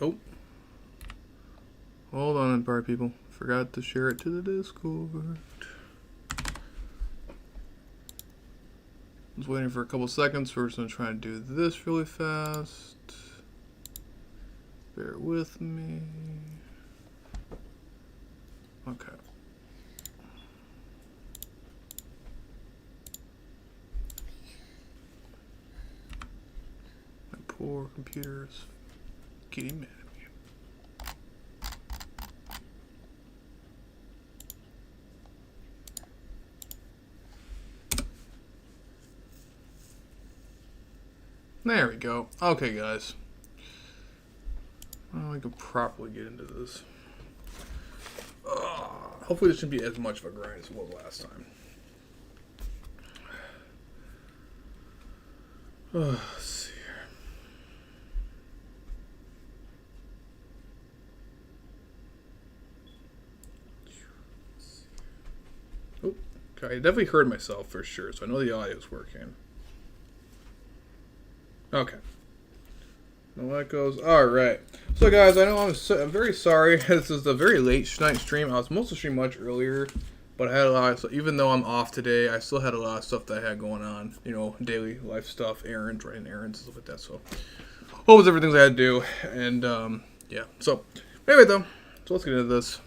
Oh. Hold on, party people. Forgot to share it to the Discord. Just waiting for a couple seconds. We're just going to try and do this really fast. Bear with me. Okay. My poor computer is getting mad at me. There we go. Okay, guys. Well, we can properly get into this. Hopefully this shouldn't be as much of a grind as it was last time. Let's see here. Oh, okay. I definitely heard myself for sure, so I know the audio's working. Okay. No echoes. Alright. So guys, I know I'm very sorry. This is a very late night stream. I was supposed to stream much earlier, but I had a lot of, so even though I'm off today, I still had a lot of stuff that I had going on. You know, daily life stuff, errands, running errands, stuff like that. So, what was everything I had to do? And, yeah. So, anyway though, so let's get into this.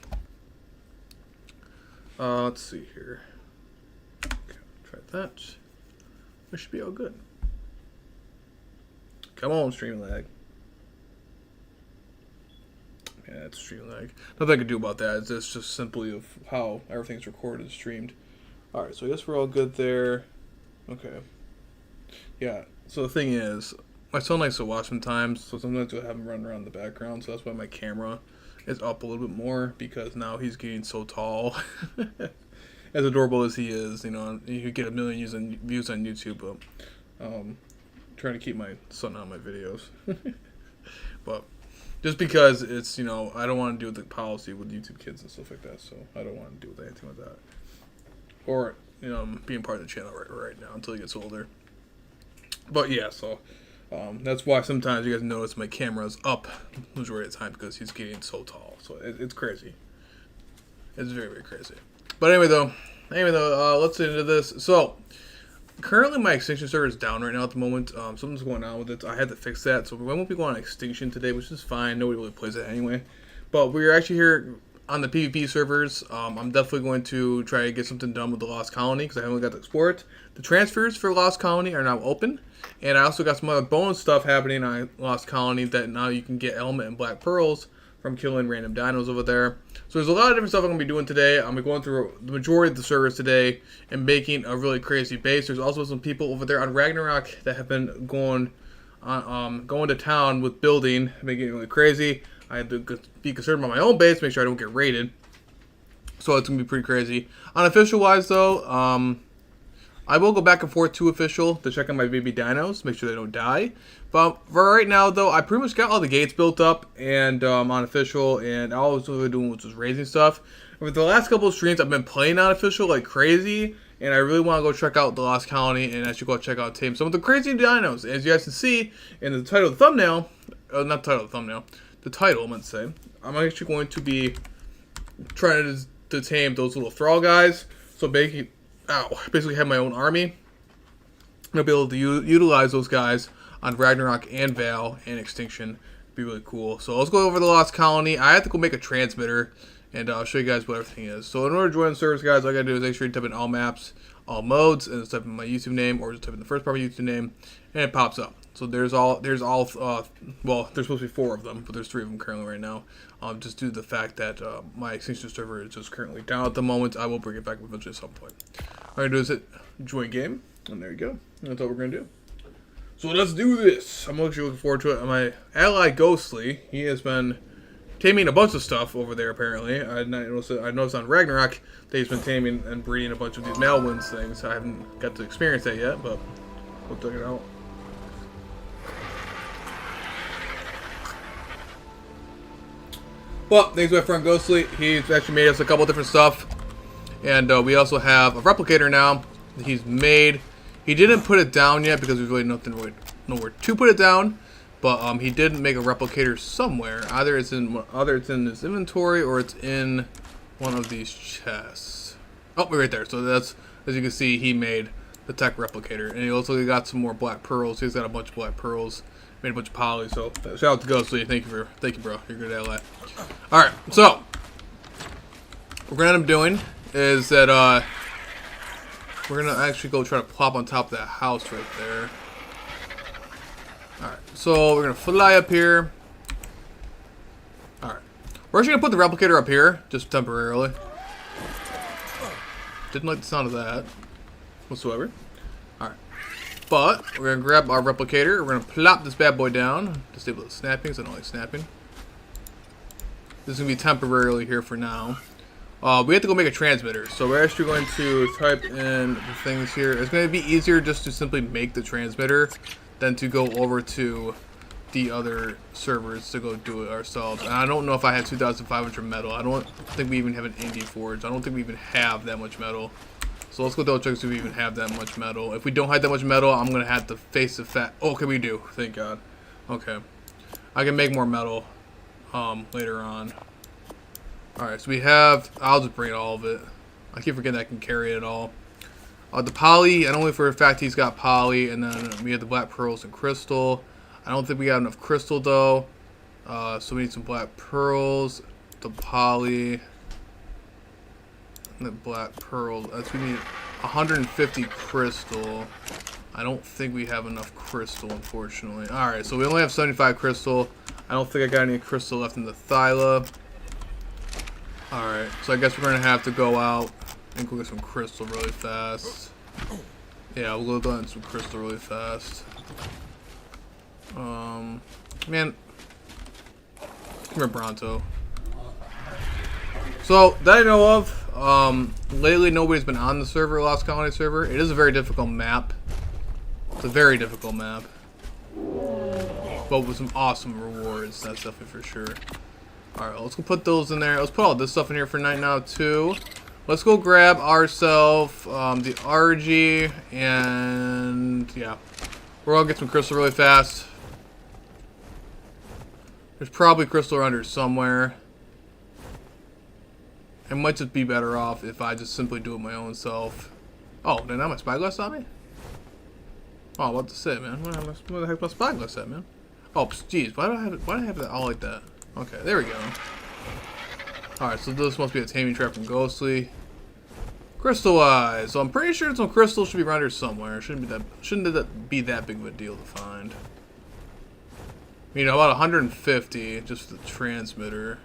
Let's see here. Okay, try that. This should be all good. Come on, stream lag. Yeah, it's stream lag. Nothing I can do about that. It's just simply of how everything's recorded and streamed. Alright, so I guess we're all good there. Okay. Yeah, so the thing is, my son likes to watch sometimes, so sometimes I'll have him run around in the background, so that's why my camera is up a little bit more, because now he's getting so tall. As adorable as he is, you know, you could get 1 million views on YouTube, but, trying to keep my son on my videos. But just because it's, you know, I don't want to do the policy with YouTube Kids and stuff like that, so I don't want to do anything with that. Or, you know, being part of the channel right now until he gets older. But yeah, so that's why sometimes you guys notice my camera's up the majority of the time, because he's getting so tall. So it's crazy. It's very, very crazy. But anyway though, let's get into this. So currently my extinction server is down right now at the moment. Something's going on with it. I had to fix that, so we won't be going on extinction today, which is fine. Nobody really plays it anyway. But we're actually here on the PvP servers. I'm definitely going to try to get something done with the Lost Colony, because I haven't got to explore it. The transfers for Lost Colony are now open, and I also got some other bonus stuff happening on Lost Colony that now you can get element and black pearls from killing random dinos over there. So there's a lot of different stuff I'm going to be doing today. I'm going to be going through the majority of the servers today and making a really crazy base. There's also some people over there on Ragnarok that have been going to town with building, making it really crazy. I have to be concerned about my own base, make sure I don't get raided. So it's going to be pretty crazy. Unofficial wise though, I will go back and forth to official to check on my baby dinos, make sure they don't die. But for right now, though, I pretty much got all the gates built up and on official, and all I was really doing was just raising stuff. Over the last couple of streams, I've been playing on official like crazy, and I really want to go check out the Lost Colony, and I should go check out Tame some of the crazy dinos. As you guys can see in the title of the thumbnail, not title of the thumbnail, the title, I meant to say, I'm actually going to be trying to tame those little thrall guys. So basically have my own army. I'm going to be able to utilize those guys on Ragnarok and Val and Extinction. It'd be really cool. So let's go over the Lost Colony. I have to go make a transmitter, and I'll show you guys what everything is. So in order to join the service, guys, all I got to do is make sure you type in all maps, all modes, and just type in my YouTube name, or just type in the first part of my YouTube name, and it pops up. So well, there's supposed to be 4 of them, but there's 3 of them currently right now. Just due to the fact that my Extinction server is just currently down at the moment. I will bring it back eventually at some point. All I do is hit join game, and there you go. That's all we're going to do. So let's do this. I'm actually looking forward to it. My ally Ghostly, he has been taming a bunch of stuff over there apparently. I noticed on Ragnarok that he's been taming and breeding a bunch of these Malwinds things. I haven't got to experience that yet, but we'll check it out. Well, thanks to my friend Ghostly. He's actually made us a couple different stuff. And we also have a replicator now that he's made. He didn't put it down yet because there's really nowhere to put it down. But he did make a replicator somewhere. Either it's in his inventory or it's in one of these chests. Oh, right there. So that's, as you can see, he made the tech replicator, and he also got some more black pearls. He's got a bunch of black pearls, made a bunch of poly. So shout out to Ghostly. Thank you, bro. You're a good ally. All right, so what we're gonna end up doing is that we're gonna actually go try to plop on top of that house right there. All right, so we're gonna fly up here. All right, we're actually gonna put the replicator up here just temporarily. Didn't like the sound of that whatsoever. Alright. But we're going to grab our replicator. We're going to plop this bad boy down. Disable the snapping because I don't like snapping. This is going to be temporarily here for now. We have to go make a transmitter. So we're actually going to type in the things here. It's going to be easier just to simply make the transmitter than to go over to the other servers to go do it ourselves. And I don't know if I have 2,500 metal. I don't think we even have an indie forge. I don't think we even have that much metal. So let's go double check if we even have that much metal. If we don't have that much metal, I'm going to have to face the fact. Oh, okay, we do. Thank God. Okay. I can make more metal later on. Alright, so we have... I'll just bring all of it. I keep forgetting I can carry it all. The poly, I know for a fact he's got poly. And then we have the black pearls and crystal. I don't think we got enough crystal, though. So we need some black pearls. The poly... the black pearl. We need 150 crystal. I don't think we have enough crystal, unfortunately. Alright, so we only have 75 crystal. I don't think I got any crystal left in the Thyla. Alright, so I guess we're going to have to go out and go get some crystal really fast. Yeah, we'll go get some crystal really fast. Man. Come here, Bronto. So, that I know of, lately nobody's been on the server, Lost Colony server. It is a very difficult map. It's a very difficult map. But with some awesome rewards, that's definitely for sure. Alright, let's go put those in there. Let's put all this stuff in here for night now, too. Let's go grab ourselves the RG, and yeah. We're gonna get some crystal really fast. There's probably crystal around here somewhere. It might just be better off if I just simply do it my own self. Oh, did I have my spyglass on me? Oh, what to say, man? Where the heck's my spyglass at, man? Oh, jeez, why do I have that all like that? Okay, there we go. Alright, so this must be a taming trap from Ghostly. Crystal-wise, so I'm pretty sure some crystal should be around here somewhere. Shouldn't be that big of a deal to find. You know, about 150 just for the transmitter.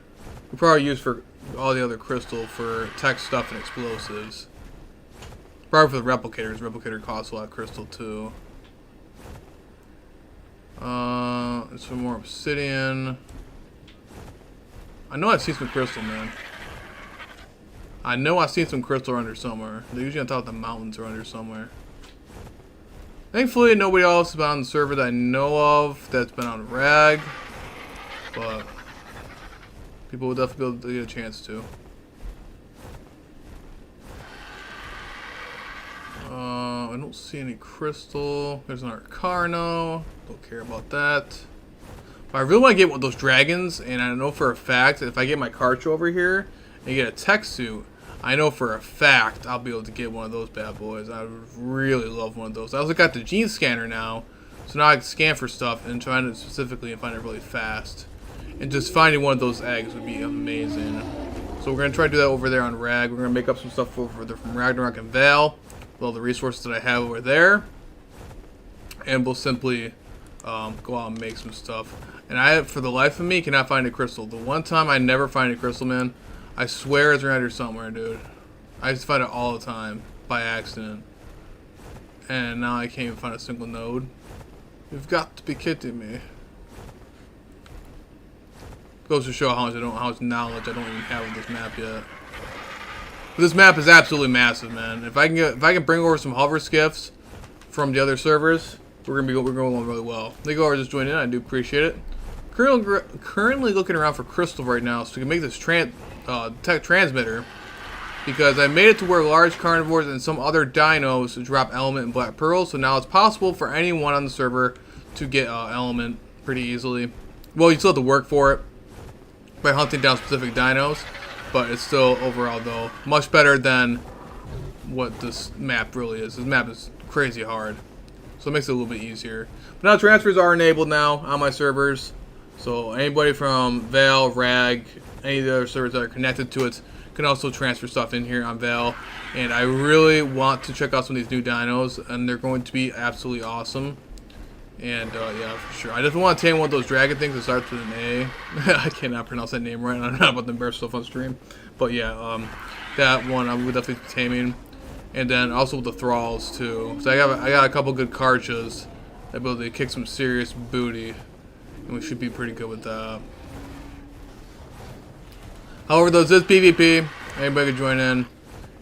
We probably use for all the other crystal for tech stuff and explosives. Probably for the replicators. Replicator costs a lot of crystal too. Some more obsidian. I know I've seen some crystal, man. I know I've seen some crystal around here somewhere. They're usually on top of the mountains around here somewhere. Thankfully, nobody else has been on the server that I know of that's been on Rag. But people will definitely be able to get a chance to. I don't see any crystal. There's an Arcano. Don't care about that. But I really want to get one of those dragons, and I know for a fact that if I get my Karch over here and get a tech suit, I know for a fact I'll be able to get one of those bad boys. I would really love one of those. I also got the gene scanner now, so now I can scan for stuff and find it specifically and find it really fast. And just finding one of those eggs would be amazing. So we're going to try to do that over there on Rag. We're going to make up some stuff over there from Ragnarok and Val with all the resources that I have over there. And we'll simply go out and make some stuff. And I, for the life of me, cannot find a crystal. The one time I never find a crystal, man, I swear it's around here somewhere, dude. I just find it all the time by accident. And now I can't even find a single node. You've got to be kidding me. Goes to show how much knowledge I don't even have of this map yet. But this map is absolutely massive, man. If I can bring over some hover skiffs from the other servers, we're going really well. They go over just join in. I do appreciate it. Currently looking around for crystal right now, so we can make this tech transmitter. Because I made it to where large carnivores and some other dinos drop element and black pearls, so now it's possible for anyone on the server to get element pretty easily. Well, you still have to work for it by hunting down specific dinos, but it's still overall though much better than what this map really is. This map is crazy hard, so it makes it a little bit easier. But now transfers are enabled now on my servers, so anybody from Vale, Rag, any of the other servers that are connected to it can also transfer stuff in here on Vale. And I really want to check out some of these new dinos, and they're going to be absolutely awesome. And yeah, for sure. I just want to tame one of those dragon things that starts with an A. I cannot pronounce that name right. I'm not about to embarrass myself on stream. But yeah, that one I would definitely be taming. And then also with the Thralls too. So I got a couple good Karchas that able to kick some serious booty. And we should be pretty good with that. However, this is PvP. Anybody can join in.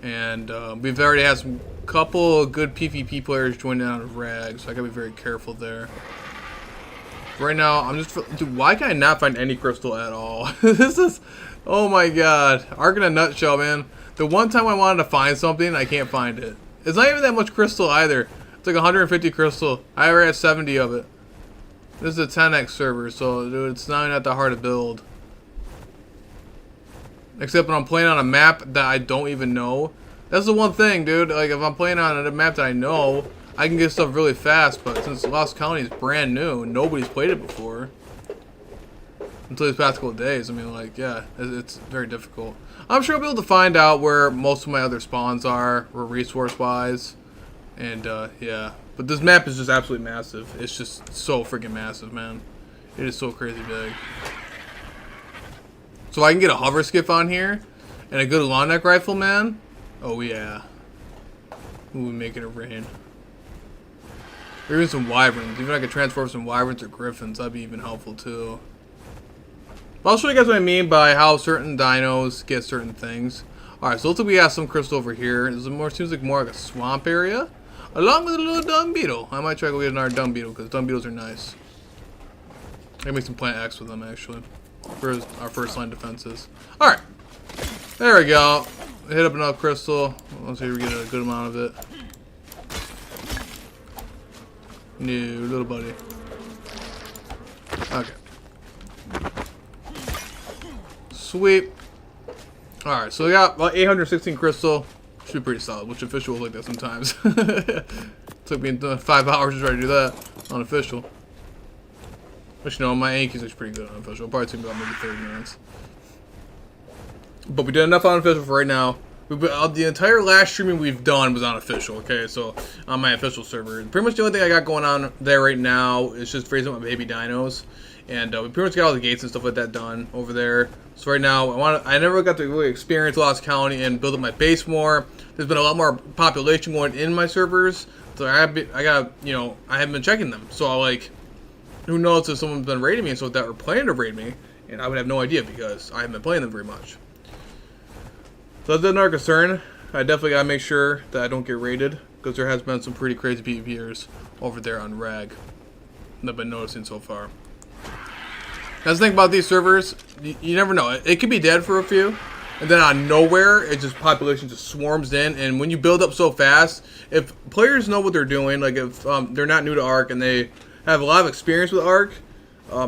And we've already had some couple good PvP players join in on Rag, so I gotta be very careful there. Right now, I'm just... Dude, why can I not find any crystal at all? This is... Oh my god. Ark in a nutshell, man. The one time I wanted to find something, I can't find it. It's not even that much crystal either. It's like 150 crystal. I already have 70 of it. This is a 10x server, so dude, it's not even that hard to build. Except when I'm playing on a map that I don't even know. That's the one thing, dude. Like, if I'm playing on a map that I know, I can get stuff really fast. But since Lost County is brand new, nobody's played it before. Until these past couple of days. I mean, like, yeah, it's very difficult. I'm sure I'll be able to find out where most of my other spawns are, or resource-wise. And, yeah. But this map is just absolutely massive. It's just so freaking massive, man. It is so crazy big. So I can get a hover skiff on here, and a good long neck rifle, man. Oh yeah. Ooh, making it rain. Or even some wyverns. Even if I could transform some wyverns or griffins, that'd be even helpful too. But I'll show you guys what I mean by how certain dinos get certain things. Alright, so looks like we have some crystal over here. This seems like more like a swamp area. Along with a little dung beetle. I might try to go get another dung beetle, because dung beetles are nice. I can make some plant X with them actually. For our first line defenses. Alright. There we go. Hit up another crystal. Let's see if we get a good amount of it. No, little buddy. Okay. Sweet. Alright, so we got about 816 crystal. Should be pretty solid, which official was like that sometimes. Took me 5 hours to try to do that on official. Which, you know, my Yankees is pretty good on official. It'll probably take me about maybe 30 minutes. But we did enough on official for right now. The entire last streaming we've done was on official, okay? So, on my official server. Pretty much the only thing I got going on there right now is just raising up my baby dinos. And we pretty much got all the gates and stuff like that done over there. So right now, I never got to really experience Lost County and build up my base more. There's been a lot more population going in my servers. So I haven't been checking them. So like, who knows if someone's been raiding me and so that or planning to raid me, and I would have no idea because I haven't been playing them very much. So that's another concern. I definitely gotta make sure that I don't get raided, because there has been some pretty crazy PvPers over there on Rag that I've been noticing so far. That's the thing about these servers, you never know. It could be dead for a few, and then out of nowhere, it just population just swarms in, and when you build up so fast, if players know what they're doing, like if they're not new to Ark and they have a lot of experience with Ark,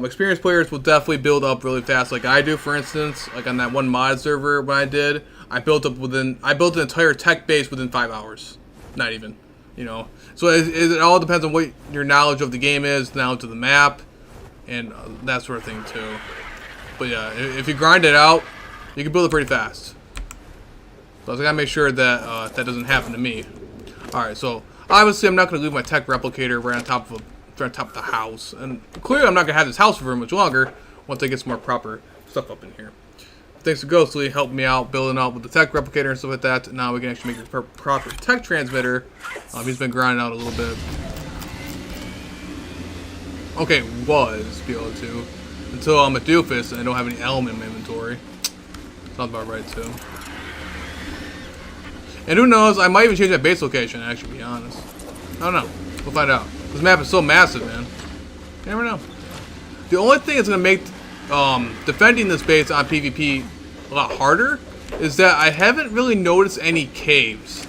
experienced players will definitely build up really fast, like I do. For instance, like on that one mod server when I did, I built an entire tech base within 5 hours. Not even, you know. So it all depends on what your knowledge of the game is, knowledge of the map, and that sort of thing too. But yeah, if you grind it out, you can build it pretty fast. So I gotta make sure that that doesn't happen to me. All right, so obviously I'm not gonna leave my tech replicator right on top of the house, and clearly I'm not gonna have this house for very much longer once I get some more proper stuff up in here. Thanks to Ghostly, helped me out building out with the tech replicator and stuff like that. Now we can actually make a proper tech transmitter. He's been grinding out a little bit. Okay, was be able to until I'm a doofus and I don't have any element in my inventory. Sounds about right too. And who knows? I might even change my base location. Actually, to be honest, I don't know. We'll find out. This map is so massive, man. You never know. The only thing that's gonna make defending this base on PvP a lot harder is that I haven't really noticed any caves,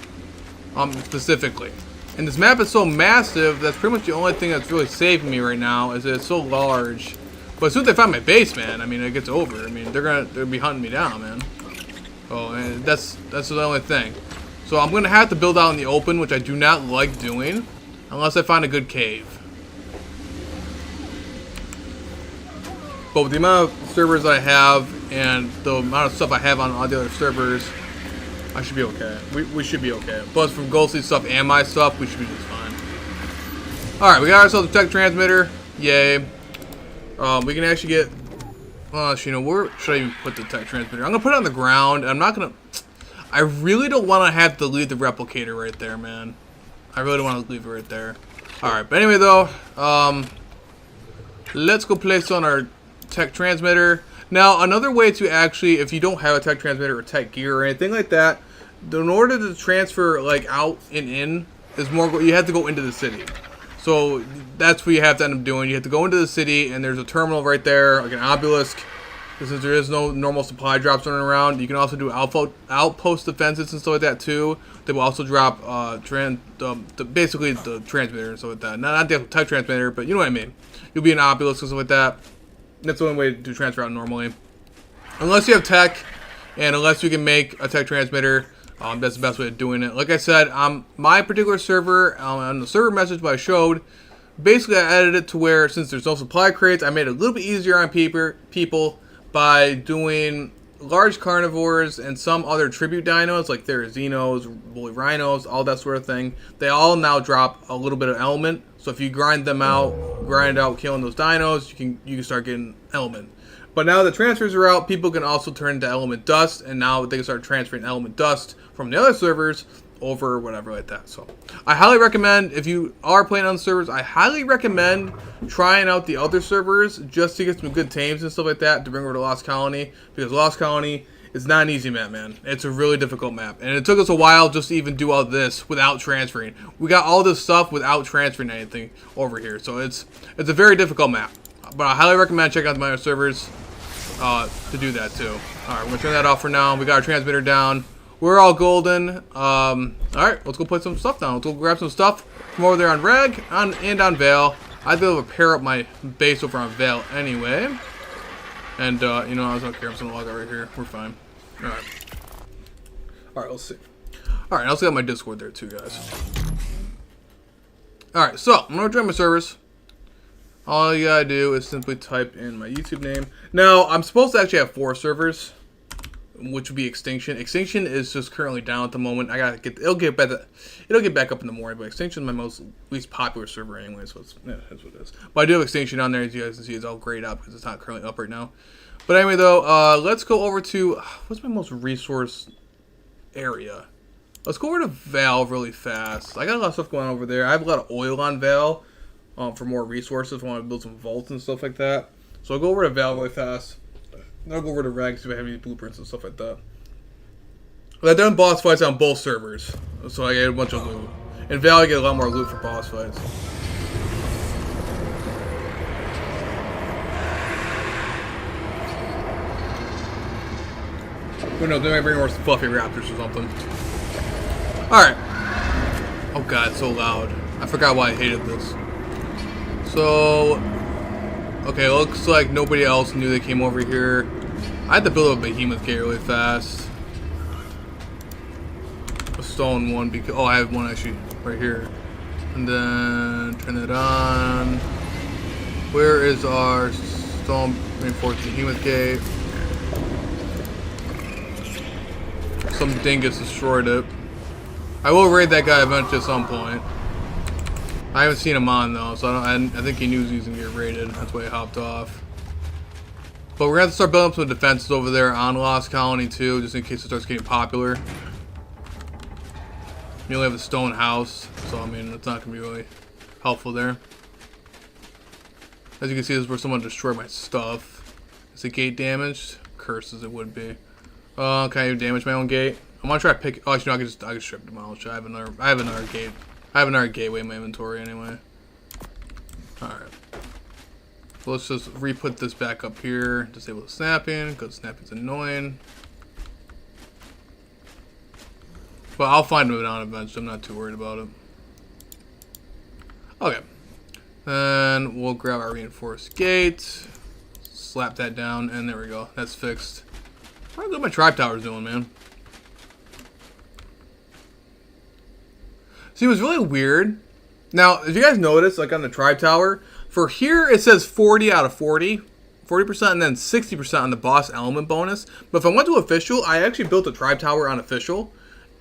specifically. And this map is so massive, that's pretty much the only thing that's really saving me right now, is that it's so large. But as soon as they find my base, man, I mean, it gets over. I mean, they'll be hunting me down, man. Oh, and that's the only thing. So I'm gonna have to build out in the open, which I do not like doing, unless I find a good cave. But with the amount of servers I have and the amount of stuff I have on all the other servers, I should be okay. We should be okay. Plus, from Ghostly's stuff and my stuff, we should be just fine. Alright, we got ourselves a tech transmitter. Yay. We can actually get... you know, where should I even put the tech transmitter? I'm going to put it on the ground. I'm not going to... I really don't want to have to leave the replicator right there, man. I really don't want to leave it right there. Alright, but anyway, though, let's go place on our tech transmitter. Now, another way to actually, if you don't have a tech transmitter or tech gear or anything like that, in order to transfer, like, out and in, is more, you have to go into the city. So, that's what you have to end up doing. You have to go into the city, and there's a terminal right there, like an obelisk. Since there is no normal supply drops running around, you can also do outpost defenses and stuff like that, too. They will also drop, basically the transmitter and stuff like that. Not the tech transmitter, but you know what I mean. You'll be an obelisk and stuff like that. That's the only way to transfer out normally. Unless you have tech, and unless you can make a tech transmitter, that's the best way of doing it. Like I said, my particular server, on the server message I showed, basically I edited it to where, since there's no supply crates, I made it a little bit easier on people by doing large carnivores and some other tribute dinos, like Therazinos, woolly rhinos, all that sort of thing. They all now drop a little bit of element. So if you grind out killing those dinos, you can start getting element. But now the transfers are out, people can also turn into element dust, and now they can start transferring element dust from the other servers over whatever like that. So I highly recommend, if you are playing on servers, I highly recommend trying out the other servers just to get some good tames and stuff like that to bring over to Lost Colony, because Lost Colony is not an easy map, man. It's a really difficult map, and it took us a while just to even do all this without transferring. We got all this stuff without transferring anything over here, so it's a very difficult map. But I highly recommend checking out my other servers to do that too. Alright, we're gonna turn that off for now. We got our transmitter down. We're all golden. Alright, let's go put some stuff down. Let's go grab some stuff from over there on Reg and on Vale. I'd be able to pair up my base over on Vale anyway. And, you know, I don't care. I'm just gonna log out right here. We're fine. Alright. Alright, let's see. Alright, I also got my Discord there too, guys. Alright, so, I'm gonna join my servers. All you gotta do is simply type in my YouTube name. Now, I'm supposed to actually have 4 servers, which would be Extinction. Extinction is just currently down at the moment. It'll get back up in the morning, but Extinction is my least popular server anyway, so that's what it is. But I do have Extinction on there, as you guys can see. It's all grayed up because it's not currently up right now. But anyway, though, let's go over to, what's my most resource area? Let's go over to Val really fast. I got a lot of stuff going on over there. I have a lot of oil on Val for more resources. I want to build some vaults and stuff like that. So I'll go over to Val really fast. Then I'll go over to Reg, see if I have any blueprints and stuff like that. But I've done boss fights on both servers, so I get a bunch of loot. In Val, I get a lot more loot for boss fights. Who knows, they might bring more fluffy raptors or something. Alright. Oh god, it's so loud. I forgot why I hated this. So, okay, looks like nobody else knew they came over here. I had to build a behemoth gate really fast. A stone one because, oh, I have one actually right here. And then turn it on. Where is our stone reinforced behemoth gate? Some dingus destroyed it. I will raid that guy eventually at some point. I haven't seen him on though, so I think he knew he was gonna get raided. That's why he hopped off. But we're gonna have to start building up some defenses over there on Lost Colony too, just in case it starts getting popular. You only have a stone house, so I mean it's not gonna be really helpful there. As you can see, this is where someone destroyed my stuff. Is the gate damaged? Curses, it would be. Can I damage my own gate? I'm gonna try to pick. Oh, actually, no, I can strip demolish. I have another gate. I have another gateway in my inventory anyway. Alright. So let's just re-put this back up here. Disable the snapping, because snapping's annoying. But I'll find it out eventually. I'm not too worried about it. Okay. Then we'll grab our reinforced gate. Slap that down, and there we go. That's fixed. How good my tribe tower's doing, man. See, it was really weird. Now, if you guys notice, like on the tribe tower, for here it says 40 out of 40. 40% and then 60% on the boss element bonus. But if I went to official, I actually built a tribe tower on official.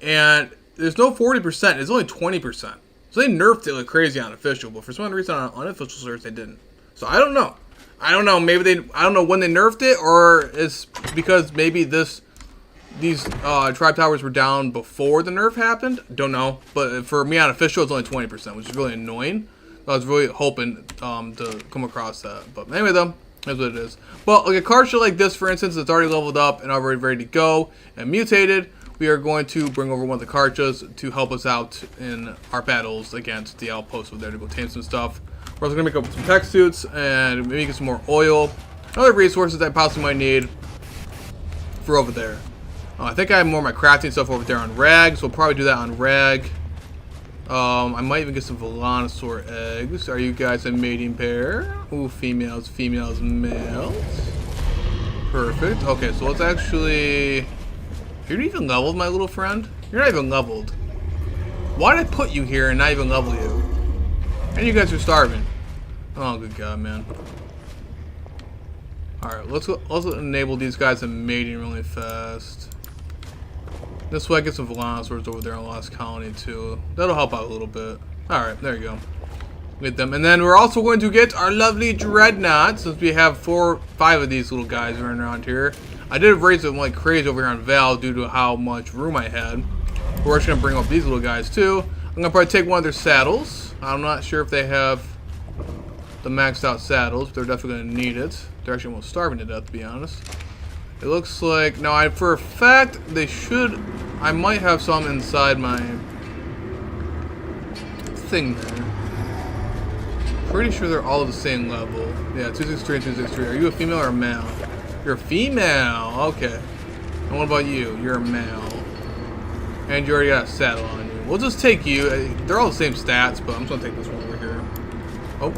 And there's no 40%, it's only 20%. So they nerfed it like crazy on official, but for some reason on unofficial servers they didn't. So I don't know. I don't know, maybe I don't know when they nerfed it, or it's because maybe these tribe towers were down before the nerf happened. Don't know. But for me on official, it's only 20%, which is really annoying. I was really hoping to come across that. But anyway, though, that's what it is. Well, like a card shell like this, for instance, that's already leveled up and already ready to go and mutated, we are going to bring over one of the Karchas to help us out in our battles against the outpost over there to go tame some stuff. We're also going to make up some tech suits and maybe get some more oil. Other resources that I possibly might need for over there. I think I have more of my crafting stuff over there on Rag, so we'll probably do that on Rag. I might even get some Velonosaur eggs. Are you guys a mating pair? Ooh, females, females, males. Perfect. Okay, so let's actually... You're not even leveled, my little friend? You're not even leveled. Why did I put you here and not even level you? And you guys are starving. Oh, good God, man. Alright, let's enable these guys in mating really fast. This way I get some Velonosaurs over there in the Lost Colony too. That'll help out a little bit. Alright, there you go. Get them. And then we're also going to get our lovely Dreadnought, since we have 4 or 5 of these little guys running around here. I did raise them like crazy over here on Val due to how much room I had. We're just going to bring up these little guys too. I'm going to probably take one of their saddles. I'm not sure if they have the maxed out saddles, but they're definitely going to need it. They're actually almost starving to death, to be honest. It looks like... Now, for a fact, they should... I might have some inside my thing there. Pretty sure they're all the same level. Yeah, 263 and 263. Are you a female or a male? You're a female. Okay. And what about you? You're a male. And you already got a saddle on you. We'll just take you. They're all the same stats, but I'm just going to take this one over here. Oh.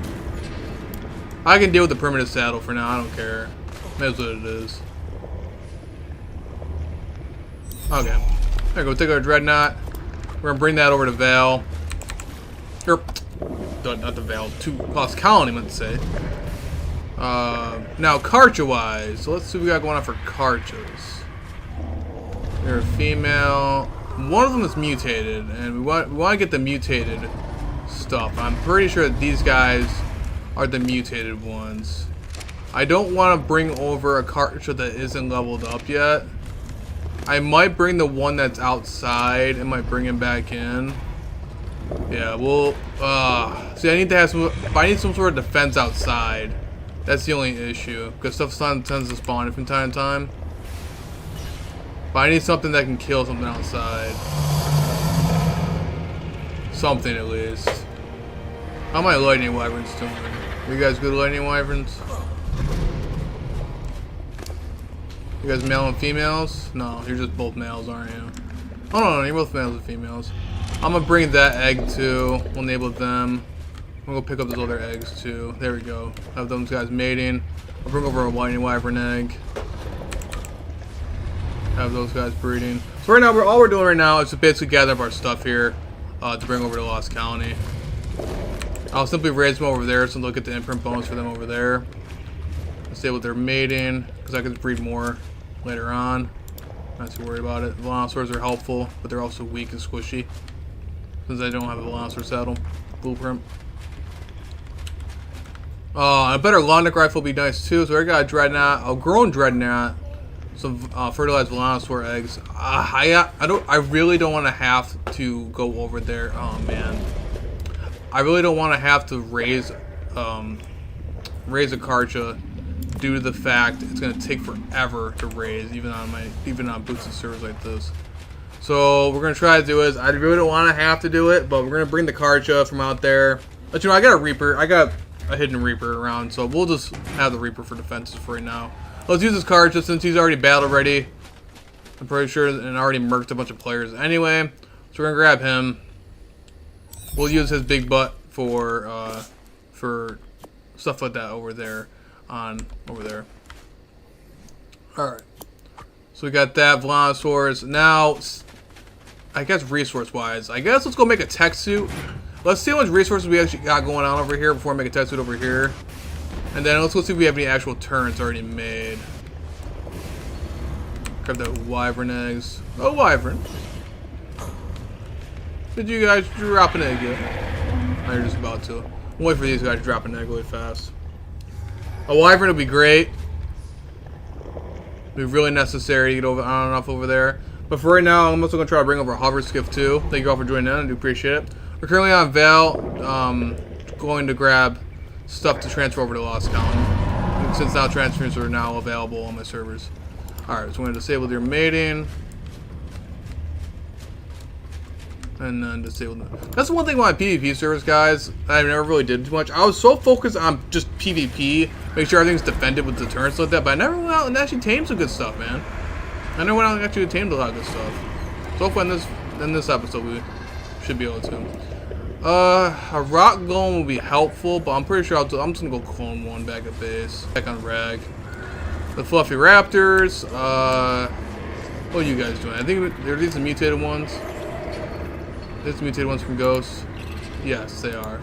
I can deal with the primitive saddle for now. I don't care. That's what it is. Okay. There we go. Take our Dreadnought. We're going to bring that over to Val. Or, not the Val. To Lost Colony, I meant to say. Now, Karcha-wise. So let's see what we got going on for Karchas. They're a female. One of them is mutated. And we want to get the mutated stuff. I'm pretty sure that these guys are the mutated ones. I don't want to bring over a Karcha that isn't leveled up yet. I might bring the one that's outside and might bring him back in. Yeah, well, see, I need to have some, I need some sort of defense outside. That's the only issue, because stuff tends to spawn from time to time. But I need something that can kill something outside. Something at least. How are my lightning wyverns doing? Are you guys good lightning wyverns? You guys male and females? No, you're just both males, aren't you? Oh no, you're both males and females. I'm gonna bring that egg too. We'll enable them. I'm gonna go pick up those other eggs too. There we go. Have those guys mating. I'll bring over a lightning wyvern egg. Have those guys breeding. So right now, all we're doing right now is to basically gather up our stuff here to bring over to Lost Colony. I'll simply raise them over there so they'll get the imprint bonus for them over there. Stay with their mating, because I could breed more later on. Not too worried about it. Velonosaurs are helpful, but they're also weak and squishy, since I don't have a Velonosaur saddle blueprint. A better Londic rifle would be nice too. So I got a Dreadnought, a grown Dreadnought, some fertilized Velonosaur eggs. I really don't want to have to go over there. Oh man, I really don't want to have to raise a Karcha, due to the fact it's going to take forever to raise, even on boosted servers like this. So we're going to try to do is, I really don't want to have to do it, but we're going to bring the Karcha from out there. But you know, I got a Reaper. I got a hidden Reaper around, so we'll just have the Reaper for defenses for right now. Let's use this Karcha since he's already battle ready. I'm pretty sure, and already murked a bunch of players anyway. So we're going to grab him. We'll use his big butt for stuff like that over there. Over there. All right. So we got that Velociraptors. Now, I guess resource-wise, I guess let's go make a tech suit. Let's see how much resources we actually got going on over here before I make a tech suit over here. And then let's go see if we have any actual turrets already made. Grab that wyvern eggs. Oh, wyvern. Did you guys drop an egg yet? Oh, you're just about to. I'll wait for these guys to drop an egg really fast. A wyvern would be great. Be really necessary to get over on and off over there. But for right now, I'm also going to try to bring over a hover skiff too. Thank you all for joining in. I do appreciate it. We're currently on Val, going to grab stuff to transfer over to Lost Colony. Since now transfers are now available on my servers. Alright, so we're going to disable your mating. And then disable them. That's the one thing about my PvP servers, guys. I never really did too much. I was so focused on just PvP, make sure everything's defended with deterrence like that, but I never went out and actually tamed some good stuff, man. I never went out and actually tamed a lot of good stuff. So far in this episode, we should be able to. A rock golem will be helpful, but I'm pretty sure I'm just gonna go clone one back at base. Back on Rag. The fluffy raptors. What are you guys doing? I think are these the mutated ones. These the mutated ones from Ghost. Yes, they are.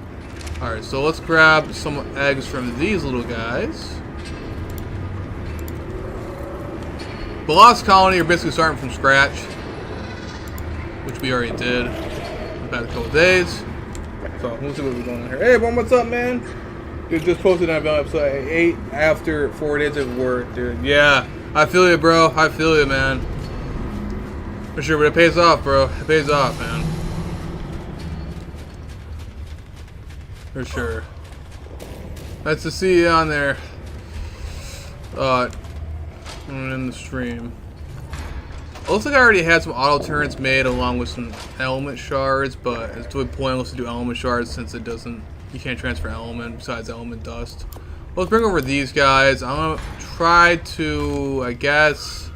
All right, so let's grab some eggs from these little guys. The Lost Colony are basically starting from scratch, which we already did in about a couple days. So we'll see what we're going on here. Hey, everyone, what's up, man? Dude, just posted on episode 8 after 4 days of work, dude. Yeah, I feel you, bro. I feel you, man. For sure, but it pays off, bro. It pays off, man. For sure. Nice to see you on there. In the stream. It looks like I already had some auto turrets made along with some element shards, but it's totally pointless to do element shards since it doesn't. You can't transfer element besides element dust. Let's bring over these guys. I'm gonna try to, I guess,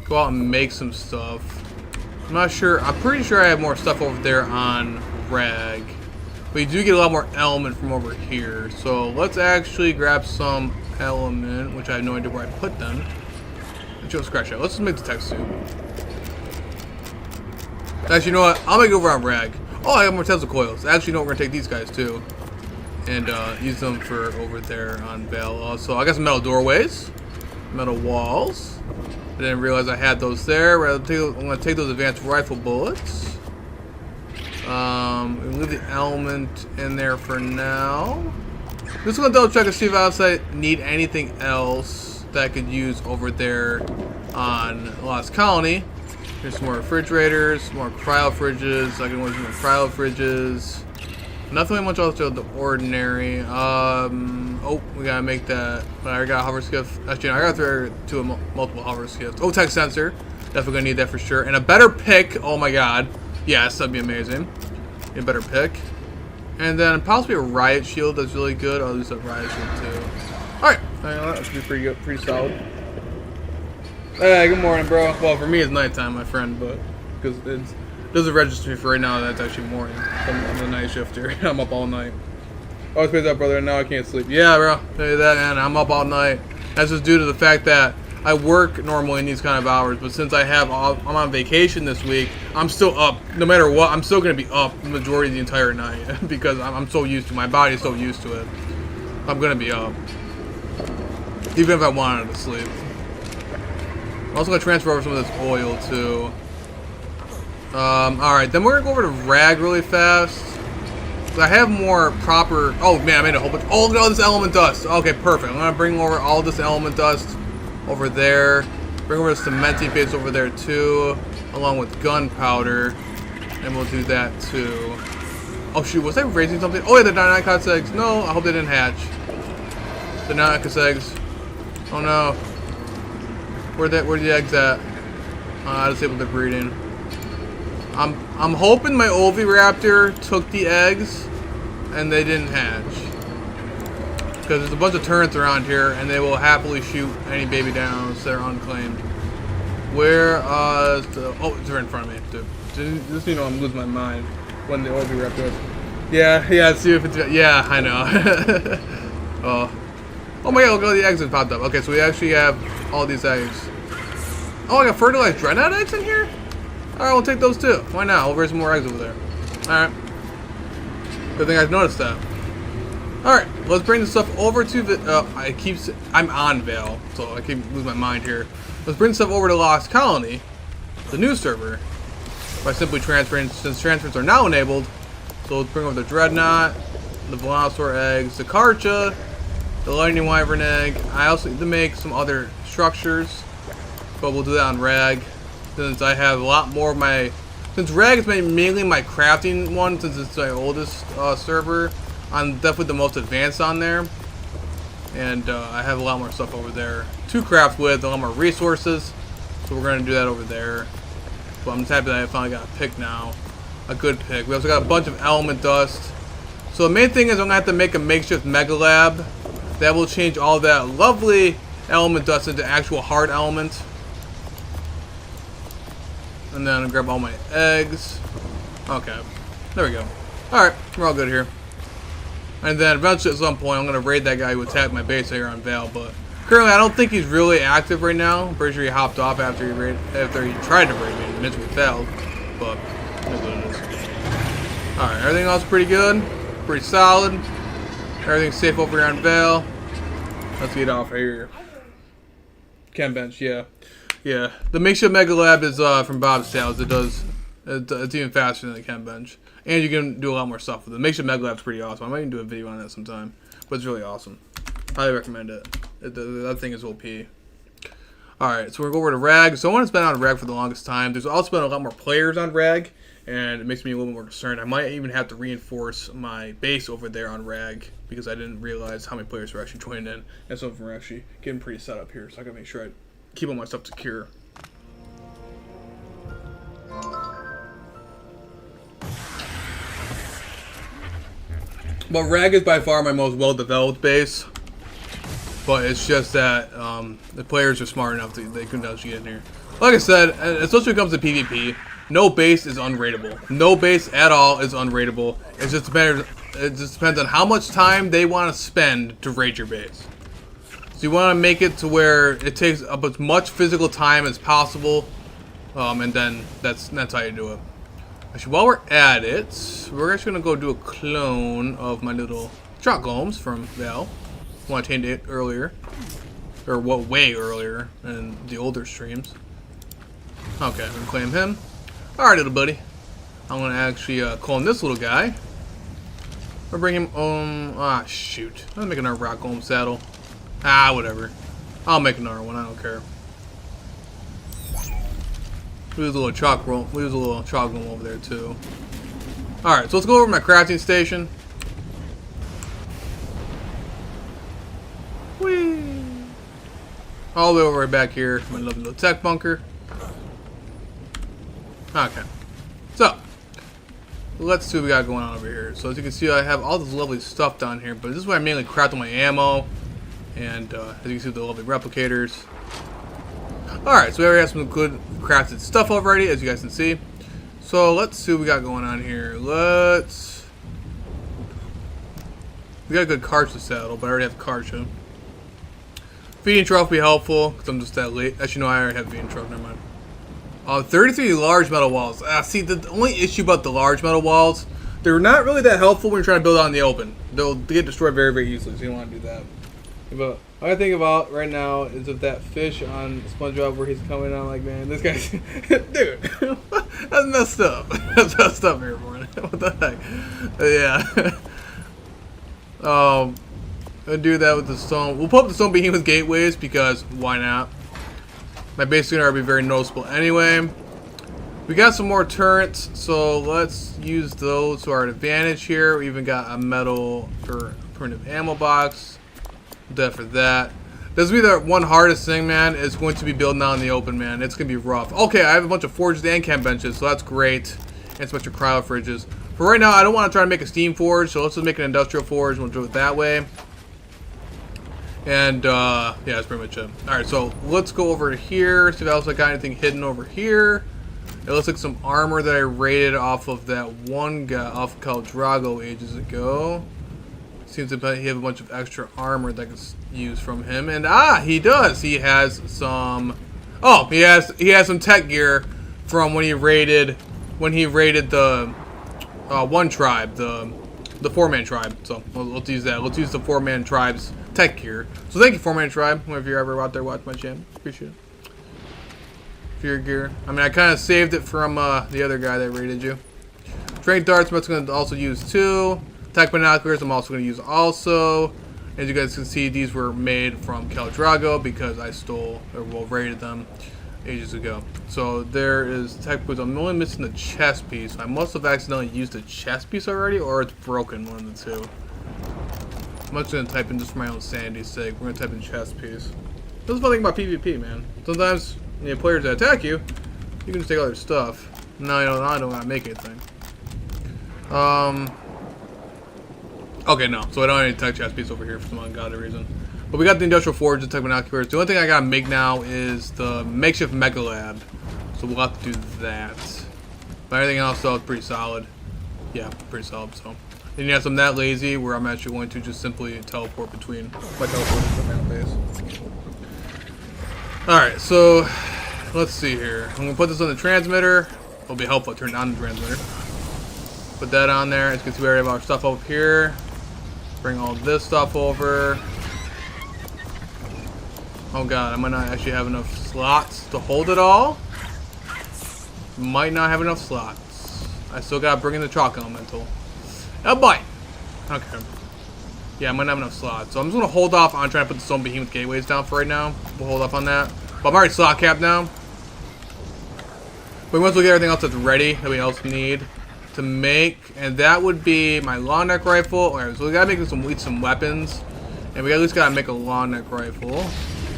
go out and make some stuff. I'm not sure. I'm pretty sure I have more stuff over there on Rag. But you do get a lot more element from over here. So let's actually grab some element, which I have no idea where I put them. Let's scratch that. Let's just make the tech suit. Actually, you know what? I'll make it over on Rag. Oh, I have more Tesla coils. Actually, you know what? We're going to take these guys too. And use them for over there on Val. Also, I got some metal doorways. Metal walls. I didn't realize I had those there. I'm going to take those advanced rifle bullets. We'll leave the element in there for now. Just gonna double check and see if I need anything else that I could use over there on Lost Colony. Here's some more refrigerators, more cryo fridges. I can use more cryo fridges. Nothing much else to the ordinary. Oh, we gotta make that. But I already got a hover skiff. Actually, I got to multiple hover skiffs. Oh, tech sensor. Definitely gonna need that for sure. And a better pick. Oh my god. Yes, that'd be amazing. A better pick. And then possibly a riot shield that's really good. I'll use that riot shield too. Alright, that should be pretty good, pretty solid. Hey, good morning, bro. Well, for me it's nighttime, my friend, but because it doesn't register me for right now that's actually morning. I'm the night shifter. I'm up all night. Always pays up, brother, and now I can't sleep. Yeah, bro. Tell you that, man. I'm up all night. That's just due to the fact that I work normally in these kind of hours, but since I'm on vacation this week, I'm still up. No matter what, I'm still going to be up the majority of the entire night because I'm so used to my body's so used to it. I'm going to be up. Even if I wanted to sleep. I'm also going to transfer over some of this oil too. Alright, then we're going to go over to Rag really fast. I have more proper... Oh man, I made a whole bunch... Oh, look at all this element dust. Okay, perfect. I'm going to bring over all this element dust over there. Bring over the cementing paste over there too, along with gunpowder, and we'll do that too. Oh shoot, was I raising something? Oh yeah, the Deinonychus eggs. No, I hope they didn't hatch. The Deinonychus eggs. Oh no. Where the eggs at? I disabled the breeding. I'm hoping my Oviraptor took the eggs, and they didn't hatch. Because there's a bunch of turrets around here, and they will happily shoot any baby down if they're unclaimed. Where, oh, it's right in front of me. Dude. Just, you know, I'm losing my mind when the Oviraptor Yeah, see if it's, yeah, I know. Oh. Oh my god, look at all the eggs that popped up. Okay, so we actually have all these eggs. Oh, I got fertilized dreadnought eggs in here? Alright, we'll take those too. Why not? We'll raise some more eggs over there. Alright. Good thing I've noticed that. Alright, let's bring this stuff over to the, I'm on Vale, so I keep losing my mind here. Let's bring stuff over to Lost Colony, the new server, by simply transferring, since transfers are now enabled. So let's bring over the Dreadnought, the Velosaur eggs, the Karcha, the Lightning Wyvern egg. I also need to make some other structures, but we'll do that on Rag, since I have a lot more of my... Since Rag is mainly my crafting one, since it's my oldest server, I'm definitely the most advanced on there. And I have a lot more stuff over there to craft with, a lot more resources. So we're going to do that over there. But I'm just happy that I finally got a pick now. A good pick. We also got a bunch of element dust. So the main thing is I'm going to have to make a makeshift Mega Lab. That will change all that lovely element dust into actual hard element. And then I'll grab all my eggs. Okay. There we go. Alright, we're all good here. And then eventually at some point I'm going to raid that guy who attacked my base here on Vale. But currently I don't think he's really active right now. I'm pretty sure he hopped off after he tried to raid me and eventually failed. But that's what it is. Alright, everything else pretty good. Pretty solid. Everything's safe over here on Vale. Let's get off here. Chem bench, yeah. Yeah. The makeshift Mega Lab is from Bob's Tales. It's even faster than the chem bench. And you can do a lot more stuff with it. The makeshift Mega Lab's pretty awesome. I might even do a video on that sometime. But it's really awesome. Highly recommend it. That thing is OP. Alright, so we're going to go over to Rag. So I want to spend on Rag for the longest time. There's also been a lot more players on Rag. And it makes me a little more concerned. I might even have to reinforce my base over there on Rag. Because I didn't realize how many players were actually joining in. And some of them are actually getting pretty set up here. So I got to make sure I keep all my stuff secure. But Rag is by far my most well-developed base. But it's just that the players are smart enough that they can actually get in here. Like I said, especially when it comes to PvP, no base is unraidable. No base at all is unraidable. It just depends on how much time they want to spend to raid your base. So you want to make it to where it takes up as much physical time as possible, and then that's how you do it. Actually, while we're at it, we're actually gonna go do a clone of my little shot golems from Val. When I tamed it earlier, or what way earlier in the older streams. Okay, I'm gonna claim him. All right, little buddy. I'm gonna actually clone this little guy. Or bring him. Shoot. I'm gonna make another rock golem saddle. Whatever. I'll make another one. I don't care. We use a little chalk roll. We use a little chalk roll over there too. All right, so let's go over to my crafting station. Whee! All the way over right back here. My lovely little tech bunker. Okay. So let's see what we got going on over here. So as you can see, I have all this lovely stuff down here, but this is where I mainly craft all my ammo. And as you can see, the lovely replicators. Alright, so we already have some good crafted stuff already, as you guys can see. So let's see what we got going on here. We got a good Karcha saddle, but I already have Karcha. Feeding truck will be helpful, because I'm just that late. Actually, no, I already have feeding truck, never mind. 33 large metal walls. See, the only issue about the large metal walls, they're not really that helpful when you're trying to build out in the open. They'll get destroyed very, very easily, so you don't want to do that. But what I think about right now is of that fish on SpongeBob where he's coming on like, man, this guy's... Dude, that's messed up. That's messed up here, everyone. What the heck? Yeah. I'll do that with the stone. We'll put up the stone behemoth gateways because why not? My base unit will be very noticeable anyway. We got some more turrets, so let's use those to our advantage here. We even got a metal or primitive ammo box. That for that. This will be the one hardest thing, man. It's going to be building out in the open, man. It's going to be rough. Okay, I have a bunch of forges and chem benches, so that's great. And it's a bunch of cryo fridges. For right now, I don't want to try to make a steam forge, so let's just make an industrial forge. We'll do it that way. And, yeah, that's pretty much it. Alright, so let's go over here, see if else I got anything hidden over here. It looks like some armor that I raided off of that one guy off Khal Drago ages ago. Seems to he have a bunch of extra armor that I can use from him. And he does. He has some. Oh, he has some tech gear from when he raided the one tribe, the 4-man tribe. So let's use that. Let's use the 4-man tribe's tech gear. So thank you, 4-man tribe. Whenever you're ever out there watching my channel, appreciate it. For your gear. I mean, I kind of saved it from the other guy that raided you. Strength darts, I'm going to also use too. Attack binoculars, I'm also going to use also. As you guys can see, these were made from Khal Drago because I stole or raided them ages ago. So there is tech boots. I'm only missing the chest piece. I must have accidentally used the chest piece already, or it's broken, one of the two. I'm just going to type in just for my own sanity's sake. We're going to type in chest piece. That's the fun thing about PvP, man. Sometimes you have players that attack you, you can just take all their stuff. No, I don't want to make anything. Okay, no. So I don't have any tech chest piece over here for some ungodly reason. But we got the industrial forge and tech binoculars. The only thing I gotta make now is the makeshift mega lab. So we'll have to do that. But everything else though is pretty solid. Yeah, pretty solid. So then yes, I'm that lazy where I'm actually going to just simply teleport between my teleporters and my base. Alright, so let's see here. I'm gonna put this on the transmitter. It'll be helpful to turn on the transmitter. Put that on there. As you can see, we already have our stuff over here. Bring all this stuff over. Oh god, I might not actually have enough slots to hold it all. Might not have enough slots. I still gotta bring in the chalk elemental. Oh boy! Okay. Yeah, I might not have enough slots. So I'm just gonna hold off on trying to put the stone behemoth gateways down for right now. We'll hold off on that. But I'm already slot capped now. But once we get everything else that's ready that we also need to make, and that would be my long neck rifle. Alright, so we gotta make some weapons, and we at least gotta make a long neck rifle,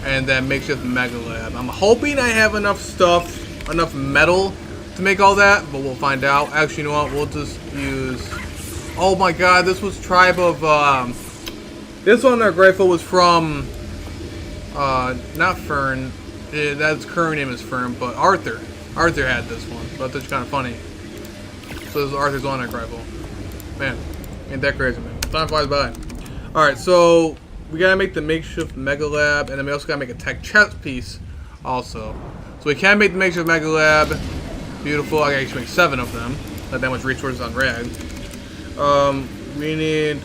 and that makeshift mega lab. I'm hoping I have enough stuff, enough metal to make all that, but we'll find out. Actually, you know what? We'll just use. Oh my God, this was tribe of. This long neck rifle was from. Not Fern. That's current name is Fern, but Arthur. Arthur had this one, but that's kind of funny. So this is Arthur's long neck rifle. Man, ain't that crazy, man. Time flies by. Alright, so we gotta make the makeshift mega lab, and then we also gotta make a tech chest piece also. So we can make the makeshift mega lab. Beautiful. I can actually make 7 of them. Not that much resources on rag. We need.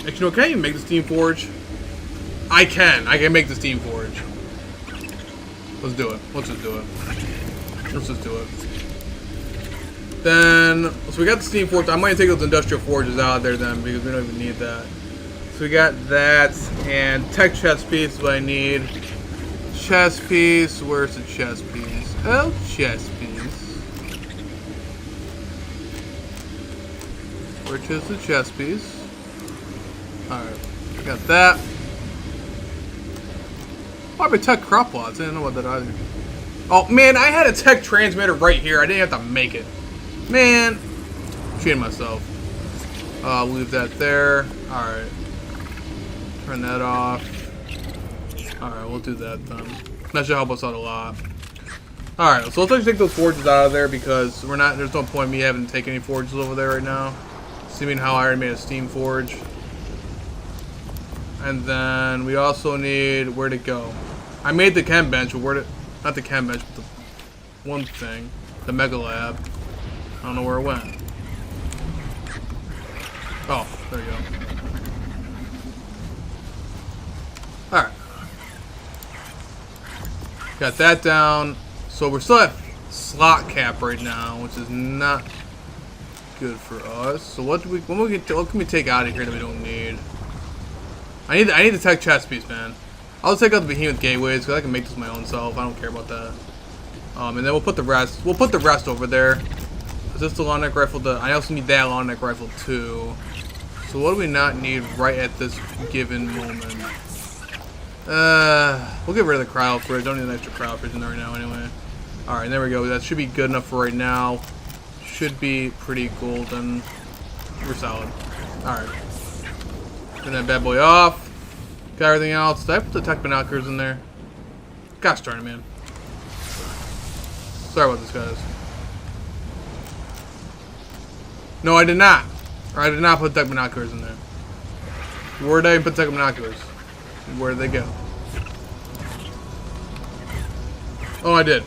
Actually, no, can I even make the steam forge? I can make the steam forge. Let's do it. Let's just do it. Let's just do it. Then, so we got the steam forge. I might take those industrial forges out of there then, because we don't even need that. So we got that, and tech chest piece is what I need. Chest piece, where's the chest piece? Oh, chest piece. Which is the chest piece? Alright, we got that. Probably tech crop plots, I didn't know about that either. Oh man, I had a tech transmitter right here, I didn't have to make it. Man, I'm cheating myself. Leave that there. Alright. Turn that off. Alright, we'll do that then. That should help us out a lot. Alright, so let's actually take those forges out of there because there's no point in me having to take any forges over there right now. Seeing how I already made a steam forge. And then we also need where to go. I made the chem bench, but not the chem bench, but the one thing. The mega lab. I don't know where it went. Oh, there you go. Alright. Got that down. So we're still at slot cap right now, which is not good for us. So what can we take out of here that we don't need? I need the tech chest piece, man. I'll take out the behemoth gateways because I can make this my own self. I don't care about that. And then we'll put the rest. We'll put the rest over there. Is this the long neck rifle? I also need that long neck rifle too. So what do we not need right at this given moment? We'll get rid of the cryo fridge. I don't need an extra cryo fridge in there right now anyway. Alright, there we go. That should be good enough for right now. Should be pretty golden. We're solid. Alright. Turn that bad boy off. Got everything else. Did I put the tech binoculars in there? Gosh darn it, man. Sorry about this, guys. No, I did not. I did not put tech binoculars in there. Where did I even put tech binoculars? Where did they go? Oh, I did.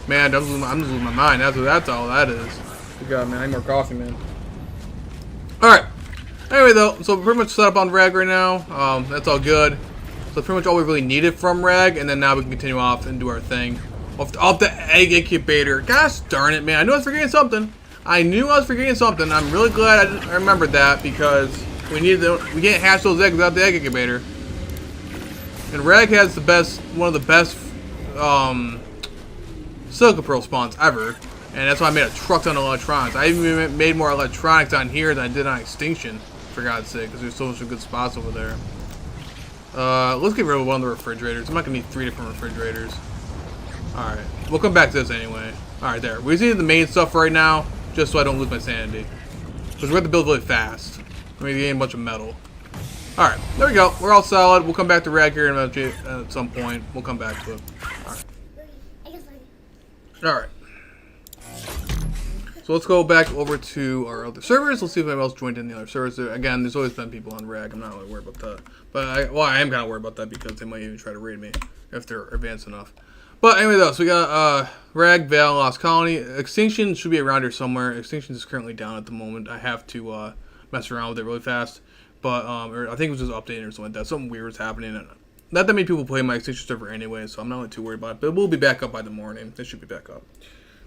Man, I'm just losing my mind. That's all that is. Good God, man. I need more coffee, man. Alright. Anyway, though, so we're pretty much set up on Rag right now. That's all good. So that's pretty much all we really needed from Rag, and then now we can continue off and do our thing. Off the egg incubator. Gosh darn it, man. I knew I was forgetting something. I'm really glad I remembered that, because we can't hatch those eggs without the egg incubator. And Rag has one of the best silica pearl spawns ever. And that's why I made a truck ton of electronics. I even made more electronics on here than I did on Extinction, for God's sake, because there's so much good spots over there. Let's get rid of one of the refrigerators. I'm not going to need 3 different refrigerators. Alright, we'll come back to this anyway. Alright, there. We just need the main stuff right now, just so I don't lose my sanity. Because we're going to build really fast. We're going to gain a bunch of metal. Alright, there we go. We're all solid. We'll come back to Rag here at some point. We'll come back to it. Alright. Alright. So let's go back over to our other servers. Let's see if anyone else joined in the other servers. Again, there's always been people on Rag. I'm not really worried about that. But I am kind of worried about that, because they might even try to raid me if they're advanced enough. But anyway, though, so we got Rag, Vale, Lost Colony. Extinction should be around here somewhere. Extinction is currently down at the moment. I have to mess around with it really fast. But or I think it was just updating or something like that. Something weird was happening. Not that many people play my Extinction server anyway, so I'm not really too worried about it. But we'll be back up by the morning. It should be back up.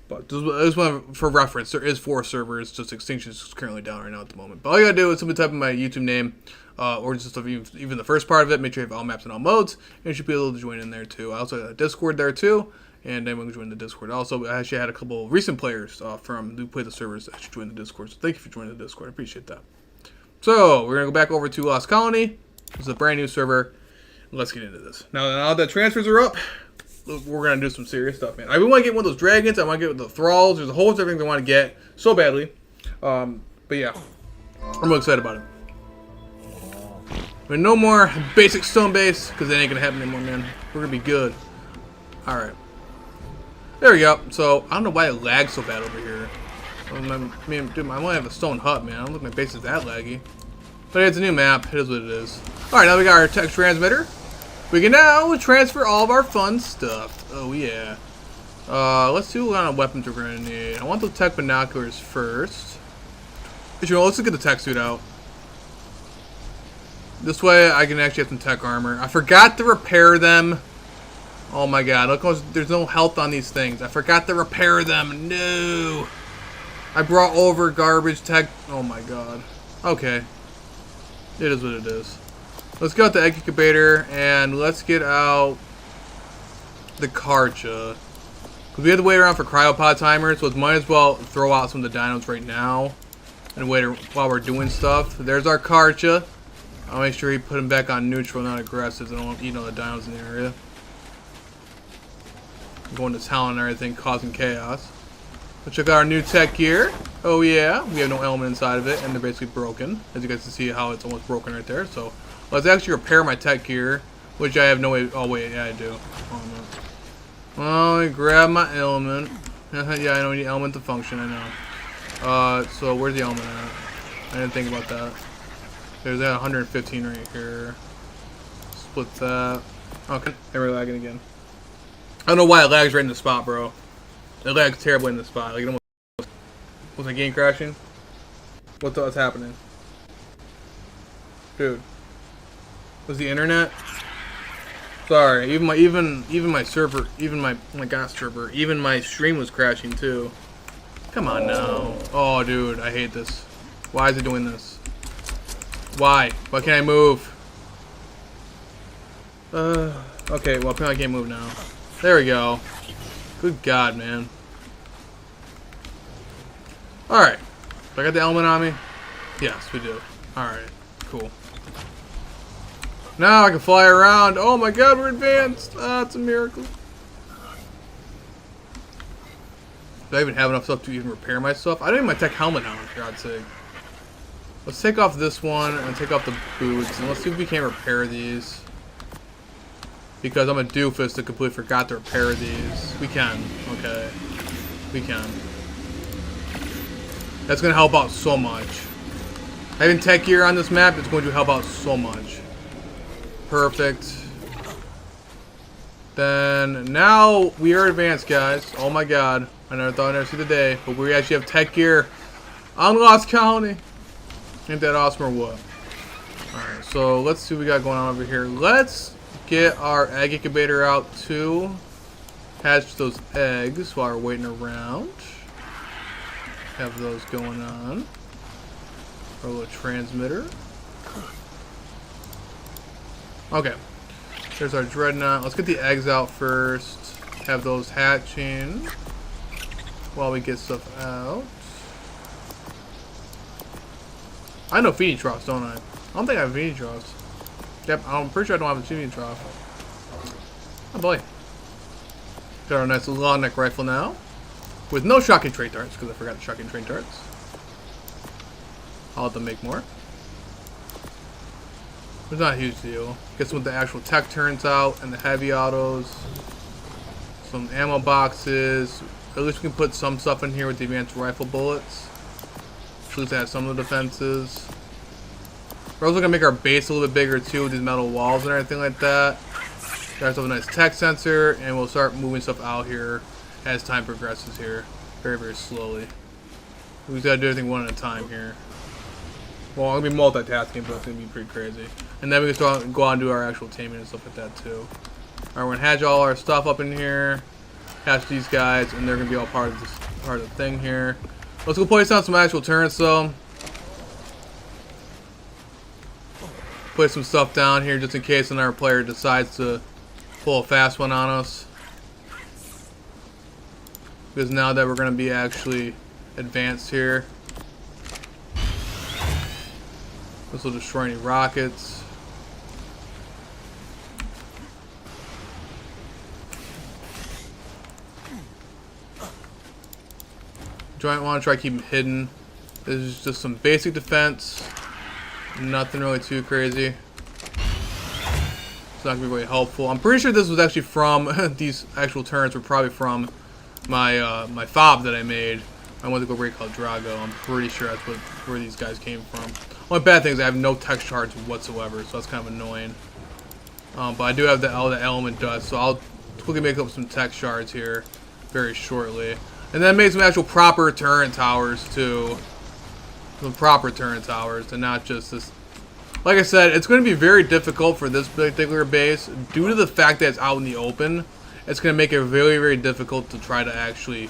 But just for reference, there is 4 servers. Just Extinction is currently down right now at the moment. But all you gotta do is simply type in my YouTube name, or just even the first part of it. Make sure you have all maps and all modes, and you should be able to join in there too. I also have a Discord there too, and anyone can join the Discord. Also, I actually had a couple of recent players who play the servers that should join the Discord. So thank you for joining the Discord. I appreciate that. So we're gonna go back over to Lost Colony. This is a brand new server. Let's get into this. Now that transfers are up, we're gonna do some serious stuff, man. I want to get one of those dragons. I want to get the thralls. There's a whole bunch of things I want to get so badly. But yeah, I'm really excited about it. But no more basic stone base, because that ain't gonna happen anymore, man. We're gonna be good. All right, there we go. So I don't know why it lags so bad over here. I mean, dude, I only have a stone hut, man. I don't think my base is that laggy. But it's a new map. It is what it is. All right, now we got our text transmitter. We can now transfer all of our fun stuff. Oh, yeah. Let's see what kind of weapons we're going to need. I want those tech binoculars first. Let's just get the tech suit out. This way I can actually have some tech armor. I forgot to repair them. Oh my god. Look, there's no health on these things. I forgot to repair them. No. I brought over garbage tech. Oh my god. Okay. It is what it is. Let's go out the egg incubator and let's get out the Karcha. Because we have to wait around for cryopod timers, so it might as well throw out some of the dinos right now and wait while we're doing stuff. There's our Karcha. I'll make sure he put him back on neutral, not aggressive, so I don't want to eat all the dinos in the area. I'm going to town and everything, causing chaos. Let's check out our new tech gear. Oh yeah, we have no element inside of it, and they're basically broken. As you guys can see how it's almost broken right there. So let's actually repair my tech gear, which I have no way. Oh wait, yeah I do. Oh, let me grab my element. Yeah, I know we need element to function. I know. So where's the element at? I didn't think about that. There's that 115 right here. Split that. Okay, and we're lagging again. I don't know why it lags right in the spot, bro. It lags terribly in the spot. Like, it almost was my game crashing. What's happening, dude? Was the internet? Sorry, even my server, even my GOS server, even my stream was crashing too. Come on now. Oh, dude, I hate this. Why is it doing this? Why? Why can't I move? Okay, well, apparently I can't move now. There we go. Good God, man. Alright. Do I got the element on me? Yes, we do. Alright, cool. Now I can fly around. Oh my god, we're advanced. Ah, it's a miracle. Do I even have enough stuff to even repair my stuff? I don't even have my tech helmet on, for God's sake. Let's take off this one and take off the boots. And let's see if we can repair these. Because I'm a doofus that completely forgot to repair these. We can. Okay. We can. That's going to help out so much. Having tech gear on this map is going to help out so much. Perfect. Then, now we are advanced, guys. Oh my god. I never thought I'd never see the day. But we actually have tech gear on Lost Colony. Ain't that awesome or what? Alright, so let's see what we got going on over here. Let's get our egg incubator out to hatch those eggs while we're waiting around. Have those going on. Our little transmitter. Okay. There's our dreadnought. Let's get the eggs out first. Have those hatching while we get stuff out. I know feeding troughs, don't I? I don't think I have feeding troughs. Yep, I'm pretty sure I don't have a feeding trough. Oh boy. Got our nice long neck rifle now. With no shocking train darts, because I forgot the shocking train darts. I'll have to make more. It's not a huge deal. Get some of the actual tech turns out and the heavy autos. Some ammo boxes. At least we can put some stuff in here with the advanced rifle bullets. At least have some of the defenses. We're also going to make our base a little bit bigger too with these metal walls and everything like that. Got ourselves a nice tech sensor, and we'll start moving stuff out here as time progresses here. Very, very slowly. We just got to do everything one at a time here. Well, I'm going to be multitasking, but it's going to be pretty crazy. And then we can start, go out and do our actual taming and stuff like that too. Alright, we're going to hatch all our stuff up in here. Hatch these guys, and they're going to be all part of the thing here. Let's go place down some actual turrets though. Put some stuff down here just in case another player decides to pull a fast one on us. Because now that we're going to be actually advanced here. This will destroy any rockets. Giant want to try to keep them hidden. This is just some basic defense. Nothing really too crazy. It's not going to be very helpful. I'm pretty sure this was actually from, these actual turrets were probably from my my fob that I made. I went to go raid called Drago. I'm pretty sure that's where these guys came from. Only bad thing is I have no tech shards whatsoever, so that's kind of annoying. But I do have all the element dust, so I'll quickly make up some tech shards here very shortly. And then make some actual proper turret towers too. Some proper turret towers, and not just this. Like I said, it's going to be very difficult for this particular base due to the fact that it's out in the open. It's going to make it very, very difficult to try to actually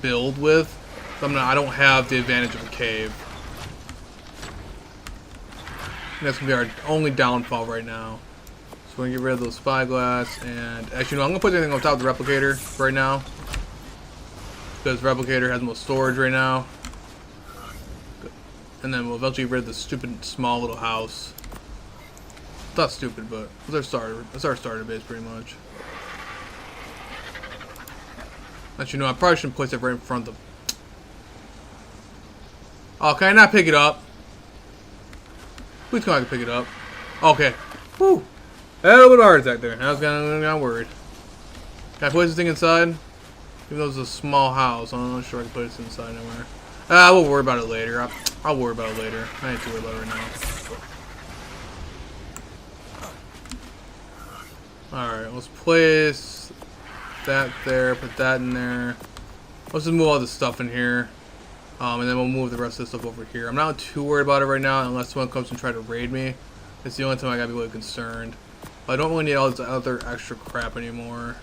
build with. I don't have the advantage of a cave. And that's going to be our only downfall right now. So we're going to get rid of those spyglass, and actually no, I'm going to put everything on top of the replicator right now. Because replicator has the most storage right now. And then we'll eventually get rid of the stupid small little house. It's not stupid, but it's our starter. It's our starter base pretty much. Actually, no, I probably shouldn't place it right in front of them. Oh, can I not pick it up? Please come on, I can pick it up. Okay. Whew. A little bit of a heart attack there. I was kind of worried. Can I place this thing inside? Even though it's a small house, I'm not sure I can put it inside anywhere. We'll worry about it later. I'll worry about it later. I ain't too worried about it right now. Alright, let's place that there, put that in there. Let's just move all this stuff in here. And then we'll move the rest of this stuff over here. I'm not too worried about it right now unless someone comes and try to raid me. It's the only time I gotta be really concerned. But I don't really need all this other extra crap anymore.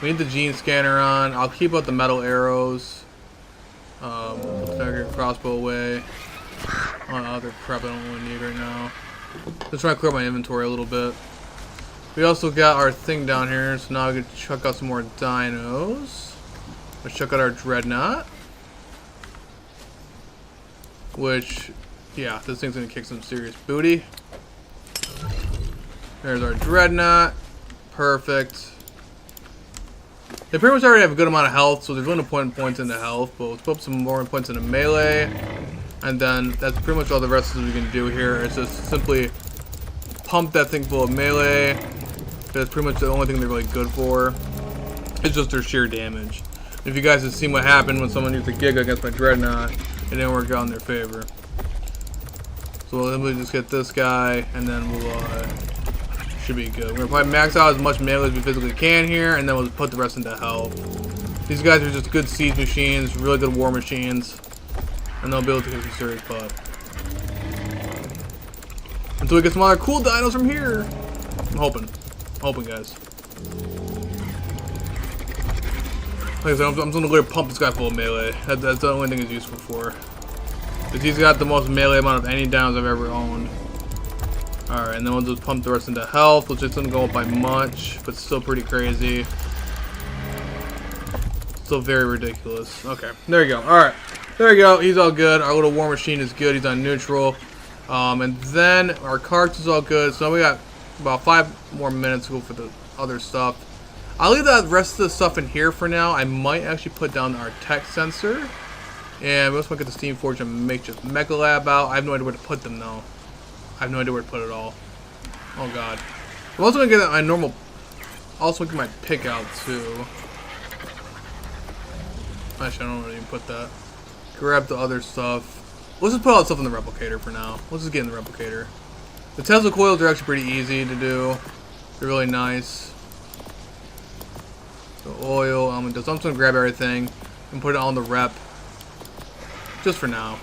We need the gene scanner on. I'll keep out the metal arrows. Crossbow away. On other crap I don't really need right now. Just trying to clear my inventory a little bit. We also got our thing down here, so now we can check out some more dinos. Let's check out our dreadnought. Which, yeah, this thing's gonna kick some serious booty. There's our dreadnought. Perfect. They pretty much already have a good amount of health, so there's really no point in points into health, but let's put some more points into melee. And then that's pretty much all the rest of we can do here. It's just simply pump that thing full of melee. That's pretty much the only thing they're really good for. It's just their sheer damage. If you guys have seen what happened when someone used a Giga against my Dreadnought, it didn't work out in their favor. So we'll just get this guy, and then we'll should be good. We're gonna probably max out as much melee as we physically can here, and then we'll put the rest into health. These guys are just good siege machines, really good war machines, and they'll be able to kick some serious butt. Until we get some other cool dinos from here. I'm hoping, guys. Like I said, I'm just gonna go pump this guy full of melee. That's the only thing he's useful for. Because he's got the most melee amount of any dinos I've ever owned. Alright, and then we'll just pump the rest into health, which isn't gonna go up by much, but still pretty crazy. Still very ridiculous. Okay, there you go. Alright, there you go. He's all good. Our little war machine is good. He's on neutral. And then our carts is all good. So we got about 5 more minutes to go for the other stuff. I'll leave the rest of the stuff in here for now. I might actually put down our tech sensor. And we also might get the Steam Forge and Makeshift Mega Lab out. I have no idea where to put them though. I have no idea where to put it all. Oh god. I'm also gonna get my normal. Also get my pick out too. Actually, I don't really even put that. Grab the other stuff. Let's just put all the stuff in the replicator for now. Let's just get in the replicator. The Tesla coils are actually pretty easy to do. They're really nice. The oil, I'm just gonna grab everything and put it on the rep. Just for now.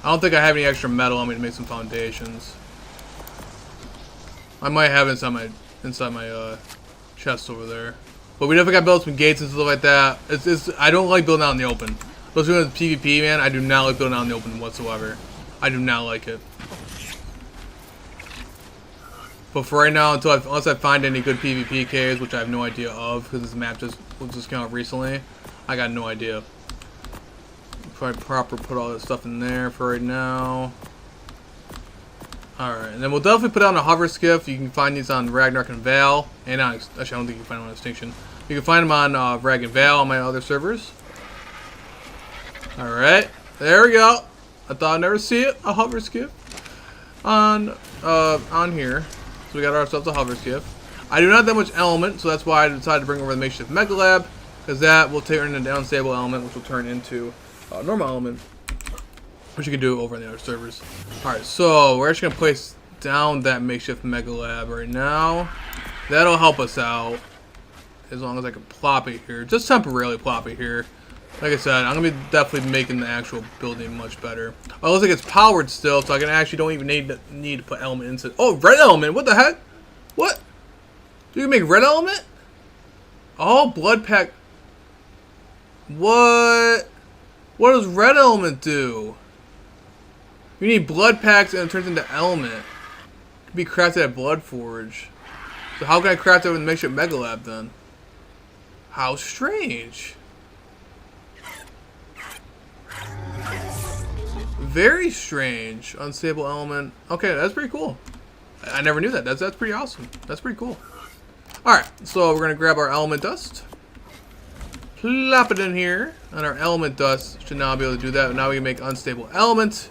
I don't think I have any extra metal on me to make some foundations. I might have it inside my chest over there. But we definitely got to build some gates and stuff like that. I don't like building out in the open. Those doing PvP, man, I do not like building out in the open whatsoever. I do not like it. But for right now, unless I find any good PvP caves, which I have no idea of, because this map just came out recently, I got no idea. Probably put all this stuff in there for right now. Alright, and then we'll definitely put on a hover skiff. You can find these on Ragnarok and Vale. And actually, I don't think you can find them on Extinction. You can find them on Rag and Vale on my other servers. Alright, there we go. I thought I'd never see it. A hover skiff on here. So we got ourselves a hover skiff. I do not have that much element, so that's why I decided to bring over the Makeshift Mega Lab, because that will turn into an unstable element, which will turn into a normal element, which you can do over on the other servers. Alright, so we're actually going to place down that Makeshift Mega Lab right now. That'll help us out, as long as I can plop it here. Just temporarily plop it here. Like I said, I'm going to be definitely making the actual building much better. Oh, it looks like it's powered still, so I can actually don't even need to put element into. Oh, red element! What the heck? What? You can make red element? Oh, blood pack. What? What does red element do? You need blood packs and it turns into element. It can be crafted at Blood Forge. So how can I craft it with the Makeshift Mega Lab then? How strange. Very strange. Unstable element. Okay, that's pretty cool. I never knew that. That's pretty awesome. That's pretty cool. Alright, so we're going to grab our element dust. Plop it in here. And our element dust should now be able to do that. Now we can make unstable element.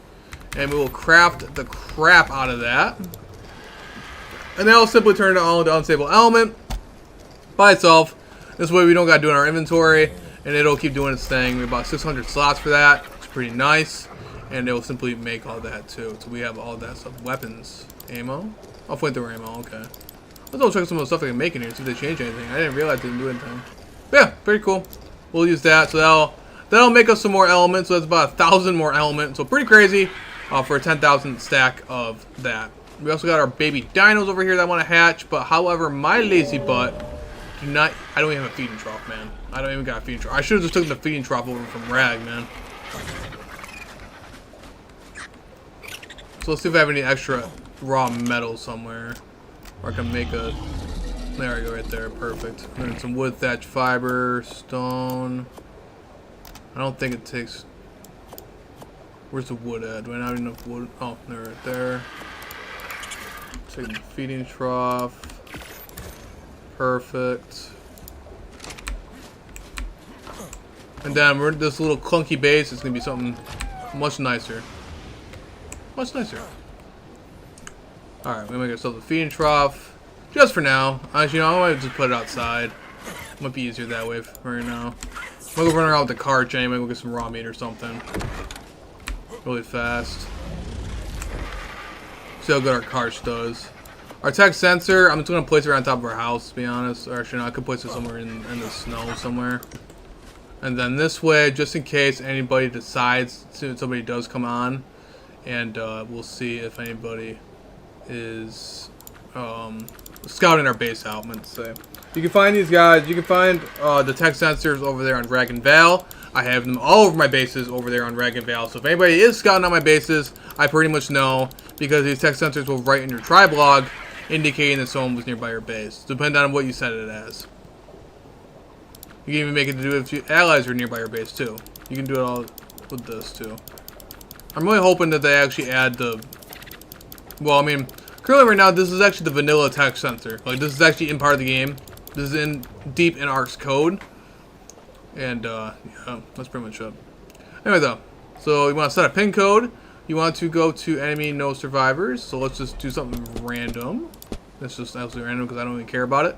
And we will craft the crap out of that. And then I'll simply turn it all into unstable element by itself. This way we don't got to do it in our inventory. And it'll keep doing its thing. We have about 600 slots for that. It's pretty nice. And it will simply make all that too. So we have all that stuff. Weapons. Ammo? Oh, flamethrower ammo. Okay. Let's go check some of the stuff I can make in here. See if they change anything. I didn't realize they didn't do anything. But yeah, pretty cool. We'll use that. So that'll make us some more elements. So that's about 1,000 more elements. So pretty crazy for a 10,000 stack of that. We also got our baby dinos over here that want to hatch. But however, my lazy butt I don't even have a feeding trough, man. I don't even got a feeding trough. I should have just taken the feeding trough over from Rag, man. So let's see if I have any extra raw metal somewhere. Or I can make a... There we go, right there. Perfect. And some wood, thatch, fiber, stone. I don't think it takes... Where's the wood at? Do I not have enough wood? Oh, they're right there. Take the feeding trough. Perfect. And then we're this little clunky base. It's going to be something much nicer. Much nicer. Alright, we're going to make ourselves a feeding trough. Just for now. Actually, I might just put it outside. Might be easier that way for right now. I'm gonna go run around with the cart anyway, go get some raw meat or something. Really fast. See how good our cart does. Our tech sensor, I'm just gonna place it on top of our house, to be honest. Or actually, no, I could place it somewhere in the snow somewhere. And then this way, just in case anybody decides to, somebody does come on, and we'll see if anybody is scouting our base out, I meant to say. You can find these guys, you can find the tech sensors over there on Dragon Vale. I have them all over my bases over there on Dragon Vale. So if anybody is scouting out my bases, I pretty much know, because these tech sensors will write in your tribe log indicating that someone was nearby your base, depending on what you set it as. You can even make it to do if your allies are nearby your base too. You can do it all with this too. I'm really hoping that they actually add the... Well, I mean, currently right now, this is actually the vanilla tech sensor. Like, this is actually in part of the game. This is deep in Ark's code. And, yeah, that's pretty much it. Anyway, though. So, you want to set a pin code. You want to go to enemy no survivors. So, let's just do something random. That's just absolutely random because I don't even care about it.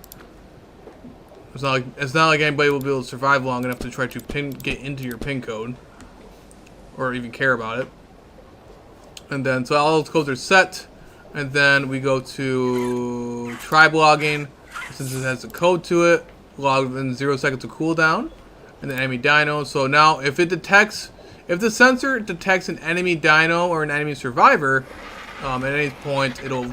It's not like anybody will be able to survive long enough to try to get into your pin code. Or even care about it. And then, so all those codes are set. And then we go to tribe logging. Since it has a code to it, log within 0 seconds of cooldown. And the enemy dino. So now, if the sensor detects an enemy dino or an enemy survivor, at any point, it'll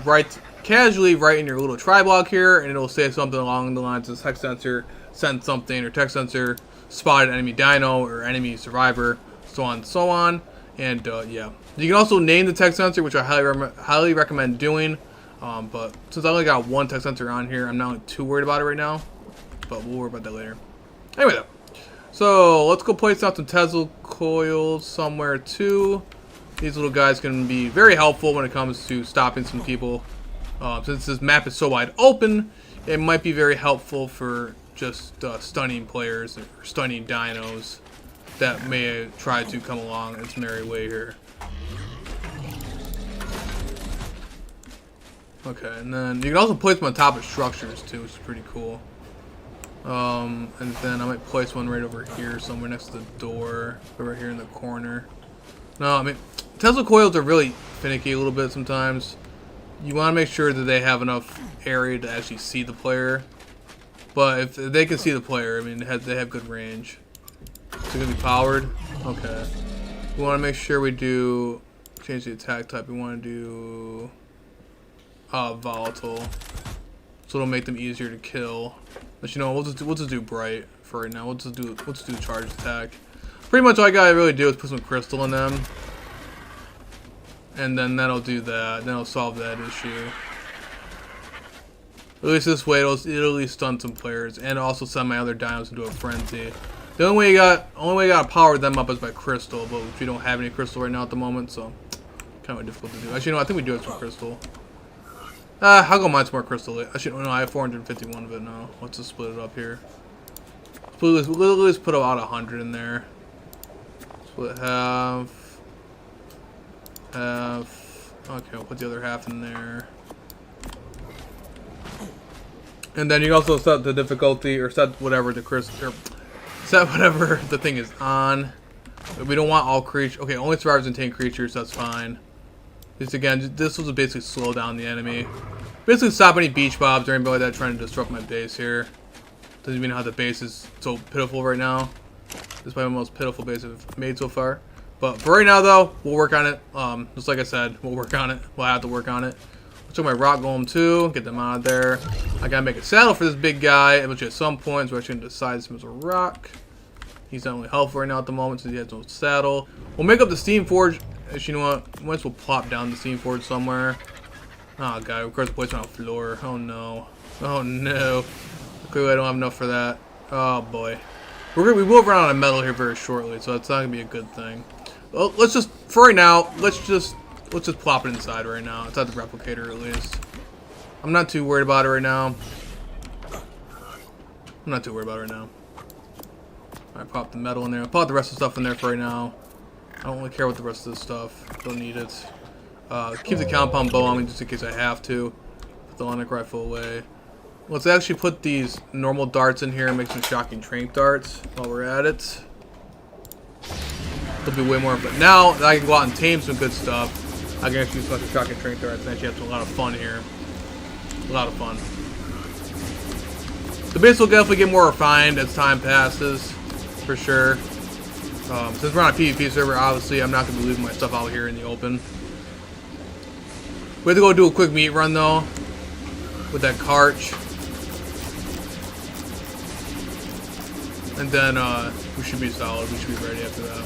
casually write in your little tribe log here, and it'll say something along the lines of tech sensor sent something, or tech sensor spotted enemy dino or enemy survivor, so on and so on. And yeah, you can also name the tech sensor, which I highly recommend doing. But since I only got one tech sensor on here, I'm not too worried about it right now. But we'll worry about that later. Anyway, though. So, let's go place out some Tesla coils somewhere, too. These little guys can be very helpful when it comes to stopping some people. Since this map is so wide open, it might be very helpful for just stunning players or stunning dinos that may try to come along its merry way here. Okay, and then you can also place them on top of structures, too, which is pretty cool. And then I might place one right over here, somewhere next to the door, over here in the corner. No, I mean, Tesla coils are really finicky a little bit sometimes. You want to make sure that they have enough area to actually see the player. But if they can see the player, I mean, they have good range. Is it going to be powered? Okay. We want to make sure we do... Change the attack type. We want to do... volatile. So it'll make them easier to kill. But you know, we'll just do bright for right now. We'll just do charge attack. Pretty much all I gotta really do is put some crystal in them. And then that'll do that. Then it'll solve that issue. At least this way it'll at least stun some players and also send my other dinos into a frenzy. The only way you gotta power them up is by crystal, but if you don't have any crystal right now at the moment, so kind of difficult to do. Actually, no, I think we do have some crystal. I'll go mine some more crystal. Actually, no, I have 451 of it now. Let's just split it up here. Let's put about 100 in there. Split half. Half. Okay, we'll put the other half in there. And then you also set the difficulty, or set whatever the crystal, or set whatever the thing is on. We don't want all creatures. Okay, only survivors and tame creatures. That's fine. Just again, this will basically slow down the enemy. Basically stop any beach bobs or anybody like that trying to disrupt my base here. Doesn't even know how the base is so pitiful right now. This is probably the most pitiful base I've made so far. But for right now though, we'll work on it. Just like I said, we'll work on it. We'll have to work on it. Let's take my rock golem too, get them out of there. I gotta make a saddle for this big guy, which at some point we're actually gonna decide him as a rock. He's not only helpful right now at the moment since he has no saddle. We'll make up the steam forge. Actually, you know what? Might as well plop down the steam forge somewhere. Oh god, of course, place on the floor. Oh no. Oh no. Clearly, I don't have enough for that. Oh boy. We will run out of metal here very shortly, so it's not gonna be a good thing. Well, let's just, for right now, let's just plop it inside right now. It's at the replicator at least. I'm not too worried about it right now. Alright, pop the metal in there. I'll pop the rest of the stuff in there for right now. I don't really care about the rest of this stuff. Don't need it. Keep the compound bow on me just in case I have to. Put the Lonic rifle away. Let's actually put these normal darts in here and make some shocking trank darts while we're at it. It'll be way more, but now that I can go out and tame some good stuff, I can actually use some shocking trank darts and actually have a lot of fun here. A lot of fun. The base will definitely get more refined as time passes, for sure. Since we're on a PvP server, obviously I'm not going to be leaving my stuff out here in the open. We have to go do a quick meat run though, with that carch. And then we should be solid. We should be ready after that.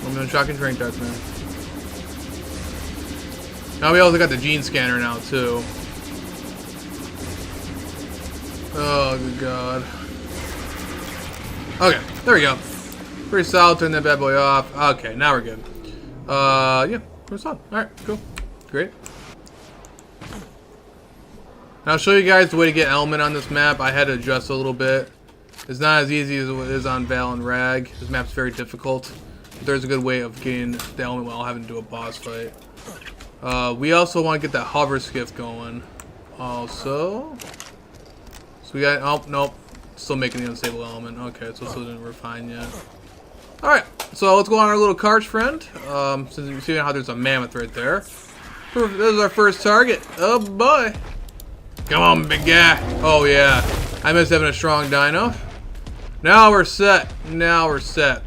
I'm gonna shocking trank darts, man. Now we also got the gene scanner now too. Oh good god. Okay, there we go. Pretty solid. Turn that bad boy off. Okay, now we're good. Yeah, we're solid. All right, cool, great. Now I'll show you guys the way to get element on this map. I had to adjust a little bit. It's not as easy as it is on Val and Rag. This map's very difficult. But there's a good way of getting the element while having to do a boss fight. We also want to get that hover skiff going. Also, so we got, oh nope, still making the unstable element. Okay, so still didn't refine yet. All right, so let's go on our little carch friend. Since you see how there's a mammoth right there. This is our first target. Oh boy. Come on, big guy. Oh, yeah. I miss having a strong dino. Now we're set. Now we're set.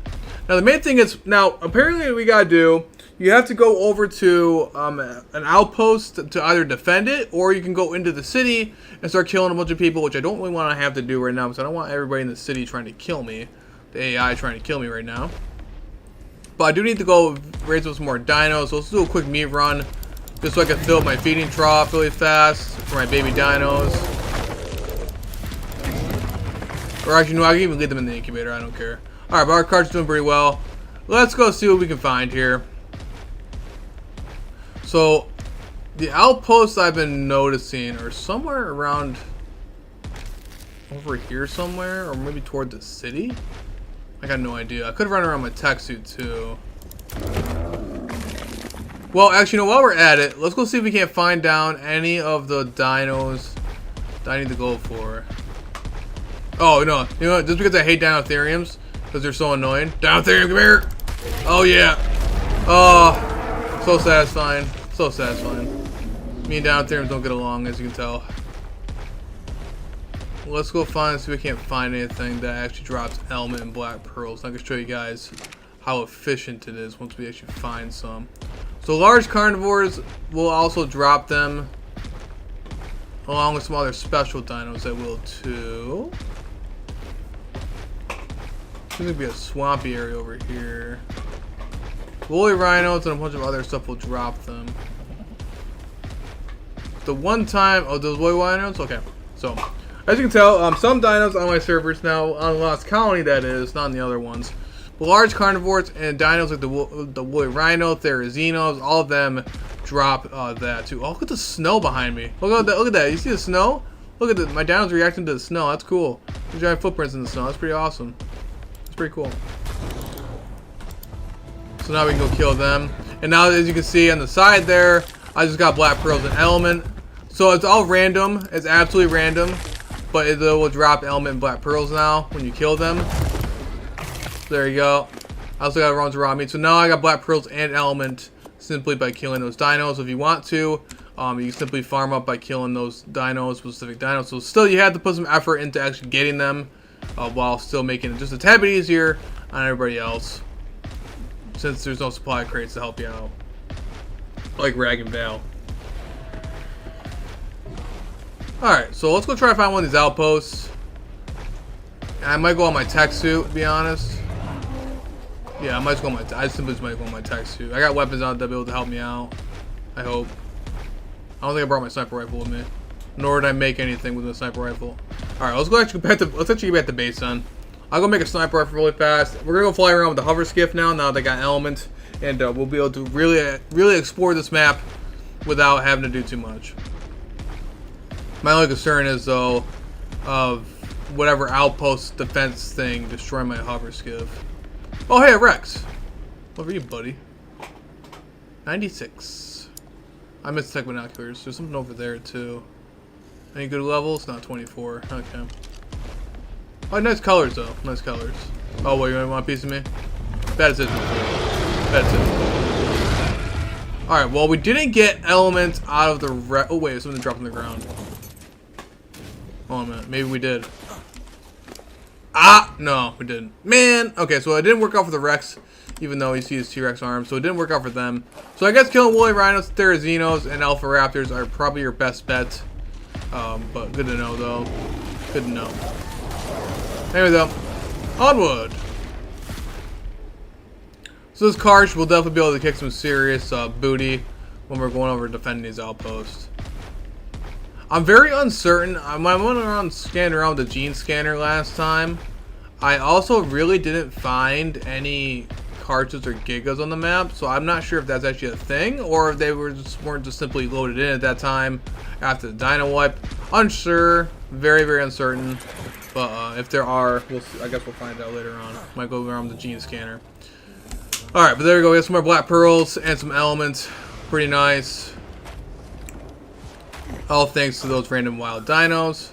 Now, the main thing is, now, apparently what we got to do, you have to go over to an outpost to either defend it, or you can go into the city and start killing a bunch of people, which I don't really want to have to do right now, because I don't want everybody in the city trying to kill me. The AI trying to kill me right now. But I do need to go raise up some more dinos, so let's do a quick meat run. Just so I can fill up my feeding trough really fast for my baby dinos. Or actually, no, I can even leave them in the incubator. I don't care. Alright, but our cart's doing pretty well. Let's go see what we can find here. So, the outposts I've been noticing are somewhere around over here somewhere, or maybe toward the city. I got no idea. I could run around my tech suit too. Well, actually, while we're at it, let's go see if we can't find down any of the dinos that I need to go for. Oh, no. You know what? Just because I hate Dinotheriums, because they're so annoying. Dinotherium, come here! Oh, yeah. Oh, so satisfying. So satisfying. Me and Dinotheriums don't get along, as you can tell. Let's go find, see if we can't find anything that actually drops element and black pearls. I can show you guys how efficient it is once we actually find some. So large carnivores will also drop them, along with some other special dinos that will too. There's gonna be a swampy area over here. Woolly rhinos and a bunch of other stuff will drop them. The one time, oh, those woolly rhinos? Okay, so as you can tell, some dinos on my servers now, on Lost Colony that is, not on the other ones. Large carnivores and dinos like the woolly rhino, Therazinos, all of them drop that too. Oh, look at the snow behind me. Look at that! Look at that! You see the snow? Look at my dinos reacting to the snow. That's cool. The giant footprints in the snow. That's pretty awesome. That's pretty cool. So now we can go kill them. And now, as you can see on the side there, I just got black pearls and element. So it's all random. It's absolutely random. But it will drop element and black pearls now when you kill them. There you go. I also got runs around me. So now I got black pearls and element simply by killing those dinos. If you want to, you can simply farm up by killing those dinos, specific dinos. So still, you have to put some effort into actually getting them, while still making it just a tad bit easier on everybody else, since there's no supply crates to help you out, like Rag and Val. Alright, so let's go try to find one of these outposts. And I might go on my tech suit, to be honest. Yeah, I might just go on I simply just might go on my tech suit. I got weapons on that will be able to help me out. I hope. I don't think I brought my sniper rifle with me. Nor did I make anything with a sniper rifle. Alright, let's actually get back to base then. I'll go make a sniper rifle really fast. We're gonna go fly around with the hover skiff now they got element. And we'll be able to really explore this map without having to do too much. My only concern is though of whatever outpost defense thing destroying my hover skiff. Oh hey, Rex. What are you, buddy? 96. I missed tech binoculars. There's something over there too. Any good levels? Not 24. Okay. Oh, nice colors though. Nice colors. Oh, what, you want a piece of me? That's it. That's it. Alright, well, we didn't get elements out of the oh, wait, something dropped on the ground. Hold on a minute. Maybe we did. Ah! No, we didn't. Man! Okay, so it didn't work out for the Rex, even though you see his T-Rex arms, so it didn't work out for them. So I guess killing woolly rhinos, Therazinos, and Alpha Raptors are probably your best bet. But good to know, though. Good to know. Anyway, though, onward! So this Karch will definitely be able to kick some serious booty when we're going over defending these outposts. I'm very uncertain. When I went around scanning around with the gene scanner last time, I also really didn't find any Karches or Gigas on the map, so I'm not sure if that's actually a thing or if they weren't just simply loaded in at that time after the Dino Wipe. Unsure, very, very uncertain. But if there are, we'll see. I guess we'll find out later on. Might go around the gene scanner. Alright, but there we go. We have some more black pearls and some elements. Pretty nice. All thanks to those random wild dinos.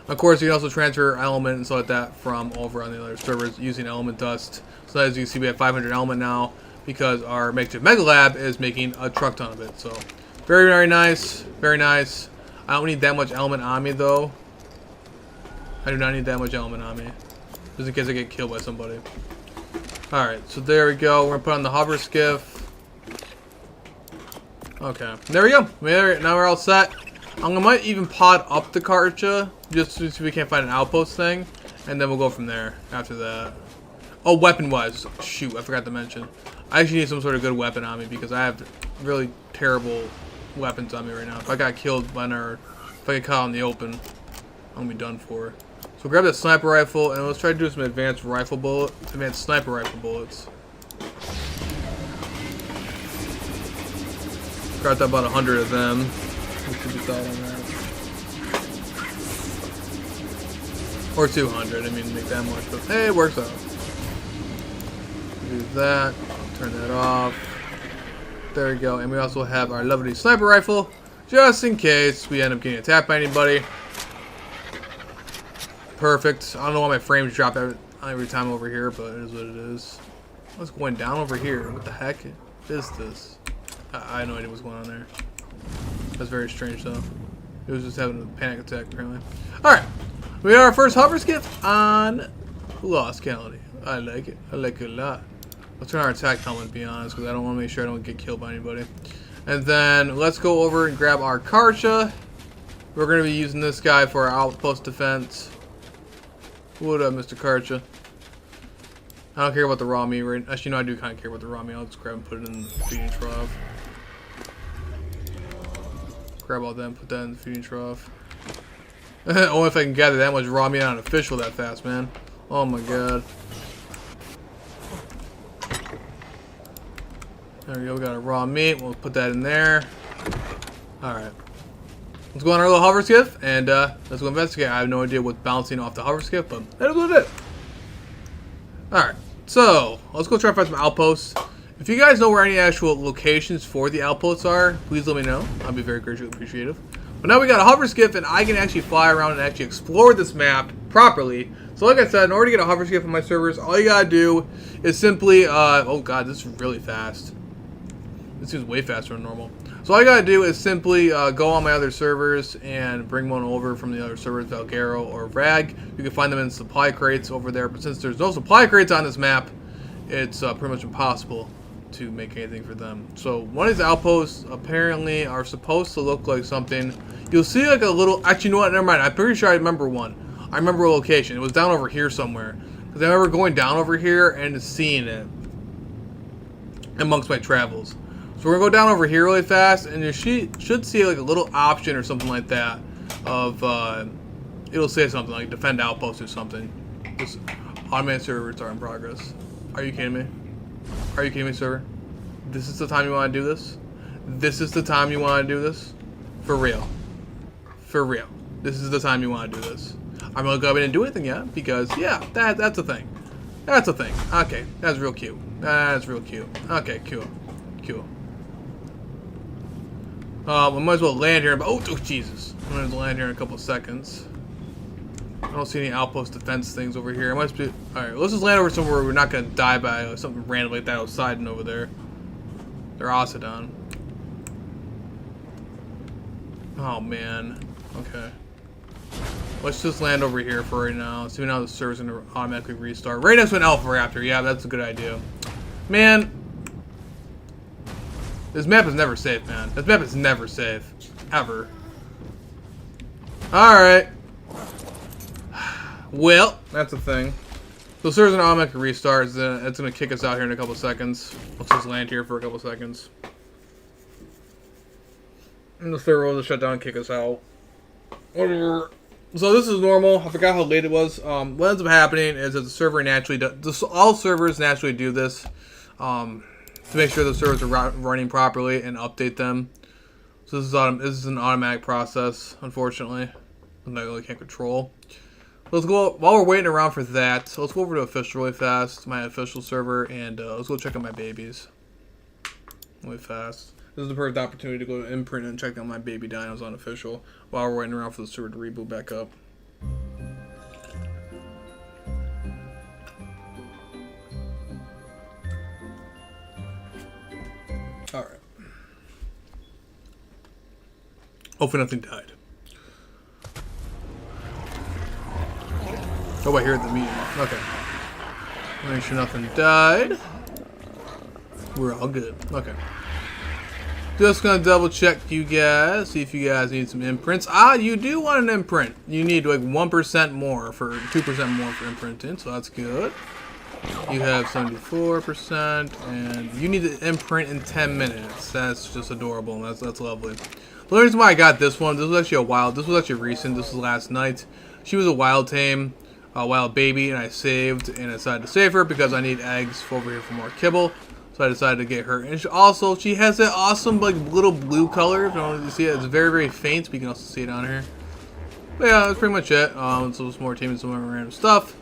Of course, you can also transfer element and stuff like that from over on the other servers using element dust. So as you can see, we have 500 element now because our makeshift Mega Lab is making a truck ton of it. So very, very nice. Very nice. I don't need that much element on me, though. I do not need that much element on me. Just in case I get killed by somebody. Alright, so there we go. We're going to put on the hover skiff. Okay. There we go. Now we're all set. I might even pod up the Karcha just to see if we can't find an outpost thing. And then we'll go from there after that. Oh, weapon-wise. Shoot, I forgot to mention. I actually need some sort of good weapon on me because I have really terrible weapons on me right now. If I got killed by if I get caught in the open, I'm going to be done for. So grab that sniper rifle and let's try to do some advanced sniper rifle bullets. Got about 100 of them. We should decide on that. Or 200. I didn't mean to make that much, but hey, it works out. Do that. Turn that off. There we go. And we also have our lovely sniper rifle, just in case we end up getting attacked by anybody. Perfect. I don't know why my frames drop every time over here, but it is what it is. What's going down over here? What the heck is this? I have no idea what's going on there. That's very strange, though. It was just having a panic attack, apparently. Alright. We got our first hover skiff on Lost County. I like it. I like it a lot. Let's turn our attack helmet, to be honest, because I don't want to make sure I don't get killed by anybody. And then let's go over and grab our Karcha. We're going to be using this guy for our outpost defense. What up, Mr. Karcha? I don't care about the raw meat right now. Actually, no, I do kind of care about the raw meat. I'll just grab and put it in the feeding trough. Grab all that and put that in the feeding trough. Only if I can gather that much raw meat on a fish that fast, man. Oh my god. There we go. We got our raw meat. We'll put that in there. Alright. Let's go on our little hover skiff and let's go investigate. I have no idea what's bouncing off the hover skiff, but that is what it is. Alright, so let's go try to find some outposts. If you guys know where any actual locations for the outposts are, please let me know. I'll be very grateful and appreciative. But now we got a hover skiff and I can actually fly around and actually explore this map properly. So like I said, in order to get a hover skiff on my servers, all you gotta do is simply, oh god, this is really fast. This is way faster than normal. So all I gotta do is simply go on my other servers and bring one over from the other servers, Valgaro or Rag. You can find them in supply crates over there, but since there's no supply crates on this map, it's pretty much impossible to make anything for them. So one of these outposts apparently are supposed to look like something. You'll see like a little, actually, you know what, never mind. I'm pretty sure I remember one. I remember a location. It was down over here somewhere. Because I remember going down over here and seeing it amongst my travels. So we're going to go down over here really fast, and you should see like a little option or something like that of, it'll say something like defend outpost or something. Just automated servers are in progress. Are you kidding me? Are you kidding me, server? This is the time you want to do this? This is the time you want to do this? For real. For real. This is the time you want to do this. I'm going to go ahead and do anything yet, because, yeah, that's a thing. That's a thing. Okay, that's real cute. That's real cute. Okay, cool. Cool. We might as well land here. Oh, Jesus. I might as well land here in a couple of seconds. I don't see any outpost defense things over here. I must be. Alright, let's just land over somewhere where we're not going to die by something random like that outside and over there. They're Ocedon. Oh, man. Okay. Let's just land over here for right now. See now the server's going to automatically restart. Right next to an Alpha Raptor. Yeah, that's a good idea. Man. This map is never safe, man. This map is never safe. Ever. Alright. Well, that's the thing. So server's going to automatically restart. It's going to kick us out here in a couple seconds. Let's just land here for a couple seconds. And the server will just shut down and kick us out. Whatever. So this is normal. I forgot how late it was. What ends up happening is that the server naturally does. All servers naturally do this to make sure the servers are running properly and update them. So this is an automatic process, unfortunately, that I really can't control. Let's go while we're waiting around for that. So let's go over to official really fast, my official server, and let's go check out my babies really fast. This is the perfect opportunity to go to Imprint and check out my baby dinos on official while we're waiting around for the server to reboot back up. Alright. Hopefully nothing died. Oh, I hear the meeting. Okay. Make sure nothing died. We're all good. Okay. Just gonna double check you guys, see if you guys need some imprints. You do want an imprint. You need like 1% more for 2% more for imprinting, so that's good. You have 74%, and you need to imprint in 10 minutes. That's just adorable. That's lovely. The reason why I got this one, this was actually recent. This was last night. She was a wild tame, a wild baby, and I saved, and I decided to save her because I need eggs over here for more kibble. So I decided to get her. And she has that awesome like little blue color. If you don't see it, it's very, very faint, but you can also see it on here. But yeah, that's pretty much it. So some more teaming, some more random stuff.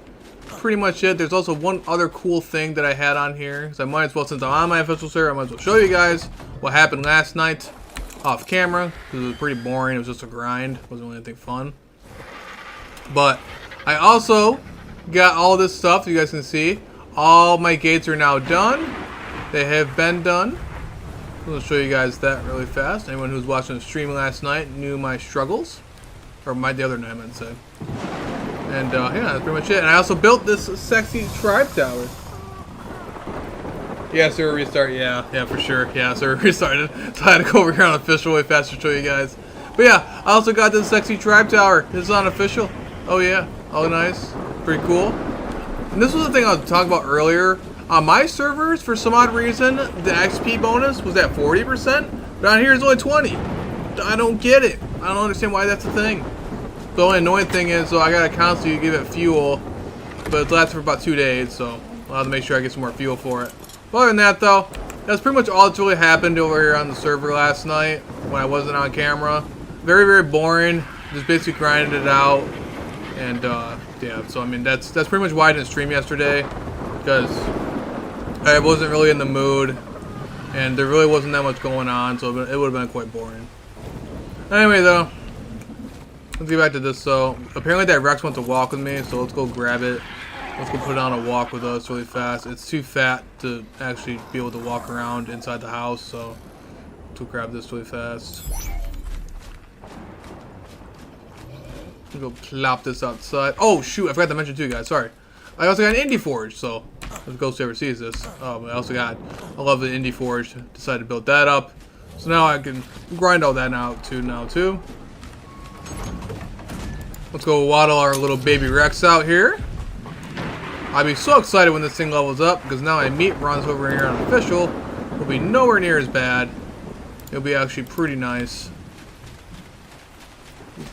Pretty much it. There's also one other cool thing that I had on here. So I might as well, since I'm on my official server, I might as well show you guys what happened last night off camera. Because it was pretty boring. It was just a grind. It wasn't really anything fun. But I also got all this stuff. You guys can see. All my gates are now done. They have been done. I'll show you guys that really fast. Anyone who was watching the stream last night knew my struggles. Or the other night, I meant to say. And yeah, that's pretty much it. And I also built this sexy tribe tower. Yeah, server restart. Yeah, for sure. Yeah, server restarted. So I had to go over here on official way fast to show you guys. But yeah, I also got this sexy tribe tower. This is on official. Oh yeah. Oh nice. Pretty cool. And this was the thing I was talking about earlier. On my servers, for some odd reason, the XP bonus was at 40%, but on here it's only 20. I don't get it. I don't understand why that's a thing. The only annoying thing is, so I gotta constantly give it fuel, but it lasts for about 2 days, so I'll have to make sure I get some more fuel for it. But other than that, though, that's pretty much all that's really happened over here on the server last night when I wasn't on camera. Very, very boring. Just basically grinded it out, and yeah. So I mean, that's pretty much why I didn't stream yesterday, because I wasn't really in the mood, and there really wasn't that much going on, so it would have been quite boring. Anyway, though, let's get back to this. So, apparently that Rex wants to walk with me, so let's go grab it. Let's go put it on a walk with us really fast. It's too fat to actually be able to walk around inside the house, so let's go grab this really fast. Let's go plop this outside. Oh, shoot, I forgot to mention too, guys, sorry. I also got an Indie Forge, so if Ghost ever sees this. I also got a lovely Indie Forge. Decided to build that up. So now I can grind all that out too. Let's go waddle our little baby Rex out here. I'll be so excited when this thing levels up, because now my meat runs over here on official. Will be nowhere near as bad. It'll be actually pretty nice.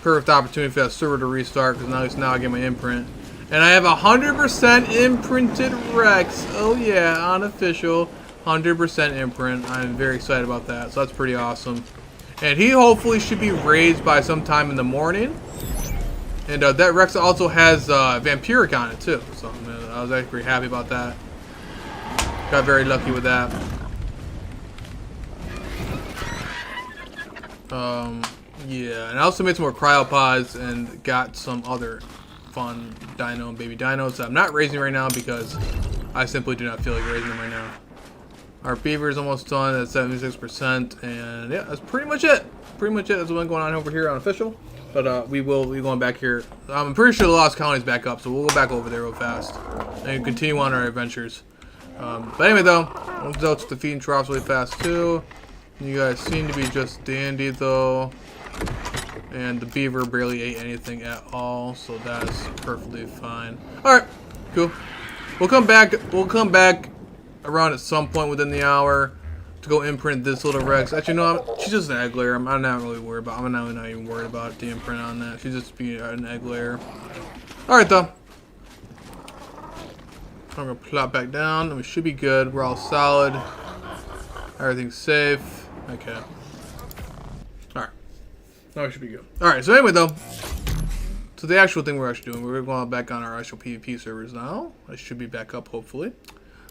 Perfect opportunity for that server to restart, because at least now I get my imprint. And I have 100% imprinted Rex. Oh yeah, on official. 100% imprint. I'm very excited about that. So that's pretty awesome. And he hopefully should be raised by sometime in the morning. And that Rex also has Vampiric on it too. So I was actually pretty happy about that. Got very lucky with that. Yeah, and I also made some more cryopods and got some other fun dino and baby dinos that I'm not raising right now because I simply do not feel like raising them right now. Our beaver is almost done at 76%, and yeah, that's pretty much it. Pretty much it. That's what's going on over here on official. But we will be going back here. I'm pretty sure the Lost Colony's back up, so we'll go back over there real fast and continue on our adventures. But anyway, though, we'll go to the feeding troughs really fast too. You guys seem to be just dandy though, and the beaver barely ate anything at all, so that's perfectly fine. All right, cool. We'll come back. We'll come back around at some point within the hour to go imprint this little Rex. Actually, no, she's just an egg layer. I'm not really worried about. I'm not even worried about the imprint on that. She's just being an egg layer. All right, though. I'm gonna plop back down, and we should be good. We're all solid. Everything's safe. Okay. All right. Now we should be good. All right. So anyway, though. So the actual thing we're actually doing, we're going back on our actual PvP servers now. I should be back up, hopefully.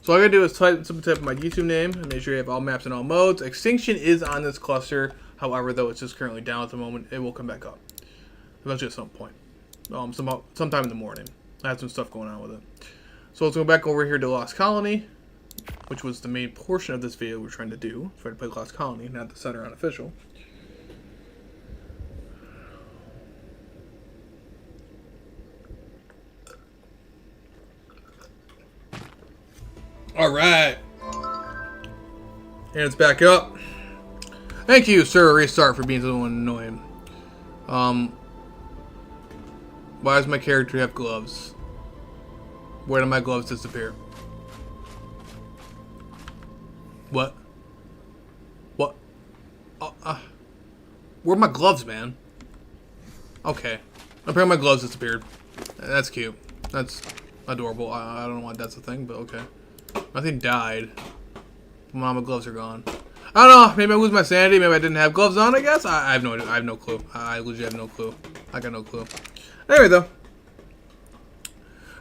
So all I gotta do is type my YouTube name and make sure you have all maps and all modes. Extinction is on this cluster. However, though, it's just currently down at the moment. It will come back up eventually at some point. Sometime in the morning. I have some stuff going on with it. So let's go back over here to Lost Colony, which was the main portion of this video we're trying to do. Trying to play Lost Colony, not the center on official. All right, and it's back up. Thank you, Sir Restart, for being so annoying. Why does my character have gloves? Where did my gloves disappear? What? What? Where'd my gloves, man? Okay, apparently my gloves disappeared. That's cute. That's adorable. I don't know why that's a thing, but okay. Nothing died. Mama gloves are gone. I don't know. Maybe I lose my sanity. Maybe I didn't have gloves on, I guess. I have no idea. I have no clue. I legit have no clue. I got no clue. Anyway, though.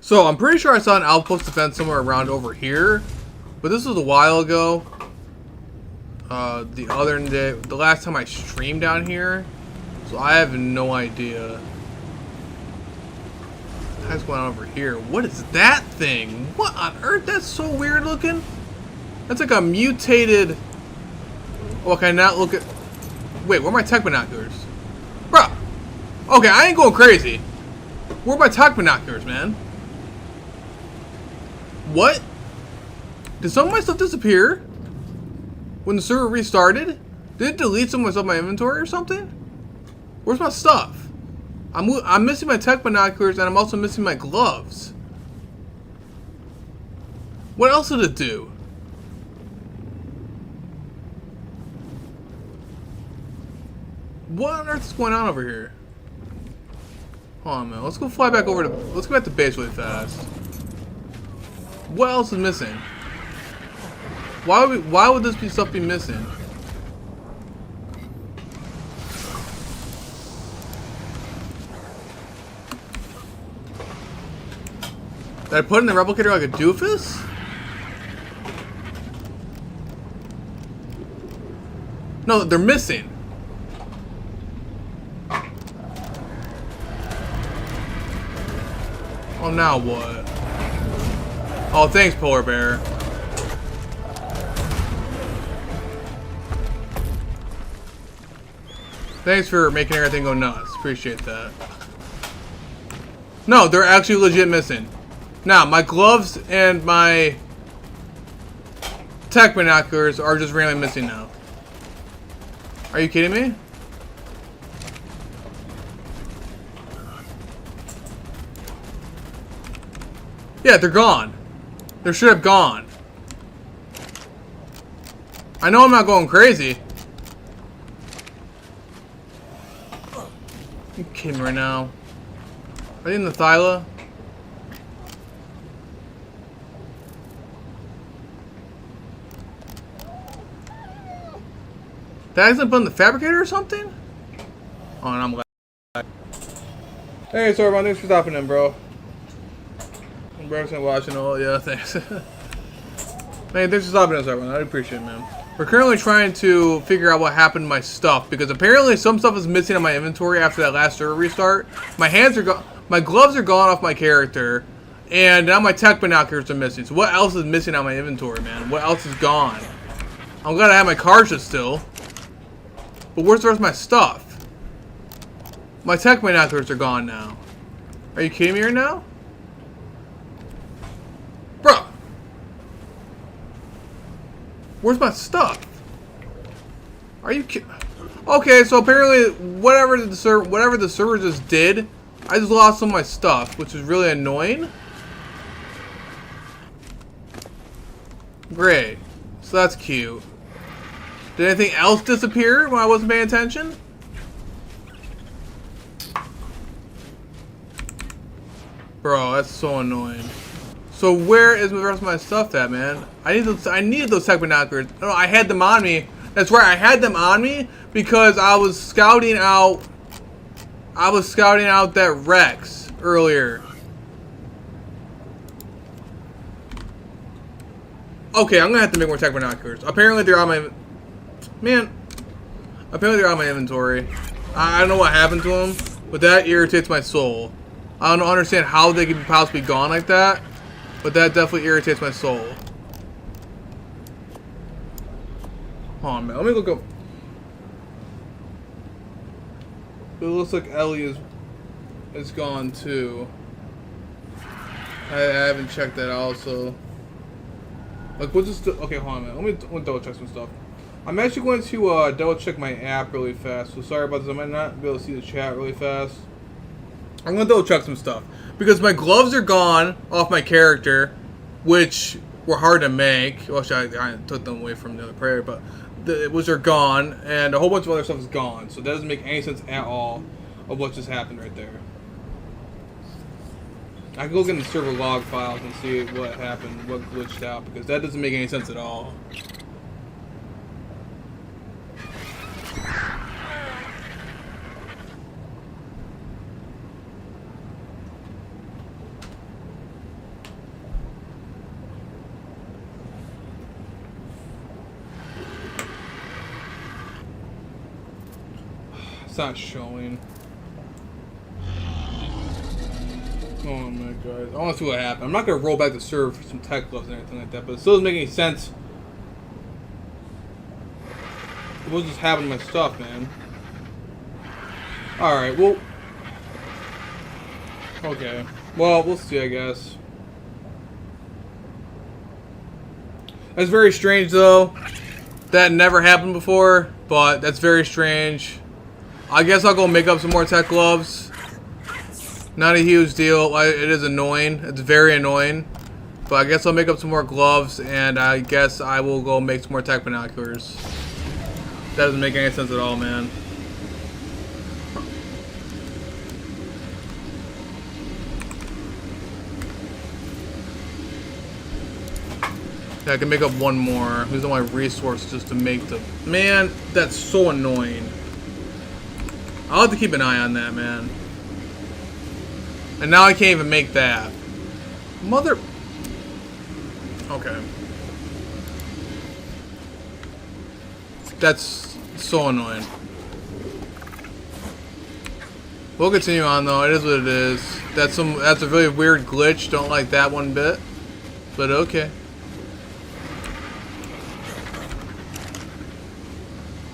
So, I'm pretty sure I saw an outpost defense somewhere around over here. But this was a while ago. The other day, the last time I streamed down here. So, I have no idea. What's going on over here? What is that thing? What on earth? That's so weird looking. That's like a mutated. Oh, can I not look at? Wait, where are my tech binoculars? Bruh. Okay, I ain't going crazy. Where are my tech binoculars, man? What? Did some of my stuff disappear? When the server restarted? Did it delete some of my stuff in my inventory or something? Where's my stuff? I'm missing my tech binoculars, and I'm also missing my gloves. What else did it do? What on earth is going on over here? Hold on, man. Let's go fly back over to... Let's go back to base really fast. What else is missing? Why would this stuff be missing? Did I put in the replicator like a doofus? No, they're missing. Oh, now what? Oh, thanks, Polar Bear. Thanks for making everything go nuts. Appreciate that. No, they're actually legit missing. Now, my gloves and my tech binoculars are just randomly missing now. Are you kidding me? Yeah, they're gone. They should have gone. I know I'm not going crazy. You kidding me right now? Are they in the Thyla? That hasn't been the fabricator or something? Oh, and I'm glad. Hey, sorry about thanks for stopping in, bro. Embarrassing watching all, yeah, thanks. Man, thanks for stopping in, sorry, man. I appreciate it, man. We're currently trying to figure out what happened to my stuff, because apparently some stuff is missing in my inventory after that last server restart. My hands are gone. My gloves are gone off my character, and now my tech binoculars are missing. So what else is missing on my inventory, man? What else is gone? I'm glad I have my Karja still. But where's the rest of my stuff? My tech binoculars are gone now. Are you kidding me right now? Bro! Where's my stuff? Are you kidding? Okay, so apparently whatever the server just did, I just lost some of my stuff, which is really annoying. Great. So that's cute. Did anything else disappear when I wasn't paying attention? Bro, that's so annoying. So where is the rest of my stuff at, man? I needed those tech binoculars. No, I had them on me. That's right, I had them on me because I was scouting out that Rex earlier. Okay, I'm gonna have to make more tech binoculars. Apparently they're on my... Man. Apparently they're on my inventory. I don't know what happened to them, but that irritates my soul. I don't understand how they could possibly be gone like that, but that definitely irritates my soul. Hold on, man. Let me look up. It looks like Ellie is gone too. I haven't checked that also. Like, we'll just okay, hold on, man. Let me double check some stuff. I'm actually going to double check my app really fast. So sorry about this. I might not be able to see the chat really fast. I'm going to double check some stuff because my gloves are gone off my character, which were hard to make. Well, I took them away from the other player, but which are gone, and a whole bunch of other stuff is gone. So that doesn't make any sense at all of what just happened right there. I can look in the server log files and see what happened, what glitched out, because that doesn't make any sense at all. It's not showing. Oh my god. I want to see what happened. I'm not going to roll back the server for some tech gloves and anything like that, but it still doesn't make any sense. What just happened to my stuff, man? Alright, well... Okay. Well, we'll see, I guess. That's very strange, though. That never happened before, but that's very strange. I guess I'll go make up some more tech gloves. Not a huge deal. It is annoying. It's very annoying. But I guess I'll make up some more gloves, and I guess I will go make some more tech binoculars. That doesn't make any sense at all, man. Yeah, I can make up one more. Use all my resources just to make the... Man, that's so annoying. I'll have to keep an eye on that, man. And now I can't even make that. Mother... Okay. That's so annoying. We'll continue on, though. It is what it is. That's a really weird glitch. Don't like that one bit. But okay.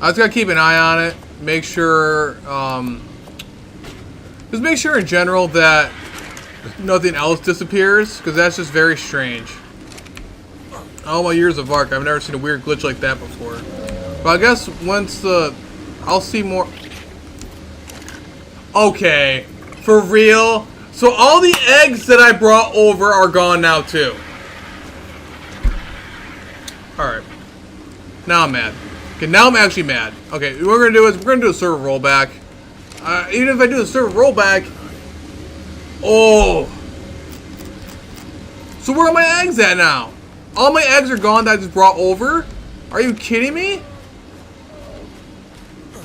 I just gotta keep an eye on it. Make sure, just make sure in general that nothing else disappears, because that's just very strange. All my years of Ark, I've never seen a weird glitch like that before. But I guess once I'll see more. Okay, for real? So all the eggs that I brought over are gone now too. Alright. Now I'm mad. Okay, now I'm actually mad. Okay, what we're gonna do is we're gonna do a server rollback. Even if I do the server rollback... Oh! So where are my eggs at now? All my eggs are gone that I just brought over? Are you kidding me?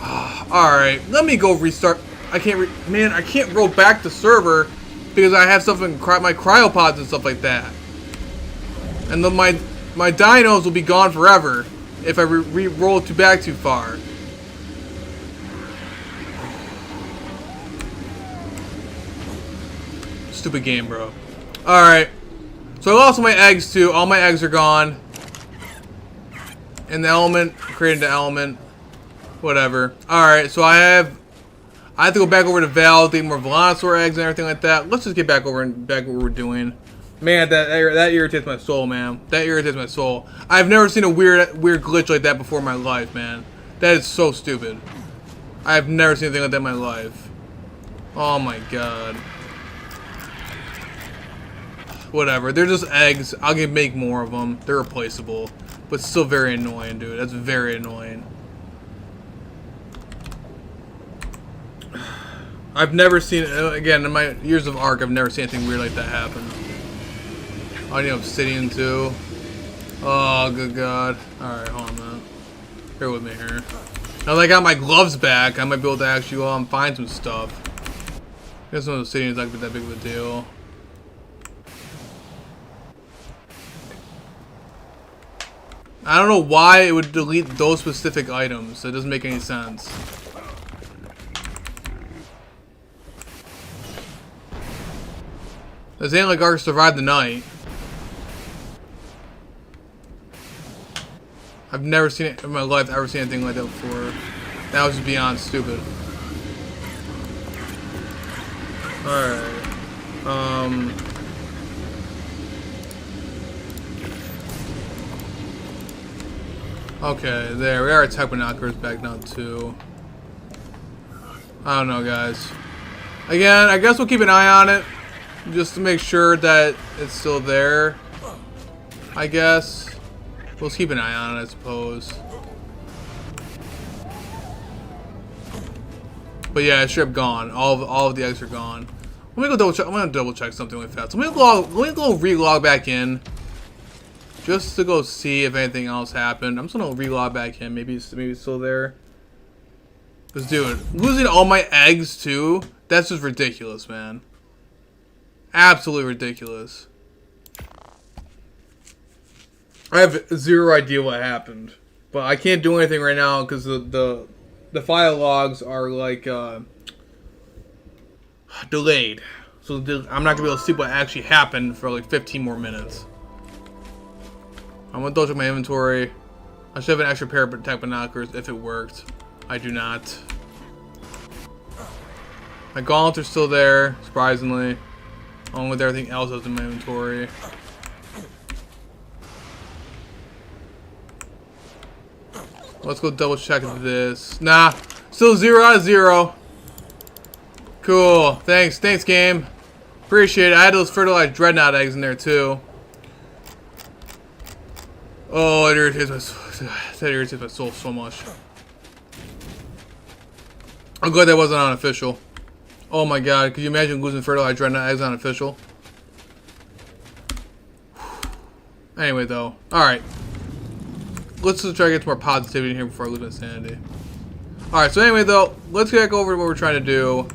Alright, let me go restart. I can't man, I can't roll back the server because I have stuff in my cryopods and stuff like that. And then my dinos will be gone forever. if I roll back too far. Stupid game, bro. Alright. So I lost my eggs too. All my eggs are gone. And the element, created the element. Whatever. Alright, so I have to go back over to Val, get more Velosaur eggs and everything like that. Let's just get back over and back what we're doing. Man, that irritates my soul, man. That irritates my soul. I've never seen a weird glitch like that before in my life, man. That is so stupid. I've never seen anything like that in my life. Oh my god. Whatever. They're just eggs. I'll make more of them. They're replaceable. But still very annoying, dude. That's very annoying. I've never seen, again, in my years of Ark, I've never seen anything weird like that happen. I need obsidian too. Oh, good god. Alright, hold on a minute. Bear with me here. Now that I got my gloves back, I might be able to actually find some stuff. I guess no obsidian is not that big of a deal. I don't know why it would delete those specific items. It doesn't make any sense. This ain't like Ark survived the night. I've never seen it in my life, ever seen anything like that before. That was just beyond stupid. Alright. Okay, there. We are attack binoculars back now too. I don't know, guys. Again, I guess we'll keep an eye on it. Just to make sure that it's still there. I guess. We'll keep an eye on it, I suppose. But yeah, it's straight up gone. All of the eggs are gone. Let me go double check. I'm gonna double check something really fast. Let me go re-log back in. Just to go see if anything else happened. I'm just gonna re-log back in. Maybe it's still there. Cause dude, losing all my eggs too, that's just ridiculous, man. Absolutely ridiculous. I have zero idea what happened, but I can't do anything right now because the file logs are like delayed, so I'm not gonna be able to see what actually happened for like 15 more minutes. I'm gonna double check my inventory. I should have an extra pair of attack binoculars if it worked. I do not. My gauntlets are still there, surprisingly, along with everything else that's in my inventory. Let's go double check this. Nah, still 0 out of 0. Cool. Thanks game. Appreciate it. I had those fertilized dreadnought eggs in there too. Oh, it irritates my soul. That irritates my soul so much. I'm glad that wasn't unofficial. Oh my god, could you imagine losing fertilized dreadnought eggs unofficial? Anyway though, alright. Let's just try to get some more positivity in here before I lose my sanity. Alright, so anyway though, let's get back over to what we're trying to do.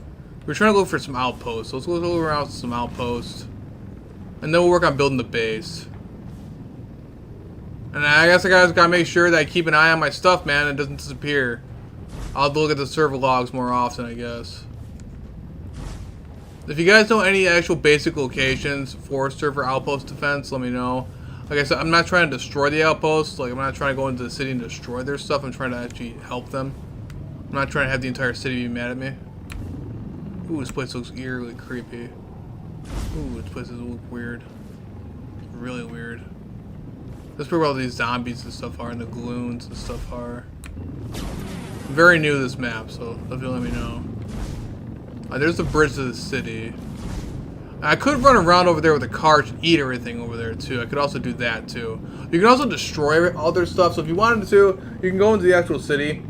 We're trying to go for some outposts. So let's go around some outposts. And then we'll work on building the base. And I guess I gotta make sure that I keep an eye on my stuff, man, and it doesn't disappear. I'll look at the server logs more often, I guess. If you guys know any actual basic locations for server outpost defense, let me know. Like I said, I'm not trying to destroy the outposts. Like, I'm not trying to go into the city and destroy their stuff. I'm trying to actually help them. I'm not trying to have the entire city be mad at me. Ooh, this place looks eerily creepy. Ooh, this place look weird. Really weird. That's where all these zombies and stuff are, and the gloons and stuff are. I'm very new to this map, so if you let me know. There's the bridge to the city. I could run around over there with a cart and eat everything over there too. I could also do that too. You can also destroy all their stuff. So if you wanted to, you can go into the actual city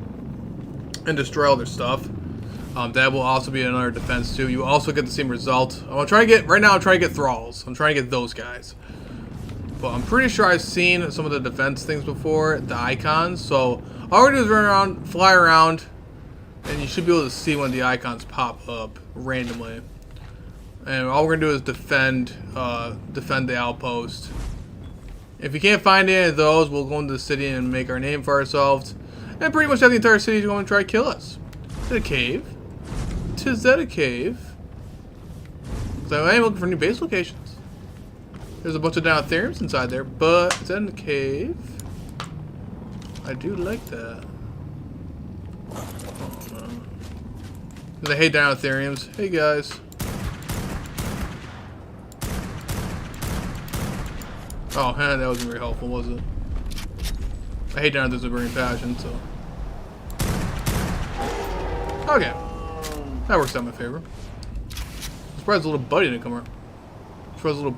and destroy all their stuff. That will also be another defense too. You also get the same result. I'm trying to get right now. I'm trying to get thralls. I'm trying to get those guys. But I'm pretty sure I've seen some of the defense things before, the icons. So all we're gonna do is run around, fly around, and you should be able to see when the icons pop up randomly. And all we're gonna do is defend the outpost If you can't find any of those, we'll go into the city and make our name for ourselves. And pretty much have the entire city going to try to kill us. Is that a cave? Is that a cave? So I am looking for new base locations. There's a bunch of Dinotheriums inside there, but is that in the cave? I do like that. Oh no. Because I hate Dinotheriums. Hey guys. Oh man, that wasn't very helpful, was it? I hate Dinotheriums with burning passion, so. Okay. That works out in my favor. I'm surprised the little buddy didn't come around. I'm surprised the little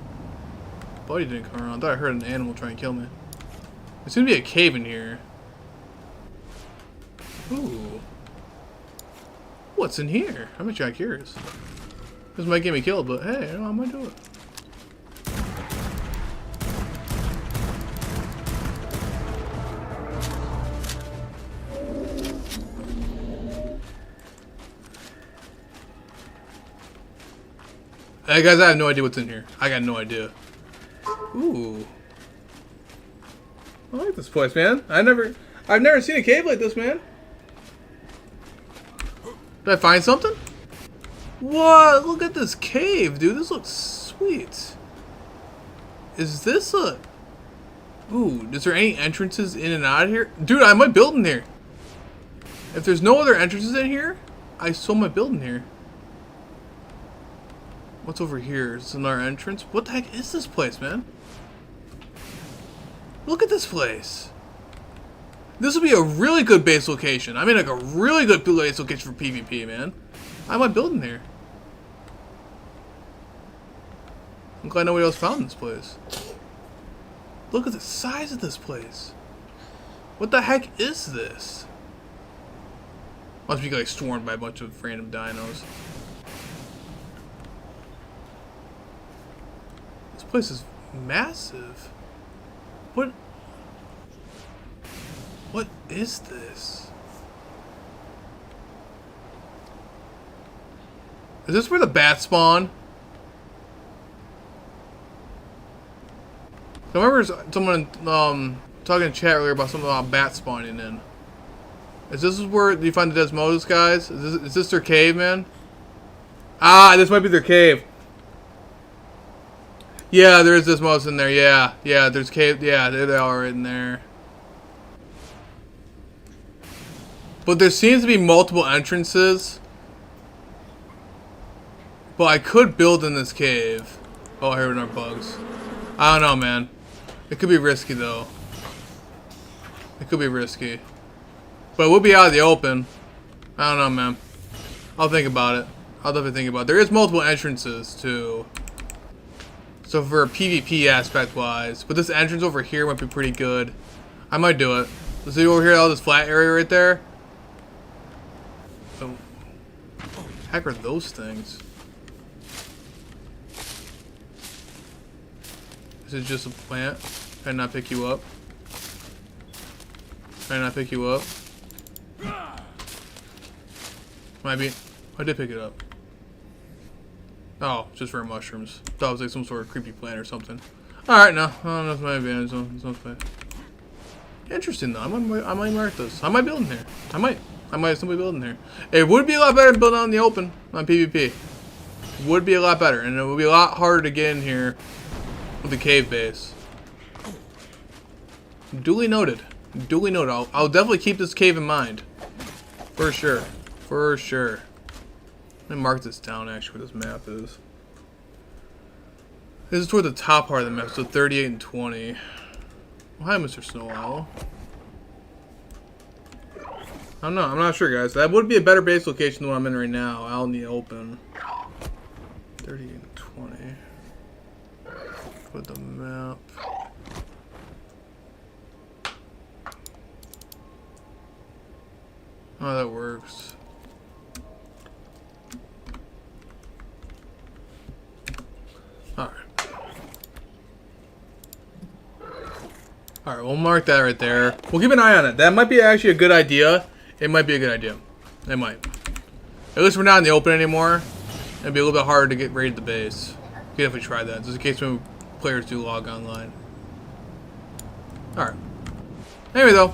buddy didn't come around. I thought I heard an animal try and kill me. There seems to be a cave in here. Ooh. What's in here? I'm actually curious. This might get me killed, but hey, I might do it. Hey guys, I have no idea what's in here. I got no idea. Ooh. I like this place, man. I've never seen a cave like this, man. Did I find something? What? Look at this cave, dude. This looks sweet. Is this a... Ooh, is there any entrances in and out of here? Dude, I might build in here. If there's no other entrances in here, I still might build in here. What's over here? Is this another entrance? What the heck is this place, man? Look at this place. This would be a really good base location. I mean, like a really good base location for PvP, man. I might build in here. I'm glad nobody else found this place. Look at the size of this place. What the heck is this? Must be like swarmed by a bunch of random dinos. This place is massive. What is this? Is this where the bats spawn? I remember someone talking in chat earlier about something about bats spawning in. Is this where you find the Desmodus guys? Is this their cave, man? Ah, this might be their cave. Yeah, there is Desmodus in there. Yeah, there's cave. Yeah, there they are in there. But there seems to be multiple entrances. But I could build in this cave. Oh, here are our bugs. I don't know, man. It could be risky, though. It could be risky. But we'll be out of the open. I don't know, man. I'll think about it. I'll definitely think about it. There is multiple entrances, too. So for a PvP aspect-wise. But this entrance over here might be pretty good. I might do it. See over here, all this flat area right there? Oh. Heck are those things? Is it just a plant? Can I not pick you up? Can I not pick you up? Might be. I did pick it up. Oh, just for mushrooms. Thought it was like some sort of creepy plant or something. Alright, no. I don't know if my advantage. It's not bad. Interesting though. I might mark this. I might build in here. I might simply build in here. It would be a lot better to build out in the open on PvP. Would be a lot better, and it would be a lot harder to get in here with the cave base. Duly noted. Duly noted. I'll definitely keep this cave in mind. For sure. For sure. Let me mark this down actually where this map is. This is toward the top part of the map, so 38 and 20. Well, hi, Mr. Snow Owl. I don't know. I'm not sure, guys. That would be a better base location than what I'm in right now. Out in the open. 38 and 20. Put the map. Oh, that works. Alright. Alright, we'll mark that right there. We'll keep an eye on it. That might be actually a good idea. It might be a good idea. It might. At least we're not in the open anymore. It'd be a little bit harder to get raided the base. We can definitely try that, just in case when players do log online. Alright. Anyway, though.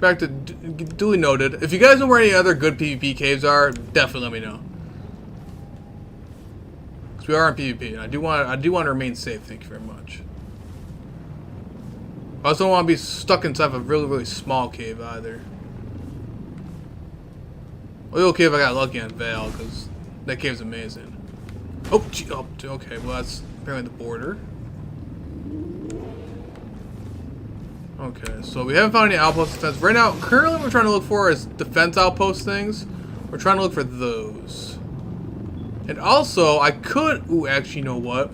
Back to duly noted. If you guys know where any other good PvP caves are, definitely let me know. Because we are on PvP, and I do want to remain safe. Thank you very much. I also don't want to be stuck inside of a really, really small cave either. Well, the okay if I got lucky on Vale, because that cave's amazing. Oh, gee, oh, okay, well that's apparently the border. Okay, so we haven't found any outpost defense. Right now, currently what we're trying to look for is defense outpost things. We're trying to look for those. And also, I could... Ooh, actually, you know what?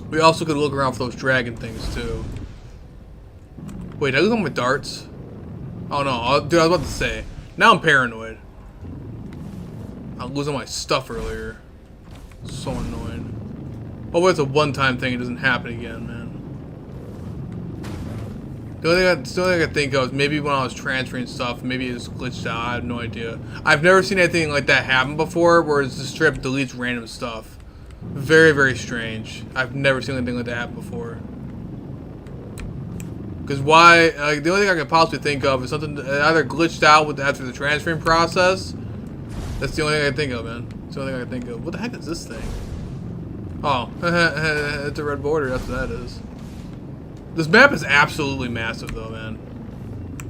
We also could look around for those dragon things, too. Wait, did I lose all my darts? Oh, no. Dude, I was about to say. Now I'm paranoid. I was losing my stuff earlier. So annoying. Hopefully it's a one-time thing. It doesn't happen again, man. The only thing I can think of is maybe when I was transferring stuff, maybe it just glitched out. I have no idea. I've never seen anything like that happen before, where it's the strip deletes random stuff. Very, very strange. I've never seen anything like that happen before. Because why? Like, the only thing I can possibly think of is something that either glitched out after the transferring process. That's the only thing I can think of, man. That's the only thing I can think of. What the heck is this thing? Oh, it's a red border. That's what that is. This map is absolutely massive, though, man.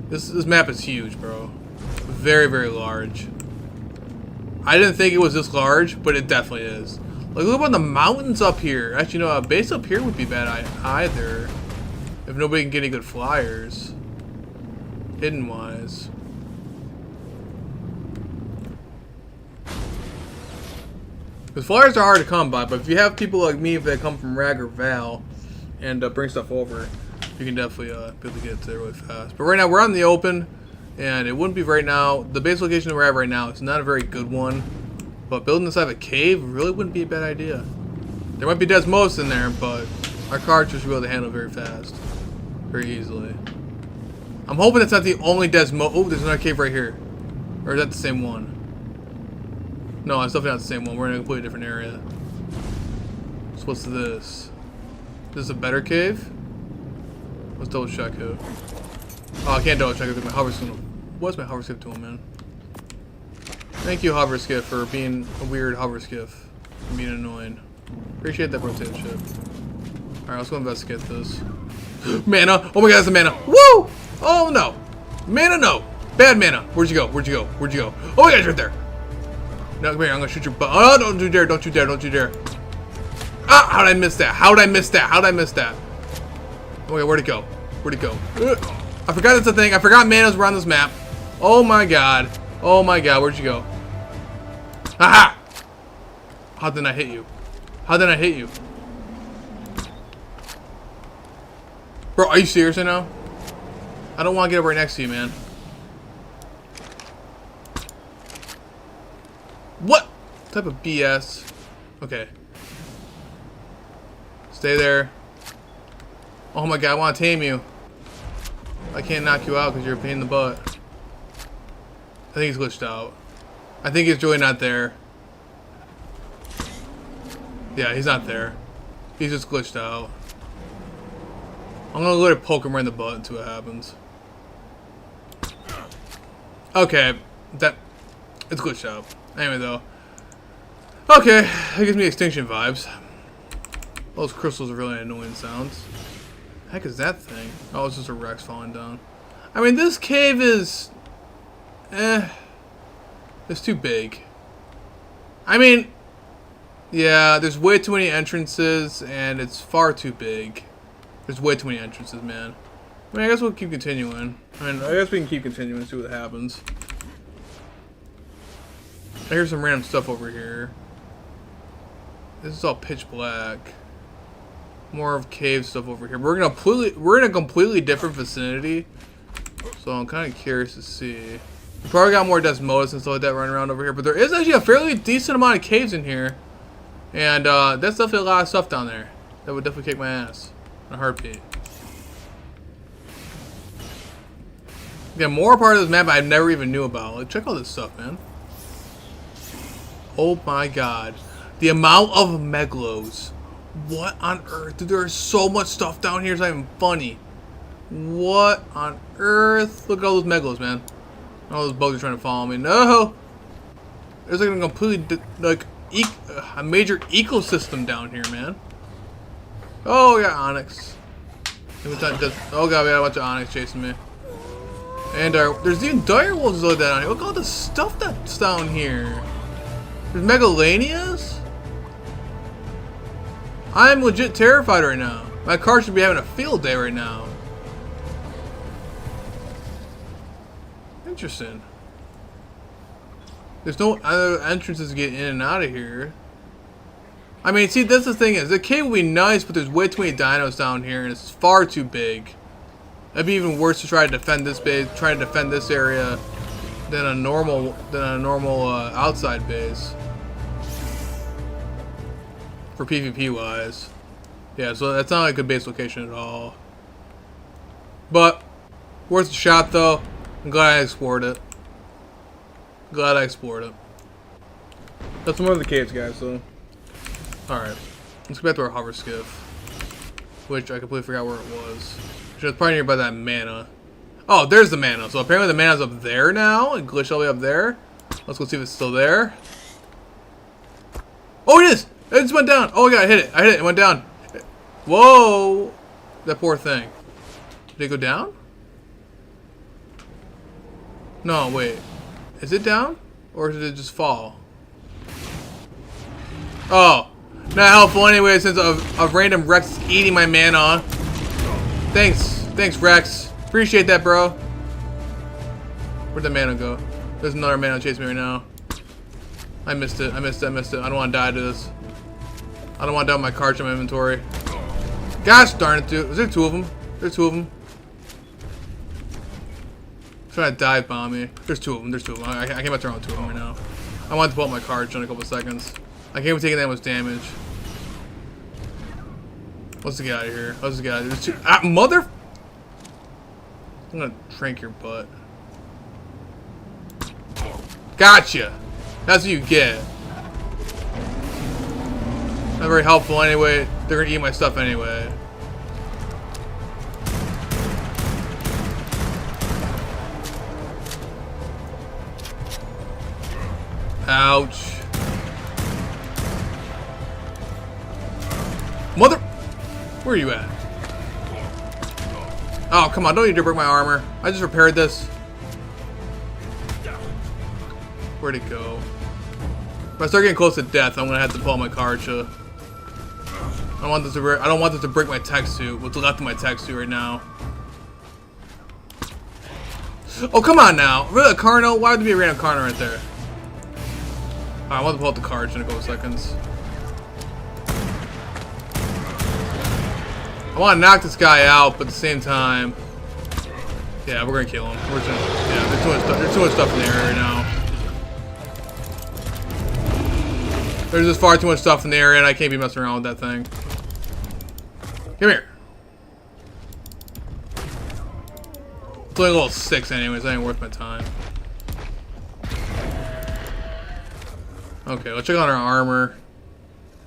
This map is huge, bro. Very, very large. I didn't think it was this large, but it definitely is. Like, look at the mountains up here. Actually, you know, a base up here would be bad either. If nobody can get any good flyers. Hidden-wise. Because flyers are hard to come by, but if you have people like me that come from Rag or Val and bring stuff over, you can definitely be able to get there really fast. But right now, we're on the open, and it wouldn't be right now. The base location we're at right now is not a very good one, but building inside of a cave really wouldn't be a bad idea. There might be Desmos in there, but our cards should be able to handle it very fast. Very easily. I'm hoping it's not the only Desmos. Oh, there's another cave right here. Or is that the same one? No, it's definitely not the same one. We're in a completely different area. So what's this? Is this a better cave? Let's double check it. Oh, I can't double check it because my hover skiff. What's my hover skiff doing, man? Thank you, hover skiff, for being a weird hover skiff and being annoying. Appreciate that rotating ship. Alright, let's go investigate this. Mana! Oh my god, that's a mana! Woo! Oh no! Mana, no! Bad mana! Where'd you go? Where'd you go? Where'd you go? Oh my god, it's right there! No, come here, I'm gonna shoot your butt. Oh, don't you dare, don't you dare, don't you dare. Ah, how did I miss that? How did I miss that? How did I miss that? Okay, where'd it go? Where'd it go? I forgot that's a thing. I forgot manas were on this map. Oh my god. Oh my god, where'd you go? Aha! How did I hit you? How did I hit you? Bro, are you serious right now? I don't want to get up right next to you, man. What type of BS? Okay. Stay there. Oh my god, I want to tame you. I can't knock you out because you're a pain in the butt. I think he's glitched out. I think he's really not there. Yeah, he's not there. He's just glitched out. I'm gonna let it poke him right in the butt and see what happens. Okay, it's glitched out. Anyway, though. Okay, that gives me extinction vibes. Those crystals are really annoying sounds. The heck is that thing? Oh, it's just a Rex falling down. I mean, this cave is... it's too big. I mean... yeah, there's way too many entrances, and it's far too big. There's way too many entrances, man. I mean, I guess we'll keep continuing. I guess we can keep continuing and see what happens. I hear some random stuff over here. This is all pitch black. More of cave stuff over here. We're in a completely different vicinity. So I'm kind of curious to see. We probably got more Desmos and stuff like that running around over here. But there is actually a fairly decent amount of caves in here. And that's definitely a lot of stuff down there. That would definitely kick my ass. In a heartbeat. Yeah, more part of this map I never even knew about. Like, check all this stuff, man. Oh my god. The amount of Meglos. What on earth? Dude, there's so much stuff down here. It's not even funny. What on earth? Look at all those megalos, man. All those bugs are trying to follow me. No! There's like a completely, like, a major ecosystem down here, man. Oh, we got Onyx. Oh god, we got a bunch of Onyx chasing me. And there's even direwolves like that down here. Look at all the stuff that's down here. There's Megalanias? I'm legit terrified right now. My car should be having a field day right now. Interesting. There's no other entrances to get in and out of here. I mean, see, that's the thing is, the cave would be nice, but there's way too many dinos down here, and it's far too big. It'd be even worse to try to defend this base, try to defend this area, than a normal outside base. For PvP wise, yeah. So that's not a good base location at all. But worth a shot, though. I'm glad I explored it. Glad I explored it. That's one of the caves, guys. So, all right, let's go back to our hover skiff, which I completely forgot where it was. Which was probably nearby that mana. Oh, there's the mana. So apparently the mana's up there now, and glitched all the way up there. Let's go see if it's still there. Oh, it is. It just went down. Oh, yeah, I hit it. I hit it. It went down. Whoa, that poor thing. Did it go down? No, wait. Is it down? Or did it just fall? Oh. Not helpful anyway since a random Rex is eating my mana. Thanks. Thanks, Rex. Appreciate that, bro. Where'd the mana go? There's another mana chasing me right now. I missed it. I missed it. I missed it. I don't want to die to this. I don't want to die with my cards in my inventory. Gosh darn it, dude. Is there two of them? There's two of them. Trying to dive bomb me. There's two of them. There's two of them. I can't turn on two of them right now. I want to pull out my cards in a couple of seconds. I can't even take that much damage. Let's get out of here. Let's get out of here. There's two. Ah, mother. I'm gonna trank your butt. Gotcha. That's what you get. Not very helpful anyway. They're gonna eat my stuff anyway. Ouch. Mother... Where are you at? Oh, come on. Don't need to break my armor. I just repaired this. Where'd it go? If I start getting close to death, I'm gonna have to pull out my Karcha. I don't want this to break my tech suit. What's left of my tech suit right now? Oh, come on now. Really, a Carno? Why would there be a random Carno right there? I want to pull out the cards in a couple seconds. I want to knock this guy out, but at the same time, yeah, we're gonna kill him. We're just gonna, yeah, there's too much stuff in the area right now. There's just far too much stuff in the area, and I can't be messing around with that thing. Come here. It's only level 6 anyways. That ain't worth my time. Okay, let's check out our armor.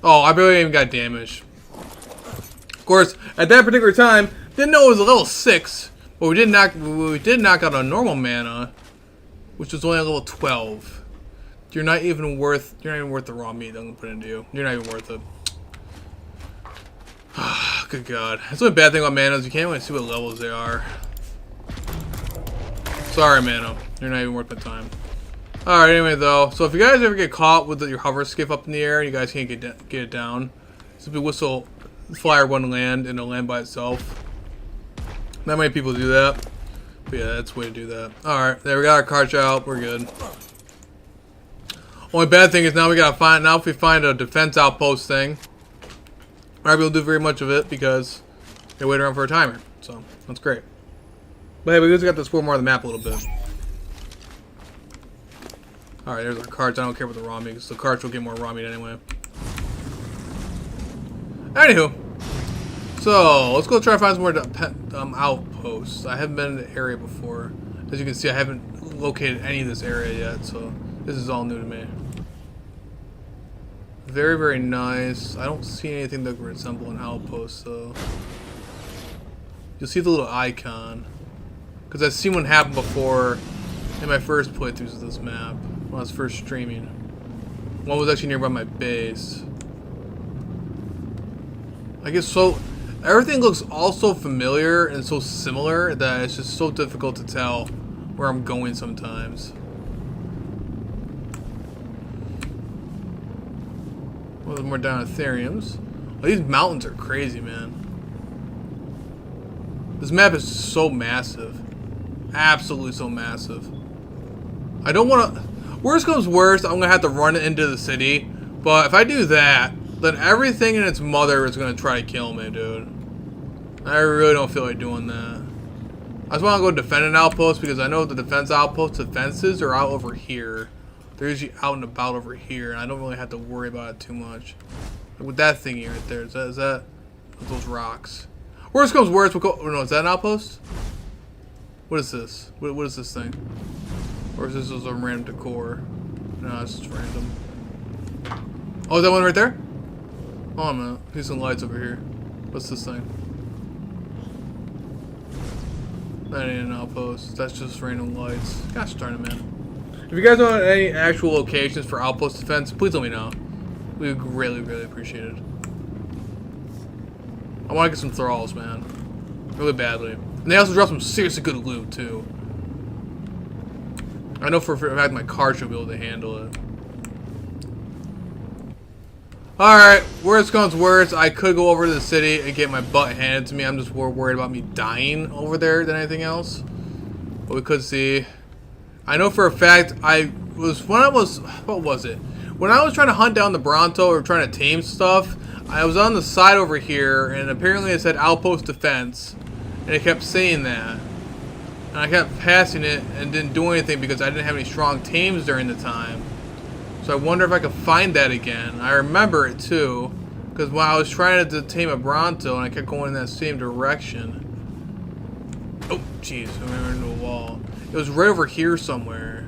Oh, I barely even got damage. Of course, at that particular time, didn't know it was a level 6, but we did knock out a normal mana, which was only a level 12. You're not even worth the raw meat I'm gonna put into you. You're not even worth it. Good God. That's the bad thing about mana is you can't really see what levels they are. Sorry, mana. You're not even worth my time. Alright, anyway though, so if you guys ever get caught with your hover skiff up in the air and you guys can't get it down, simply whistle flyer one land and it'll land by itself. Not many people do that, but yeah, that's the way to do that. Alright, there we got our cards out, we're good. Only bad thing is now we gotta find, now if we find a defense outpost thing, we're not able to do very much of it because they wait around for a timer, so that's great. But hey, we just got to explore more of the map a little bit. Alright, there's our cards. I don't care about the raw meat, because the cards will get more raw meat anyway. Anywho. So, let's go try to find some more outposts. I haven't been in the area before. As you can see, I haven't located any of this area yet, so this is all new to me. Very, very nice. I don't see anything that would resemble an outpost, though. You'll see the little icon. Because I've seen one happen before in my first playthroughs of this map, when I was first streaming. One was actually nearby my base. I guess so. Everything looks all so familiar and so similar that it's just so difficult to tell where I'm going sometimes. Well, more Dinotheriums. Oh, these mountains are crazy, man. This map is so massive. Absolutely so massive. I don't want to... Worst comes worst, I'm going to have to run it into the city. But if I do that, then everything in its mother is going to try to kill me, dude. I really don't feel like doing that. I just want to go defend an outpost because I know the defense outpost defenses are out over here. They're usually out and about over here, and I don't really have to worry about it too much. Like with that thingy right there, is that those rocks? Worst comes worst, we'll go... Oh, no, is that an outpost? What is this? What is this thing? Or is this just a random decor? No, it's just random. Oh, is that one right there? Oh, man. There's some lights over here. What's this thing? That ain't an outpost. That's just random lights. Gosh darn it, man. If you guys know any actual locations for outpost defense, please let me know. We would greatly, really appreciate it. I want to get some thralls, man. Really badly. And they also drop some seriously good loot, too. I know for a fact my car should be able to handle it. Alright, worst comes worst, I could go over to the city and get my butt handed to me. I'm just more worried about me dying over there than anything else. But we could see. I know for a fact what was it? When I was trying to hunt down the Bronto or trying to tame stuff, I was on the side over here and apparently it said outpost defense. And it kept saying that. And I kept passing it and didn't do anything because I didn't have any strong tames during the time. So I wonder if I could find that again. I remember it too. Because when I was trying to tame a Bronto and I kept going in that same direction. Oh, jeez, I ran into a wall. It was right over here somewhere.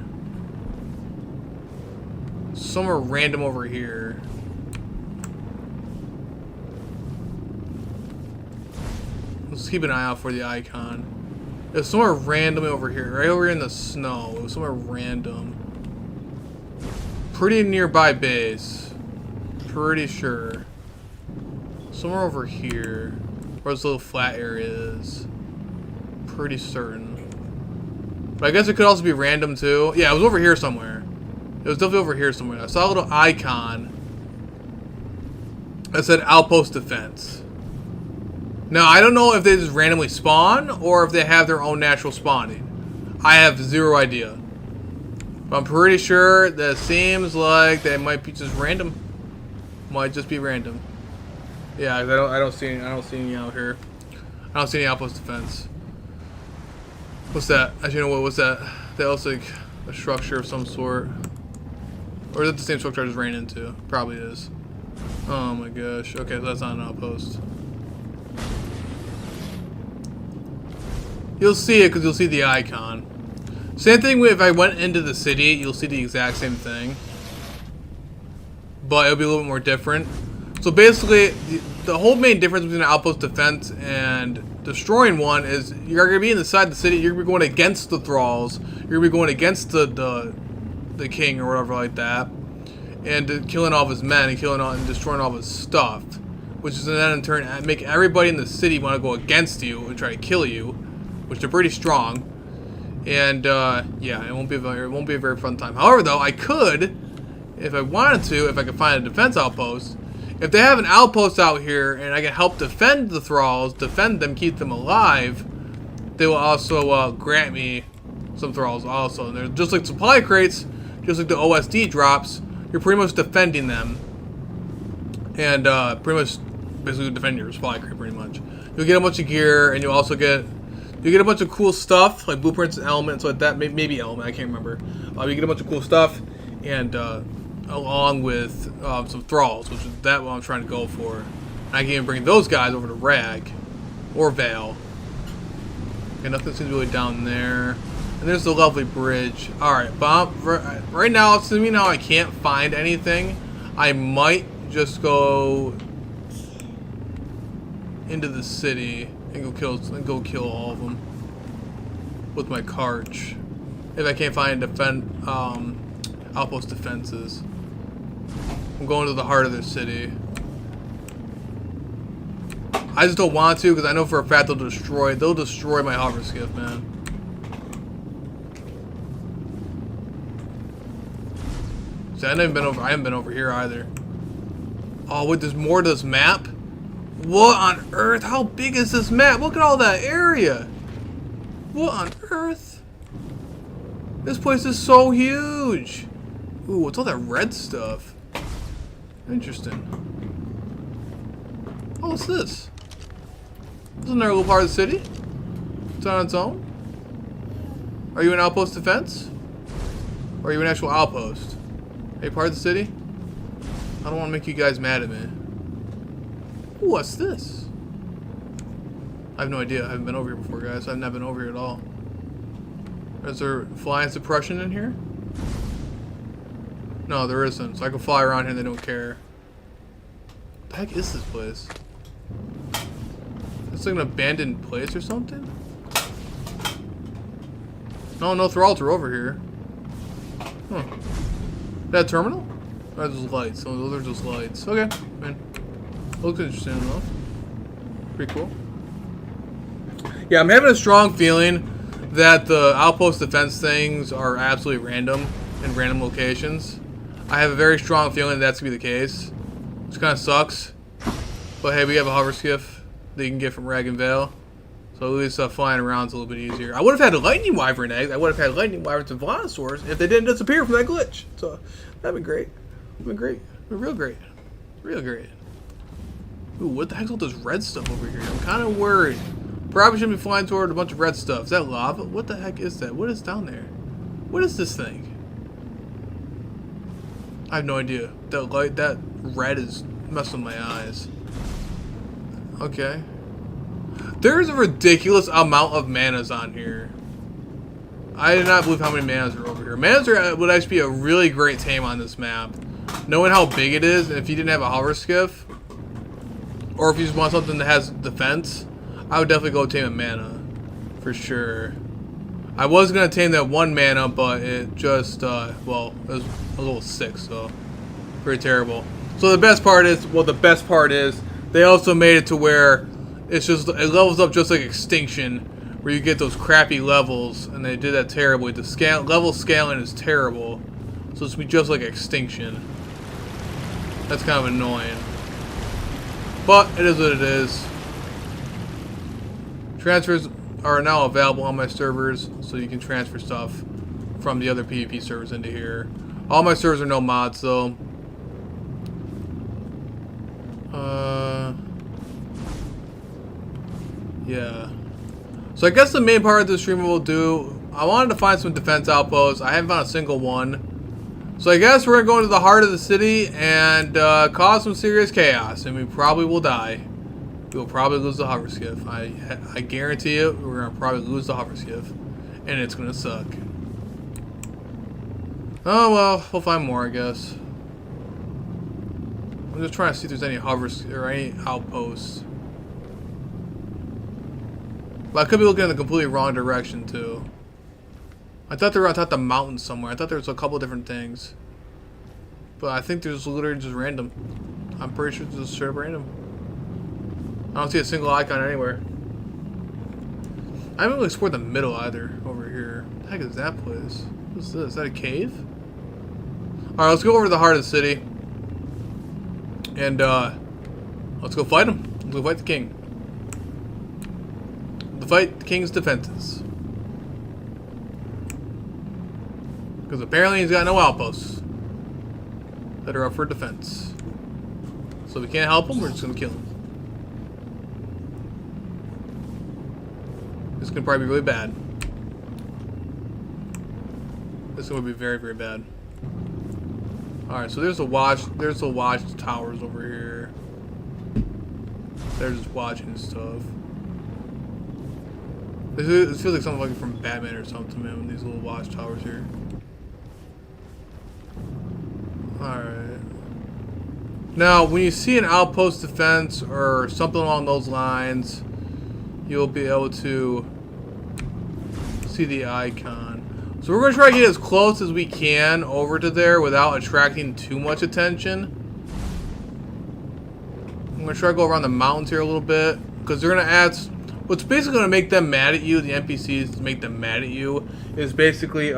Somewhere random over here. Let's keep an eye out for the icon. It was somewhere randomly over here. Right over here in the snow. It was somewhere random. Pretty nearby base. Pretty sure. Somewhere over here. Where this little flat area is. Pretty certain. But I guess it could also be random too. Yeah, it was over here somewhere. It was definitely over here somewhere. I saw a little icon that said outpost defense. Now, I don't know if they just randomly spawn or if they have their own natural spawning. I have zero idea. But I'm pretty sure that it seems like they might be just random. Might just be random. Yeah, I don't see any out here. I don't see any outpost defense. What's that? Actually, you know what? What's that? That looks like a structure of some sort. Or is it the same structure I just ran into? Probably is. Oh my gosh. Okay, so that's not an outpost. You'll see it because you'll see the icon. Same thing with if I went into the city, you'll see the exact same thing. But it'll be a little bit more different. So basically, the whole main difference between an outpost defense and destroying one is you're going to be inside the city, you're going to be going against the Thralls, you're going to be going against the king or whatever like that, and killing all of his men and and destroying all of his stuff. Which is then in turn make everybody in the city want to go against you and try to kill you, which they're pretty strong. And yeah, it won't be a very fun time. However, though, I could, if I wanted to, if I could find a defense outpost. If they have an outpost out here and I can help defend the Thralls, defend them, keep them alive, they will also grant me some Thralls also. And they're just like supply crates, just like the OSD drops. You're pretty much defending them, and pretty much basically defend your supply crate. Pretty much, you'll get a bunch of gear, and you'll also get a bunch of cool stuff like blueprints and elements like that. Maybe element, I can't remember. You get a bunch of cool stuff, and along with some Thralls, which is what I'm trying to go for. And I can even bring those guys over to Rag or Vale. Okay, nothing seems really down there. And there's the lovely bridge. Alright, but right now, assuming now I can't find anything, I might just go into the city and go kill all of them with my Karch. If I can't find outpost defenses. I'm going to the heart of their city. I just don't want to because I know for a fact they'll destroy my hover skiff, man. See, I haven't been over here either. Oh wait, there's more to this map? What on earth? How big is this map? Look at all that area. What on earth? This place is so huge. Ooh, what's all that red stuff? Interesting. Oh, what's this? This is another little part of the city. It's on its own. Are you an outpost defense? Or are you an actual outpost? Are you part of the city? I don't want to make you guys mad at me. Ooh, what's this? I have no idea. I haven't been over here before, guys. I've not been over here at all. Is there flying suppression in here? No, there isn't. So I can fly around here and they don't care. What the heck is this place? It's like an abandoned place or something? No Thralls are over here. Huh. Is that a terminal? Or those lights? Oh, those are just lights. Okay, man. Looks interesting enough. Pretty cool. Yeah, I'm having a strong feeling that the outpost defense things are absolutely random in random locations. I have a very strong feeling that's gonna be the case. Which kind of sucks. But hey, we have a hover skiff that you can get from Rag and Vale. So at least flying around is a little bit easier. I would have had a lightning wyvern egg. I would have had lightning wyverns and velociraptors if they didn't disappear from that glitch. So that'd be great. That'd be great. Real great. Real great. Ooh, what the heck's all this red stuff over here? I'm kind of worried. Probably shouldn't be flying toward a bunch of red stuff. Is that lava? What the heck is that? What is down there? What is this thing? I have no idea. That red is messing with my eyes. Okay. There's a ridiculous amount of manas on here. I do not believe how many manas are over here. Manas would actually be a really great tame on this map. Knowing how big it is, and if you didn't have a hover skiff, or if you just want something that has defense, I would definitely go tame a mana. For sure. I was going to tame that one mana, but it just, well, it was a little sick, so pretty terrible. So the best part is, they also made it to where it levels up just like Extinction, where you get those crappy levels, and they did that terribly. The level scaling is terrible, so it's just like Extinction. That's kind of annoying, but it is what it is. Transfers are now available on my servers, so you can transfer stuff from the other PvP servers into here. All my servers are no mods, though. Yeah. So I guess the main part of the stream we'll do, I wanted to find some defense outposts. I haven't found a single one. So I guess we're going to go into the heart of the city and cause some serious chaos. And we probably will die. We will probably lose the hover skiff. I guarantee it, we're going to probably lose the hover skiff. And it's going to suck. Oh well, we'll find more, I guess. I'm just trying to see if there's any hovers or any outposts. But I could be looking in the completely wrong direction too. I thought they were on top of the mountain somewhere. I thought there was a couple different things. But I think there's literally just random. I'm pretty sure it's just straight up random. I don't see a single icon anywhere. I haven't really explored the middle either over here. What the heck is that place? What's this? Is that a cave? Alright, let's go over to the heart of the city. And let's go fight him. Let's go fight the king. Fight the king's defenses. Because apparently he's got no outposts that are up for defense. So we can't help him, we're just going to kill him. This can probably be really bad. This is going to be very, very bad. Alright, so there's the watch towers over here. They're just watching stuff. This feels like something like from Batman or something, man, with these little watchtowers here. Alright. Now, when you see an outpost defense or something along those lines, you'll be able to see the icon. So we're going to try to get as close as we can over to there without attracting too much attention. I'm going to try to go around the mountains here a little bit, because they're going to add... What's basically going to make them mad at you, the NPCs make them mad at you, is basically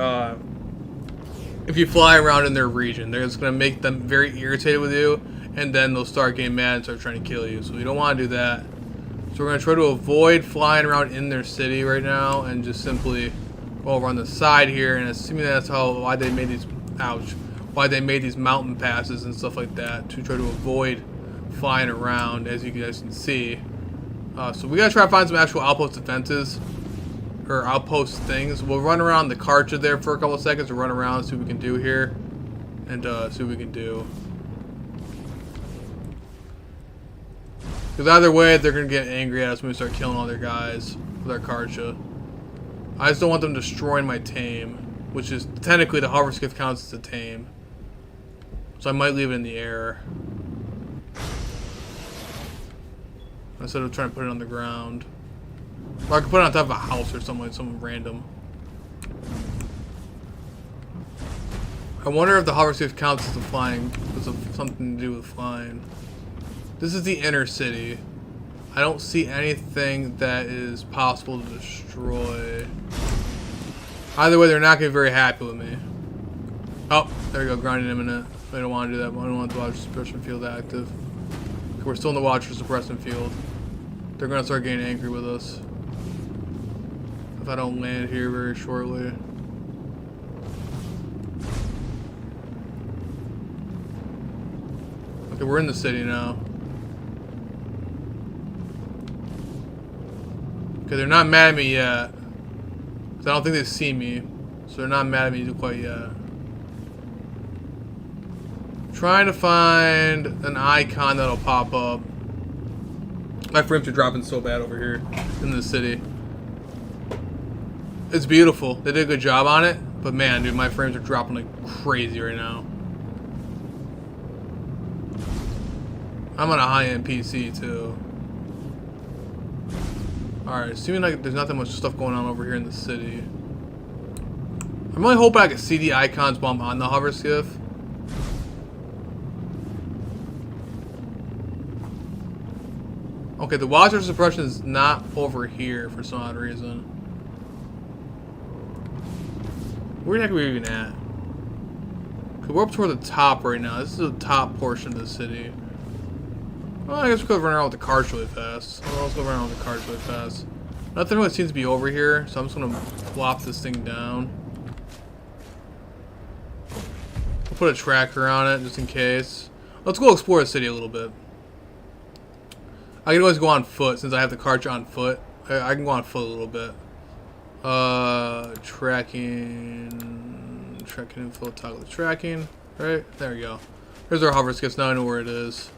if you fly around in their region. They're just going to make them very irritated with you, and then they'll start getting mad and start trying to kill you. So we don't want to do that. So we're going to try to avoid flying around in their city right now and just simply go over on the side here, and assuming that's why they made these why they made these mountain passes and stuff like that, to try to avoid flying around, as you guys can see. So we gotta try to find some actual outpost defenses or outpost things. We'll run around the Karcha there for a couple of seconds, or run around, see what we can do here, and see what we can do. Because either way, they're gonna get angry at us when we start killing all their guys with our Karcha. I just don't want them destroying my tame, which is technically the hover skiff counts as a tame. So I might leave it in the air instead of trying to put it on the ground. Or I could put it on top of a house or something, like something random. I wonder if the hover skiff counts as a flying, something to do with flying. This is the inner city. I don't see anything that is possible to destroy. Either way, they're not going to be very happy with me. Oh, there we go, grinding imminent. I don't want to do that. I don't want the Watcher Suppression Field active. We're still in the Watcher Suppression Field. They're going to start getting angry with us if I don't land here very shortly. Okay, we're in the city now. Okay, they're not mad at me yet. 'Cause I don't think they see me. So they're not mad at me quite yet. Trying to find an icon that'll pop up. My frames are dropping so bad over here in the city. It's beautiful. They did a good job on it. But man, dude, my frames are dropping like crazy right now. I'm on a high-end PC too. Alright, assuming like there's not that much stuff going on over here in the city. I'm really hoping I can see the icons while I'm on the hover skiff. Okay, the Watcher Suppression is not over here for some odd reason. Where the heck are we even at? Okay, we're up toward the top right now. This is the top portion of the city. Well, I guess we could run around with the cars really fast. Well, let's go around with the cars really fast. Nothing really seems to be over here, so I'm just gonna plop this thing down. I'll put a tracker on it just in case. Let's go explore the city a little bit. I can always go on foot since I have the cart on foot. I can go on foot a little bit. Tracking info, toggle the tracking. Right there we go. Here's our hover skiffs. Now I know where it is.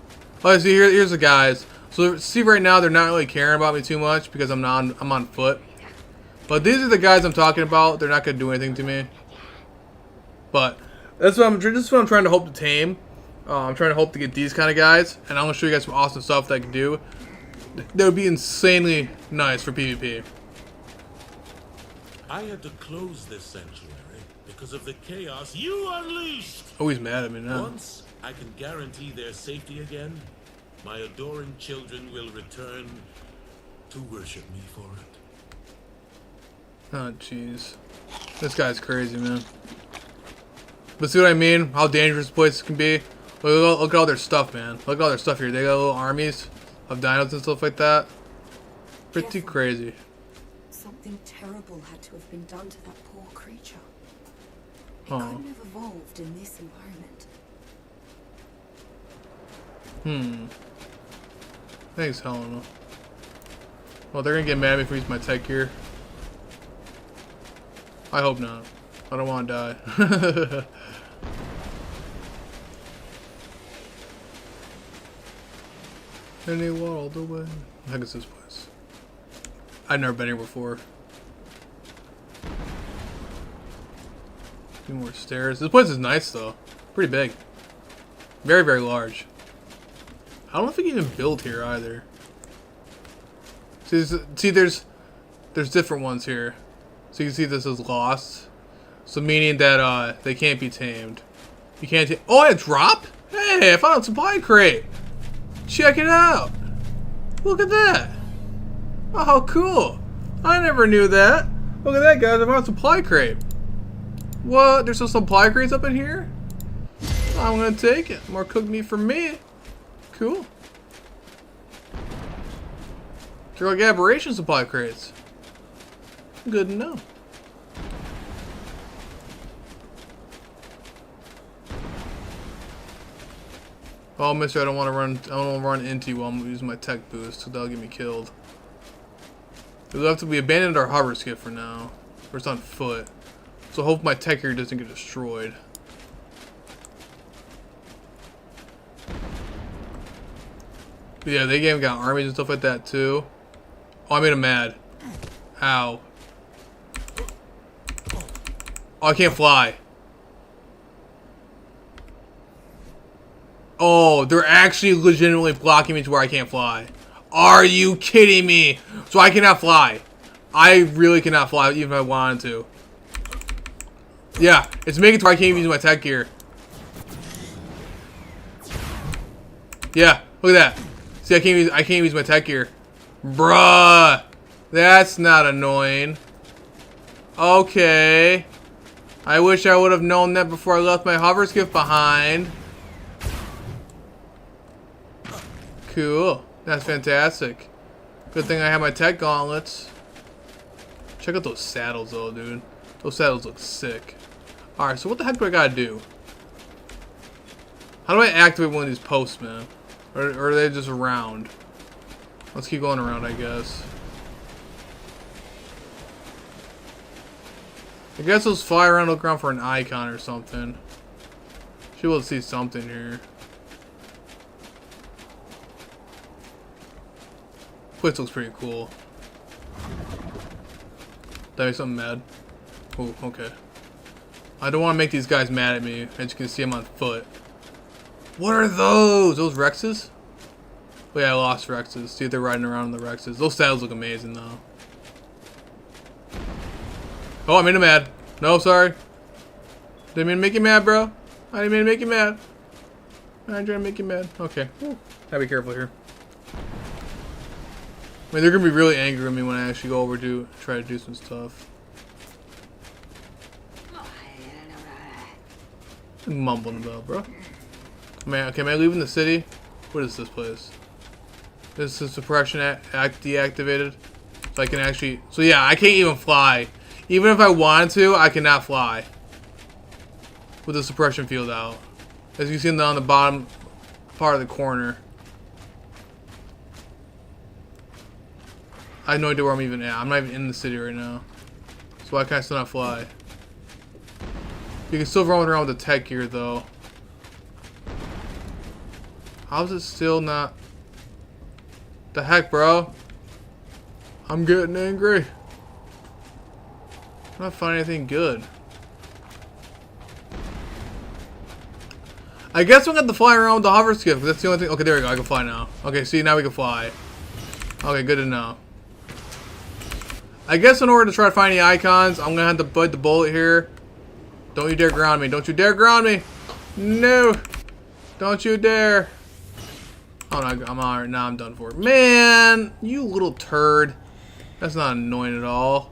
Oh, see here's the guys. So see right now they're not really caring about me too much because I'm on foot. But these are the guys I'm talking about. They're not gonna do anything to me. But this is what I'm trying to hope to tame. I'm trying to hope to get these kind of guys, and I'm gonna show you guys some awesome stuff that I can do. That would be insanely nice for PvP. I had to close this sanctuary because of the chaos you unleashed. Oh, he's mad at me now. Once I can guarantee their safety again, my adoring children will return to worship me for it. Oh, jeez. This guy's crazy, man. But see what I mean? How dangerous this place can be? Look at all their stuff, man. Look at all their stuff here. They got little armies of dinos and stuff like that. Pretty crazy. Something terrible had to have been done to that poor creature. It Oh. couldn't have evolved in this environment. Thanks, Helena. Well, they're gonna get mad at me for using my tech gear. I hope not. I don't want to die. And they walk all the way. The heck is this place? I've never been here before. A few more stairs. This place is nice though. Pretty big. Very, very large. I don't think you can build here either. See, there's different ones here. So you can see this is lost. So meaning that they can't be tamed. You can't take. Oh, I drop? Hey, I found a supply crate. Check it out. Look at that. Oh, how cool. I never knew that. Look at that, guys. I found a supply crate. What? There's some supply crates up in here? I'm gonna take it. More cooked meat for me. Cool. They're like aberration supply crates. Good to know. Oh, mister, I don't want to run. I don't want to run into you while I'm using my tech boost, so that'll get me killed. We'll have to. We abandoned our hover skip for now. Or it's on foot. So hope my tech here doesn't get destroyed. But yeah, they game got armies and stuff like that too. Oh, I made him mad. Ow. Oh, I can't fly. Oh, they're actually legitimately blocking me to where I can't fly. Are you kidding me? So I cannot fly. I really cannot fly even if I wanted to. Yeah, it's making it to where I can't even use my tech gear. Yeah, look at that. See, I can't use my tech gear. Bruh. That's not annoying. Okay. I wish I would have known that before I left my hover skiff behind. Cool. That's fantastic. Good thing I have my tech gauntlets. Check out those saddles though, dude. Those saddles look sick. Alright, so what the heck do I gotta do? How do I activate one of these posts, man? Or are they just around? Let's keep going around, I guess. I guess let's fly around, look around for an icon or something. Should be able to see something here. Place looks pretty cool. That makes something mad. Oh, okay. I don't want to make these guys mad at me. As you can see, I'm on foot. What are those? Those Rexes? Oh yeah, I lost Rexes. See if they're riding around on the Rexes. Those saddles look amazing though. Oh, I made him mad. No, sorry. Didn't mean to make you mad, bro. I didn't mean to make you mad. I ain't trying to make you mad. Okay. Gotta be careful here. I mean, they're gonna be really angry with me when I actually go over to try to do some stuff. What are you mumbling about, bro? Man, okay, am I leaving the city? What is this place? This is suppression act deactivated. So I can actually... So yeah, I can't even fly. Even if I wanted to, I cannot fly. With the suppression field out. As you can see on the bottom part of the corner. I have no idea where I'm even at. I'm not even in the city right now. So why can I still not fly? You can still roam around with the tech gear though. How's it still not... The heck, bro? I'm getting angry. I'm not finding anything good. I guess we're gonna have to fly around with the hover skiff, because that's the only thing. Okay, there we go. I can fly now. Okay, see, now we can fly. Okay, good to know. I guess in order to try to find the icons, I'm gonna have to bite the bullet here. Don't you dare ground me. Don't you dare ground me. No. Don't you dare. Oh, no, I'm alright. Now I'm done for. Man, you little turd. That's not annoying at all.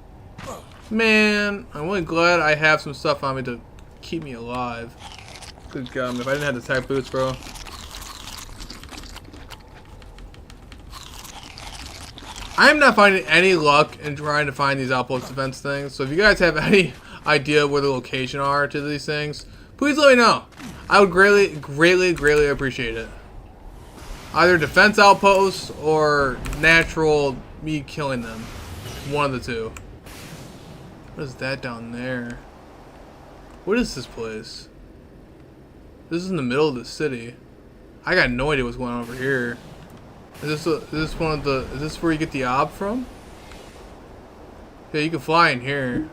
Man, I'm really glad I have some stuff on me to keep me alive. Good God, if I didn't have the tech boots, bro. I'm not finding any luck in trying to find these outpost defense things. So if you guys have any idea where the location are to these things, please let me know. I would greatly appreciate it. Either defense outposts or natural me killing them. One of the two. What is that down there? What is this place? This is in the middle of the city. I got no idea what's going on over here. Is this one of the... Is this where you get the ob from? Yeah, you can fly in here.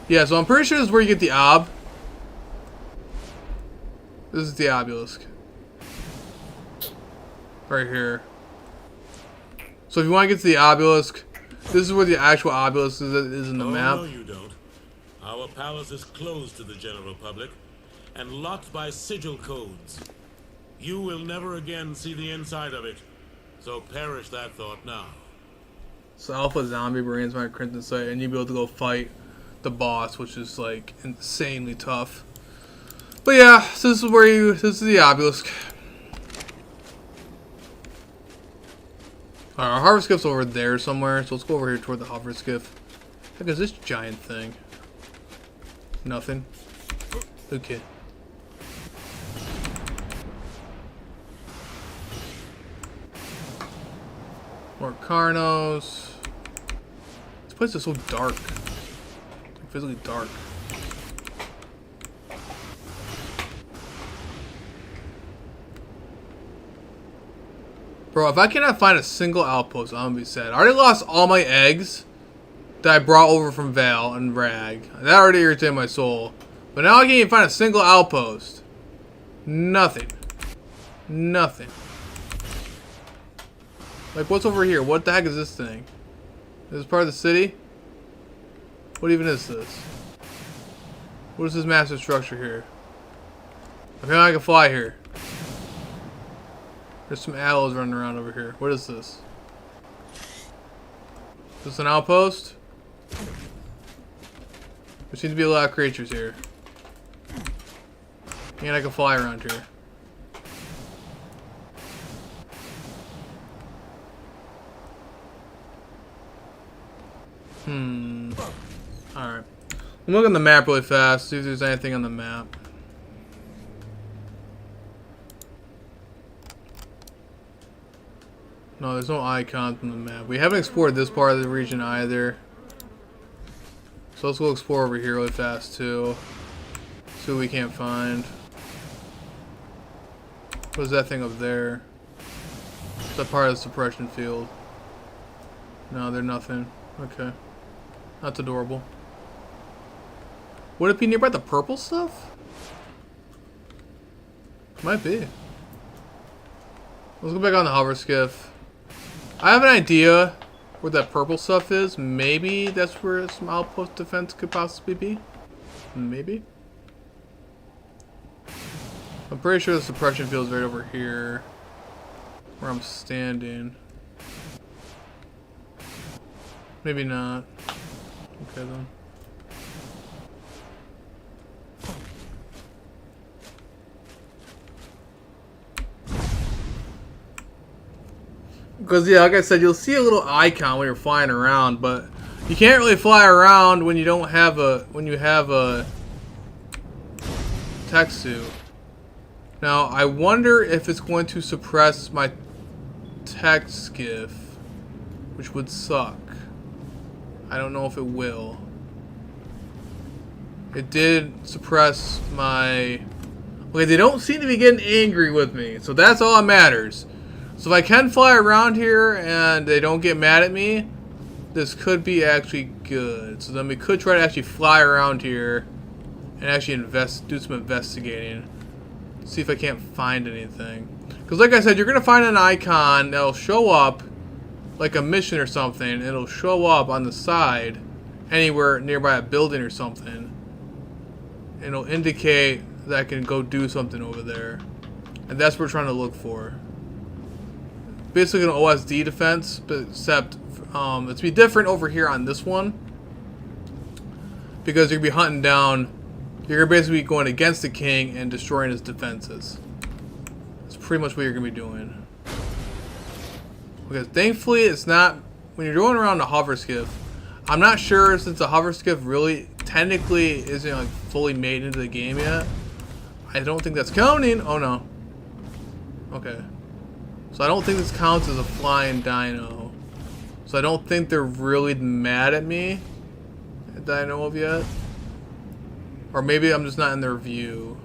Yeah, so I'm pretty sure this is where you get the ob. This is the obelisk. Right here. So if you want to get to the obelisk, this is where the actual obelisk is in the map. No, you don't. Our palace is closed to the general public and locked by sigil codes. You will never again see the inside of it. So perish that thought now. So Alpha Zombie Brains my Crimson Sight, and you'll be able to go fight the boss, which is like insanely tough. But yeah, so this is where this is the obelisk. Alright, our hover skiff's over there somewhere, so let's go over here toward the hover skiff. Heck is this giant thing? Nothing. Okay. More Carnos. This place is so dark. Like, physically dark. Bro, if I cannot find a single outpost, I'm gonna be sad. I already lost all my eggs that I brought over from Val and Rag. That already irritated my soul. But now I can't even find a single outpost. Nothing. Nothing. Like, what's over here? What the heck is this thing? Is this part of the city? What even is this? What is this massive structure here? Apparently I can fly here. There's some owls running around over here. What is this? Is this an outpost? There seems to be a lot of creatures here. And I can fly around here. Alright. I'm looking at the map really fast, see if there's anything on the map. No, there's no icons on the map. We haven't explored this part of the region either. So let's go explore over here really fast too. See what we can't find. What is that thing up there? Is that part of the suppression field? No, they're nothing. Okay. That's adorable. Would it be nearby the purple stuff? Might be. Let's go back on the hover skiff. I have an idea where that purple stuff is. Maybe that's where some outpost defense could possibly be. Maybe. I'm pretty sure the suppression field is right over here where I'm standing. Maybe not. Okay then. Because yeah, like I said, you'll see a little icon when you're flying around, but you can't really fly around when you don't have a tech suit. Now I wonder if it's going to suppress my tech skiff, which would suck. I don't know if it will. It did suppress my... Okay, they don't seem to be getting angry with me, so that's all that matters. So if I can fly around here and they don't get mad at me, this could be actually good. So then we could try to actually fly around here and actually do some investigating. See if I can't find anything. Because like I said, you're going to find an icon that'll show up, like a mission or something, and it'll show up on the side anywhere nearby a building or something. And it'll indicate that I can go do something over there. And that's what we're trying to look for. Basically an OSD defense, but except it's be different over here on this one. Because you're going to be hunting down, you're basically going against the king and destroying his defenses. That's pretty much what you're going to be doing. Because thankfully it's not, when you're going around a hover skiff, I'm not sure since the hover skiff really technically isn't like fully made into the game yet. I don't think that's counting. Oh no. Okay. So I don't think this counts as a flying dino. So I don't think they're really mad at me that I know of yet. Or maybe I'm just not in their view.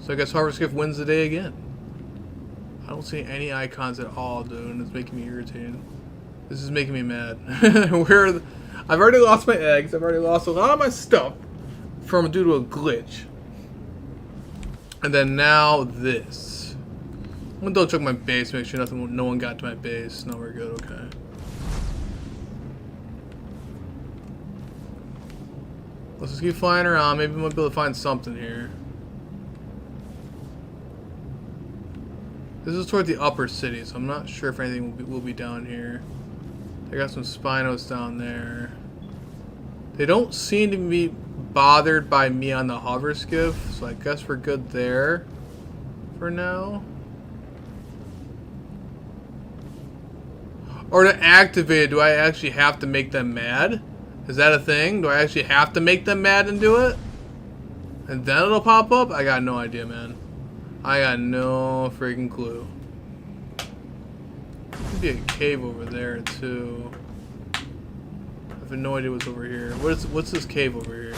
So I guess Hover Skiff wins the day again. I don't see any icons at all, dude, and it's making me irritated. This is making me mad. I've already lost my eggs. I've already lost a lot of my stuff from due to a glitch. And then now this. I'm gonna double check my base, make sure no one got to my base. No, we're good, okay. Let's just keep flying around. Maybe we might be able to find something here. This is toward the upper city, so I'm not sure if anything will be down here. I got some Spinos down there. They don't seem to be bothered by me on the hover skiff, so I guess we're good there for now. Or to activate it, do I actually have to make them mad? Is that a thing? Do I actually have to make them mad and do it? And then it'll pop up? I got no idea, man. I got no freaking clue. Could be a cave over there too. I have no idea what's over here. What's this cave over here?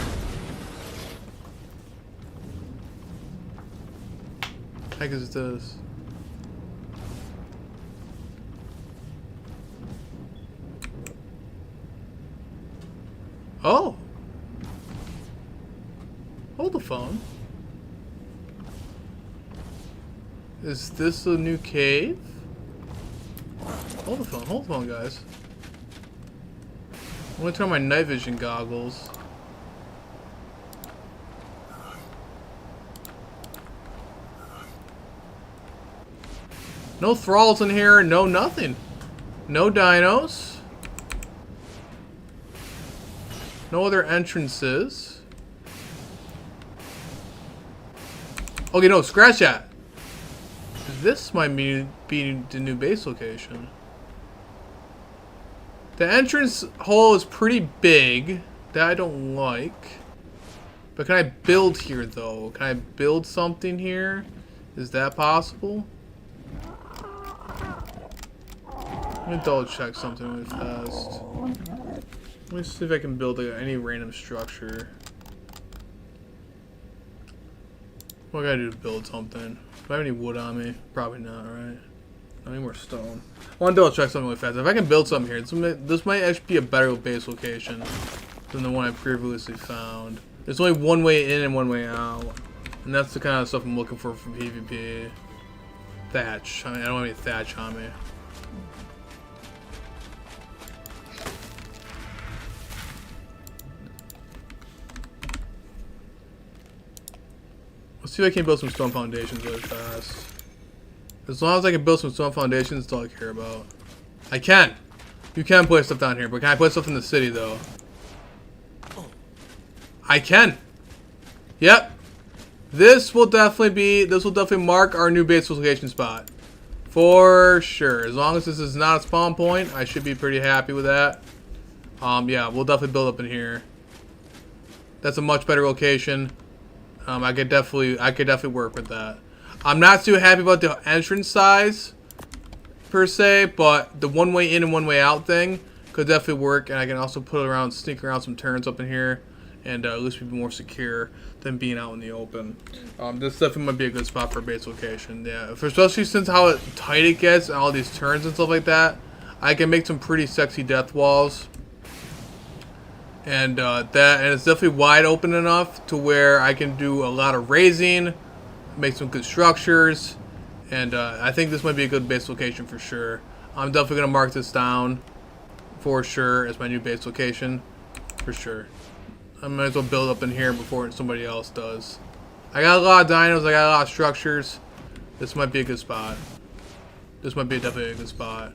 What the heck is this? Oh! Hold the phone. Is this a new cave? Hold the phone, guys. I'm gonna turn on my night vision goggles. No thralls in here, no nothing. No dinos. No other entrances. Okay, no, scratch that. This might be the new base location. The entrance hole is pretty big. That I don't like. But can I build here, though? Can I build something here? Is that possible? Let me double check something really fast. Let me see if I can build any random structure. What do I gotta do to build something? Do I have any wood on me? Probably not, right? I need more stone. I want to double check something really fast. If I can build something here, this might actually be a better base location than the one I previously found. There's only one way in and one way out. And that's the kind of stuff I'm looking for PvP. Thatch. I mean, I don't have any thatch on me. Let's see if I can build some stone foundations really fast. As long as I can build some stone foundations, that's all I care about. I can! You can put stuff down here, but can I put stuff in the city, though? I can! Yep! This will definitely mark our new base location spot. For sure. As long as this is not a spawn point, I should be pretty happy with that. Yeah, we'll definitely build up in here. That's a much better location. I could definitely work with that. I'm not too happy about the entrance size, per se, but the one way in and one way out thing could definitely work, and I can also sneak around some turns up in here, and at least be more secure than being out in the open. This definitely might be a good spot for a base location, yeah. Especially since how tight it gets and all these turns and stuff like that, I can make some pretty sexy death walls. And it's definitely wide open enough to where I can do a lot of raising, make some good structures, and I think this might be a good base location for sure. I'm definitely going to mark this down for sure as my new base location, for sure. I might as well build up in here before somebody else does. I got a lot of dinos, I got a lot of structures. This might be a good spot. This might be definitely a good spot.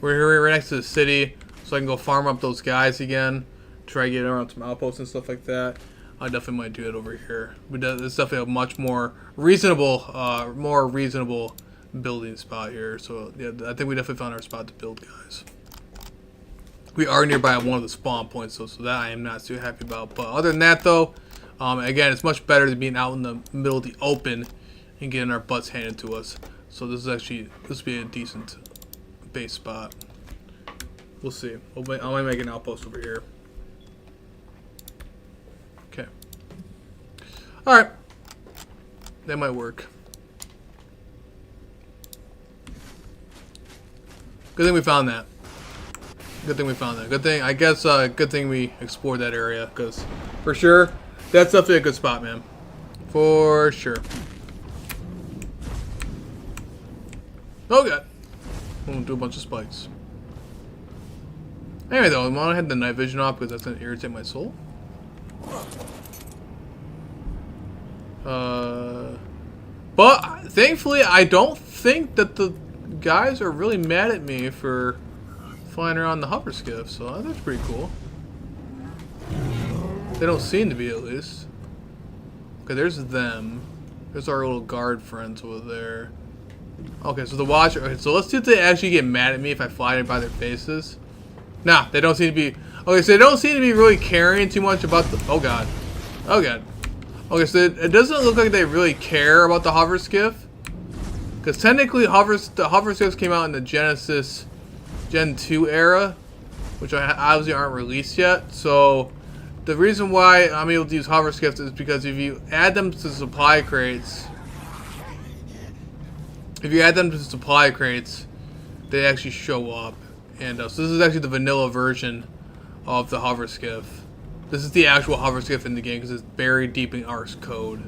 We're here right next to the city, so I can go farm up those guys again. Try to get around some outposts and stuff like that. I definitely might do it over here. But it's definitely a much more reasonable building spot here. So yeah, I think we definitely found our spot to build, guys. We are nearby one of the spawn points, so that I am not too happy about. But other than that, though, again, it's much better than being out in the middle of the open and getting our butts handed to us. So this will be a decent base spot. We'll see. I might make an outpost over here. Okay. Alright. That might work. Good thing we found that. Good thing we found that. Good thing, I guess, good thing we explored that area. Because, for sure, That's definitely a good spot, man. For sure. Okay. We'll do a bunch of spikes. Anyway, though, I'm gonna have the night vision off because that's gonna irritate my soul. But thankfully, I don't think that the guys are really mad at me for flying around the hover skiff, so that's pretty cool. They don't seem to be, at least. Okay, there's them. There's our little guard friends over there. Okay, so the watcher. Okay, so let's see if they actually get mad at me if I fly by their faces. Nah, they don't seem to be. Okay, so they don't seem to be really caring too much about the. Oh god. Oh god. Okay, so it doesn't look like they really care about the hover skiff. Because technically, the hover skiffs came out in the Genesis Gen 2 era, which obviously aren't released yet. So the reason why I'm able to use hover skiffs is because if you add them to supply crates, they actually show up. And so this is actually the vanilla version of the hover skiff. This is the actual hover skiff in the game because it's buried deep in Ark's code.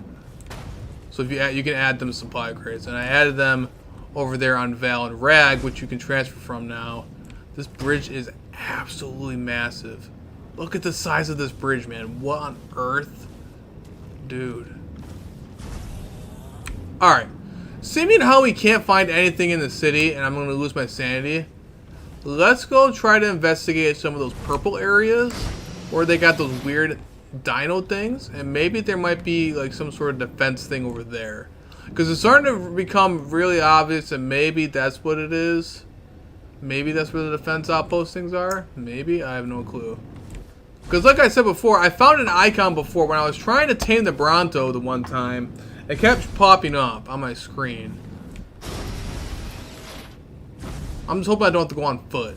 So if you can add them to supply crates, and I added them over there on Val and Rag, which you can transfer from now. This bridge is absolutely massive. Look at the size of this bridge, man. What on earth, dude? All right. Seeing how we can't find anything in the city, and I'm going to lose my sanity. Let's go try to investigate some of those purple areas where they got those weird dino things, and maybe there might be like some sort of defense thing over there, because it's starting to become really obvious, and maybe that's what it is. Maybe that's where the defense outpost things are. Maybe, I have no clue. Because like I said before, I found an icon before when I was trying to tame the Bronto the one time. It kept popping up on my screen. I'm just hoping I don't have to go on foot.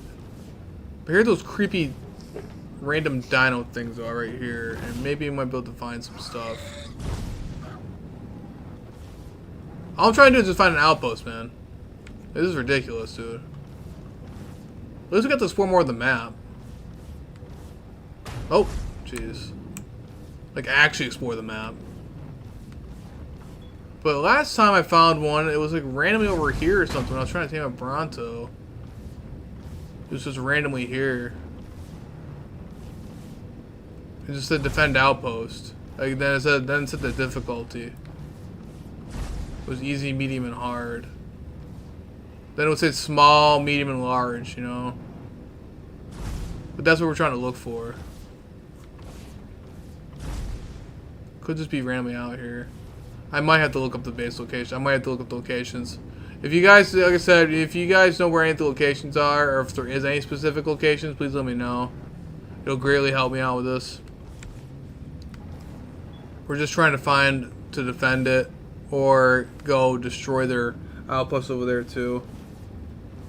But here are those creepy random dino things are right here, and maybe I might be able to find some stuff. All I'm trying to do is just find an outpost, man. This is ridiculous, dude. At least we got to explore more of the map. Oh, jeez. Like, actually explore the map. But last time I found one, it was like randomly over here or something. I was trying to tame a Bronto. It was just randomly here. It just said defend outpost. Like then it said the difficulty. It was easy, medium, and hard. Then it would say small, medium, and large, you know. But that's what we're trying to look for. Could just be randomly out here. I might have to look up the base location. I might have to look up the locations. If you guys, like I said, if you guys know where any of the locations are, or if there is any specific locations, please let me know. It'll greatly help me out with this. We're just trying to find to defend it, or go destroy their outposts over there too.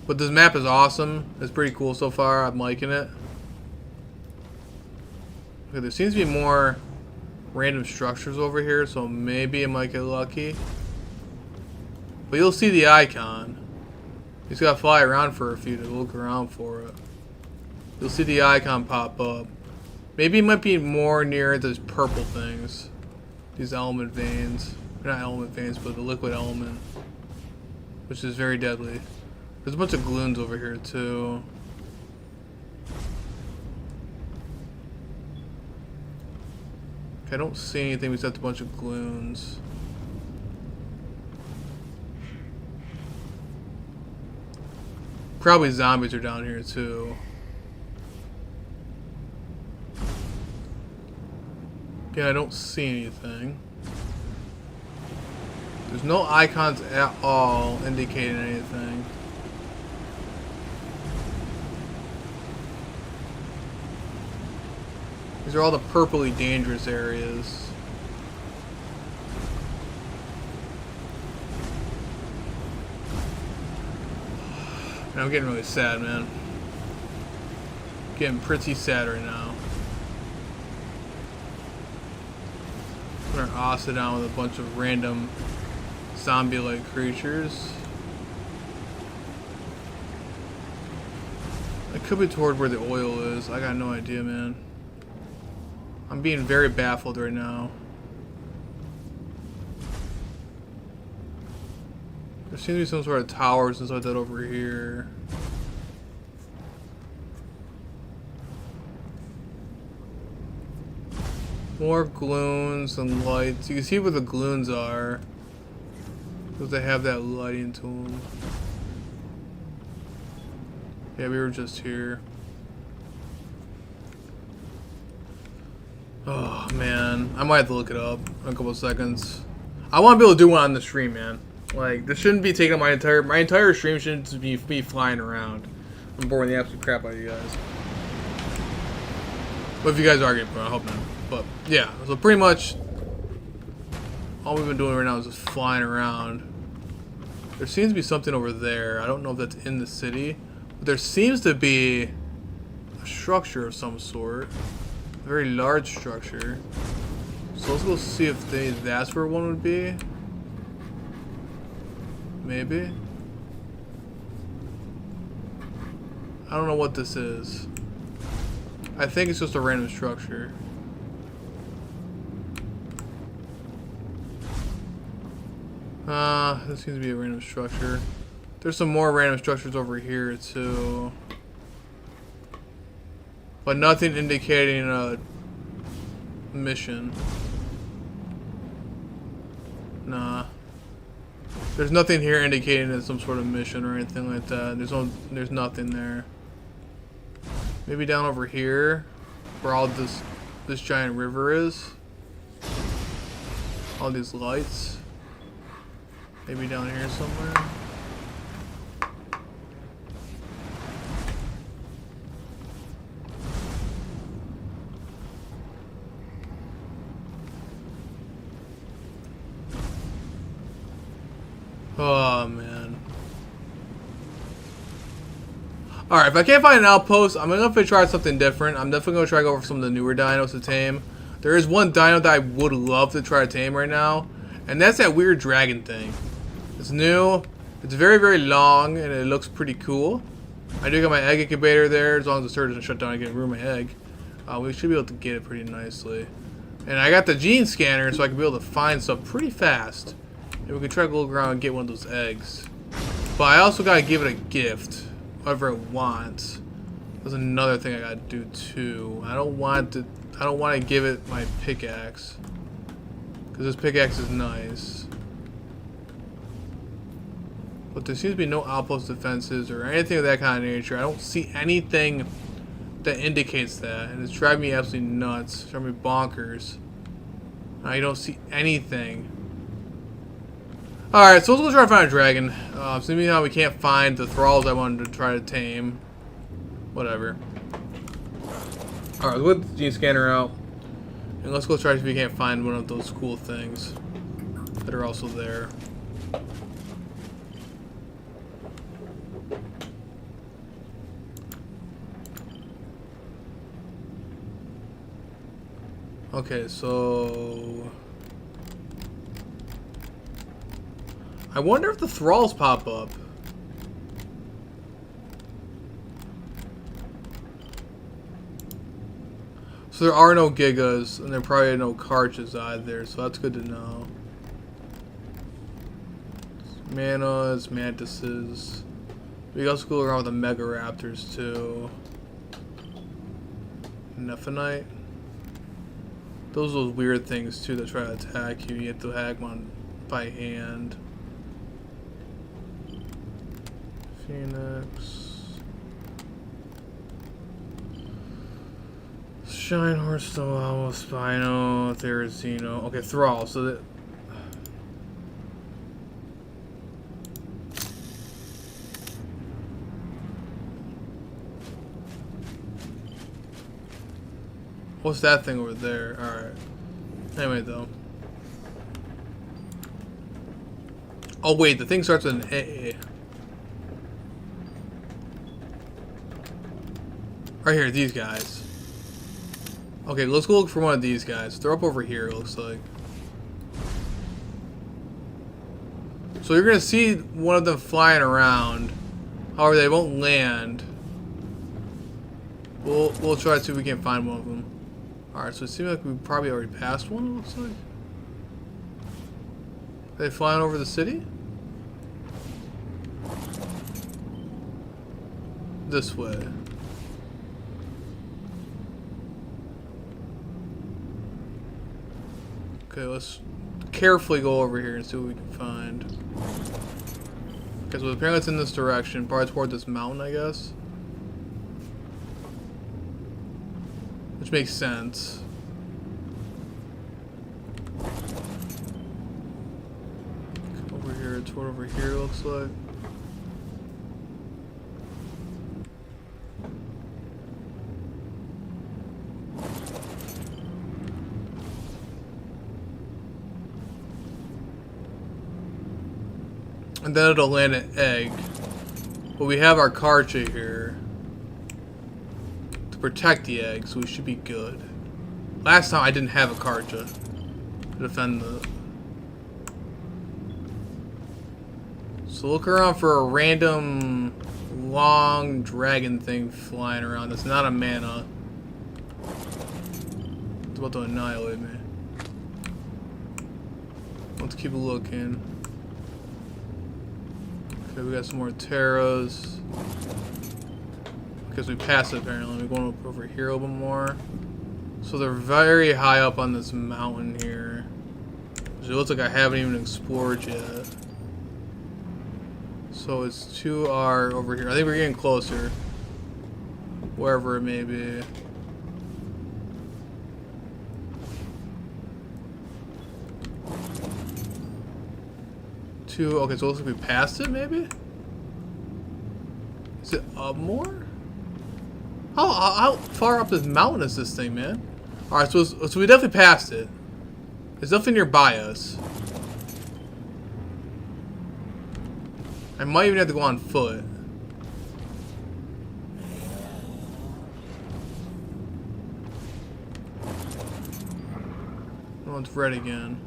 But this map is awesome. It's pretty cool so far. I'm liking it. Okay, there seems to be more random structures over here, so maybe I might get lucky. But you'll see the icon. You just gotta fly around for a few to look around for it. You'll see the icon pop up. Maybe it might be more near those purple things. These element veins. Not element veins, but the liquid element. Which is very deadly. There's a bunch of gloons over here too. Okay, I don't see anything besides a bunch of gloons. Probably zombies are down here too. Yeah, I don't see anything. There's no icons at all indicating anything. These are all the purpley dangerous areas. And I'm getting really sad, man. Getting pretty sad right now. We're gonna Asa down with a bunch of random zombie-like creatures. It could be toward where the oil is. I got no idea, man. I'm being very baffled right now. There seems to be some sort of towers and stuff like that over here. More gloons and lights. You can see where the gloons are. Because they have that lighting to them. Yeah, we were just here. Oh, man. I might have to look it up in a couple of seconds. I want to be able to do one on the stream, man. Like, this shouldn't be taking up my entire stream shouldn't be me flying around. I'm boring the absolute crap out of you guys. But if you guys are getting bored, I hope not. But, yeah. So, pretty much, all we've been doing right now is just flying around. There seems to be something over there. I don't know if that's in the city. But there seems to be a structure of some sort. A very large structure. So let's go see if that's where one would be. Maybe. I don't know what this is. I think it's just a random structure. This seems to be a random structure. There's some more random structures over here too. But nothing indicating a mission. Nah. There's nothing here indicating it's some sort of mission or anything like that. There's nothing there. Maybe down over here, where all this giant river is. All these lights. Maybe down here somewhere. Oh, man. Alright, if I can't find an outpost, I'm going to try something different. I'm definitely going to try to go over some of the newer dinos to tame. There is one dino that I would love to try to tame right now, and that's that weird dragon thing. It's new, it's very, very long, and it looks pretty cool. I do got my egg incubator there. As long as the server doesn't shut down, I can ruin my egg. We should be able to get it pretty nicely. And I got the gene scanner, so I can be able to find stuff pretty fast. And we can try to go around and get one of those eggs. But I also gotta give it a gift, whatever it wants. There's another thing I gotta do too. I don't want to give it my pickaxe, because this pickaxe is nice. But there seems to be no outpost defenses or anything of that kind of nature. I don't see anything that indicates that, and it's driving me absolutely nuts. It's driving me bonkers. I don't see anything. Alright, so let's go try to find a dragon. Seeing how we can't find the thralls I wanted to try to tame. Whatever. Alright, let's get the gene scanner out. And let's go try to see if we can't find one of those cool things that are also there. Okay, so I wonder if the thralls pop up. So there are no gigas, and there probably are no carches either, so that's good to know. Manas, mantises. We can also go around with the mega raptors too. Nephenite. Those are those weird things too that try to attack you. You have to hack one by hand. Phoenix. Shine Horse, Stoamo, Spino, Therizino. Okay, Thrall. So that. What's that thing over there? Alright. Anyway, though. Oh, wait. The thing starts with an A. Right here, these guys. Okay, let's go look for one of these guys. They're up over here, it looks like. So you're going to see one of them flying around. However, they won't land. We'll try to see if we can find one of them. Alright, so it seems like we probably already passed one, it looks like. Are they flying over the city? This way. Okay, let's carefully go over here and see what we can find. Okay, so apparently it's in this direction, probably toward this mountain, I guess. Which makes sense. Over here, toward over here, looks like. And then it'll land an egg. But we have our Karcha here to protect the egg, so we should be good. Last time I didn't have a Karcha to defend the... So look around for a random long dragon thing flying around. That's not a mana. It's about to annihilate me. Let's keep looking. Okay, we got some more Terras. Because we passed it apparently. We're going up over here a little bit more. So they're very high up on this mountain here. Which it looks like I haven't even explored yet. So it's to our over here. I think we're getting closer. Wherever it may be. Okay, so it looks like we passed it, maybe? Is it up more? How far up this mountain is this thing, man? Alright, so we definitely passed it. It's definitely nearby us. I might even have to go on foot. Oh, it's red again.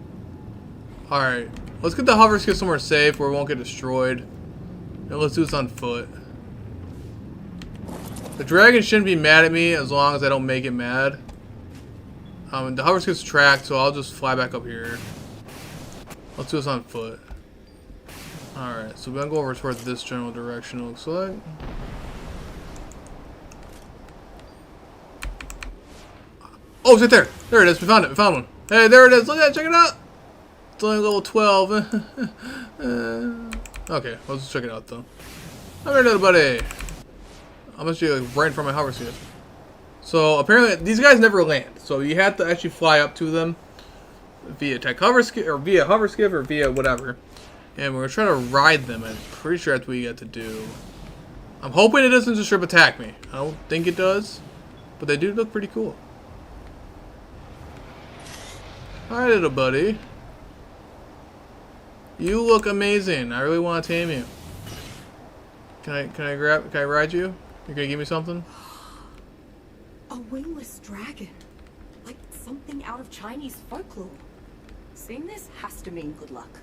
Alright. Let's get the hover skiff somewhere safe where we won't get destroyed. And let's do this on foot. The dragon shouldn't be mad at me as long as I don't make it mad. The hover skiff's tracked, so I'll just fly back up here. Let's do this on foot. Alright, so we're gonna go over towards this general direction, it looks like. Oh, it's right there! There it is, we found it, we found one. Hey, there it is, look at it, check it out! It's only level 12. Okay, let's check it out though. Alright, little buddy. I'm actually like right in front of my hover skiff. So apparently these guys never land. So you have to actually fly up to them via tech hover skiff or via hover skiff or via whatever. And we're trying to ride them. I'm pretty sure that's what you got to do. I'm hoping it doesn't just strip attack me. I don't think it does, but they do look pretty cool. Alright, little buddy. You look amazing. I really want to tame you. Can I ride you? You're gonna give me something? A wingless dragon. Like something out of Chinese folklore. Seeing this has to mean good luck.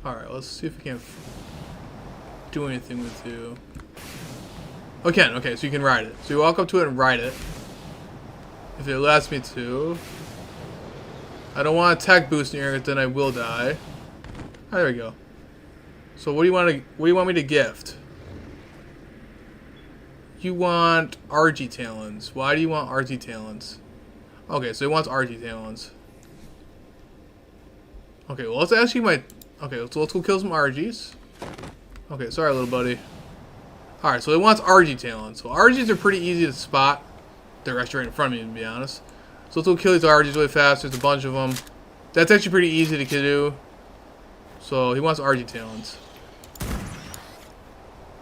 Alright, let's see if we can do anything with you. Oh, can. Okay, so you can ride it. So you walk up to it and ride it. If it lets me to. I don't want attack boost in here, because then I will die. Oh, there we go. So what do you want me to gift? You want RG talons. Why do you want RG talons? Okay, so he wants RG talons. Okay, well let's ask you my... Okay, so let's go kill some RGs. Okay, sorry little buddy. Alright, so he wants RG talons. So RGs are pretty easy to spot. They're actually right in front of me, to be honest. So let's go kill these RGs really fast. There's a bunch of them. That's actually pretty easy to do. So he wants RG talons.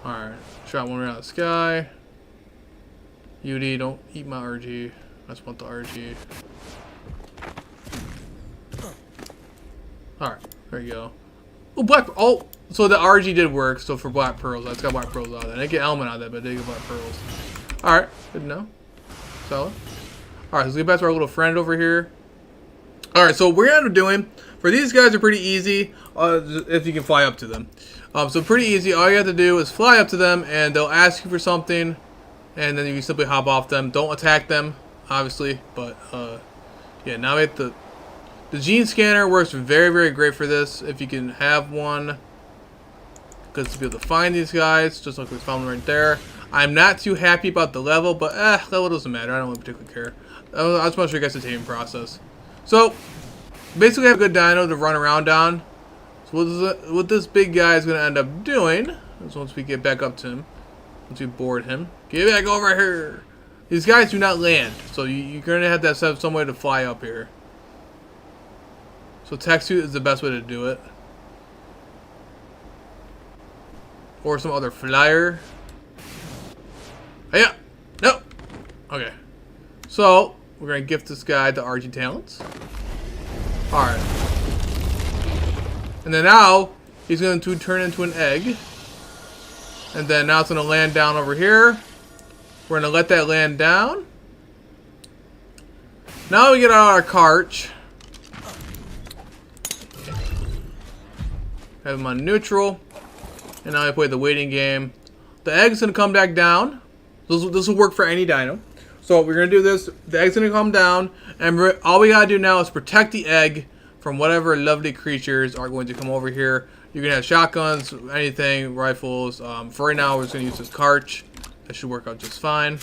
Alright, shot one right out of the sky. UD, don't eat my RG. I just want the RG. Alright, there you go. Oh, black. Oh, so the RG did work. So for black pearls, I just got black pearls out of that. I didn't get element out of that, but I did get black pearls. Alright, good to know. Solid. Alright, let's get back to our little friend over here. Alright, so what we're going to end up doing, for these guys are pretty easy, if you can fly up to them. So pretty easy, all you have to do is fly up to them, and they'll ask you for something, and then you can simply hop off them. Don't attack them, obviously, but yeah, now we have the gene scanner works very, very great for this if you can have one, because to be able to find these guys, just like we found them right there. I'm not too happy about the level, but level doesn't matter. I don't really particularly care. I just want to show you guys the taming process. So basically, I have a good dino to run around on. So what this big guy is going to end up doing is, once we get back up to him, once we board him, get back over here. These guys do not land, so you're going to have some way to fly up here. So tech suit is the best way to do it. Or some other flyer. Yeah. No. Okay. So we're gonna gift this guy the RG talents. All right. And then now he's going to turn into an egg. And then now it's gonna land down over here. We're gonna let that land down. Now we get out our cart. Have him on neutral. And now I play the waiting game. The egg's gonna come back down. This will work for any dino. So we're gonna do this. The egg's gonna come down, and all we gotta do now is protect the egg from whatever lovely creatures are going to come over here. You can have shotguns, anything, rifles. For right now, we're just gonna use this cart. That should work out just fine.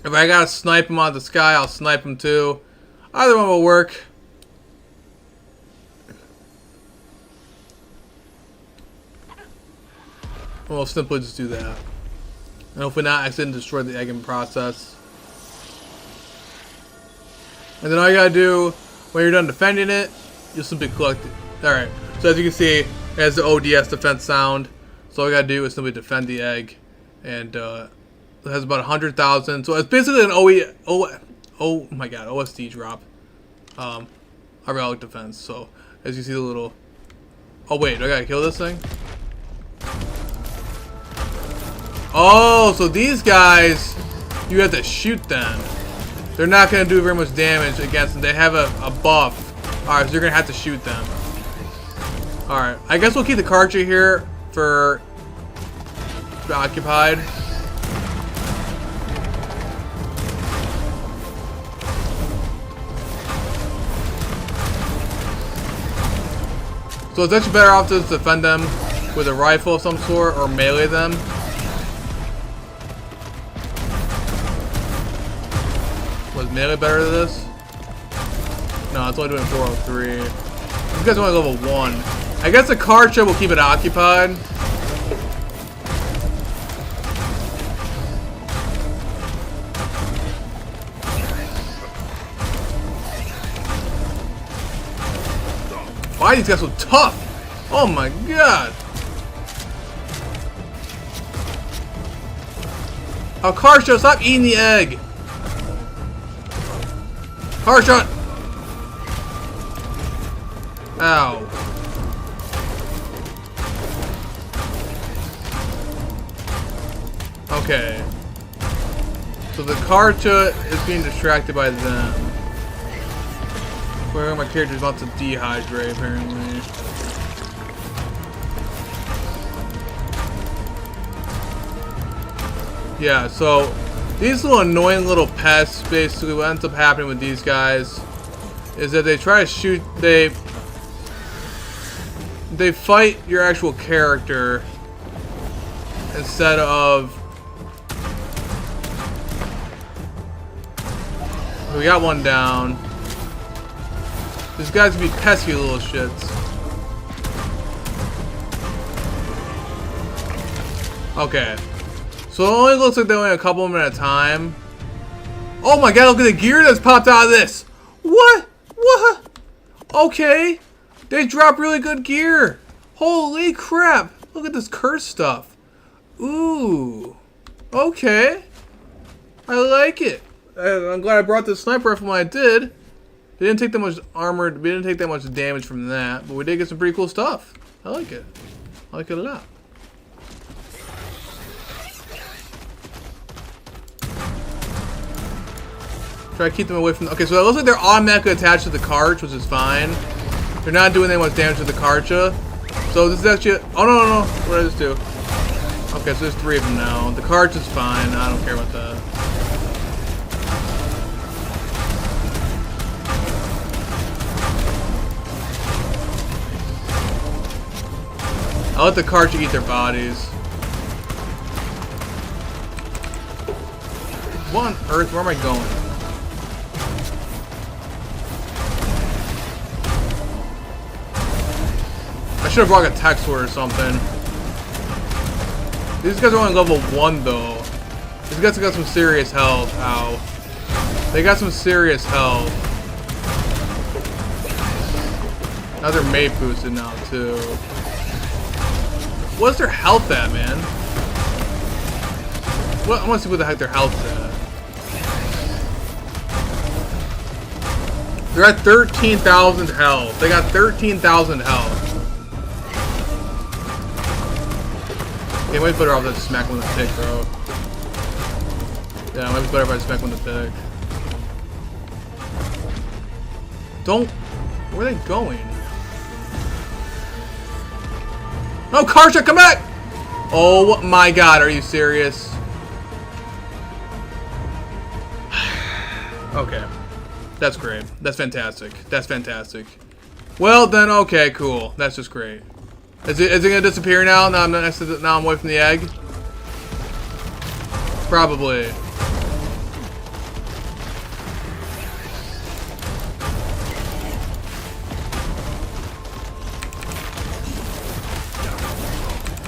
If I gotta snipe him out of the sky, I'll snipe him too. Either one will work. We'll simply just do that. And hopefully not accidentally destroy the egg in process. And then all you gotta do, when you're done defending it, you'll simply collect it. Alright, so as you can see, it has the ODS defense sound. So all you gotta do is simply defend the egg. And it has about 100,000. So it's basically an oh my god, OSD drop. A relic defense. So as you see the little... Oh wait, do I gotta kill this thing? Oh, so these guys, you have to shoot them. They're not going to do very much damage against them. They have a buff. Alright, so you're going to have to shoot them. Alright, I guess we'll keep the Karcher here for occupied. So it's actually better off to just defend them with a rifle of some sort or melee them. Was melee better than this? No, it's only doing 403. These guys are only level 1. I guess the Karcher will keep it occupied. Why are these guys so tough? Oh my god! Oh, Karcher, stop eating the egg! Karcher! Ow. Okay. So the Karcher is being distracted by them. Where my character's about to dehydrate, apparently. Yeah, so these little annoying little pests, basically what ends up happening with these guys is that they try to shoot, they fight your actual character instead of... We got one down. These guys can be pesky little shits. Okay. So it only looks like they're only a couple of them at a time. Oh my god, look at the gear that's popped out of this! What? What? Okay. They drop really good gear. Holy crap. Look at this curse stuff. Ooh. Okay. I like it. I'm glad I brought this sniper rifle when I did. We didn't take that much armor. We didn't take that much damage from that, but we did get some pretty cool stuff. I like it. I like it a lot. Try to keep them away from... Okay, so it looks like they're automatically attached to the cart, which is fine. They're not doing that much damage to the Karcher. So this is actually... Oh, no. What did I just do? Okay, so there's 3 of them now. The Karcher's fine. I don't care about that. I'll let the Karcha eat their bodies. What on earth? Where am I going? I should have brought a tech sword or something. These guys are only level 1 though. These guys got some serious health. Ow. They got some serious health. Now they're mate boosted now too. What's their health at, man? What? I want to see what the heck their health is at. They're at 13,000 health. They got 13,000 health. Okay, might be better off than smack one in the pig, bro. Yeah, might be better if I smack one in the pig. Don't. Where are they going? No, Karcha, come back! Oh my god, are you serious? Okay. That's great. That's fantastic. That's fantastic. Well, then, okay, cool. That's just great. Is it gonna disappear now? Now I'm away from the egg? Probably.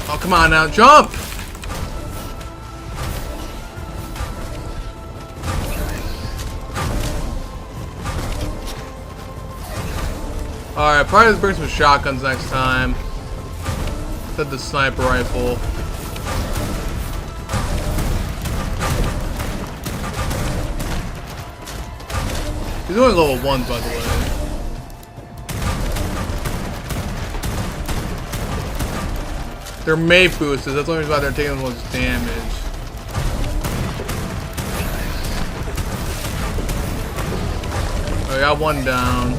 Oh, come on now, jump! Alright, probably just bring some shotguns next time. Instead of the sniper rifle. He's only level 1, by the way. They're mate boosted, that's the only reason why they're taking the most damage. I got one down.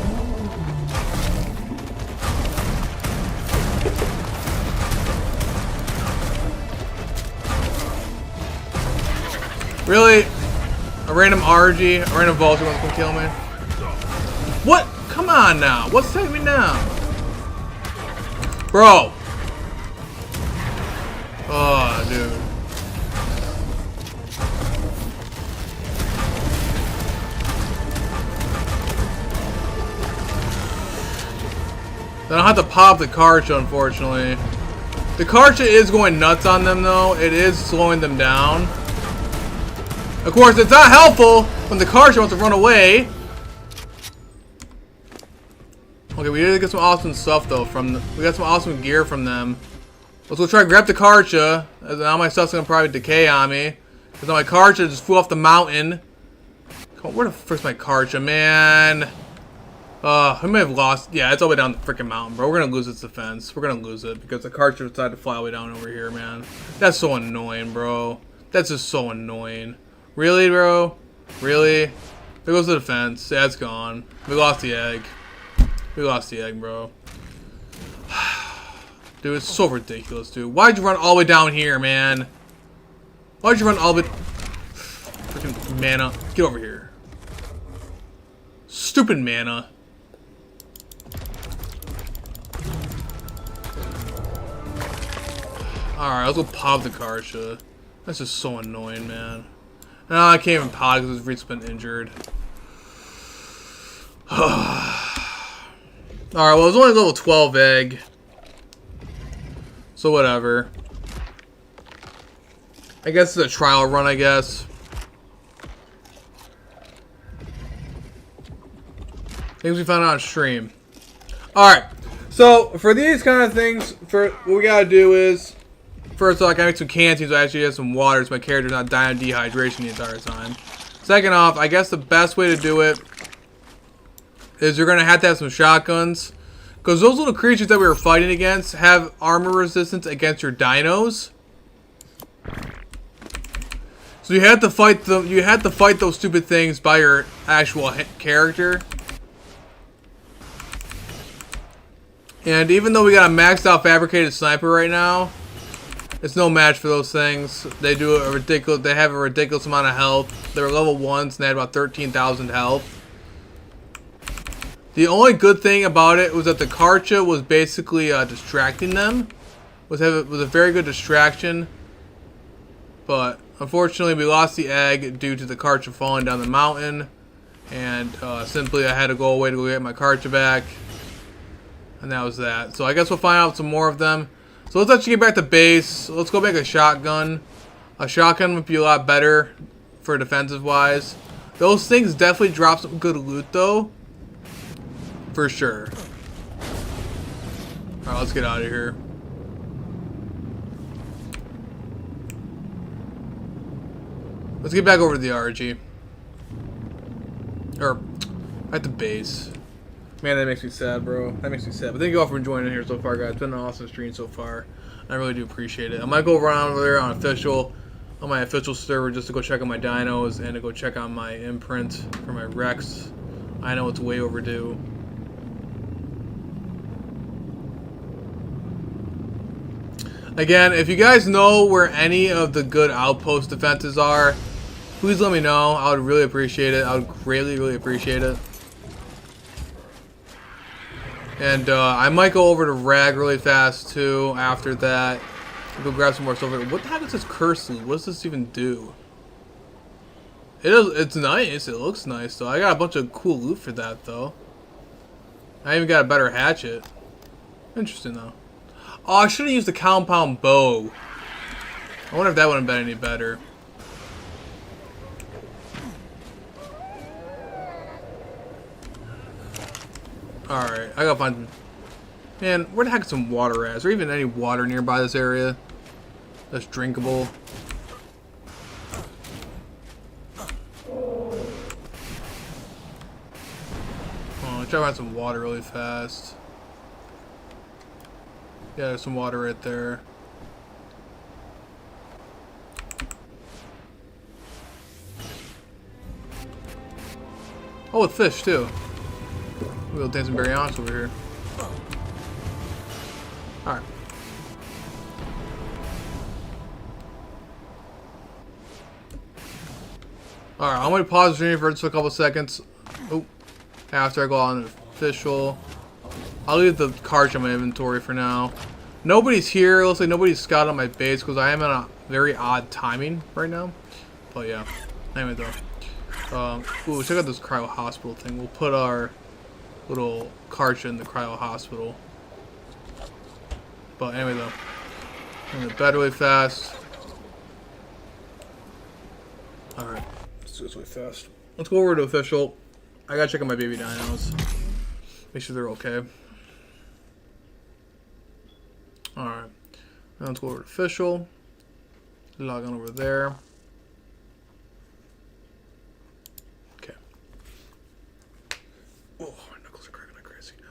Really? A random RG, a random vulture wants to kill me? What? Come on now. What's taking me now? Bro. Oh, dude. I don't have to pop the Karcha, unfortunately. The Karcha is going nuts on them, though. It is slowing them down. Of course, it's not helpful when the Karcha wants to run away. Okay, we did get some awesome stuff, though. We got some awesome gear from them. Let's go try to grab the Karcha. Now my stuff's gonna probably decay on me. Because now my Karcha just flew off the mountain. Come on, where the frick's my Karcha, man? I may have lost. Yeah, it's all the way down the freaking mountain, bro. We're gonna lose its defense. We're gonna lose it because the Karcha decided to fly all the way down over here, man. That's so annoying, bro. That's just so annoying. Really, bro? Really? There goes the defense. Yeah, it's gone. We lost the egg. We lost the egg, bro. Dude, it's so ridiculous, dude. Why'd you run all the way down here, man? Why'd you run all the way... Freaking mana. Get over here. Stupid mana. Alright, let's go pop the Karcha. That's just so annoying, man. No, I can't even pod because his Reed's been injured. Alright, well, it's only level 12 egg. So whatever. I guess it's a trial run, I guess. Things we found out on stream. Alright. So, for these kind of things, what we gotta do is... First off, I gotta make some canteens so I actually have some water so my character's not dying of dehydration the entire time. Second off, I guess the best way to do it is you're gonna have to have some shotguns. Because those little creatures that we were fighting against have armor resistance against your dinos. So you had to fight them. You had to fight those stupid things by your actual character. And even though we got a maxed out fabricated sniper right now, it's no match for those things. They do a ridiculous. They have a ridiculous amount of health. They're level 1s and they had about 13,000 health. The only good thing about it was that the Karcha was basically distracting them. was a very good distraction. But unfortunately, we lost the egg due to the Karcha falling down the mountain. And simply, I had to go away to go get my Karcha back. And that was that. So I guess we'll find out some more of them. So let's actually get back to base. Let's go make a shotgun. A shotgun would be a lot better for defensive wise. Those things definitely drop some good loot though. For sure. Alright, let's get out of here. Let's get back over to the RG. Or at the base. Man, that makes me sad, bro. That makes me sad. But thank you all for joining here so far, guys. It's been an awesome stream so far. I really do appreciate it. I might go around over there on my official server just to go check on my dinos and to go check on my imprint for my Rex. I know it's way overdue. Again, if you guys know where any of the good outpost defenses are, please let me know. I would really appreciate it. I would greatly, really appreciate it. And I might go over to Rag really fast too after that. Go grab some more silver. What the heck is this curse loot? What does this even do? It's nice. It looks nice though. I got a bunch of cool loot for that though. I even got a better hatchet. Interesting though. Oh, I should have used the compound bow. I wonder if that would have been any better. Alright, I gotta find... Man, where the heck is some water at? Is there even any water nearby this area that's drinkable? Oh, I'll try to find some water really fast. Yeah, there's some water right there. Oh, with fish too. We'll take some berry ounce over here. Alright. Alright, I'm gonna pause the stream for just a couple seconds. Oh, after I go on official. I'll leave the cards in my inventory for now. Nobody's here. It looks like nobody's scouted on my base because I am in a very odd timing right now. But yeah. Anyway though. Ooh, check out this cryo hospital thing. We'll put our little Karcha in the cryo hospital. But anyway though, I'm gonna bed really fast. Alright, let's do this really fast. Let's go over to official. I gotta check on my baby dinos. Make sure they're okay. Alright. Now let's go over to official. Log on over there.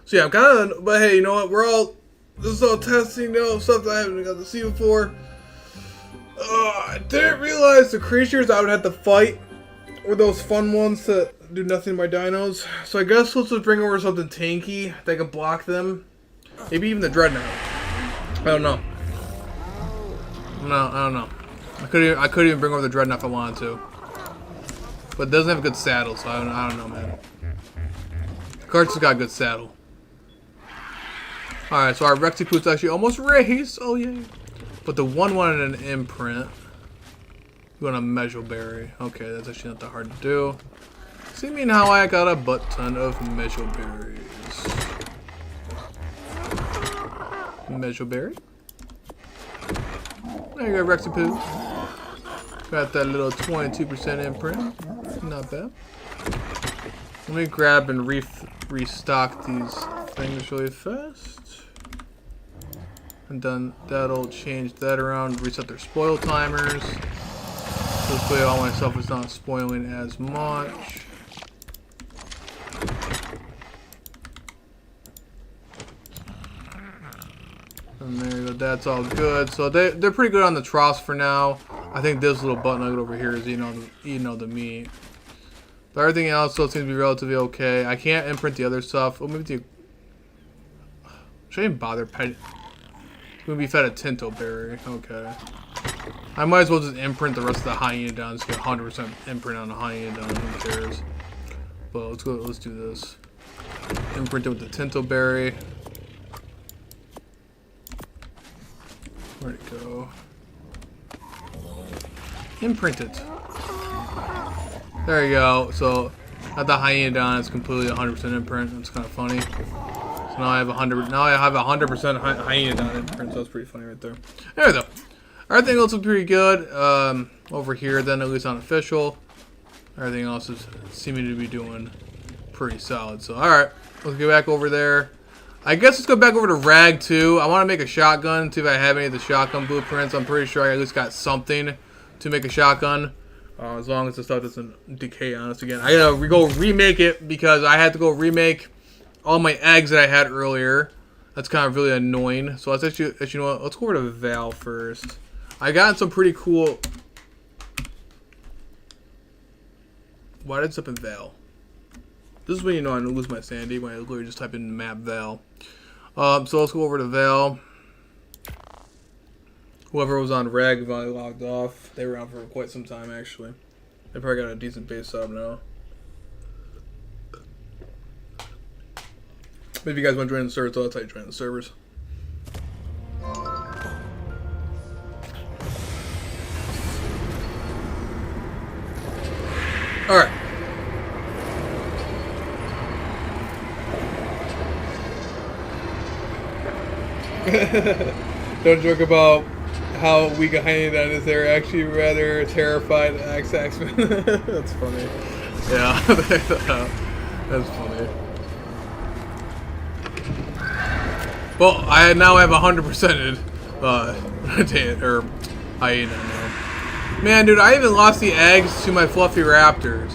So yeah, I'm kind of, but hey, you know what? This is all testing, stuff that I haven't got to see before. I didn't realize the creatures I would have to fight were those fun ones that do nothing to my dinos. So I guess let's just bring over something tanky that can block them. Maybe even the Dreadnought. I don't know. No, I don't know. I could even bring over the Dreadnought if I wanted to. But it doesn't have a good saddle, so I don't know, man. Karcha's got a good saddle. Alright, so our Rexipoot's actually almost raised. Oh, yay. But the one wanted an imprint. You want a Mejoberry. Okay, that's actually not that hard to do. See me how I got a butt ton of Mejoberries. Mejoberry. There you go, Rexipoot. Got that little 22% imprint. Not bad. Let me grab and restock these things really fast. And then that'll change that around, reset their spoil timers. So this way all my stuff is not spoiling as much. And there you go, that's all good. So they're pretty good on the troughs for now. I think this little butt nugget over here is eating all the meat. But everything else still seems to be relatively okay. I can't imprint the other stuff. Oh, maybe should I even bother petting? We're gonna be fed a Tinto Berry. Okay. I might as well just imprint the rest of the Hyaenodons. Get 100% imprint on the Hyaenodon. Who cares? But let's go. Let's do this. Imprint it with the Tinto Berry. Where'd it go? Imprint it. There you go. So, at the hyena down, it's completely 100% imprint. It's kind of funny. So now I have 100. Now I have 100% hyena down imprint. So that's pretty funny right there. There we go. Everything else looks pretty good. Over here, then at least unofficial. Everything else is seeming to be doing pretty solid. So, all right, let's get back over there. I guess let's go back over to Rag 2. I want to make a shotgun, see if I have any of the shotgun blueprints. I'm pretty sure I at least got something to make a shotgun. As long as the stuff doesn't decay on us again. I gotta go remake it because I had to go remake all my eggs that I had earlier. That's kind of really annoying. So let's actually, you know what? Let's go over to Val first. I got some pretty cool... Why did it up in Val? This is when you know I lose my sanity, when I literally just type in map Val. So let's go over to Val. Whoever was on Reg finally logged off. They were on for quite some time, actually. They probably got a decent base up now. Maybe you guys want to join the servers, so that's how you join the servers. Alright. Don't joke about how weak a hyena that is. They're actually rather terrified Axemen. That's funny. Yeah, that's funny. Well, I now have 100%ed or hyena now. Man, dude, I even lost the eggs to my fluffy raptors.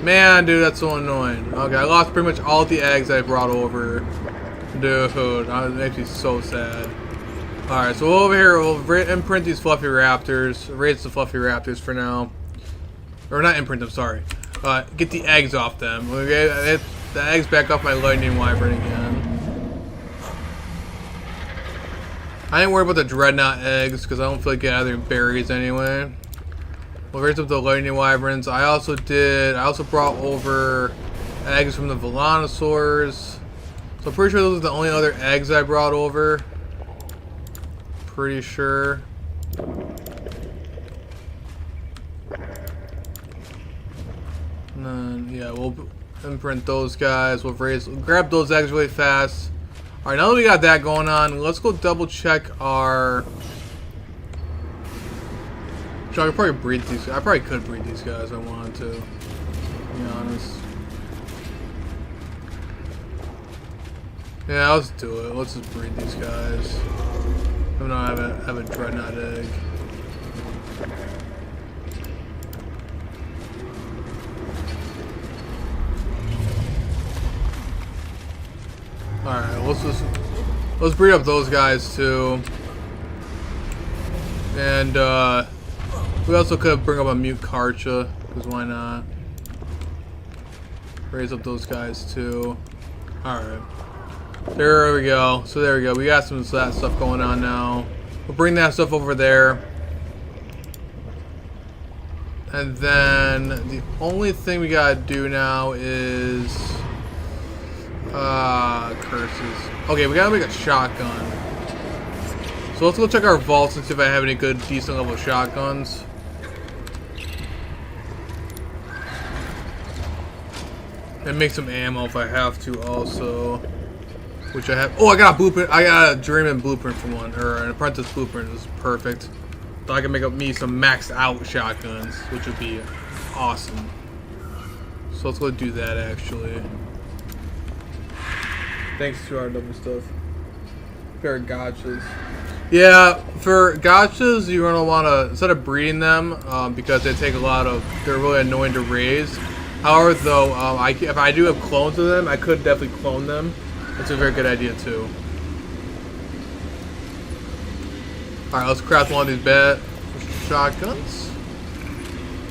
Man, dude, that's so annoying. Okay, I lost pretty much all the eggs I brought over. Dude, that makes me so sad. Alright, so over here, we'll imprint these fluffy raptors. Raise the fluffy raptors for now. Or not imprint them, sorry. Get the eggs off them. Okay, get the eggs back off my lightning wyvern again. I didn't worry about the dreadnought eggs because I don't feel like gathering berries anyway. We'll raise up the lightning wyverns. I also brought over eggs from the Velanosaurs. So I'm pretty sure those are the only other eggs I brought over. Pretty sure. And then, yeah, we'll imprint those guys. We'll grab those eggs really fast. Alright, now that we got that going on, let's go double check our... I could probably breed these. I probably could breed these guys if I wanted to be honest. Yeah, let's do it. Let's just breed these guys. Even though I have a dreadnought egg. Alright, let's breed up those guys too. And we also could bring up a mute Karcha, because why not? Raise up those guys too. Alright. There we go. So there we go. We got some of that stuff going on now. We'll bring that stuff over there. And then the only thing we gotta do now is curses. Okay, we gotta make a shotgun. So let's go check our vaults and see if I have any good decent level shotguns. And make some ammo if I have to also. Which I have. Oh, I got a blueprint. I got a journeyman blueprint for one, or an apprentice blueprint. It was perfect. So I can make up me some maxed out shotguns, which would be awesome. So let's go do that actually. Thanks to our double stuff. Pair of gotchas. Yeah, for gotchas, you're gonna want to, instead of breeding them, because they take a lot of, they're really annoying to raise. However, though, if I do have clones of them, I could definitely clone them. That's a very good idea too. Alright, let's craft one of these bad shotguns.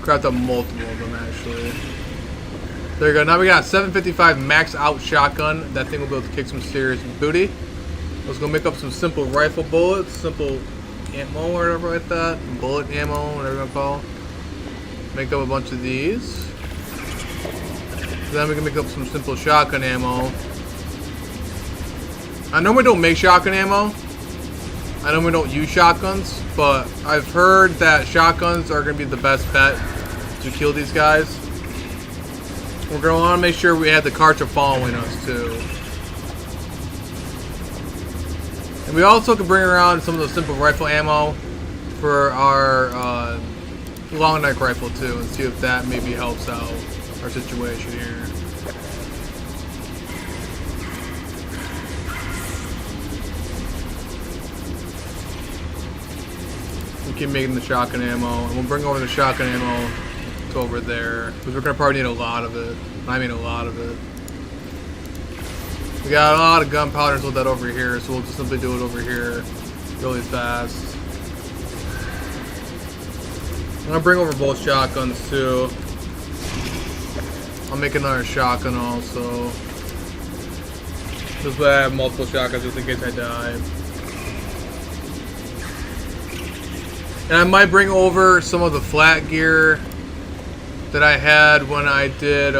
Craft up multiple of them actually. There you go. Now we got a 755 max out shotgun. That thing will be able to kick some serious booty. Let's go make up some simple rifle bullets, simple ammo or whatever like that. Bullet ammo, whatever you want to call. Make up a bunch of these. Then we can make up some simple shotgun ammo. I normally don't make shotgun ammo, I know we don't use shotguns, but I've heard that shotguns are going to be the best bet to kill these guys. We're going to want to make sure we have the cartridge following us too. And we also can bring around some of the simple rifle ammo for our long neck rifle too, and see if that maybe helps out our situation here. We keep making the shotgun ammo, and we'll bring over the shotgun ammo to over there, because we're gonna probably need a lot of it. I mean, a lot of it. We got a lot of gunpowder, so that over here, so we'll just simply do it over here really fast. I'm gonna bring over both shotguns too. I'll make another shotgun also. This way I have multiple shotguns just in case I die. And I might bring over some of the flat gear that I had when I did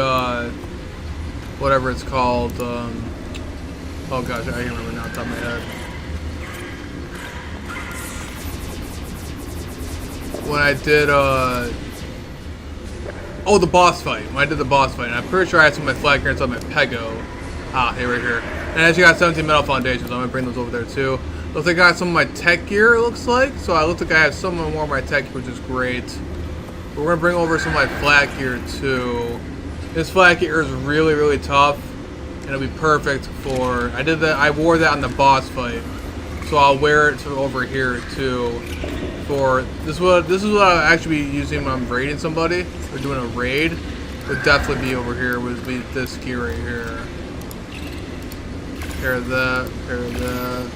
whatever it's called. Oh gosh, I can't remember now off the top of my head. When I did oh, the boss fight. When I did the boss fight, and I'm pretty sure I had some of my flat gear and some of my pego. Ah, hey, right here. And I actually got 17 metal foundations, so I'm gonna bring those over there too. Looks like I got some of my tech gear, it looks like. So I look like I have some more of my tech gear, which is great. But we're gonna bring over some of my flat gear too. This flat gear is really, really tough, and it'll be perfect for. I did that. I wore that on the boss fight, so I'll wear it to over here too. For this is what I'll actually be using when I'm raiding somebody or doing a raid. Would definitely be over here. Would be this gear right here. Pair of that. Pair of that.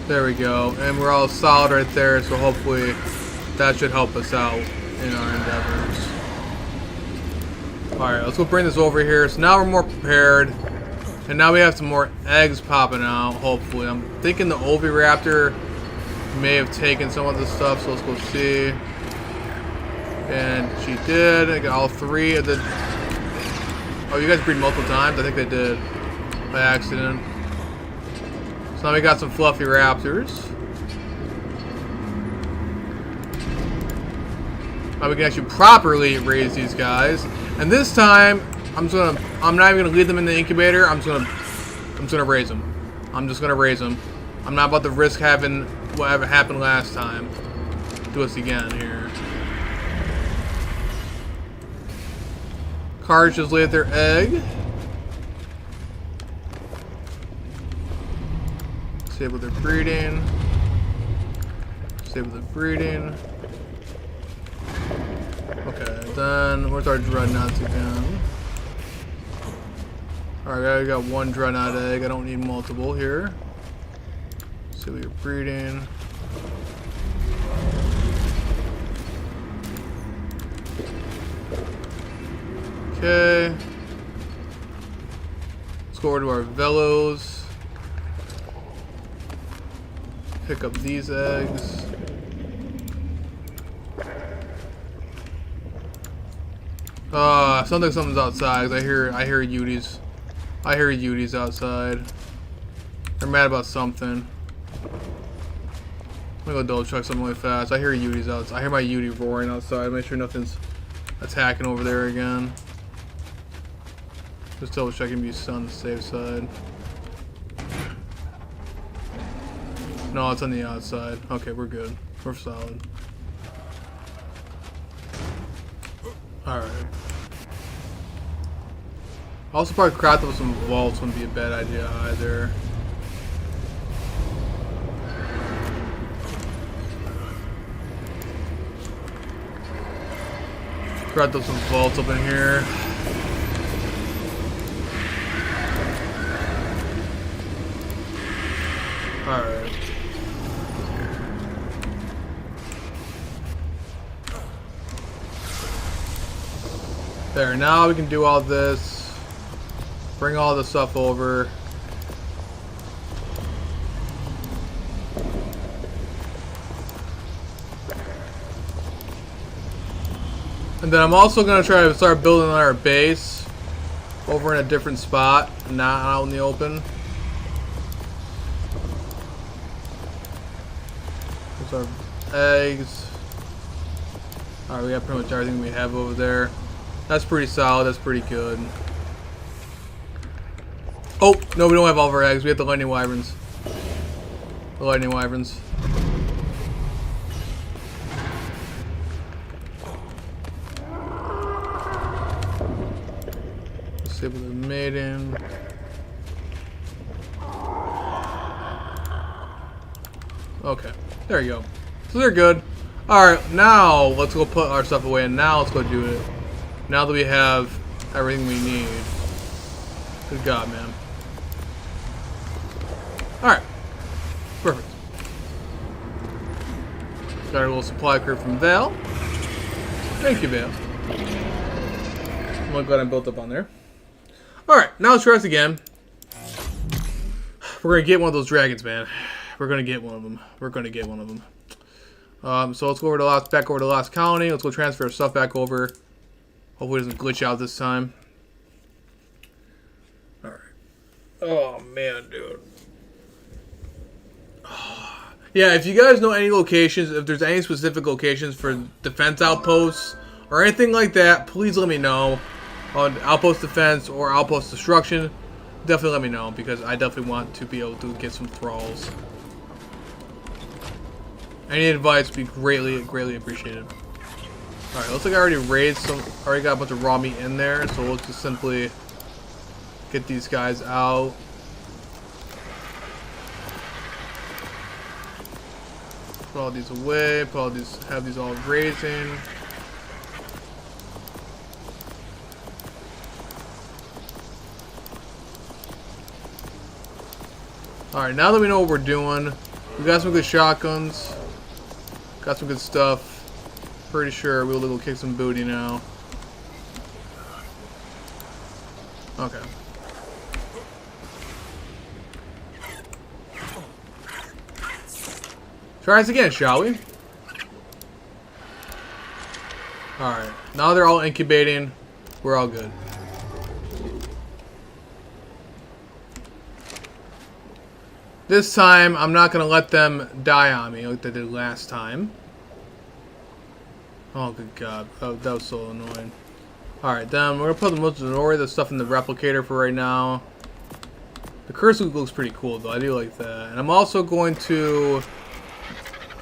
There we go, and we're all solid right there, so hopefully that should help us out in our endeavors. Alright, let's go bring this over here. So now we're more prepared, and now we have some more eggs popping out, hopefully. I'm thinking the Oviraptor may have taken some of this stuff, so let's go see. And she did. I got all three of the... Oh, you guys breed multiple times? I think they did by accident. So now we got some fluffy raptors. Now we can actually properly raise these guys. And this time, I'm not even gonna leave them in the incubator. I'm just gonna raise them. I'm just gonna raise them. I'm not about to risk having whatever happened last time to us again here. Cards just laid their egg. Disable their breeding. Disable their breeding. Okay, then where's our dreadnoughts again? Alright, I got one dreadnought egg. I don't need multiple here. Disable your breeding. Okay. Let's go over to our velos. Pick up these eggs. Something's outside. I hear Uties. I hear Uties outside. They're mad about something. I'm gonna go double check something really fast. I hear Uties outside. I hear my Utie roaring outside. Make sure nothing's attacking over there again. Just double checking, be on the safe side. No, it's on the outside. Okay, we're good. We're solid. Alright. Also, probably craft up some vaults wouldn't be a bad idea either. Craft up some vaults up in here. Alright. There, now we can do all this. Bring all the stuff over. And then I'm also going to try to start building our base over in a different spot, not out in the open. There's our eggs. Alright, we got pretty much everything we have over there. That's pretty solid, that's pretty good. Oh, no, we don't have all of our eggs. We have the lightning wyverns. The lightning wyverns. Disable the maiden. Okay, there you go. So they're good. Alright, now let's go put our stuff away, and now let's go do it. Now that we have everything we need. Good God, man. Alright. Perfect. Got our little supply crate from Val. Thank you, Val. I'm glad I built up on there. Alright, now let's try this again. We're gonna get one of those dragons, man. We're gonna get one of them. We're gonna get one of them. So let's go over to back over to Lost Colony. Let's go transfer our stuff back over. Hopefully it doesn't glitch out this time. Alright. Oh, man, dude. Yeah, if you guys know any locations, if there's any specific locations for defense outposts or anything like that, please let me know. On outpost defense or outpost destruction, definitely let me know, because I definitely want to be able to get some thralls. Any advice would be greatly appreciated. Alright, looks like I already raised some, already got a bunch of raw meat in there, so let's just simply get these guys out. Put all these away, put all these, have these all grazing. Alright, now that we know what we're doing, we got some good shotguns, got some good stuff. Pretty sure we'll go kick some booty now. Okay. Try this again, shall we? Alright, now they're all incubating. We're all good. This time, I'm not going to let them die on me like they did last time. Oh, good God. Oh, that was so annoying. Alright, then we're going to put the most of the stuff in the replicator for right now. The curse looks pretty cool, though. I do like that. And I'm also going to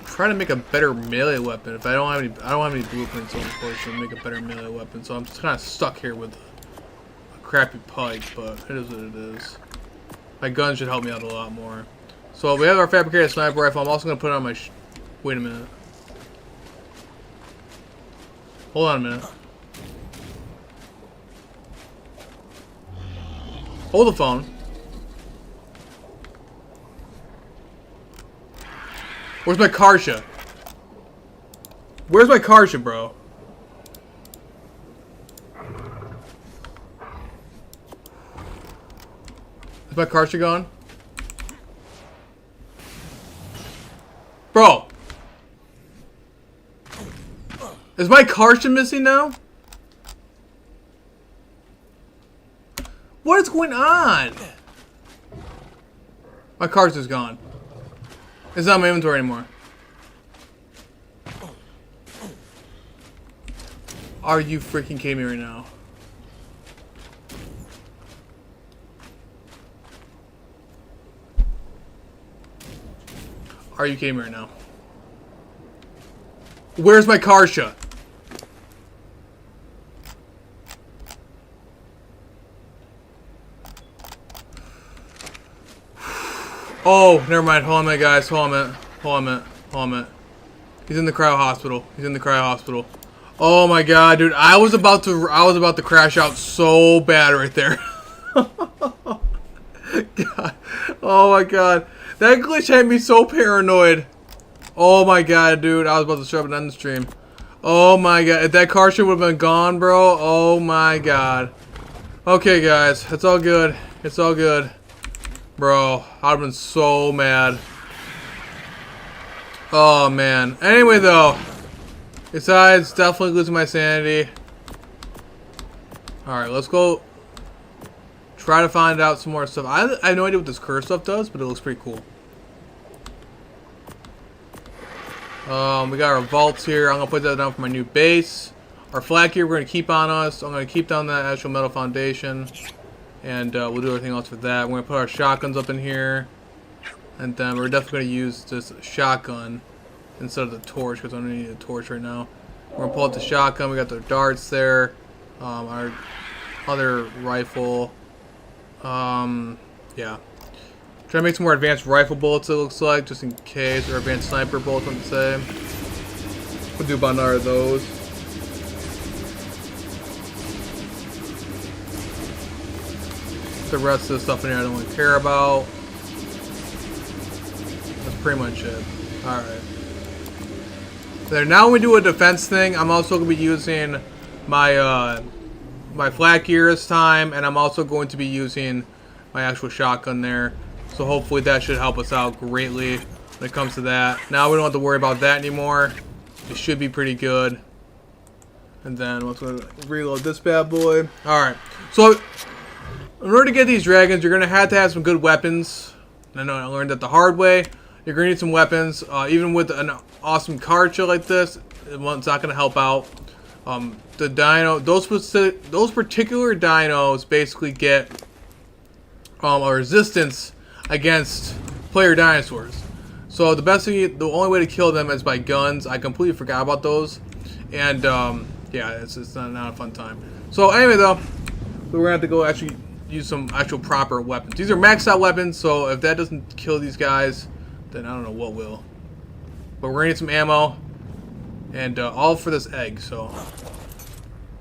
try to make a better melee weapon. If I don't have any blueprints, unfortunately, make a better melee weapon. So I'm just kind of stuck here with a crappy pike, but it is what it is. My gun should help me out a lot more. So we have our fabricated sniper rifle. I'm also going to put it on my... Wait a minute. Hold on a minute. Hold the phone. Where's my Karsha? Where's my Karsha, bro? Is my Karsha gone? Bro! Is my Karsha missing now? What is going on? My Karsha's gone. It's not in my inventory anymore. Are you freaking kidding me right now? Are you kidding me right now? Where's my Karsha? Oh, never mind. Hold on a minute, guys. Hold on a minute. Hold on a minute. Hold on a minute. He's in the cryo hospital. He's in the cryo hospital. Oh my God, dude! I was about to crash out so bad right there. God. Oh my God, that glitch had me so paranoid. Oh my God, dude! I was about to shove it on the stream. Oh my God, if that Karsha would have been gone, bro. Oh my God. Okay, guys, it's all good. It's all good. Bro, I'd have been so mad. Oh, man. Anyway, though. Besides, definitely losing my sanity. Alright, let's go try to find out some more stuff. I have no idea what this curse stuff does, but it looks pretty cool. We got our vaults here. I'm going to put that down for my new base. Our flag here we're going to keep on us. I'm going to keep down that actual metal foundation. And we'll do everything else for that. We're going to put our shotguns up in here. And then we're definitely going to use this shotgun instead of the torch, because I don't need a torch right now. We're going to pull out the shotgun. We got the darts there. Our other rifle. Yeah. Try to make some more advanced rifle bullets, it looks like, just in case. Or advanced sniper bullets, I would say. We'll do about another of those. The rest of the stuff in here I don't really care about. That's pretty much it. Alright. There, now when we do a defense thing, I'm also going to be using my my flat gear this time, and I'm also going to be using my actual shotgun there. So hopefully that should help us out greatly when it comes to that. Now we don't have to worry about that anymore. It should be pretty good. And then let's go reload this bad boy. Alright. So in order to get these dragons, you're going to have some good weapons. I know I learned that the hard way. You're going to need some weapons. Even with an awesome card show like this, it's not going to help out. The dino, those particular dinos basically get a resistance against player dinosaurs. So the only way to kill them is by guns. I completely forgot about those, and yeah, it's not a fun time. So anyway, though, we're gonna have to go actually use some actual proper weapons. These are maxed out weapons, so if that doesn't kill these guys, then I don't know what will. But we're gonna need some ammo, and all for this egg. So,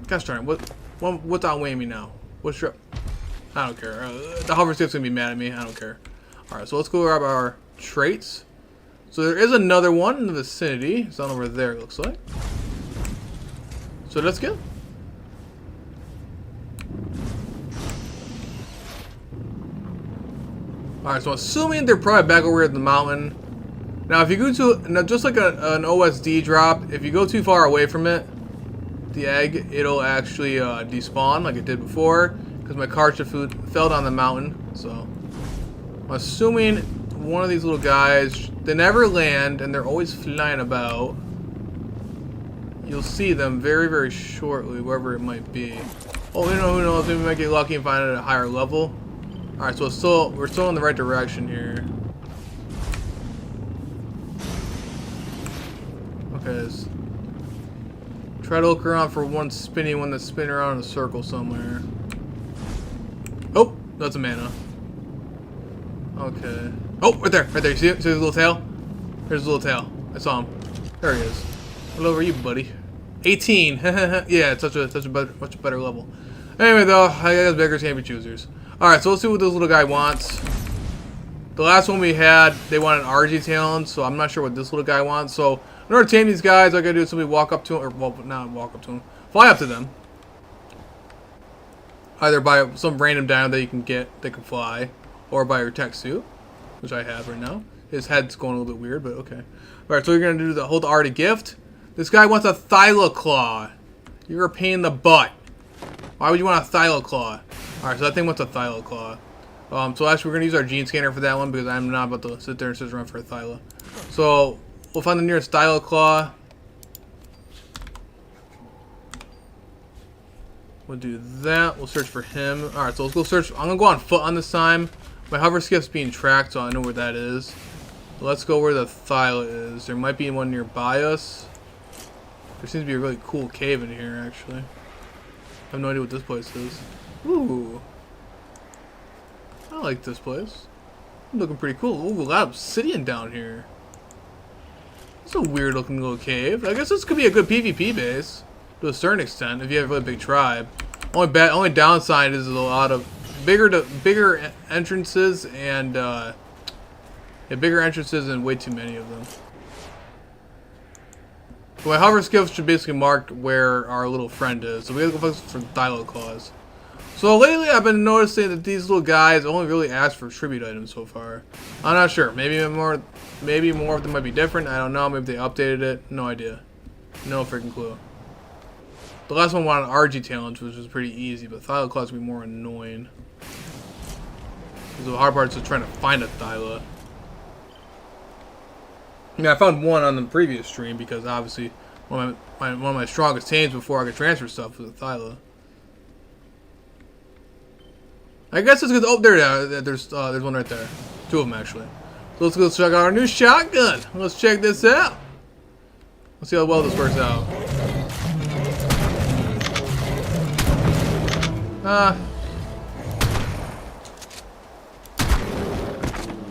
gosh darn it, what's outweighing me now? What's your? I don't care. The hover stick's gonna be mad at me. I don't care. All right, so let's go grab our traits. So there is another one in the vicinity. It's on over there, it looks like. So let's go. Alright, so assuming they're probably back over here at the mountain. Now, if you go to, just like an OSD drop, if you go too far away from it, the egg, it'll actually despawn like it did before, because my cartridge fell down the mountain. So I'm assuming one of these little guys, they never land, and they're always flying about. You'll see them very, very shortly, wherever it might be. Oh, you know, who knows? Maybe we might get lucky and find it at a higher level. All right, so we're still in the right direction here. Okay, try to look around for one that's spinning around in a circle somewhere. Oh, that's a mana. Okay. Oh, right there, right there. You see it? See his little tail? There's his little tail. I saw him. There he is. What level are you, buddy? 18. Yeah, it's such a much better level. Anyway, though, I guess beggars can't be choosers. Alright, so let's see what this little guy wants. The last one we had, they wanted RG talent, so I'm not sure what this little guy wants. So, in order to tame these guys, all I gotta do is simply walk up to them, or, well, not walk up to them, fly up to them. Either by some random dino that you can get that can fly, or by your tech suit, which I have right now. His head's going a little bit weird, but okay. Alright, so you're gonna do the hold R to gift. This guy wants a Thylaclaw. You're a pain in the butt. Why would you want a Thylaclaw? Alright, so that thing wants a Thylaclaw. So actually we're going to use our gene scanner for that one, because I'm not about to sit there and sit around for a Thyla. So, we'll find the nearest Thylaclaw. We'll do that. We'll search for him. Alright, so let's go search. I'm going to go on foot on this time. My hover skiff's being tracked, so I know where that is. Let's go where the Thyla is. There might be one nearby us. There seems to be a really cool cave in here, actually. I have no idea what this place is. Ooh. I like this place. Looking pretty cool. Ooh, a lot of obsidian down here. It's a weird looking little cave. I guess this could be a good PvP base to a certain extent if you have a really big tribe. Only downside is a lot of bigger entrances and bigger entrances and way too many of them. So my hover skiff should basically mark where our little friend is. So we gotta go focus for Thylaclaws. So lately I've been noticing that these little guys only really ask for tribute items so far. I'm not sure. Maybe more of them might be different. I don't know. Maybe they updated it. No idea. No freaking clue. The last one wanted RG challenge, which was pretty easy, but Thyla Claws would be more annoying. The hard part is just trying to find a Thyla. Yeah, I found one on the previous stream because obviously one of my strongest tames before I could transfer stuff was a Thyla. I guess it's because there's one right there, 2 of them actually. So let's go check out our new shotgun. Let's check this out. Let's see how well this works out. I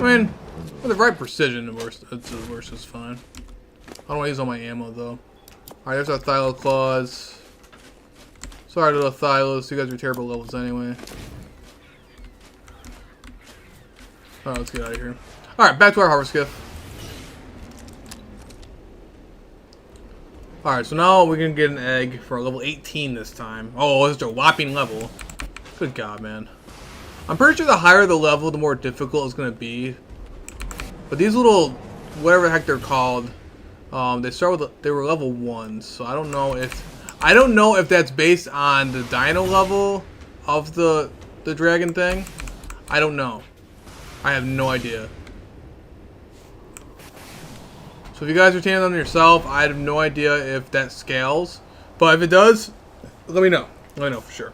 mean, with the right precision, it works just fine. I don't want to use all my ammo though. Alright, there's our Thyla Claws. Sorry, little Thylas. You guys are terrible levels anyway. Alright, let's get out of here. Alright, back to our Harbor Skiff. Alright, so now we can get an egg for level 18 this time. Oh, it's a whopping level. Good God, man. I'm pretty sure the higher the level, the more difficult it's going to be. But these little, whatever the heck they're called, they were level 1s. So I don't know if that's based on the dino level of the dragon thing. I don't know. I have no idea. So if you guys are taking them yourself, I have no idea if that scales. But if it does, let me know. Let me know for sure.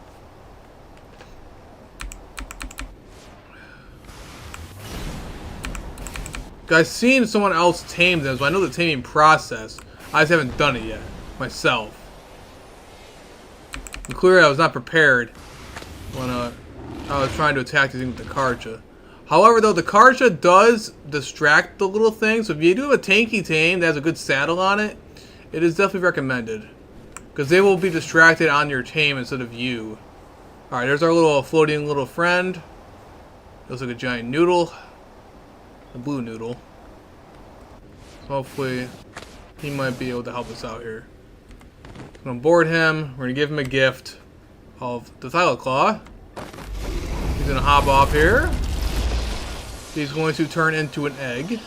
I've seen someone else tame them, so I know the taming process. I just haven't done it yet myself. And clearly, I was not prepared when I was trying to attack this thing with the Karja. However, though, the Karja does distract the little thing, so if you do have a tanky tame that has a good saddle on it, it is definitely recommended. Because they will be distracted on your tame instead of you. Alright, there's our little floating little friend. Looks like a giant noodle. A blue noodle. Hopefully, he might be able to help us out here. I'm going to board him. We're going to give him a gift of the Thyla Claw. He's going to hop off here. He's going to turn into an egg.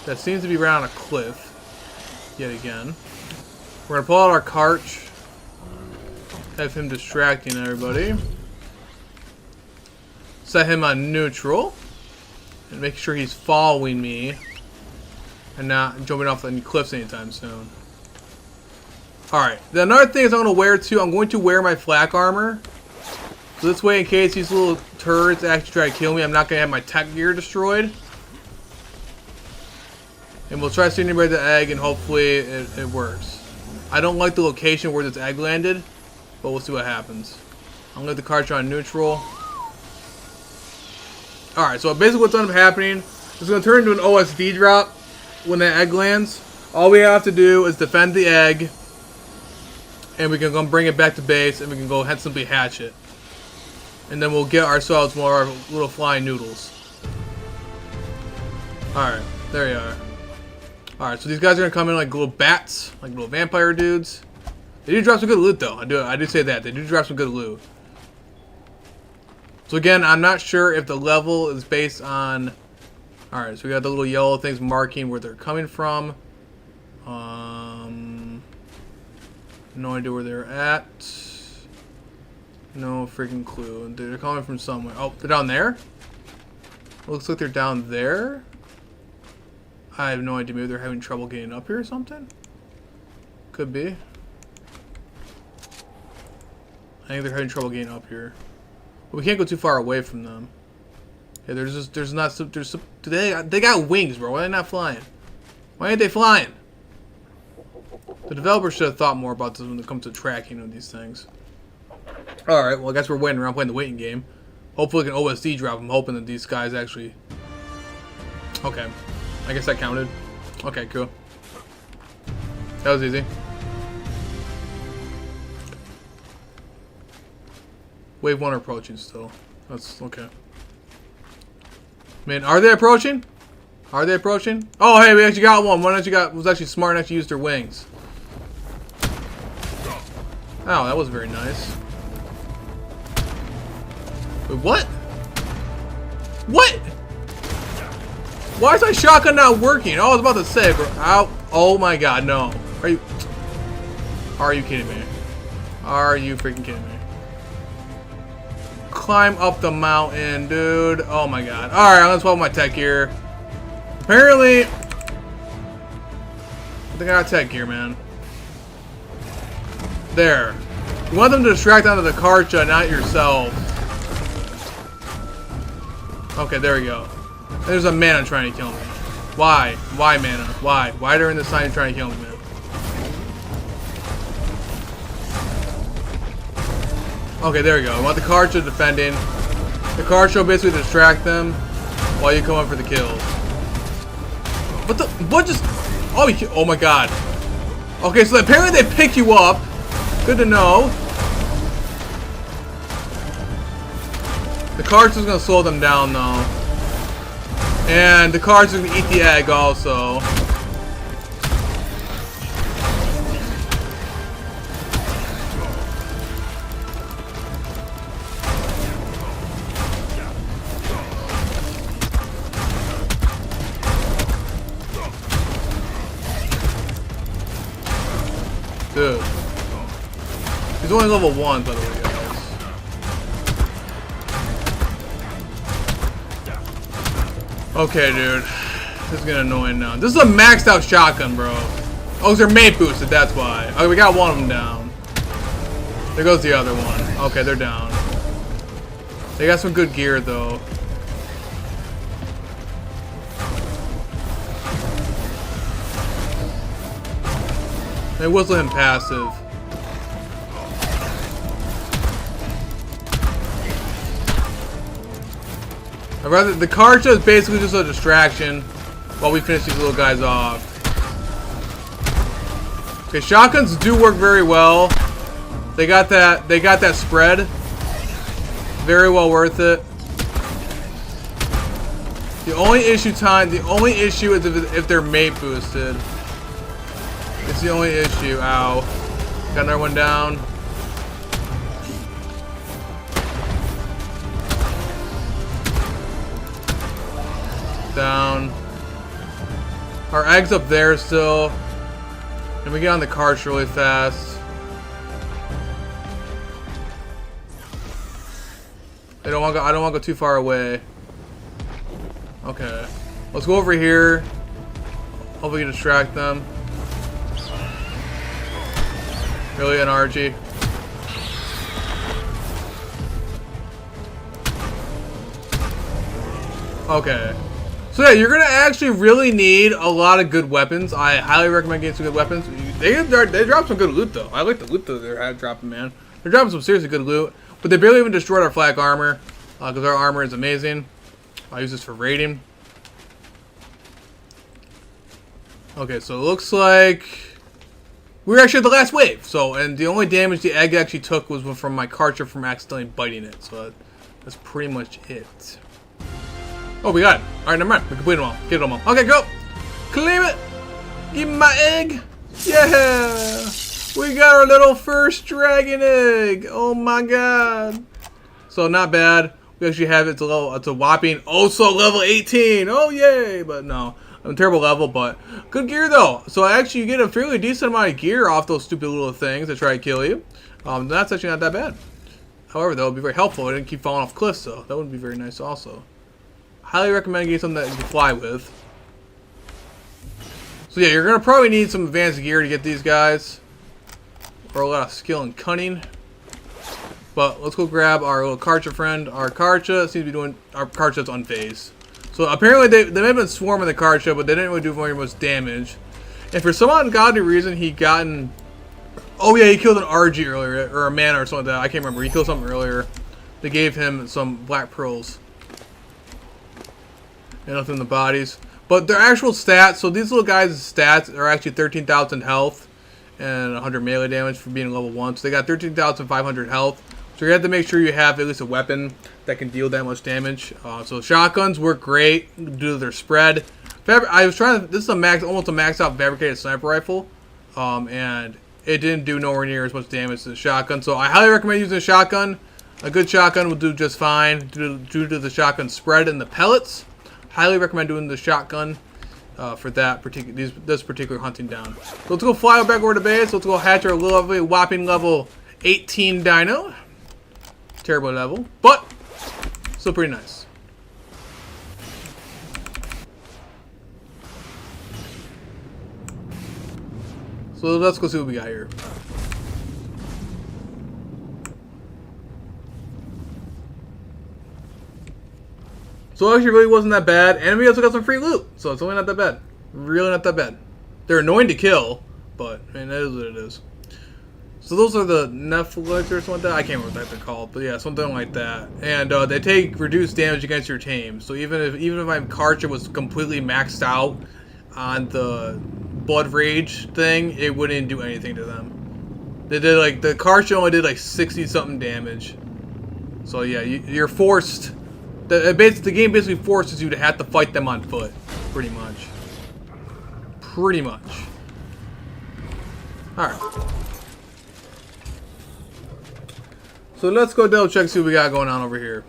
That seems to be right on a cliff. Yet again. We're going to pull out our Karch. Have him distracting everybody. Set him on neutral. And make sure he's following me. And not jumping off any cliffs anytime soon. Alright. Another thing is I'm going to wear my flak armor. So this way, in case these little turrets actually try to kill me, I'm not going to have my tech gear destroyed. And we'll try shooting by the egg, and hopefully it works. I don't like the location where this egg landed, but we'll see what happens. I'm going to leave the Karja on neutral. Alright, so basically what's going to be happening is going to turn into an OSD drop when that egg lands. All we have to do is defend the egg, and we can go bring it back to base, and we can go ahead and simply hatch it. And then we'll get ourselves more little flying noodles. Alright, there you are. Alright, so these guys are going to come in like little bats, like little vampire dudes. They do drop some good loot though, I do say that. They do drop some good loot. So again, I'm not sure if the level is based on... Alright, so we got the little yellow things marking where they're coming from. No idea where they're at. No freaking clue. They're coming from somewhere. Oh, they're down there? Looks like they're down there. I have no idea. Maybe they're having trouble getting up here or something? Could be. I think they're having trouble getting up here. But we can't go too far away from them. Yeah, they got wings, bro. Why are they not flying? Why ain't they flying? The developers should have thought more about this when it comes to tracking of these things. Alright, well I guess we're waiting around playing the waiting game. Hopefully we can OSD drop. I'm hoping that these guys actually... Okay. I guess that counted. Okay, cool. That was easy. Wave 1 approaching still. That's okay. Man, are they approaching? Are they approaching? Oh, hey, we actually got one. One actually was actually smart and actually used her wings. Oh, that was very nice. Wait, what? What? Why is my shotgun not working? Oh, I was about to say, bro. Ow. Oh my god, no. Are you... Are you kidding me? Are you freaking kidding me? Climb up the mountain, dude. Oh my god. Alright, let's swap my tech gear. Apparently, I think I got tech gear, man. There. You want them to distract onto the Karcha, not yourself. Okay, there we go. There's a mana trying to kill me. Why? Why mana? Why? Why during this time you're trying to kill me, man? Okay, there we go. I want the Karcha defending. The Karcha will basically distract them while you come up for the kills. What the? What just? Oh my god. Okay, so apparently they pick you up. Good to know. The Karcha's gonna slow them down though. And the Karcha's gonna eat the egg also. Dude. He's only level 1, by the way, guys. Okay, dude. This is getting annoying now. This is a maxed out shotgun, bro. Oh, they're mate boosted, that's why. Okay, we got one of them down. There goes the other one. Okay, they're down. They got some good gear, though. They whistle him passive. I'd rather the Karcha is basically just a distraction while we finish these little guys off. Okay, shotguns do work very well. They got that spread. Very well worth it. The only issue is if they're mate boosted. It's the only issue. Ow. Got another one down. Down. Our egg's up there still. And we get on the Karch really fast. I don't want to go too far away. Okay. Let's go over here. Hopefully we can distract them. Really, an RG? Okay. So yeah, you're gonna actually really need a lot of good weapons. I highly recommend getting some good weapons. They dropped some good loot though. I like the loot that they're dropping, man. They're dropping some seriously good loot. But they barely even destroyed our flak armor. Because our armor is amazing. I use this for raiding. Okay, so it looks like we're actually at the last wave. So, and the only damage the egg actually took was from my Karcha from accidentally biting it. So that's pretty much it. Oh, we got it. Alright, never mind. We completed them all. Get them all. Okay, go. Claim it. Give me my egg. Yeah. We got our little first dragon egg. Oh my god. So not bad. We actually have it to it's a whopping also level 18. Oh yay. But no. I'm a terrible level, but good gear though. So actually you get a fairly decent amount of gear off those stupid little things that try to kill you. That's actually not that bad. However, that would be very helpful. I didn't keep falling off cliffs though. That would be very nice also. Highly recommend getting something that you can fly with. So yeah, you're going to probably need some advanced gear to get these guys. Or a lot of skill and cunning. But let's go grab our little Karcha friend. Our Karcha seems to be doing... Our Karcha's unfazed. So apparently they may have been swarming the Karcha, but they didn't really do very much damage. And for some ungodly reason, he gotten... Oh yeah, he killed an RG earlier. Or a mana or something like that. I can't remember. He killed something earlier. They gave him some black pearls. And nothing in the bodies. But their actual stats, so these little guys' stats are actually 13,000 health and 100 melee damage for being level 1. So they got 13,500 health. So you have to make sure you have at least a weapon that can deal that much damage. So shotguns work great due to their spread. I was trying to, this is almost a maxed out fabricated sniper rifle. And it didn't do nowhere near as much damage as the shotgun. So I highly recommend using a shotgun. A good shotgun will do just fine due to the shotgun spread and the pellets. Highly recommend doing the shotgun. for this particular hunting down. So let's go fly back over to base. Let's go hatch our lovely whopping level 18 dino. Terrible level, but still pretty nice. So let's go see what we got here. So actually really wasn't that bad, and we also got some free loot, so it's only not that bad. Really not that bad. They're annoying to kill, but I mean, that is what it is. So those are the Netflix or something like that. I can't remember what they're called, but yeah, something like that. And they take reduced damage against your tame. So even if my Karcher was completely maxed out on the Blood Rage thing, it wouldn't do anything to them. They did like the Karcher only did like 60 something damage. So yeah, you're forced. The game basically forces you to have to fight them on foot, pretty much. Pretty much. Alright. So let's go double check, see what we got going on over here.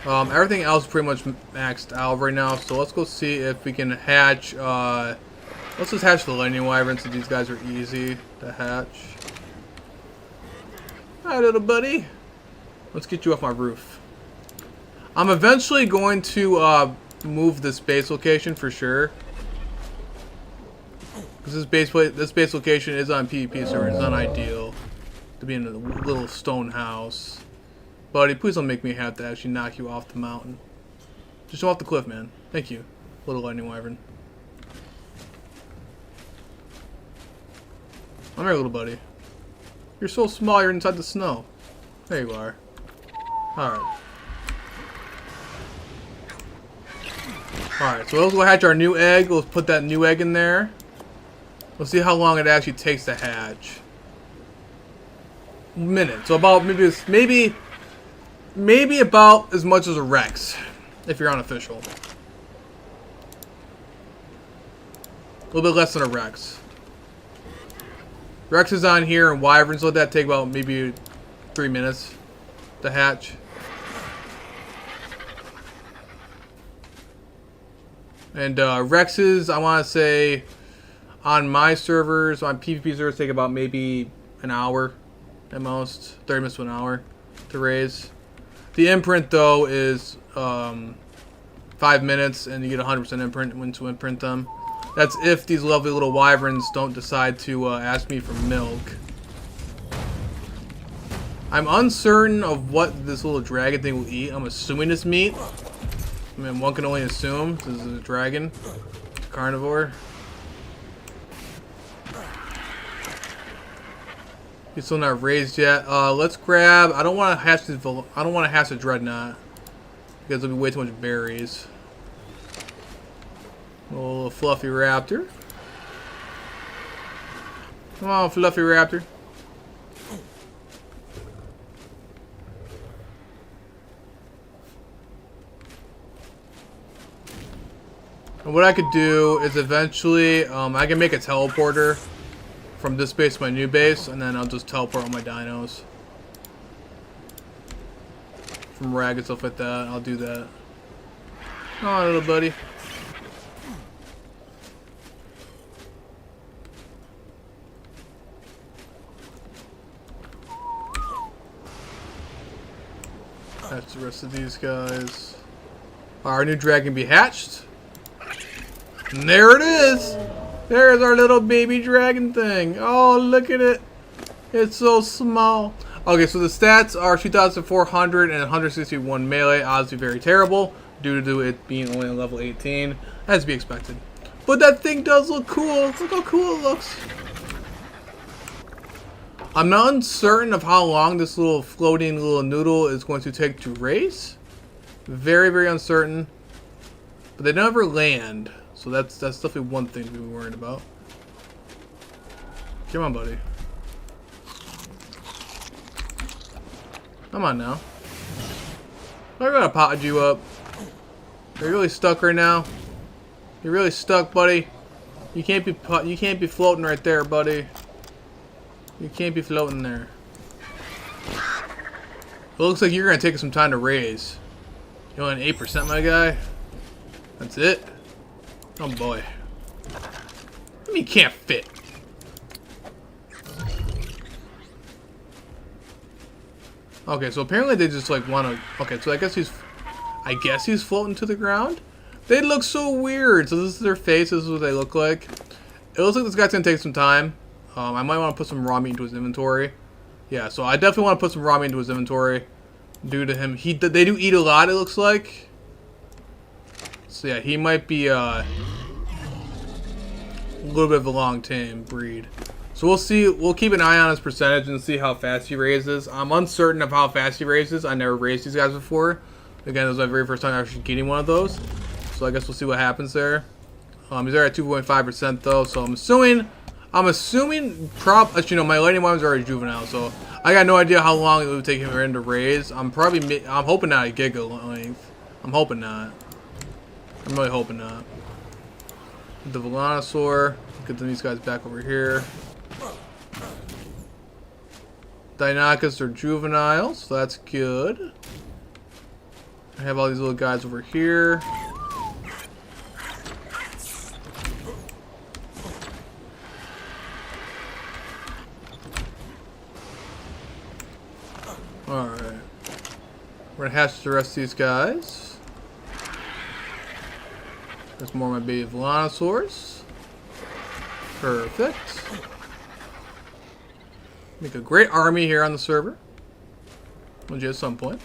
Everything else is pretty much maxed out right now, so let's go see if we can hatch, let's just hatch the lightning wyvern since these guys are easy to hatch. Hi little buddy. Let's get you off my roof. I'm eventually going to move this base location for sure. Because this base location is on PvP server. It's not ideal to be in a little stone house. Buddy, please don't make me have to actually knock you off the mountain. Just off the cliff, man. Thank you, little lightning wyvern. Come here, little buddy. You're so small, you're inside the snow. There you are. Alright. Alright, so let's go hatch our new egg. Let's put that new egg in there. Let's see how long it actually takes to hatch. Minute. So about maybe about as much as a Rex, if you're unofficial. A little bit less than a Rex. Rex is on here, and wyverns let that take about maybe 3 minutes to hatch. And Rexes, I want to say, on my servers, on PvP servers, take about maybe an hour at most, 30 minutes to an hour to raise. The imprint though is 5 minutes, and you get 100% imprint when to imprint them. That's if these lovely little wyverns don't decide to ask me for milk. I'm uncertain of what this little dragon thing will eat. I'm assuming it's meat. I mean, one can only assume. This is a dragon. It's a carnivore. He's still not raised yet. Let's grab. I don't want to hatch this. I don't want to hatch a dreadnought because there'll be way too much berries. A little fluffy raptor. Come on, fluffy raptor. And what I could do is eventually, I can make a teleporter from this base to my new base, and then I'll just teleport all my dinos. From rag and stuff like that, I'll do that. Oh, little buddy. Hatch the rest of these guys. Our new dragon be hatched. And there it is! There's our little baby dragon thing. Oh, look at it. It's so small. Okay, so the stats are 2,400 and 161 melee. Obviously very terrible due to it being only on level 18. As to be expected. But that thing does look cool. Look how cool it looks. I'm not uncertain of how long this little floating little noodle is going to take to race. Very, very uncertain. But they never land. So that's definitely one thing to be worried about. Come on, buddy. Come on now. I gotta pot you up. You're really stuck right now. You're really stuck, buddy. You can't be floating right there, buddy. You can't be floating there. It looks like you're gonna take some time to raise. You're only 8%, my guy. That's it. Oh boy. I mean, can't fit. Okay, so apparently they just like want to. Okay, so I guess he's floating to the ground. They look so weird. So this is their face. This is what they look like. It looks like this guy's gonna take some time. I might want to put some raw meat into his inventory. Yeah, so I definitely want to put some raw meat into his inventory. Due to him, they do eat a lot. It looks like. So yeah, he might be a little bit of a long tame breed. So we'll see. We'll keep an eye on his percentage and see how fast he raises. I'm uncertain of how fast he raises. I never raised these guys before. Again, this was my very first time actually getting one of those. So I guess we'll see what happens there. He's already at 2.5% though. So I'm assuming, actually no, my lightning weapons are already juvenile. So I got no idea how long it would take him to raise. I'm hoping not a giga length. I'm hoping not. I'm really hoping not. The Velonosaur. Get these guys back over here. Deinonychus are juveniles, so that's good. I have all these little guys over here. Alright. We're gonna hatch the rest of these guys. There's more of my baby Velonosaurs. Perfect. Make a great army here on the server. At some point.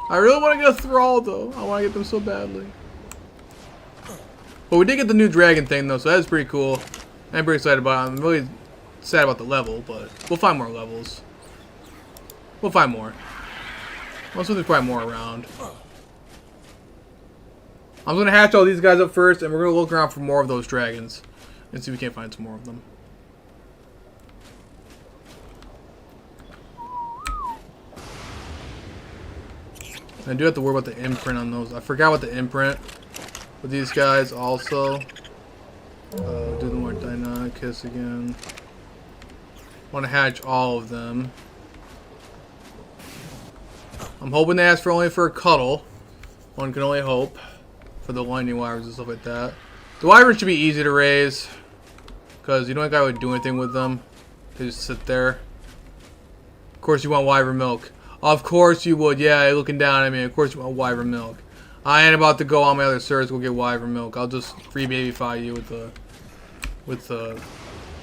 I really want to get a Thrall though. I want to get them so badly. But we did get the new dragon thing though, so that is pretty cool. I'm pretty excited about it. I'm really sad about the level, but we'll find more levels. We'll find more. Also, there's probably more around. I'm going to hatch all these guys up first, and we're going to look around for more of those dragons. And see if we can't find some more of them. I do have to worry about the imprint on those. I forgot what the imprint with these guys also. Do the more Deinonychus again. Want to hatch all of them. I'm hoping they ask for only for a cuddle. One can only hope. For the lightning wyverns and stuff like that. The wyverns should be easy to raise. Because you don't think I would do anything with them. They just sit there. Of course you want wyvern milk. Of course you would. Yeah, you're looking down at me. Of course you want wyvern milk. I ain't about to go on my other servers go get wyvern milk. I'll just free babyfy you with the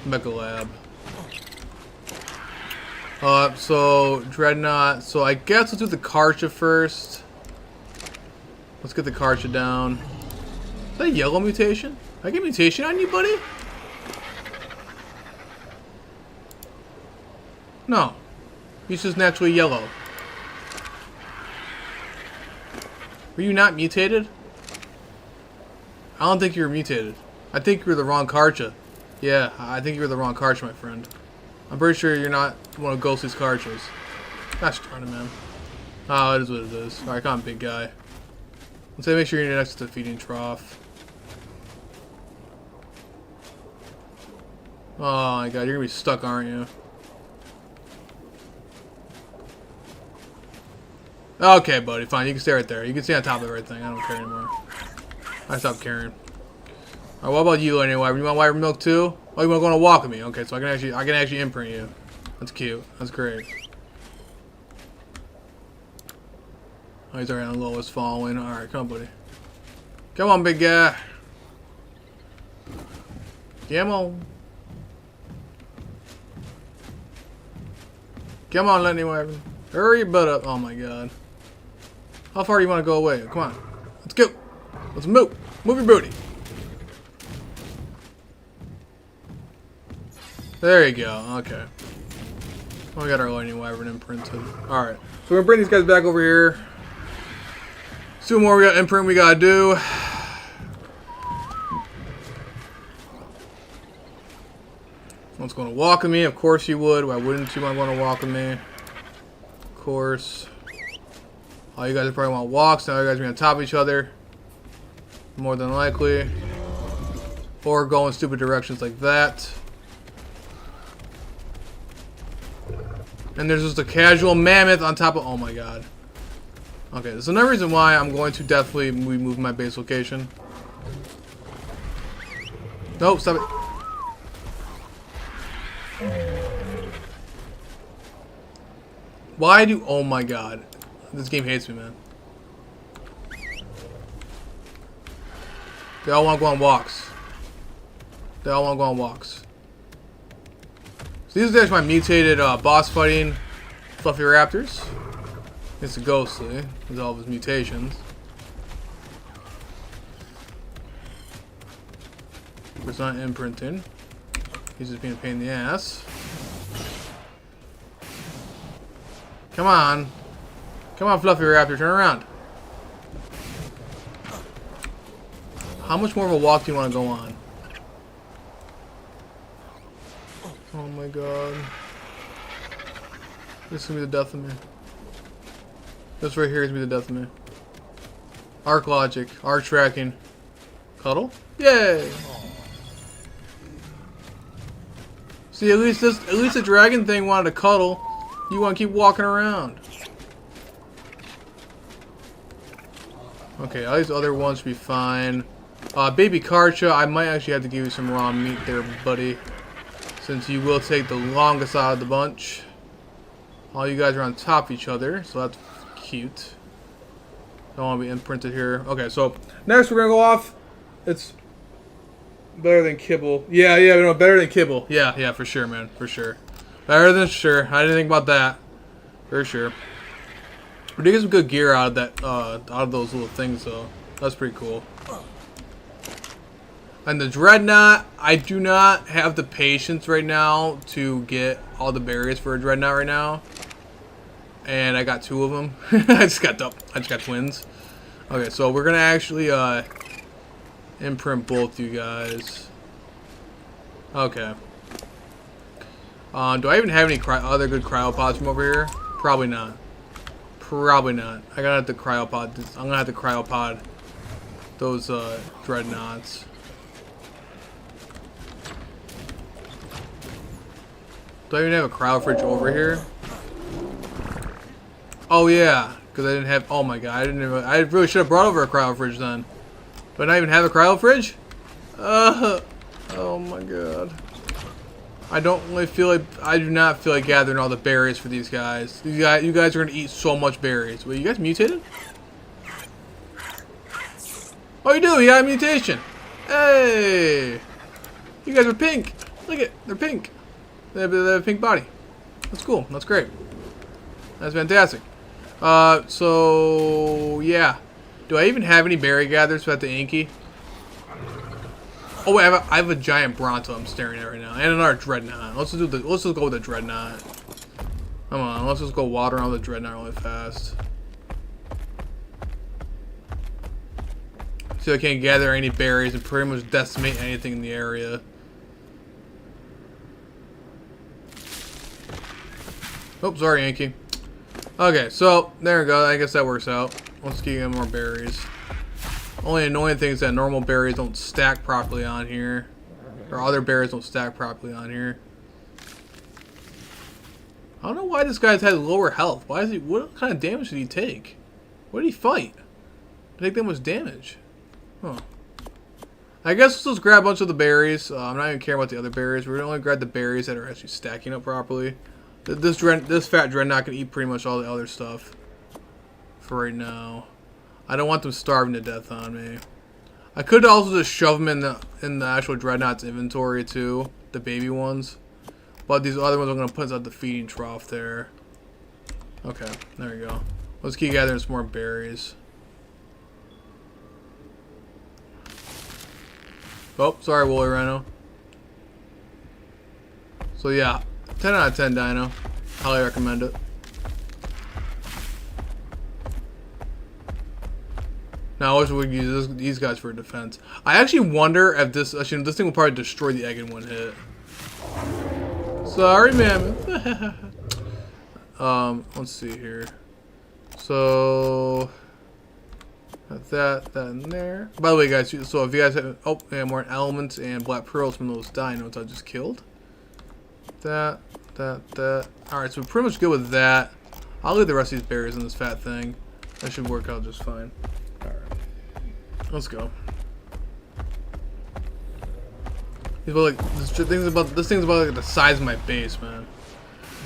Mega Lab. So Dreadnought. So I guess let's do the Karcha first. Let's get the Karcha down. Is that a yellow mutation? I get mutation on you, buddy? No. He's just naturally yellow. Were you not mutated? I don't think you're mutated. I think you're the wrong Karcha. Yeah, I think you're the wrong Karcha, my friend. I'm pretty sure you're not one of Ghostly's Karchas. Gosh darn it, man. Oh, it is what it is. Alright, come on, big guy. Let's make sure you're next to the feeding trough. Oh my god, you're gonna be stuck, aren't you? Okay, buddy, fine. You can stay right there. You can stay on top of everything. I don't care anymore. I stopped caring. Alright, what about you, anyway? You want wyvern milk too? Oh, you want to go on a walk with me? Okay, so I can actually imprint you. That's cute. That's great. Oh, he's already on the lowest falling. Alright, come on, buddy. Come on, big guy. Come on. Come on, lightning wyvern. Hurry your butt up. Oh my god. How far do you want to go away? Come on. Let's go. Let's move. Move your booty. There you go. Okay. Well, we got our lightning wyvern imprinted. Alright. So we're going to bring these guys back over here. See what more we got imprint we got to do. Someone's going to walk with me. Of course you would. Why wouldn't you want to walk with me? Of course. All you guys probably want walks. Now you guys are going to top each other. More than likely. Or go in stupid directions like that. And there's just a casual mammoth on top of... Oh my god. Okay, there's another reason why I'm going to definitely remove my base location. No, stop it. Why do... Oh my god. This game hates me, man. They all want to go on walks. They all want to go on walks. So these are actually my mutated boss fighting Fluffy Raptors. It's a ghostly with all of his mutations. It's not imprinting. He's just being a pain in the ass. Come on. Come on, Fluffy Raptor, turn around. How much more of a walk do you want to go on? Oh my god. This is gonna be the death of me. This right here is gonna be the death of me. Arc logic, arc tracking. Cuddle? Yay! See, at least the dragon thing wanted to cuddle. You want to keep walking around. Okay, all these other ones should be fine. Baby Karcha, I might actually have to give you some raw meat there, buddy. Since you will take the longest out of the bunch. All you guys are on top of each other, so that's cute. Don't want to be imprinted here. Okay, so next we're going to go off. It's better than kibble. Yeah, no, better than kibble. Yeah, for sure, man, for sure. Better than sure. I didn't think about that. For sure. We did get some good gear out of that, out of those little things, though. That's pretty cool. And the Dreadnought, I do not have the patience right now to get all the berries for a Dreadnought right now. And I got 2 of them. I just got twins. Okay, so we're gonna actually imprint both you guys. Okay. Do I even have any other good cryopods from over here? Probably not. Probably not. I'm gonna have to cryopod those Dreadnoughts. Do I even have a cryo fridge over here? Oh yeah, because I didn't have. Oh my god, I really should have brought over a cryo fridge then. Do I not even have a cryo fridge? Oh my god. I don't really feel like. I do not feel like gathering all the berries for these guys. You guys are gonna eat so much berries. Wait, you guys mutated? Oh, you do. You got a mutation. Hey, you guys are pink. Look at, they're pink. They have a pink body. That's cool. That's great. That's fantastic. So yeah. Do I even have any berry gatherers without the Inky? Oh wait, I have a giant Bronto I'm staring at right now, and another Dreadnought. Let's just go with the Dreadnought. Come on, let's just go water on the Dreadnought really fast. So I can't gather any berries and pretty much decimate anything in the area. Oh, sorry, Yankee. Okay, so there we go. I guess that works out. Let's get more berries. Only annoying thing is that normal berries don't stack properly on here. Or other berries don't stack properly on here. I don't know why this guy's had lower health. Why is he? What kind of damage did he take? What did he fight? Take that much damage? Huh. I guess let's just grab a bunch of the berries. I'm not even caring about the other berries. We're gonna only grab the berries that are actually stacking up properly. This fat Dreadnought can eat pretty much all the other stuff for right now. I don't want them starving to death on me. I could also just shove them in the actual Dreadnought's inventory too, the baby ones. But these other ones I'm gonna put at the feeding trough there. Okay, there we go. Let's keep gathering some more berries. Oh, sorry, Woolly Rhino. So yeah, 10 out of 10 Dino. Highly recommend it. Now I wish we would use these guys for defense. I actually wonder if this thing will probably destroy the egg in one hit. Sorry, Mammoth. Let's see here. So that in there. By the way, guys, so if you guys have more elements and black pearls from those dinos I just killed. That. Alright, so we're pretty much good with that. I'll leave the rest of these berries in this fat thing. That should work out just fine. Alright. Let's go. He's about like this thing's about like the size of my base, man.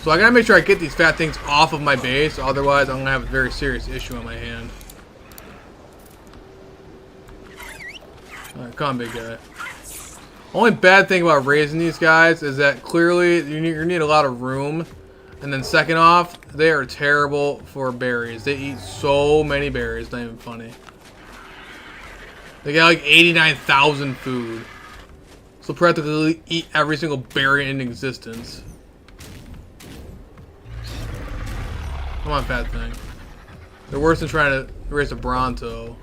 So I gotta make sure I get these fat things off of my base, otherwise I'm gonna have a very serious issue on my hand. Alright, come on, big guy. Only bad thing about raising these guys is that clearly you need a lot of room. And then second off, they are terrible for berries. They eat so many berries, not even funny. They got like 89,000 food. So practically eat every single berry in existence. Come on, fat thing. They're worse than trying to raise a Bronto.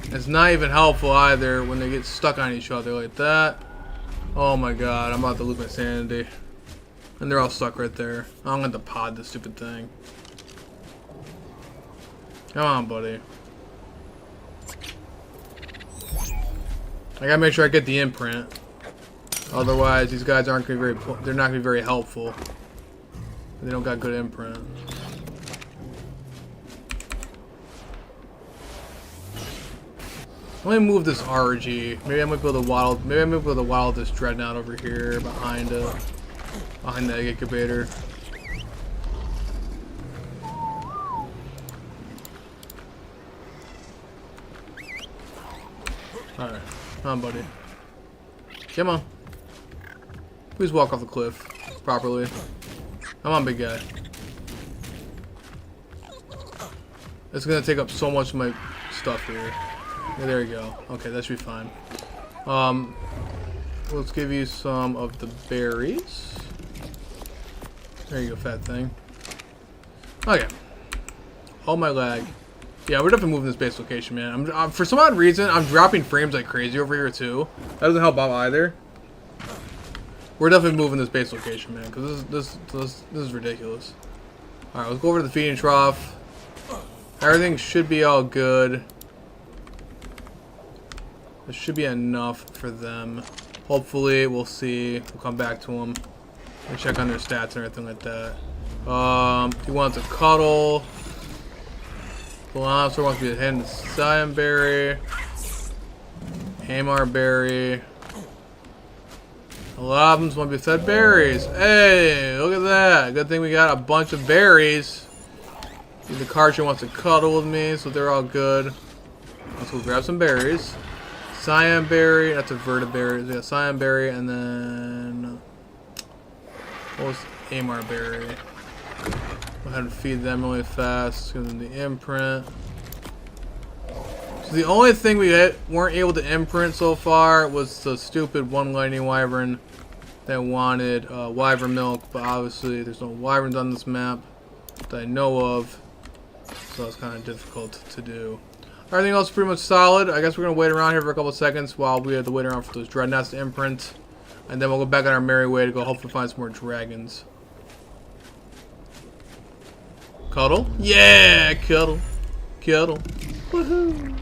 It's not even helpful either when they get stuck on each other like that. Oh my god, I'm about to lose my sanity. And they're all stuck right there. I'm going to pod this stupid thing. Come on, buddy. I gotta make sure I get the imprint. Otherwise, these guys aren't gonna be very. They're not gonna be very helpful. They don't got good imprint. Let me move this RG. Maybe I might be able to waddle. Maybe I might be able to waddle this dreadnought over here behind the egg incubator. All right, come on, buddy. Come on. Please walk off the cliff properly. Come on, big guy. It's gonna take up so much of my stuff here. Yeah, there you go. Okay, that should be fine. Let's give you some of the berries. There you go, fat thing. Okay. Oh, my lag. Yeah, we're definitely moving this base location, man. For some odd reason, I'm dropping frames like crazy over here, too. That doesn't help out either. We're definitely moving this base location, man, because this is ridiculous. Alright, let's go over to the feeding trough. Everything should be all good. There should be enough for them. Hopefully, we'll see. We'll come back to them and check on their stats and everything like that. He wants a cuddle. Velociraptor wants to be a hand Cyan berry. Hamar berry. A lot of them want to be fed berries. Hey, look at that. Good thing we got a bunch of berries. The Karcher wants to cuddle with me, so they're all good. Let's go grab some berries. Cyan berry, that's a verteberry. We got cyan berry, and then what was Amar berry? Go ahead and feed them really fast. Give them the imprint. So the only thing we weren't able to imprint so far was the stupid one lightning wyvern that wanted wyvern milk, but obviously there's no wyverns on this map that I know of, so it's kind of difficult to do. Everything else is pretty much solid. I guess we're going to wait around here for a couple of seconds while we have to wait around for those dreadnoughts to imprint. And then we'll go back on our merry way to go hopefully find some more dragons. Cuddle? Yeah! Cuddle. Cuddle. Woohoo!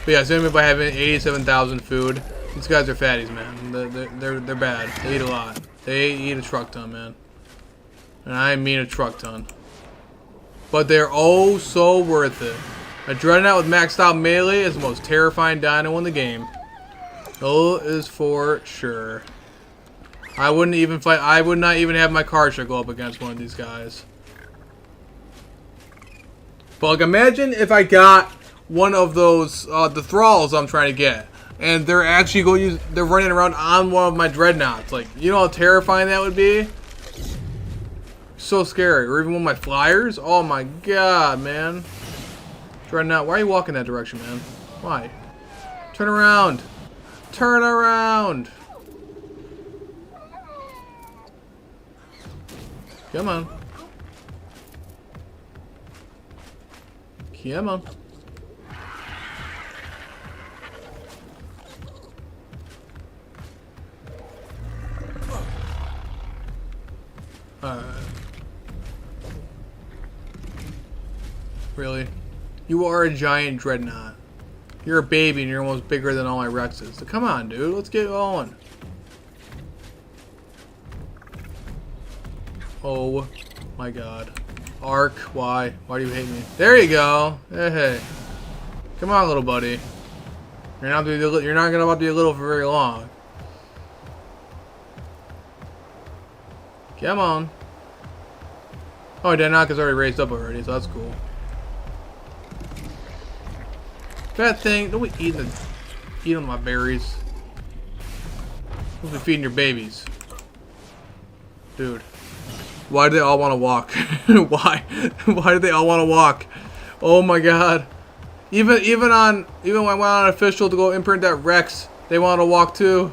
But yeah, assuming by having 87,000 food, these guys are fatties, man. They're bad. They eat a lot. They eat a truck ton, man. And I mean a truck ton. But they're oh so worth it. A dreadnought with maxed out melee is the most terrifying dino in the game. That is for sure. I wouldn't even fight. I would not even have my Karcher go up against one of these guys. But like, imagine if I got one of those the thralls I'm trying to get, and they're actually they're running around on one of my dreadnoughts. Like, you know how terrifying that would be? So scary. Or even one of my flyers. Oh my god, man. Dreadnought, why are you walking that direction, man? Why? Turn around. Turn around. Come on. Come on. Really? You are a giant dreadnought. You're a baby and you're almost bigger than all my Rexes. So come on, dude. Let's get going. Oh my god. Arc, why? Why do you hate me? There you go. Hey. Come on, little buddy. You're not gonna be a little for very long. Come on. Oh, Danak is already raised up already, so that's cool. Bad thing, don't be eating my berries. Don't be feeding your babies. Dude. Why do they all want to walk? Why? Why do they all want to walk? Oh my god. Even when I went on official to go imprint that Rex, they want to walk too.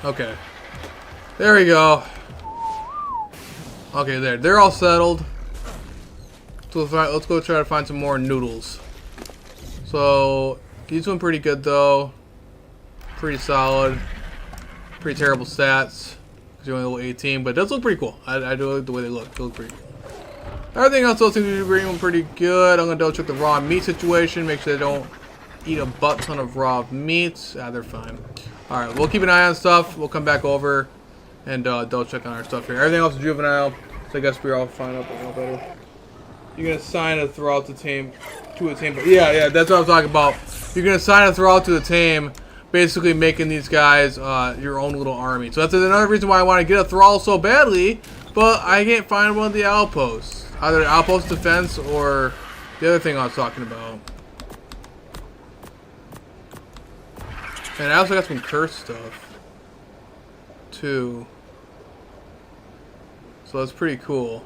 Okay. There we go. Okay, there. They're all settled. So let's go try to find some more noodles. So he's doing pretty good though. Pretty solid. Pretty terrible stats. Because you're only level 18, but it does look pretty cool. I do like the way they look. They look pretty cool. Everything else seems to be doing pretty good. I'm gonna double check the raw meat situation. Make sure they don't eat a butt ton of raw meats. Ah, they're fine. Alright, we'll keep an eye on stuff. We'll come back over and double check on our stuff here. Everything else is juvenile. So I guess we're all fine up a little better. You're gonna assign a Thrall to tame to a tame. Yeah, that's what I was talking about. You're gonna assign a Thrall to the tame, basically making these guys your own little army. So that's another reason why I want to get a Thrall so badly, but I can't find one of the outposts. Either outpost defense or the other thing I was talking about. And I also got some curse stuff too. So that's pretty cool.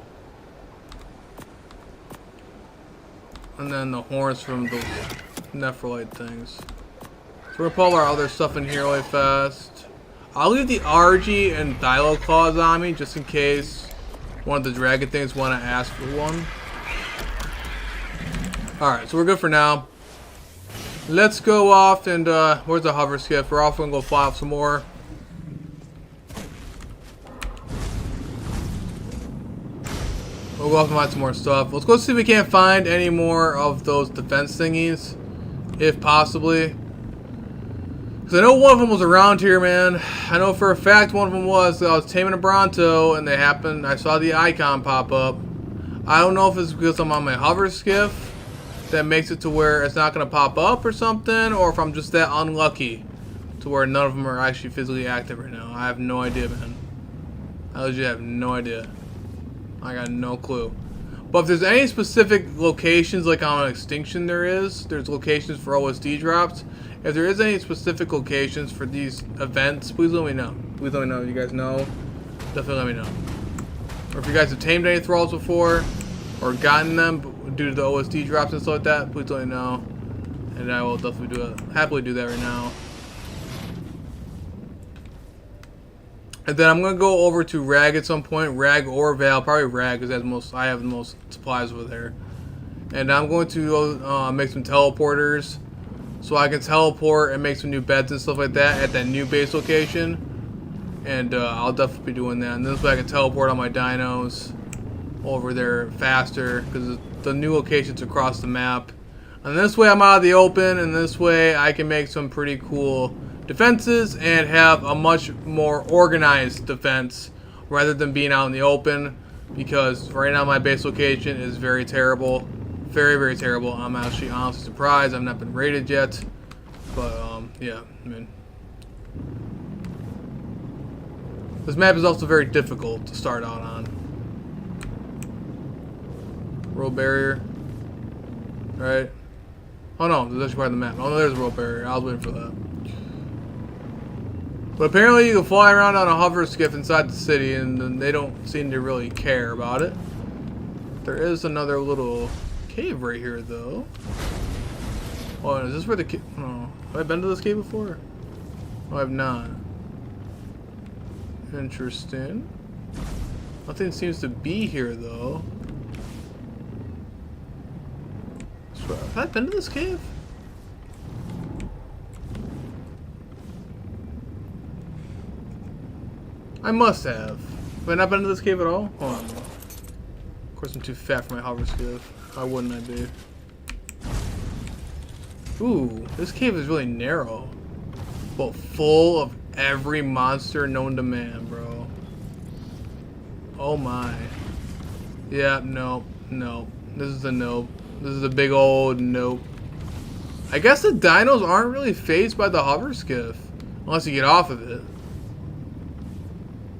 And then the horns from those Nephrolite things. So we're gonna pull all our other stuff in here really fast. I'll leave the RG and Thylo Claws on me just in case one of the dragon things want to ask for one. Alright, so we're good for now. Let's go off and where's the hover skiff? We're off and go fly off some more. We'll go off and find some more stuff. Let's go see if we can't find any more of those defense thingies. If possibly. Because I know one of them was around here, man. I know for a fact one of them was. I was taming a Bronto and they happened. I saw the icon pop up. I don't know if it's because I'm on my hover skiff that makes it to where it's not going to pop up or something. Or if I'm just that unlucky to where none of them are actually physically active right now. I have no idea, man. I legit have no idea. I got no clue. But if there's any specific locations, like on an extinction there's locations for OSD drops. If there is any specific locations for these events, please let me know. Please let me know. If you guys know, definitely let me know. Or if you guys have tamed any Thralls before, or gotten them due to the OSD drops and stuff like that, please let me know. And I will definitely happily do that right now. And then I'm gonna go over to Rag at some point, Rag or Val, probably Rag because I have the most supplies over there. And I'm going to go make some teleporters, so I can teleport and make some new beds and stuff like that at that new base location. And I'll definitely be doing that. And this way I can teleport on my dinos over there faster because the new locations across the map. And this way I'm out of the open, and this way I can make some pretty cool defenses and have a much more organized defense rather than being out in the open, because right now my base location is very terrible. Very, very terrible. I'm actually honestly surprised I've not been raided yet. But yeah, I mean, this map is also very difficult to start out on. World barrier. Right? Oh no, there's actually part of the map. Oh no, there's a world barrier. I was waiting for that. But apparently you can fly around on a hover skiff inside the city, and they don't seem to really care about it. There is another little cave right here, though. Oh, is this where the cave? Oh, have I been to this cave before? Oh, I have not. Interesting. Nothing seems to be here, though. Have I been to this cave? I must have. Have I not been to this cave at all? Hold on. Of course I'm too fat for my hover skiff. Why wouldn't I be? Ooh, this cave is really narrow. But full of every monster known to man, bro. Oh my. Yeah, nope. Nope. This is a nope. This is a big old nope. I guess the dinos aren't really phased by the hover skiff. Unless you get off of it.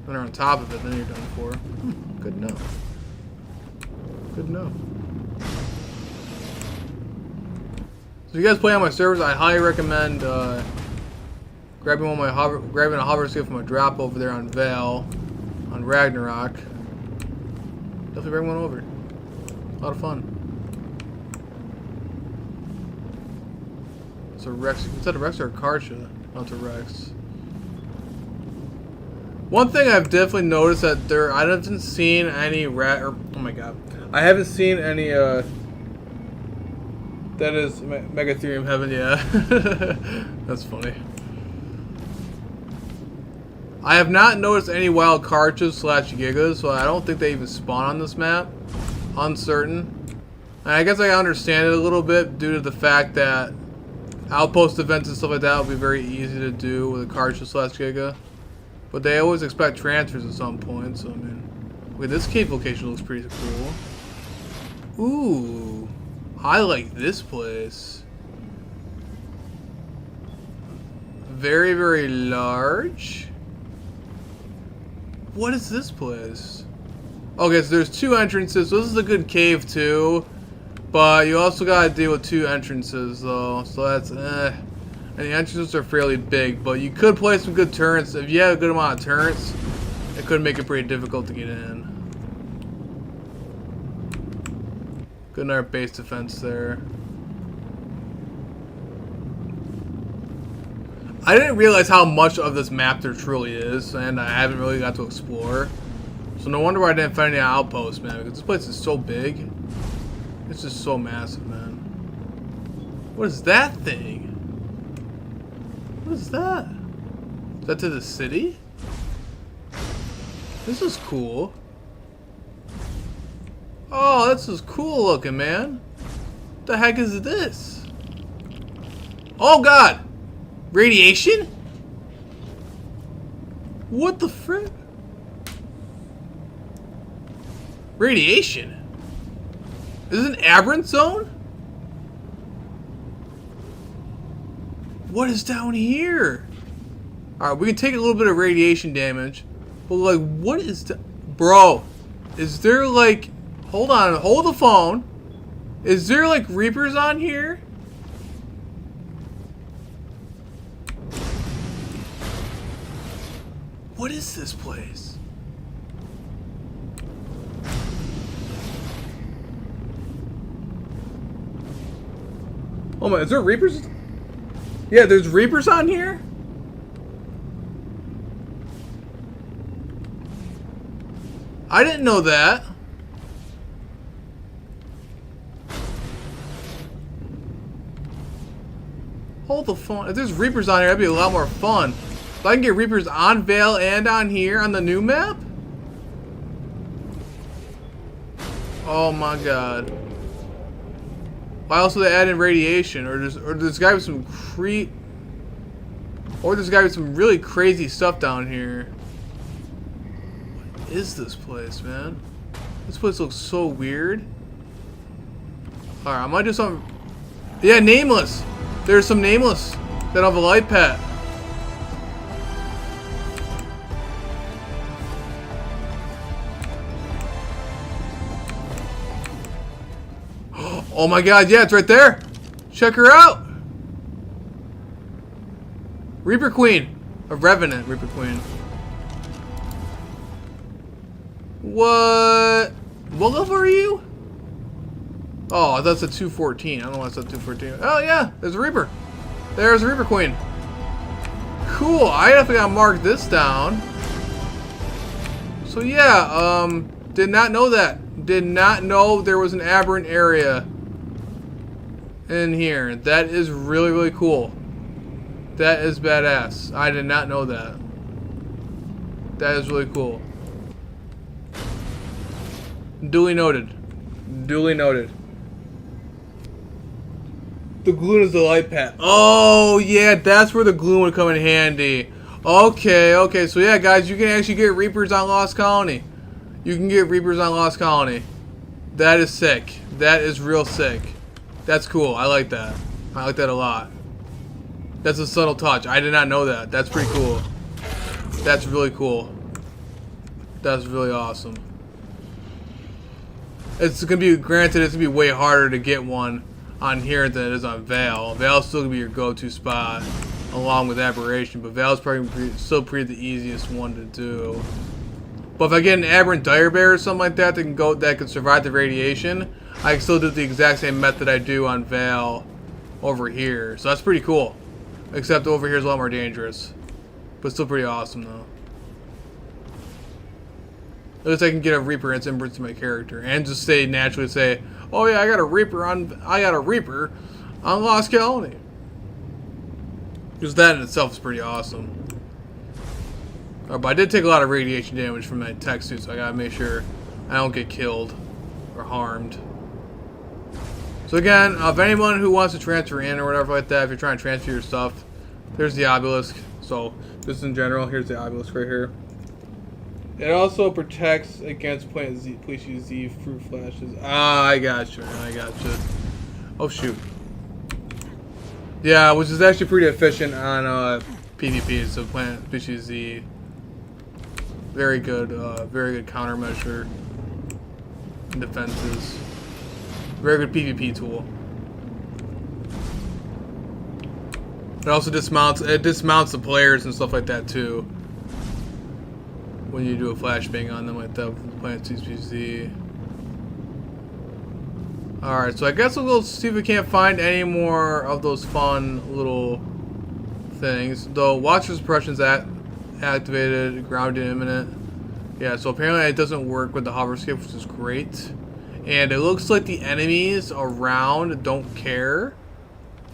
When they're on top of it, then you're done for. Good enough. Good enough. So if you guys play on my servers, I highly recommend grabbing a hover skill from a drop over there on Vale, on Ragnarok. Definitely bring one over. A lot of fun. It's a Rex. Is that a Rex or a Karcha? Oh, it's a Rex. One thing I've definitely noticed that I haven't seen any oh my god. I haven't seen any that is Megatherium Heaven, yeah. That's funny. I have not noticed any wild Karchas / Gigas, so I don't think they even spawn on this map. Uncertain. And I guess I understand it a little bit due to the fact that outpost events and stuff like that will be very easy to do with a Karcha / Giga. But they always expect transfers at some point, so I mean... Okay, this cave location looks pretty cool. Ooh. I like this place. Very, very large. What is this place? Okay, so there's 2 entrances, so this is a good cave too. But you also gotta deal with 2 entrances though, so that's and the entrances are fairly big, but you could play some good turrets. If you have a good amount of turrets, it could make it pretty difficult to get in. Good in our base defense there. I didn't realize how much of this map there truly is, and I haven't really got to explore. So no wonder why I didn't find any outposts, man, because this place is so big. It's just so massive, man. What is that thing? What is that? Is that to the city? This is cool. Oh, this is cool looking, man. What the heck is this? Oh god! Radiation? What the frick? Radiation? Is this an aberrant zone? What is down here? Alright, we can take a little bit of radiation damage. But like, what is that? Bro, is there like... Hold on, hold the phone. Is there like Reapers on here? What is this place? Oh my, is there Reapers? Yeah, there's Reapers on here? I didn't know that. Hold the phone. If there's Reapers on here, that'd be a lot more fun. If I can get Reapers on Vale and on here on the new map? Oh my god. Why else would they add in radiation? Or there's gotta be some Or there's gotta be some really crazy stuff down here. What is this place, man? This place looks so weird. Alright, I might do something. Yeah, Nameless! There's some Nameless that have a light pad. Oh my god, yeah, it's right there. Check her out. Reaper Queen. A Revenant Reaper Queen. What? What level are you? Oh, that's a 214. I don't know why it's a 214. Oh yeah, there's a Reaper. There's a Reaper Queen. Cool, I definitely gotta mark this down. So yeah, did not know that. Did not know there was an aberrant area in here. That is really, really cool. That is badass. I did not know that. That is really cool. Duly noted. Duly noted. The gloon is the light pad. Oh, yeah, that's where the gloon would come in handy. Okay, okay. So, yeah, guys, you can actually get Reapers on Lost Colony. You can get Reapers on Lost Colony. That is sick. That is real sick. That's cool. I like that. I like that a lot. That's a subtle touch. I did not know that. That's pretty cool. That's really cool. That's really awesome. It's gonna be, granted, it's gonna be way harder to get one on here than it is on Vale. Vale's still gonna be your go-to spot, along with Aberration, but Vale's probably still pretty the easiest one to do. But if I get an Aberrant Dire Bear or something like that that can survive the radiation, I can still do the exact same method I do on Vale over here. So that's pretty cool. Except over here is a lot more dangerous, but still pretty awesome though. At least I can get a Reaper and input to my character, and just naturally say, "Oh yeah, I got a Reaper on Lost Colony." Because that in itself is pretty awesome. But I did take a lot of radiation damage from my tech suit, so I gotta make sure I don't get killed or harmed. So again, if anyone who wants to transfer in or whatever like that, if you're trying to transfer your stuff, there's the obelisk. So just in general, here's the obelisk right here. It also protects against plant Z, please use Z fruit flashes. Ah, I gotcha, man, I gotcha. Oh shoot. Yeah, which is actually pretty efficient on PvP, so plant species Z. Very good countermeasure and defenses. Very good PvP tool. It also dismounts the players and stuff like that too. When you do a flashbang on them like that with plant species Z. Alright, so I guess we'll go see if we can't find any more of those fun little things. Though Watcher Suppression's activated, grounded imminent. Yeah, so apparently it doesn't work with the hover skip, which is great. And it looks like the enemies around don't care.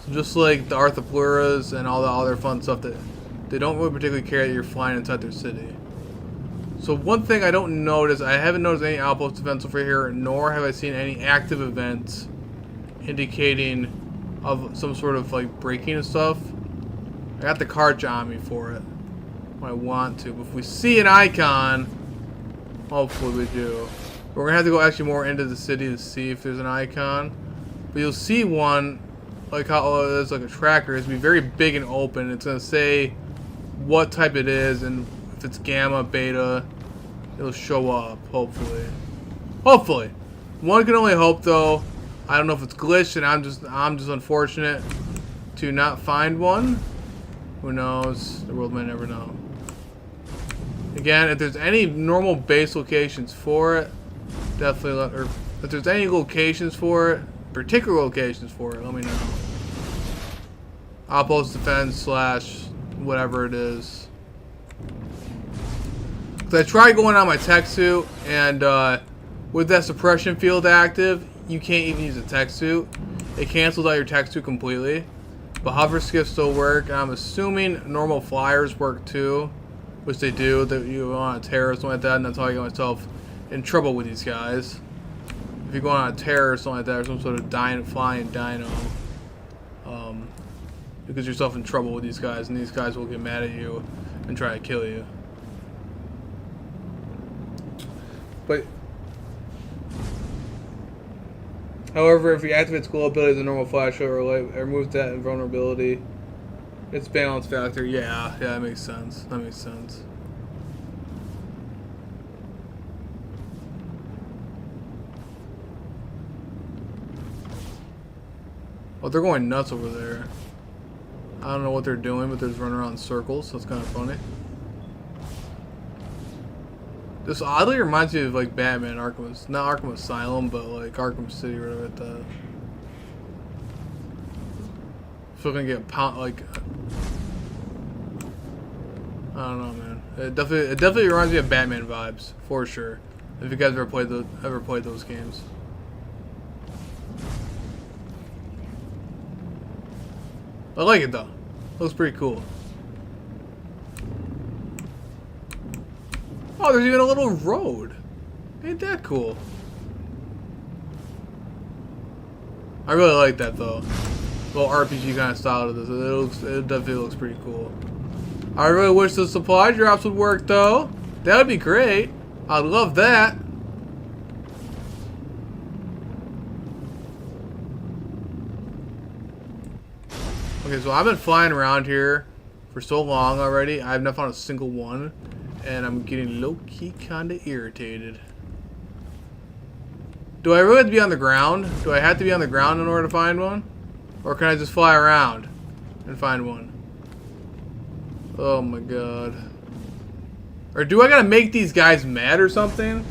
So just like the Arthropluras and all the other fun stuff, that they don't really particularly care that you're flying inside their city. So one thing I don't notice, I haven't noticed any outpost events over here, nor have I seen any active events indicating of some sort of like breaking and stuff. I got the cart on me for it when I want to, but if we see an icon, hopefully we do. We're gonna have to go actually more into the city to see if there's an icon, but you'll see one, like how it's like a tracker. It's gonna be very big and open. It's gonna say what type it is, and if it's gamma, beta, it'll show up, hopefully. Hopefully. One can only hope though. I don't know if it's glitched and I'm just unfortunate to not find one. Who knows? The world might never know. Again, if there's any normal base locations for it, definitely or if there's any locations for it, particular locations for it, let me know. Outpost defense / whatever it is. I tried going on my tech suit, and with that suppression field active, you can't even use a tech suit. It cancels out your tech suit completely. But hover skiffs still work, and I'm assuming normal flyers work too, which they do. That you go on a tear or something like that, and that's how I get myself in trouble with these guys. If you go on a tear or something like that, or some sort of flying dino, you get yourself in trouble with these guys, and these guys will get mad at you and try to kill you. But however, if he activates glow ability as a normal flash or light, it removes that invulnerability. It's balance factor. Yeah, that makes sense. That makes sense. Oh, they're going nuts over there. I don't know what they're doing, but they're just running around in circles, so it's kind of funny. This oddly reminds me of like Batman Arkham, not Arkham Asylum, but like Arkham City or whatever like that. So we're gonna get like, I don't know, man. It definitely reminds me of Batman vibes for sure. If you guys ever played those games. I like it though. Looks pretty cool. Oh, there's even a little road. Ain't that cool? I really like that though. Little RPG kind of style to this. It definitely looks pretty cool. I really wish the supply drops would work though. That would be great. I'd love that. Okay, so I've been flying around here for so long already. I've not found a single one. And I'm getting low-key kinda irritated. Do I really have to be on the ground? Do I have to be on the ground in order to find one? Or can I just fly around and find one? Oh my god. Or do I gotta make these guys mad or something?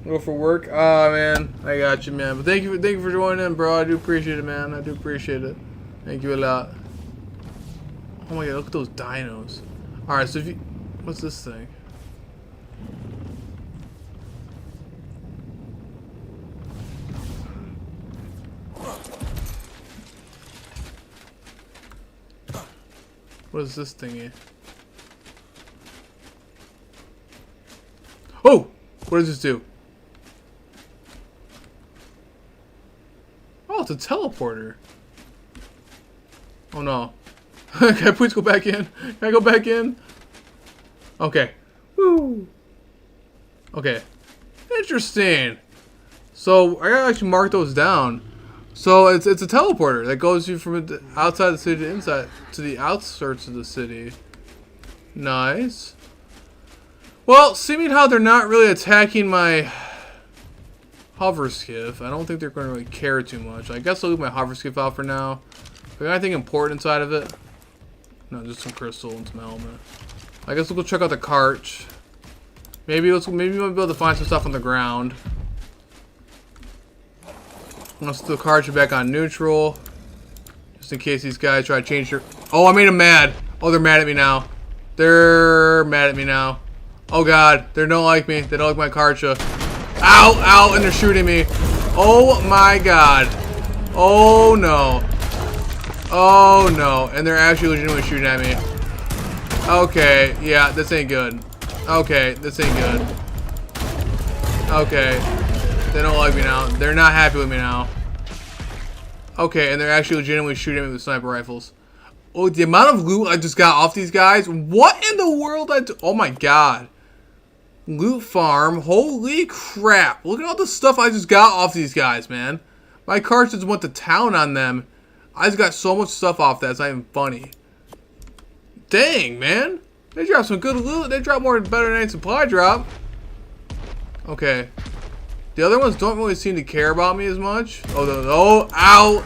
Go for work? Ah, man. I got you, man. But thank you for joining in, bro. I do appreciate it, man. I do appreciate it. Thank you a lot. Oh my god, look at those dinos. Alright, so if you... What's this thing? What is this thingy? Oh! What does this do? Oh, it's a teleporter. Oh no. Can I please go back in? Can I go back in? Okay. Woo! Okay. Interesting. So, I gotta actually mark those down. So, it's a teleporter that goes you from outside the city to inside, to the outskirts of the city. Nice. Well, seeming how they're not really attacking my hover skiff, I don't think they're going to really care too much. I guess I'll leave my hover skiff out for now. Is there anything important inside of it? No, just some crystal and some helmet. I guess we'll go check out the cart. Maybe we'll be able to find some stuff on the ground. Let's do the cart back on neutral. Just in case these guys try to change their... Oh, I made them mad. Oh, they're mad at me now. They're mad at me now. Oh god, they don't like me. They don't like my Karcha. Ow, ow, and they're shooting me. Oh my god. Oh no. Oh no. And they're actually legitimately shooting at me. Okay, yeah, this ain't good. Okay, this ain't good. Okay. They don't like me now. They're not happy with me now. Okay, and they're actually legitimately shooting at me with sniper rifles. Oh, the amount of loot I just got off these guys. What in the world? Oh my god. Loot farm. Holy crap. Look at all the stuff I just got off these guys, man. My cart just went to town on them. I just got so much stuff off that. It's not even funny. Dang, man. They dropped some good loot. They dropped more better than any supply drop. Okay. The other ones don't really seem to care about me as much. Oh, ow.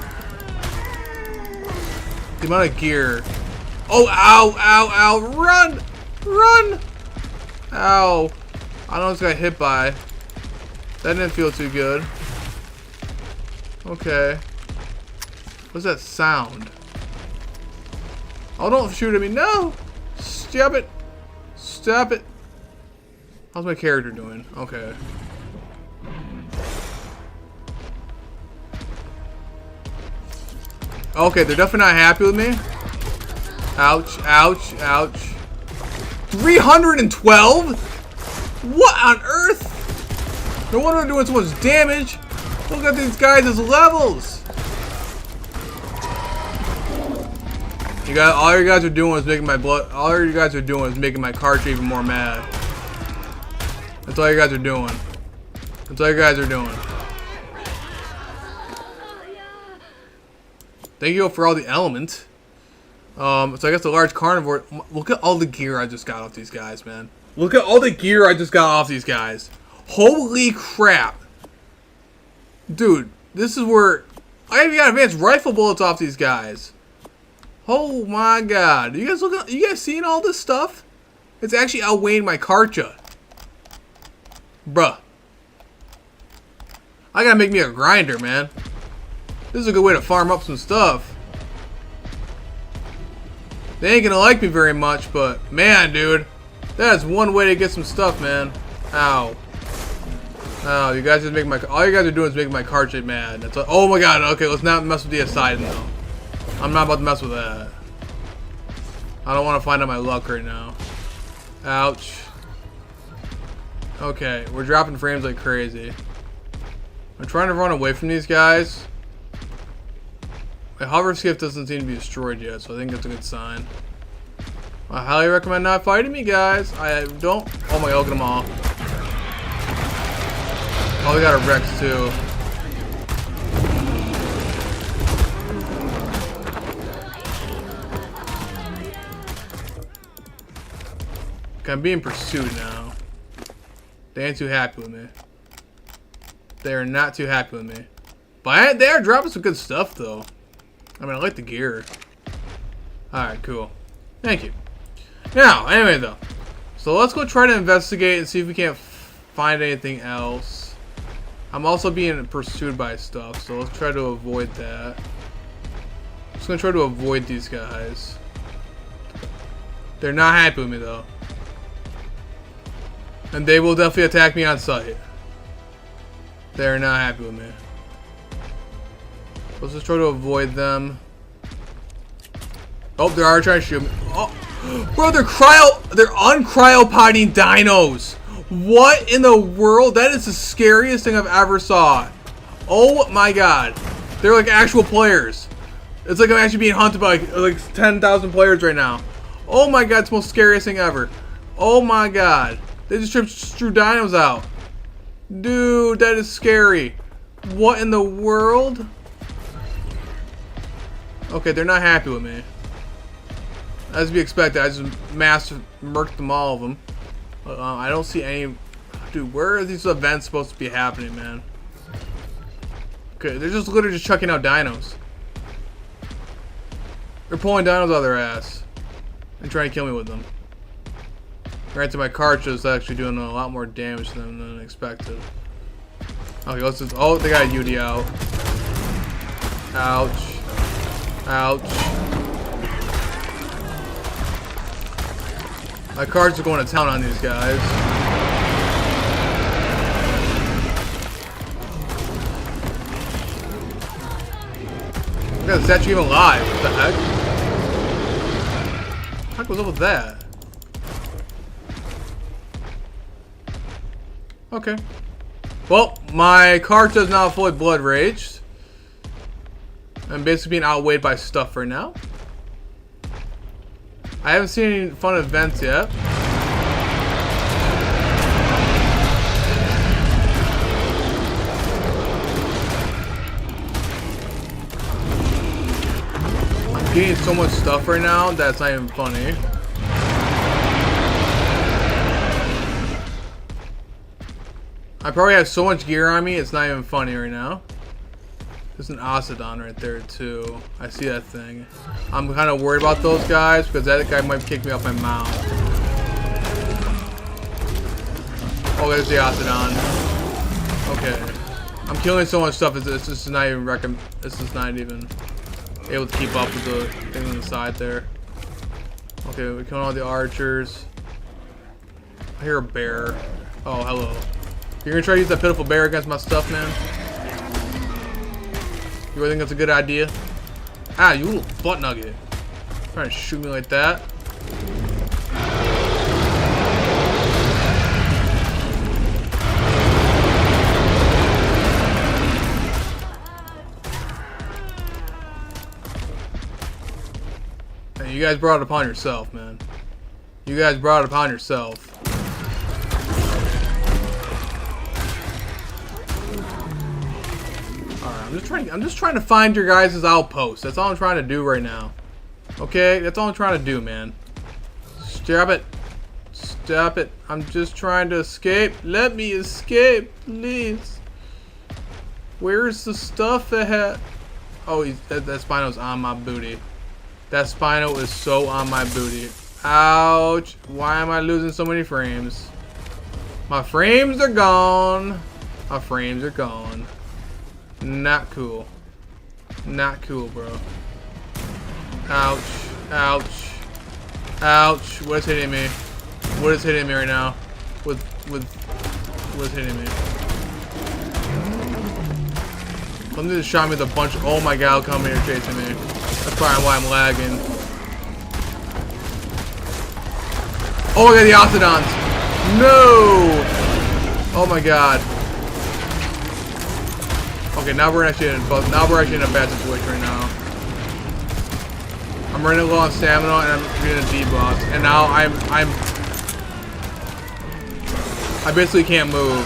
The amount of gear. Oh, ow, ow, ow. Run. Run. Ow. I almost got hit by. That didn't feel too good. Okay. What's that sound? Oh, don't shoot at me. No. Stop it. Stop it. How's my character doing? Okay. Okay, they're definitely not happy with me. Ouch, ouch, ouch. 312? What on earth? No wonder they're doing so much damage. Look at these guys' levels. You guys, all you guys are doing is making my blood. All you guys are doing is making my Karcha even more mad. That's all you guys are doing. That's all you guys are doing. Thank you for all the element. So I guess the large carnivore. Look at all the gear I just got off these guys, man. Look at all the gear I just got off these guys. Holy crap. Dude, this is where I even got advanced rifle bullets off these guys. Oh my god. You guys look at, you guys seeing all this stuff? It's actually outweighing my Karcha. Bruh. I gotta make me a grinder, man. This is a good way to farm up some stuff. They ain't gonna like me very much, but man, dude, that is one way to get some stuff, man. Ow. Ow, you guys just make my, all you guys are doing is making my Karcha mad. That's like, oh my god, okay, let's not mess with the aside though. I'm not about to mess with that. I don't want to find out my luck right now. Ouch. Okay, we're dropping frames like crazy. I'm trying to run away from these guys. My hover skiff doesn't seem to be destroyed yet, so I think that's a good sign. I highly recommend not fighting me, guys. I don't... Oh my god, look at them all. Oh, they got a Rex, too. I'm being pursued now. They ain't too happy with me. They are not too happy with me. But they are dropping some good stuff, though. I mean, I like the gear. Alright, cool. Thank you. Now, anyway, though. So let's go try to investigate and see if we can't find anything else. I'm also being pursued by stuff, so let's try to avoid that. I'm just going to try to avoid these guys. They're not happy with me, though. And they will definitely attack me on sight. They're not happy with me. Let's just try to avoid them. Oh, they are trying to shoot me. Oh, bro, they're uncryopoding dinos. What in the world? That is the scariest thing I've ever saw. Oh my god. They're like actual players. It's like I'm actually being hunted by like 10,000 players right now. Oh my god, it's the most scariest thing ever. Oh my god. They just threw dinos out. Dude, that is scary. What in the world? Okay, they're not happy with me. As to be expected, I just murked them, all of them. I don't see any... Dude, where are these events supposed to be happening, man? Okay, they're just literally just chucking out dinos. They're pulling dinos out of their ass. And trying to kill me with them. Granted, my cartridge is actually doing a lot more damage to them than expected. Okay, let's just... Oh, they got a UD out. Ouch. Ouch. My cards are going to town on these guys. Look at the statue even alive. What the heck? What was up with that? Okay. Well, my cartridge is now fully blood raged. I'm basically being outweighed by stuff right now. I haven't seen any fun events yet. I'm getting so much stuff right now that's not even funny. I probably have so much gear on me, it's not even funny right now. There's an Ocedon right there too. I see that thing. I'm kind of worried about those guys because that guy might kick me off my mount. Oh, there's the Ocedon. Okay. I'm killing so much stuff. It's just not even This is not even able to keep up with the thing on the side there. Okay, we're killing all the archers. I hear a bear. Oh, hello. You're gonna try to use that pitiful bear against my stuff, man? You really think that's a good idea? Ah, you little butt nugget. Trying to shoot me like that. Hey, you guys brought it upon yourself, man. You guys brought it upon yourself. I'm just trying to find your guys' outpost. That's all I'm trying to do right now. Okay? That's all I'm trying to do, man. Stop it. Stop it. I'm just trying to escape. Let me escape, please. Where's the stuff ahead? Oh, that Spino's on my booty. That Spino is so on my booty. Ouch. Why am I losing so many frames? My frames are gone. My frames are gone. Not cool. Not cool, bro. Ouch. Ouch. Ouch. What is hitting me? What is hitting me right now? What is hitting me? Something just shot me with a bunch of... Oh my god, come here chasing me. That's probably why I'm lagging. Oh, I got the Ocedons. No! Oh my god. Okay, now we're actually in a bad situation right now. I'm running low on stamina and I'm getting a debuff, and now I basically can't move.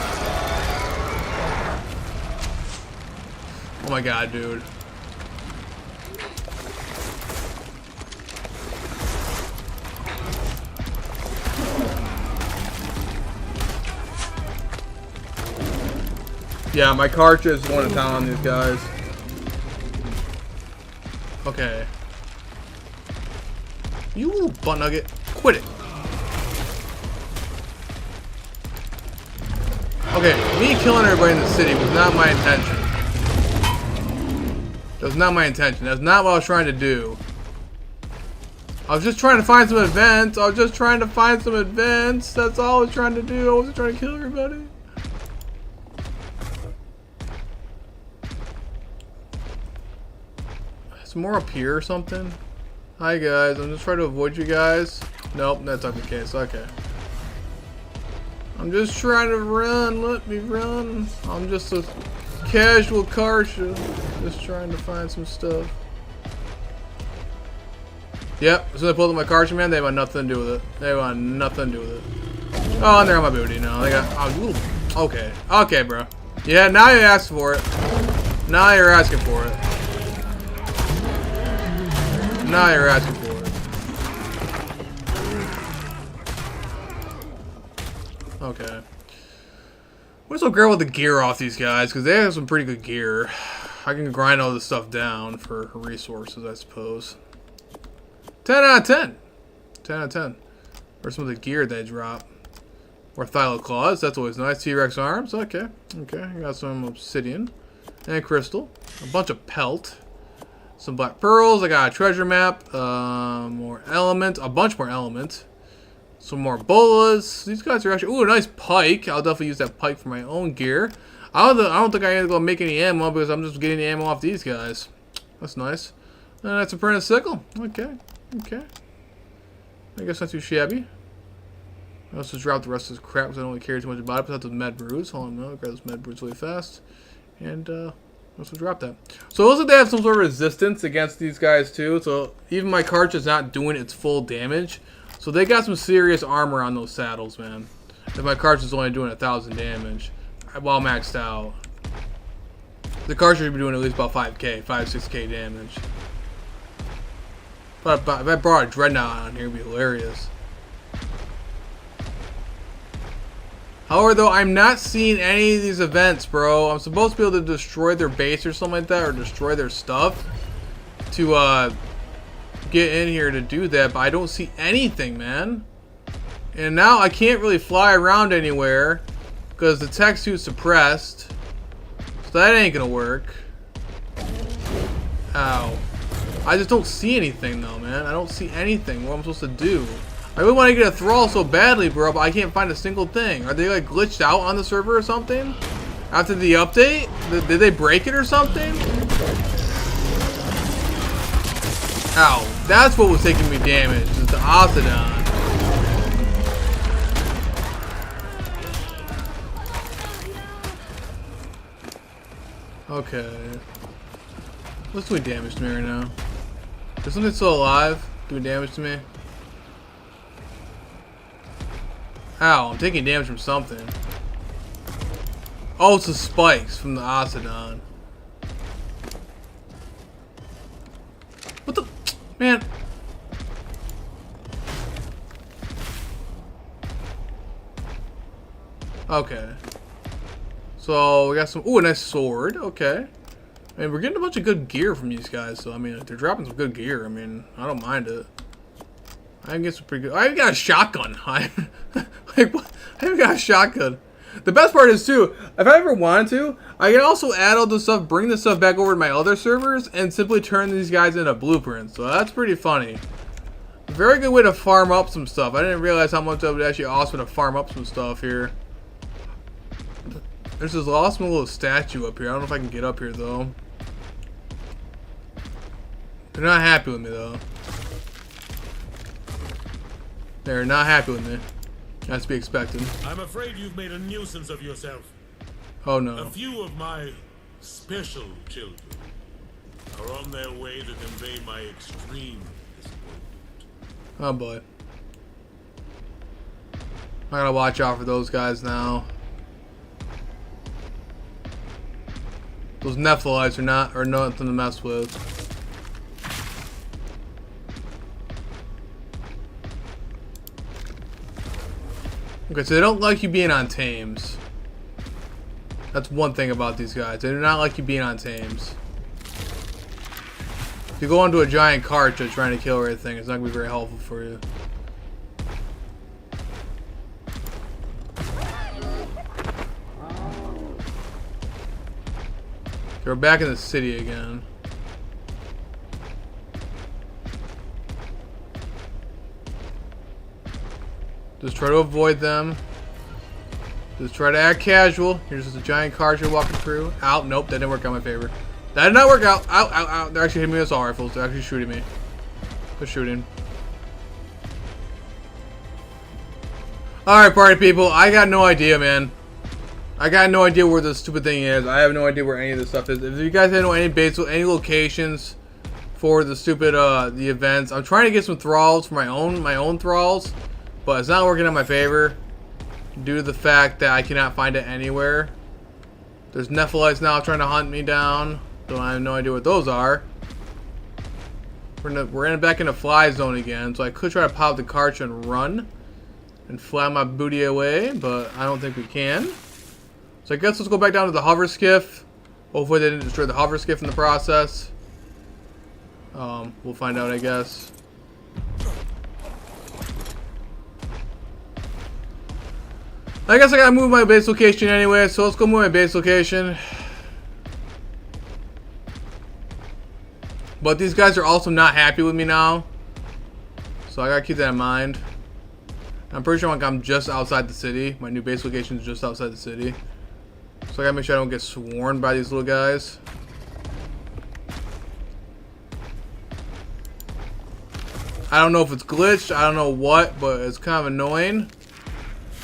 Oh my god, dude. Yeah, my cartridge is going to town on these guys. Okay. You little butt nugget. Quit it. Okay, me killing everybody in the city was not my intention. That was not my intention. That's not what I was trying to do. I was just trying to find some events. I was just trying to find some events. That's all I was trying to do. I wasn't trying to kill everybody. Is more up here or something? Hi guys, I'm just trying to avoid you guys. Nope, that's not the case. Okay. I'm just trying to run. Let me run. I'm just a casual cartridge. Just trying to find some stuff. Yep, as soon as I pulled up my cartridge, man, they want nothing to do with it. They want nothing to do with it. Oh, and they're on my booty now. They got. Oh, okay. Okay, bro. Yeah, now you asked for it. Now you're asking for it. Now you're asking for it. Okay. What's so great with the gear off these guys? Because they have some pretty good gear. I can grind all this stuff down for resources, I suppose. 10 out of 10. 10 out of 10. Where's some of the gear they drop? Orthilo claws. That's always nice. T-Rex arms. Okay. Okay. I got some obsidian and crystal. A bunch of pelt. Some black pearls. I got a treasure map. More element. A bunch more element. Some more bolas. These guys are actually... Ooh, a nice pike. I'll definitely use that pike for my own gear. I don't think I gotta go make any ammo because I'm just getting the ammo off these guys. That's nice. And that's a apprentice sickle. Okay. Okay. I guess not too shabby. Let's just drop the rest of this crap because I don't really care too much about it. Besides the med brews. Hold on a minute. I'll grab this med brews really fast. And, let's just drop that. So it looks like they have some sort of resistance against these guys too. So even my cartridge is not doing its full damage. So they got some serious armor on those saddles, man. If my cartridge is only doing 1,000 damage while maxed out, the cartridge would be doing at least about 5k, 6k damage. But if I brought a dreadnought on here, it'd be hilarious. However, though, I'm not seeing any of these events, bro. I'm supposed to be able to destroy their base or something like that, or destroy their stuff to get in here to do that, but I don't see anything, man. And now I can't really fly around anywhere because the tech suit's suppressed, so that ain't gonna work. Ow. I just don't see anything though, man. I don't see anything. What I'm supposed to do? I really want to get a thrall so badly, bro, but I can't find a single thing. Are they like glitched out on the server or something? After the update? Did they break it or something? Ow. That's what was taking me damage. Is the Octodon. Okay. What's doing damage to me right now? Is something still alive doing damage to me? Ow, I'm taking damage from something. Oh, it's the spikes from the Octodon. What the... Man. Okay. So, we got some... Ooh, a nice sword. Okay. I mean, we're getting a bunch of good gear from these guys, so, I mean, if they're dropping some good gear, I mean, I don't mind it. I can get some pretty good... I even got a shotgun. Like, what? I even got a shotgun. The best part is, too, if I ever wanted to, I can also add all this stuff, bring this stuff back over to my other servers, and simply turn these guys into blueprints. So that's pretty funny. Very good way to farm up some stuff. I didn't realize how much it would actually awesome to farm up some stuff here. There's this awesome little statue up here. I don't know if I can get up here, though. They're not happy with me, though. They're not happy with me. That's to be expected. I'm afraid you've made a nuisance of yourself. Oh no. A few of my special children are on their way to convey my extreme disappointment. Oh boy. I gotta watch out for those guys now. Those Nephilites are nothing to mess with. Okay, so they don't like you being on tames. That's one thing about these guys. They do not like you being on tames. If you go onto a giant cart to trying to kill everything, it's not going to be very helpful for you. We're back in the city again. Just try to avoid them. Just try to act casual. Here's just a giant cart you're walking through. Ow, nope, that didn't work out in my favor. That did not work out. Ow, ow, ow. They're actually hitting me with assault rifles. They're actually shooting me. They're shooting. Alright, party people. I got no idea, man. I got no idea where this stupid thing is. I have no idea where any of this stuff is. If you guys know any any locations for the stupid the events, I'm trying to get some thralls for my own thralls, but it's not working in my favor due to the fact that I cannot find it anywhere. There's Nephilites now trying to hunt me down, so I have no idea what those are. We're back in a fly zone again, so I could try to pop the cart and run and fly my booty away, but I don't think we can. So I guess let's go back down to the hover skiff. Hopefully they didn't destroy the hover skiff in the process. We'll find out, I guess. I guess I gotta move my base location anyway, so let's go move my base location. But these guys are also not happy with me now, so I gotta keep that in mind. I'm pretty sure I'm just outside the city. My new base location is just outside the city. So I gotta make sure I don't get swarmed by these little guys. I don't know if it's glitched, I don't know what, but it's kind of annoying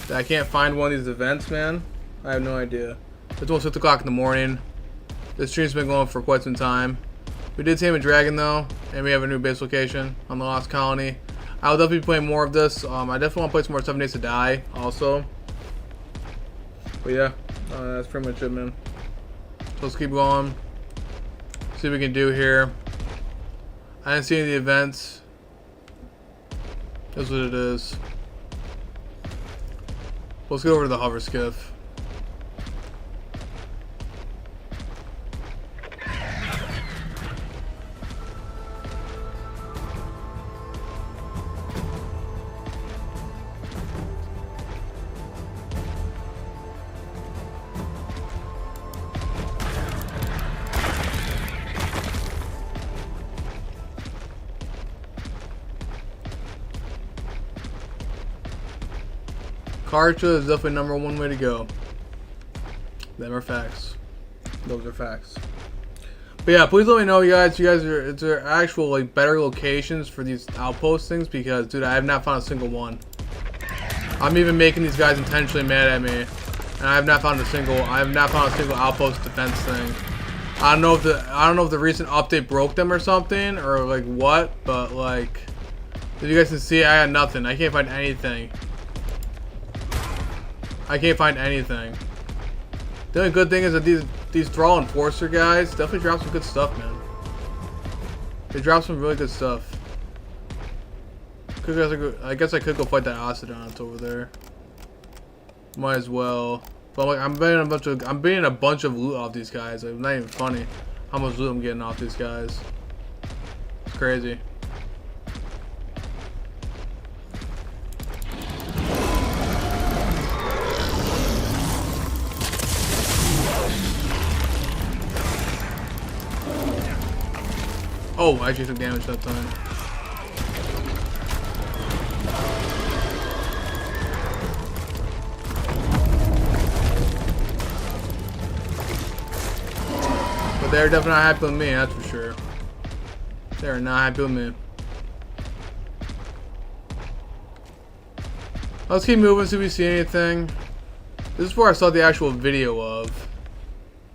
that I can't find one of these events, man. I have no idea. It's almost 6 o'clock in the morning. This stream's been going for quite some time. We did tame a dragon though, and we have a new base location on the Lost Colony. I'll definitely be playing more of this. I definitely want to play some more 7 Days to Die also. But yeah, that's pretty much it, man. So let's keep going. See what we can do here. I didn't see any of the events. That's what it is. Let's go over to the hover skiff. Karcha is definitely #1 way to go. Them are facts. Those are facts. But yeah, please let me know, you guys. Is there actual like better locations for these outpost things? Because dude, I have not found a single one. I'm even making these guys intentionally mad at me, and I have not found a single outpost defense thing. I don't know if the recent update broke them or something, or like what, but like, if you guys can see, I got nothing. I can't find anything. I can't find anything. The only good thing is that these Thrall Enforcer guys definitely drop some good stuff, man. They drop some really good stuff. I guess I could go fight that Occident over there. Might as well. But like, I'm getting a bunch of loot off these guys. Like, it's not even funny how much loot I'm getting off these guys. It's crazy. Oh, I actually took damage that time. But they're definitely not happy with me, that's for sure. They're not happy with me. Let's keep moving, see if we see anything. This is where I saw the actual video of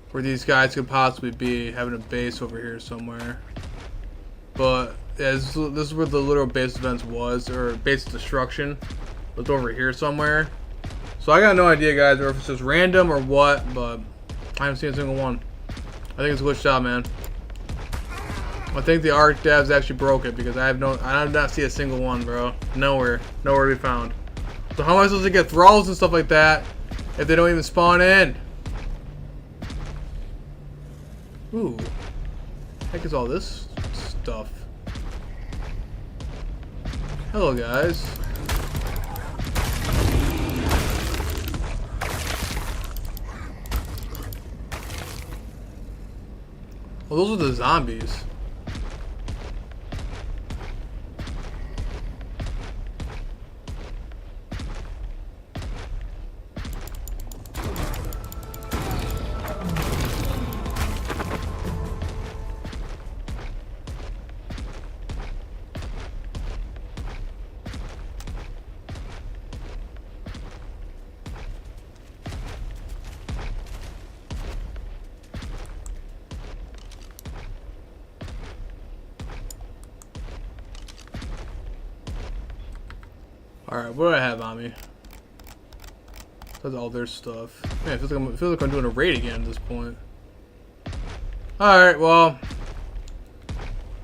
where these guys could possibly be having a base over here somewhere. But yeah, this is where the literal base events was, or base destruction was over here somewhere. So I got no idea, guys, or if it's just random or what, but I haven't seen a single one. I think it's glitched out, man. I think the ARC devs actually broke it because I did not see a single one, bro. Nowhere to be found. So how am I supposed to get thralls and stuff like that if they don't even spawn in? Ooh. Heck is all this stuff? Hello, guys. Well, those are the zombies. Alright, what do I have on me? That's all their stuff. Man, it feels like I'm doing a raid again at this point. Alright, well.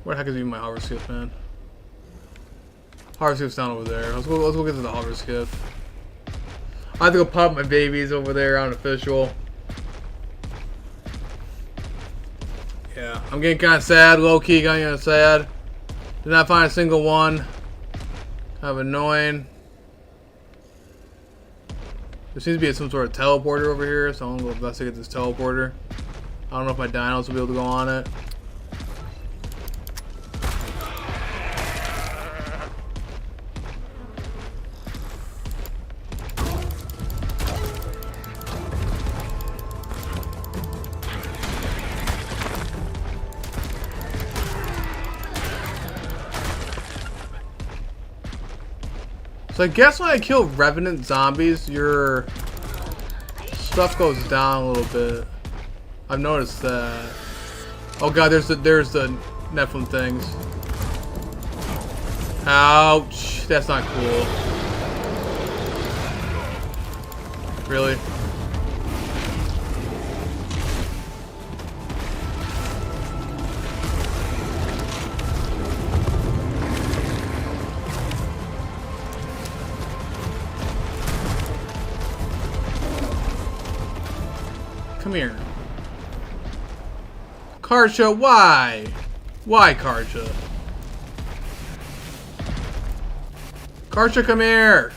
Where the heck is even my hover skiff, man? Hover skiff's down over there. Let's go get to the hover skiff. I have to go pop my babies over there, unofficial. Yeah, I'm getting kind of sad, low-key kind of sad. Did not find a single one. Kind of annoying. There seems to be some sort of teleporter over here, so I'm going to go investigate this teleporter. I don't know if my dinos will be able to go on it. So I guess when I kill revenant zombies, your stuff goes down a little bit. I've noticed that. Oh god, there's the Nephilim things. Ouch, that's not cool. Really? Come here. Karcha, why? Why, Karcha? Karcha, come here!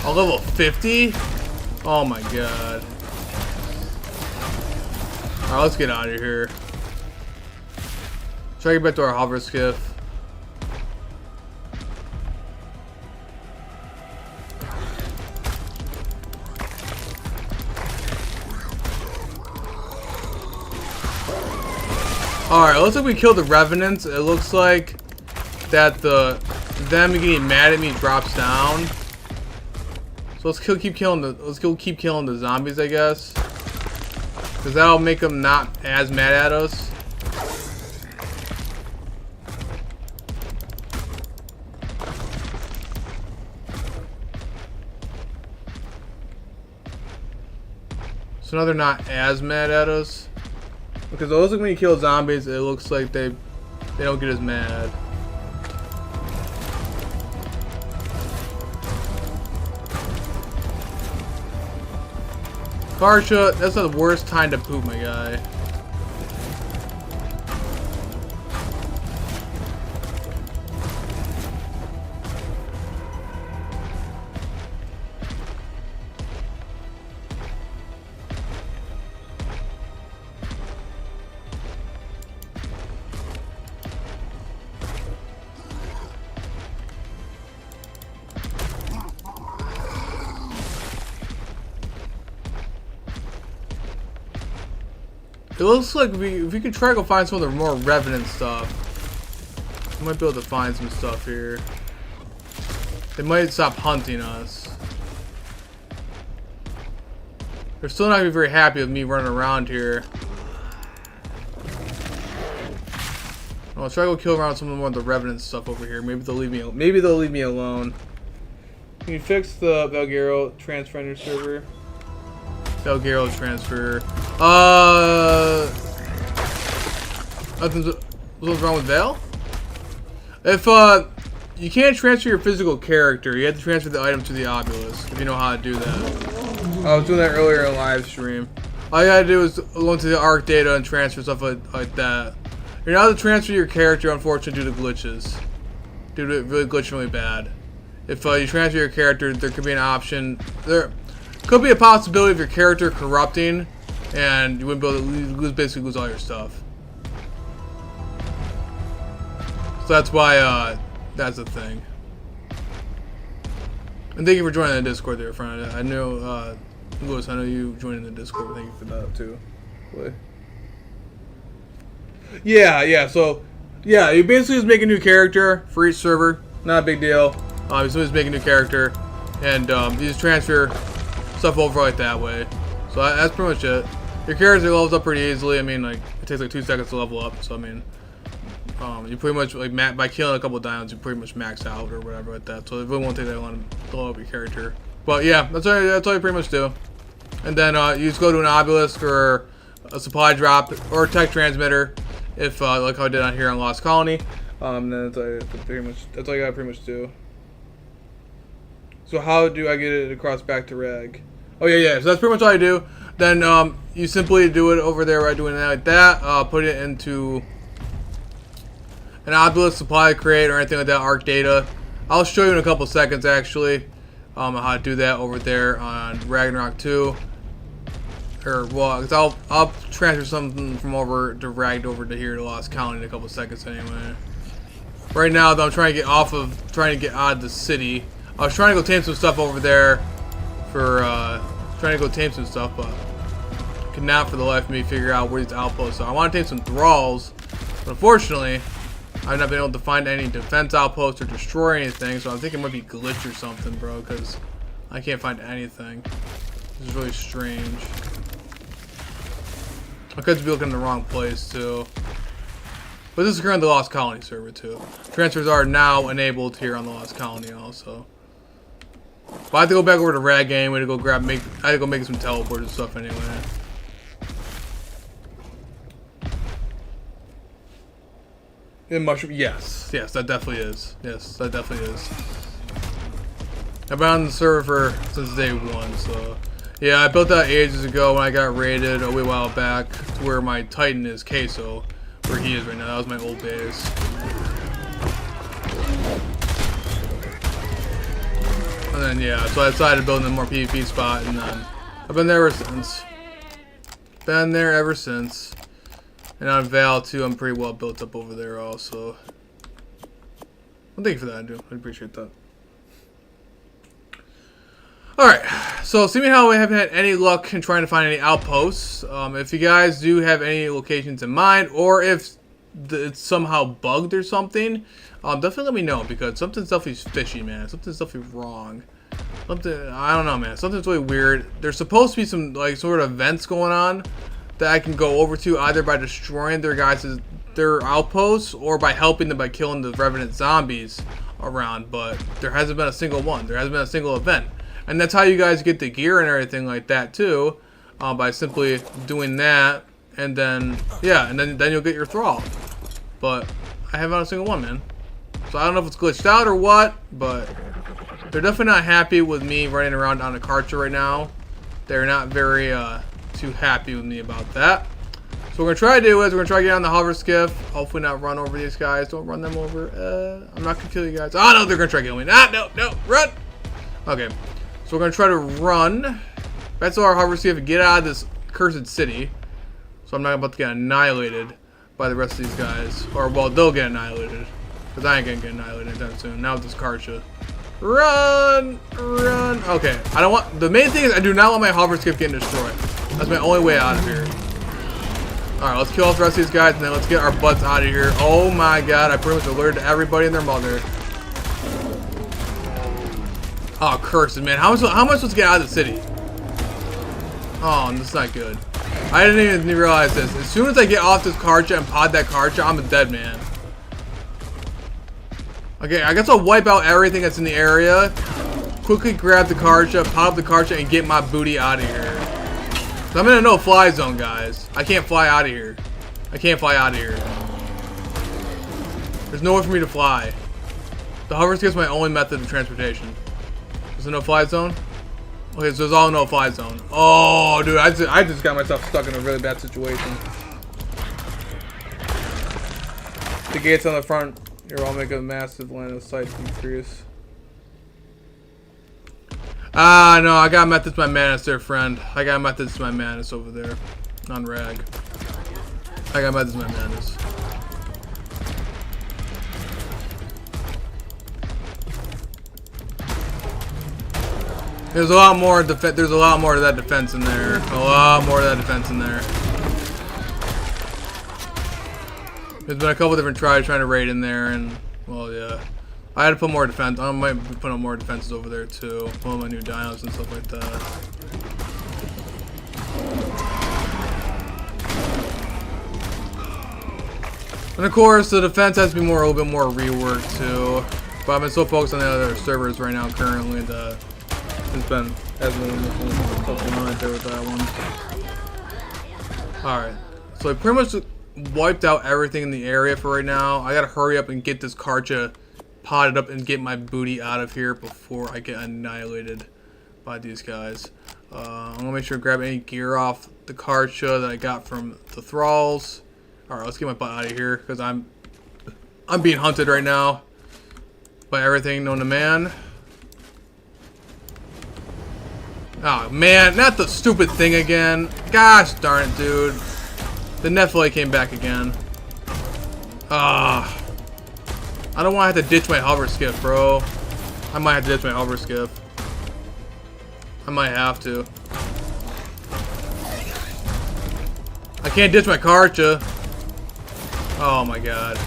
Oh, level 50? Oh my god. Alright, let's get out of here. Try to get back to our hover skiff. Alright, looks like we killed the revenants. It looks like that them getting mad at me drops down. So let's keep killing the zombies, I guess, because that'll make them not as mad at us. So now they're not as mad at us, because it looks like when you kill zombies, it looks like they don't get as mad. Karcha, that's not the worst time to poop, my guy. It looks like if we could try to go find some of the more revenant stuff, we might be able to find some stuff here. They might stop hunting us. They're still not gonna be very happy with me running around here. I'll try to go kill around some of the Revenant stuff over here. Maybe they'll leave me. Maybe they'll leave me alone. Can you fix the Valgero transfer on your server? Valgero transfer. What's wrong with Val? If you can't transfer your physical character, you have to transfer the item to the obelisk. If you know how to do that. I was doing that earlier in live stream. All you gotta do is go into the ARC data and transfer stuff like that. You're not able to transfer your character, unfortunately, due to glitches. Due to really glitching really bad. If you transfer your character, there could be an option. There could be a possibility of your character corrupting, and you wouldn't be able to basically lose all your stuff. So that's why that's the thing. And thank you for joining the Discord there, friend. I know, Lewis, I know you joined in the Discord. Thank you for that too. Yeah. So, yeah, you basically just make a new character for each server. Not a big deal. You just make a new character, and you just transfer stuff over like that way. So that's pretty much it. Your character levels up pretty easily. I mean, like it takes like 2 seconds to level up. So I mean, you pretty much like by killing a couple of diamonds, you pretty much max out or whatever like that. So it really won't take that long to level up your character. But yeah, that's all you pretty much do. And then you just go to an obelisk or a supply drop or a tech transmitter, if like how I did on here on Lost Colony. Then that's all you gotta pretty much do. So how do I get it across back to Rag? Oh yeah. So that's pretty much all I do. Then you simply do it over there by doing it like that. Put it into an obelisk supply crate or anything like that. ARC data. I'll show you in a couple seconds actually how to do that over there on Ragnarok 2. Or well, cause I'll transfer something from over to Rag over to here to Lost Colony in a couple seconds anyway. Right now though, I'm trying to get out of the city. I was trying to go tame some stuff over there for trying to go tame some stuff, but could not for the life of me figure out where these outposts are. I want to tame some thralls, but unfortunately I've not been able to find any defense outposts or destroy anything, so I'm thinking it might be glitch or something, bro, because I can't find anything. This is really strange. I could be looking in the wrong place too. But this is currently the Lost Colony server too. Transfers are now enabled here on the Lost Colony also. But I have to go back over to Rag anyway to go I had to go make some teleports and stuff anyway. In mushroom, yes, that definitely is. Yes, that definitely is. I've been on the server since day one, so yeah, I built that ages ago when I got raided a wee while back to where my Titan is, Queso, where he is right now. That was my old base. And then yeah, so I decided to build a more PvP spot, and then I've been there ever since. Been there ever since. And on Val too, I'm pretty well built up over there also. Well, thank you for that, dude. I appreciate that. Alright, so seeing how we haven't had any luck in trying to find any outposts, if you guys do have any locations in mind, or if it's somehow bugged or something, definitely let me know, because something's definitely fishy, man. Something's definitely wrong. Something, I don't know, man. Something's really weird. There's supposed to be some, like, sort of events going on that I can go over to either by destroying their outposts or by helping them by killing the Revenant zombies around, but there hasn't been a single one. There hasn't been a single event. And that's how you guys get the gear and everything like that too, by simply doing that, and then yeah, and then you'll get your thrall. But I haven't found a single one, man. So I don't know if it's glitched out or what, but they're definitely not happy with me running around on a Karcha right now. They're not very too happy with me about that. So what we're gonna try to do is we're gonna try to get on the hover skiff. Hopefully not run over these guys. Don't run them over. I'm not gonna kill you guys. Oh no, they're gonna try to kill me. Ah, no, run. Okay. So we're going to try to run. That's our hover skiff and get out of this cursed city. So I'm not about to get annihilated by the rest of these guys. Or, well, they'll get annihilated. Because I ain't going to get annihilated anytime soon. Now with this Karcha. Run! Okay. I don't want... The main thing is I do not want my hover skiff getting destroyed. That's my only way out of here. Alright, let's kill off the rest of these guys and then let's get our butts out of here. Oh my god, I pretty much alerted everybody and their mother. Oh, curses, man. How am I supposed to get out of the city? Oh, that's not good. I didn't even realize this. As soon as I get off this Karcha and pod that Karcha, I'm a dead man. Okay, I guess I'll wipe out everything that's in the area. Quickly grab the Karcha, pop the Karcha, and get my booty out of here. So I'm in a no-fly zone, guys. I can't fly out of here. I can't fly out of here. There's nowhere for me to fly. The hover skiff is my only method of transportation. Is it no-fly zone? Okay, so there's all no-fly zone. Oh, dude, I just got myself stuck in a really bad situation. The gates on the front here all make a massive line of sight. I'm curious. Ah, no, I got methods my madness there, friend. I got methods my madness over there. On rag. I got methods my madness. There's a lot more there's a lot more to that defense in there. A lot more to that defense in there. There's been a couple different tries trying to raid in there, and well, yeah. I had to put more defense. I might put up more defenses over there too. All my new dinos and stuff like that. And of course, the defense has to be a little bit more reworked too. But I've been so focused on the other servers right now currently that it's been something on there with that one. Alright. So I pretty much wiped out everything in the area for right now. I gotta hurry up and get this Karcha potted up and get my booty out of here before I get annihilated by these guys. I'm gonna make sure to grab any gear off the Karcha that I got from the Thralls. Alright, let's get my butt out of here because I'm being hunted right now by everything known to man. Oh man, not the stupid thing again. Gosh darn it, dude. The Nephilim came back again. Ah. I don't want to have to ditch my hover skiff, bro. I might have to ditch my hover skiff. I might have to. I can't ditch my Karcha. Oh my god.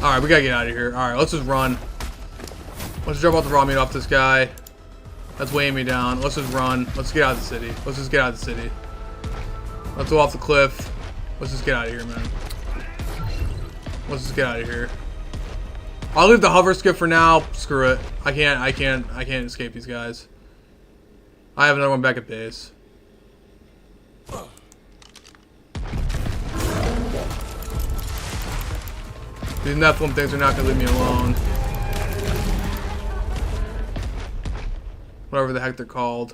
Alright, we gotta get out of here. Alright, let's just run. Let's drop all the raw meat off this guy. That's weighing me down. Let's just run. Let's get out of the city. Let's just get out of the city. Let's go off the cliff. Let's just get out of here, man. Let's just get out of here. I'll leave the hover skiff for now. Screw it. I can't escape these guys. I have another one back at base. These Nephilim things are not gonna leave me alone. Whatever the heck they're called.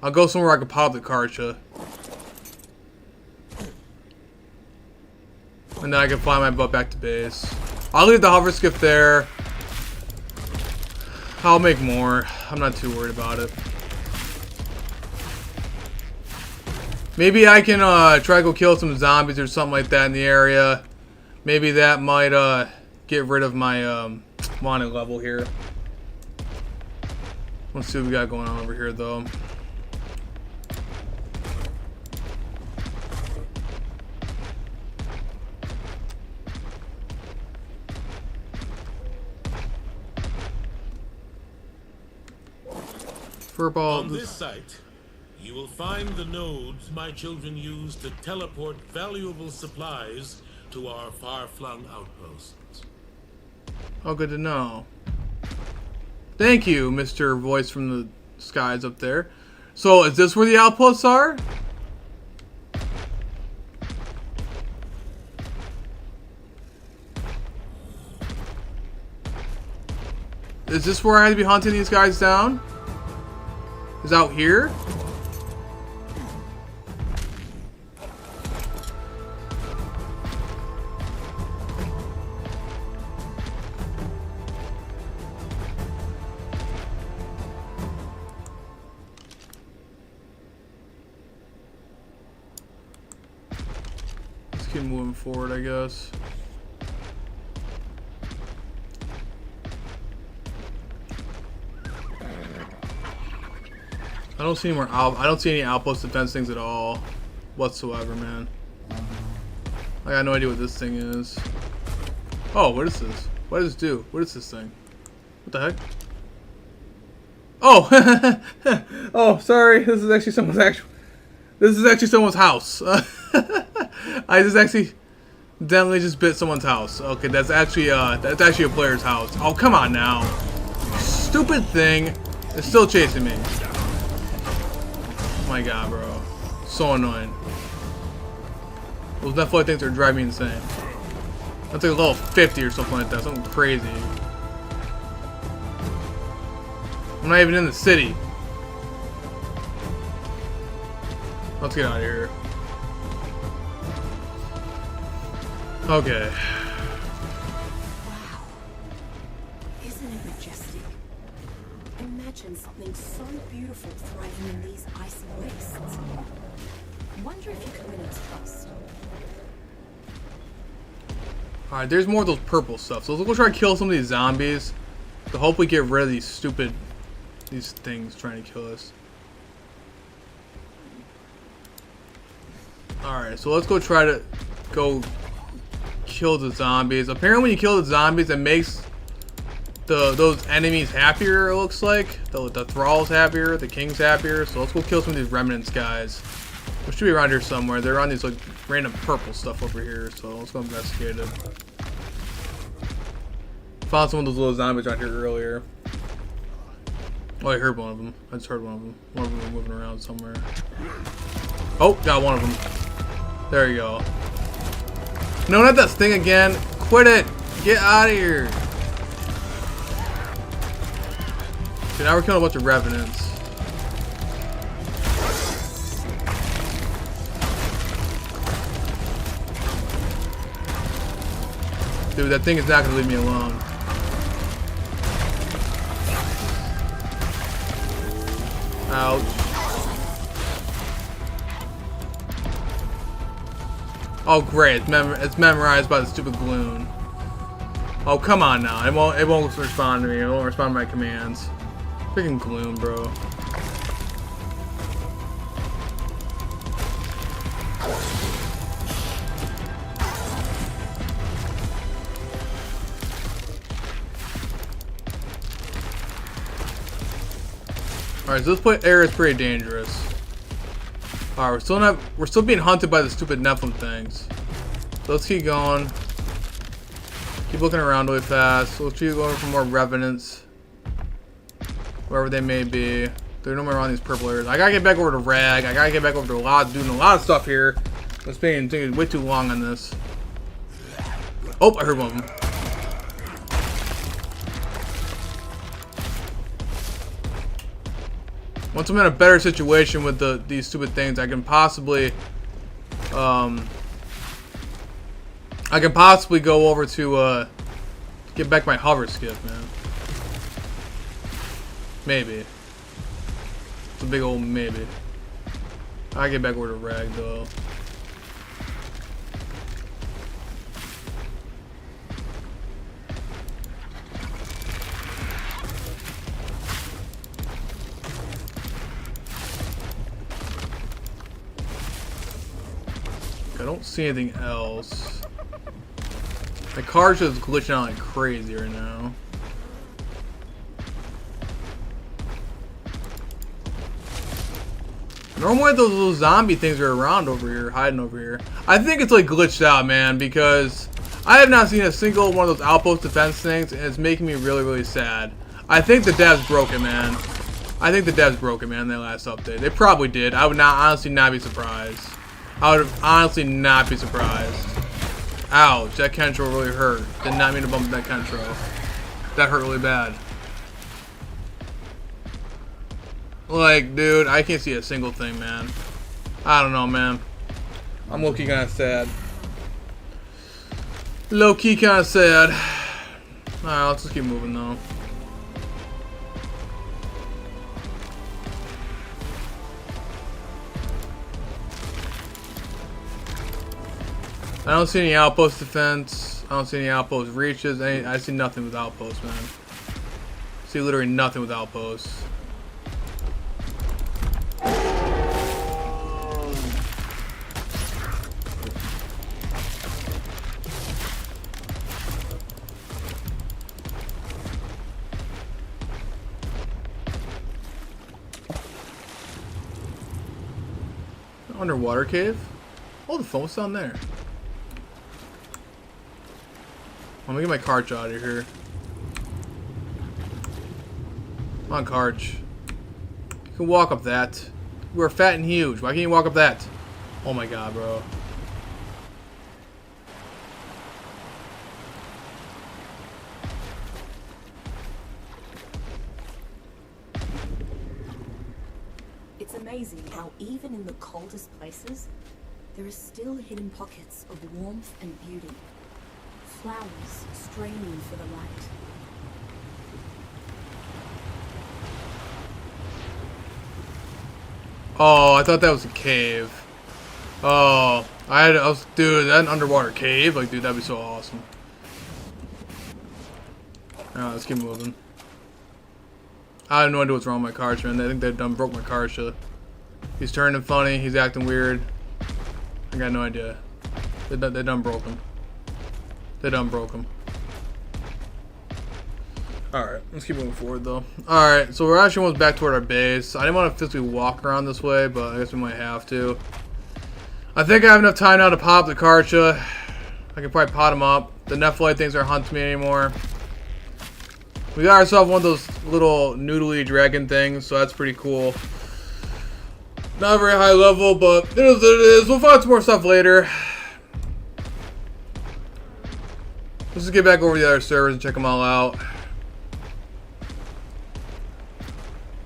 I'll go somewhere I can pop the Karcha. And then I can fly my butt back to base. I'll leave the hover skiff there. I'll make more. I'm not too worried about it. Maybe I can try to go kill some zombies or something like that in the area. Maybe that might get rid of my wanted level here. Let's see what we got going on over here though. On this site, you will find the nodes my children use to teleport valuable supplies to our far-flung outposts. Oh, good to know. Thank you, Mr. Voice from the skies up there. So, is this where the outposts are? Is this where I had to be hunting these guys down? Is out here? Let's keep moving forward, I guess. I don't see any more I don't see any outpost defense things at all whatsoever, man. I got no idea what this thing is. Oh, what is this? What does this do? What is this thing? What the heck? Oh, oh, sorry. This is actually someone's house. Definitely just bit someone's house. Okay, that's actually a player's house. Oh, come on now. Stupid thing. It's still chasing me. Oh my god, bro. So annoying. Those Netflix things are driving me insane. That's like a level 50 or something like that. Something crazy. I'm not even in the city. Let's get out of here. Okay. Wow. Isn't it majestic? Imagine something so beautiful thriving in these icy wastes. Wonder if you could win its trust. Alright, there's more of those purple stuff. So let's go try to kill some of these zombies. To hopefully get rid of these stupid... these things trying to kill us. Alright, so let's go try to... go... kill the zombies. Apparently when you kill the zombies, it makes... those enemies happier, it looks like. The Thralls happier, the King's happier. So let's go kill some of these remnants guys. They should be around here somewhere. They're on these like random purple stuff over here. So let's go investigate it. Found some of those little zombies out here earlier. Oh, I heard one of them. I just heard one of them. One of them was moving around somewhere. Oh, got one of them. There you go. No, not that thing again. Quit it. Get out of here. Okay, now we're killing a bunch of revenants. Dude, that thing is not gonna leave me alone. Ouch. Oh great, it's memorized by the stupid gloon. Oh come on now, it won't respond to me. It won't respond to my commands. Freaking gloom, bro. Alright, so this area is pretty dangerous. Alright, we're still being hunted by the stupid Nephilim things. So let's keep going. Keep looking around really fast. We'll keep going for more revenants. Wherever they may be. They're no more around these purple areas. I gotta get back over to Rag. I gotta get back over to doing a lot of stuff here. I'm taking way too long on this. Oh, I heard one of them. Once I'm in a better situation with these stupid things, I can possibly go over to get back my hover skiff, man. Maybe. It's a big old maybe. I get back over to Rag though. I don't see anything else. My car's just glitching out like crazy right now. Normally those little zombie things are around over here, hiding over here. I think it's like glitched out, man, because I have not seen a single one of those outpost defense things, and it's making me really, really sad. I think the devs broke it, man. I think the devs broke it, man, in that last update. They probably did. I would honestly not be surprised. I would honestly not be surprised. Ouch, that Kentro really hurt. Did not mean to bump that Kentro. That hurt really bad. Like, dude, I can't see a single thing, man. I don't know, man. I'm low-key kind of sad. Low-key kind of sad. Alright, let's just keep moving, though. I don't see any outpost defense. I don't see any outpost reaches. I see nothing with outposts, man. I see literally nothing with outposts. Underwater cave? Oh, the phone was down there. Let me get my Karch out of here. Come on, Karch. You can walk up that. You are fat and huge. Why can't you walk up that? Oh my god, bro. It's amazing how even in the coldest places, there are still hidden pockets of warmth and beauty. Flowers straining for the light. Oh, I thought that was a cave. Oh, dude, that an underwater cave? Like, dude, that'd be so awesome. Alright, let's keep moving. I have no idea what's wrong with my Karch, man. I think they done broke my Karch. He's turning funny. He's acting weird. I got no idea. They done broke him. They done broke him. Alright, let's keep moving forward, though. Alright, so we're actually almost back toward our base. I didn't want to physically walk around this way, but I guess we might have to. I think I have enough time now to pop the Karcha. I can probably pot him up. The Nephalite things aren't hunting me anymore. We got ourselves one of those little noodly dragon things, so that's pretty cool. Not very high level, but it is what it is. We'll find some more stuff later. Let's just get back over to the other servers and check them all out.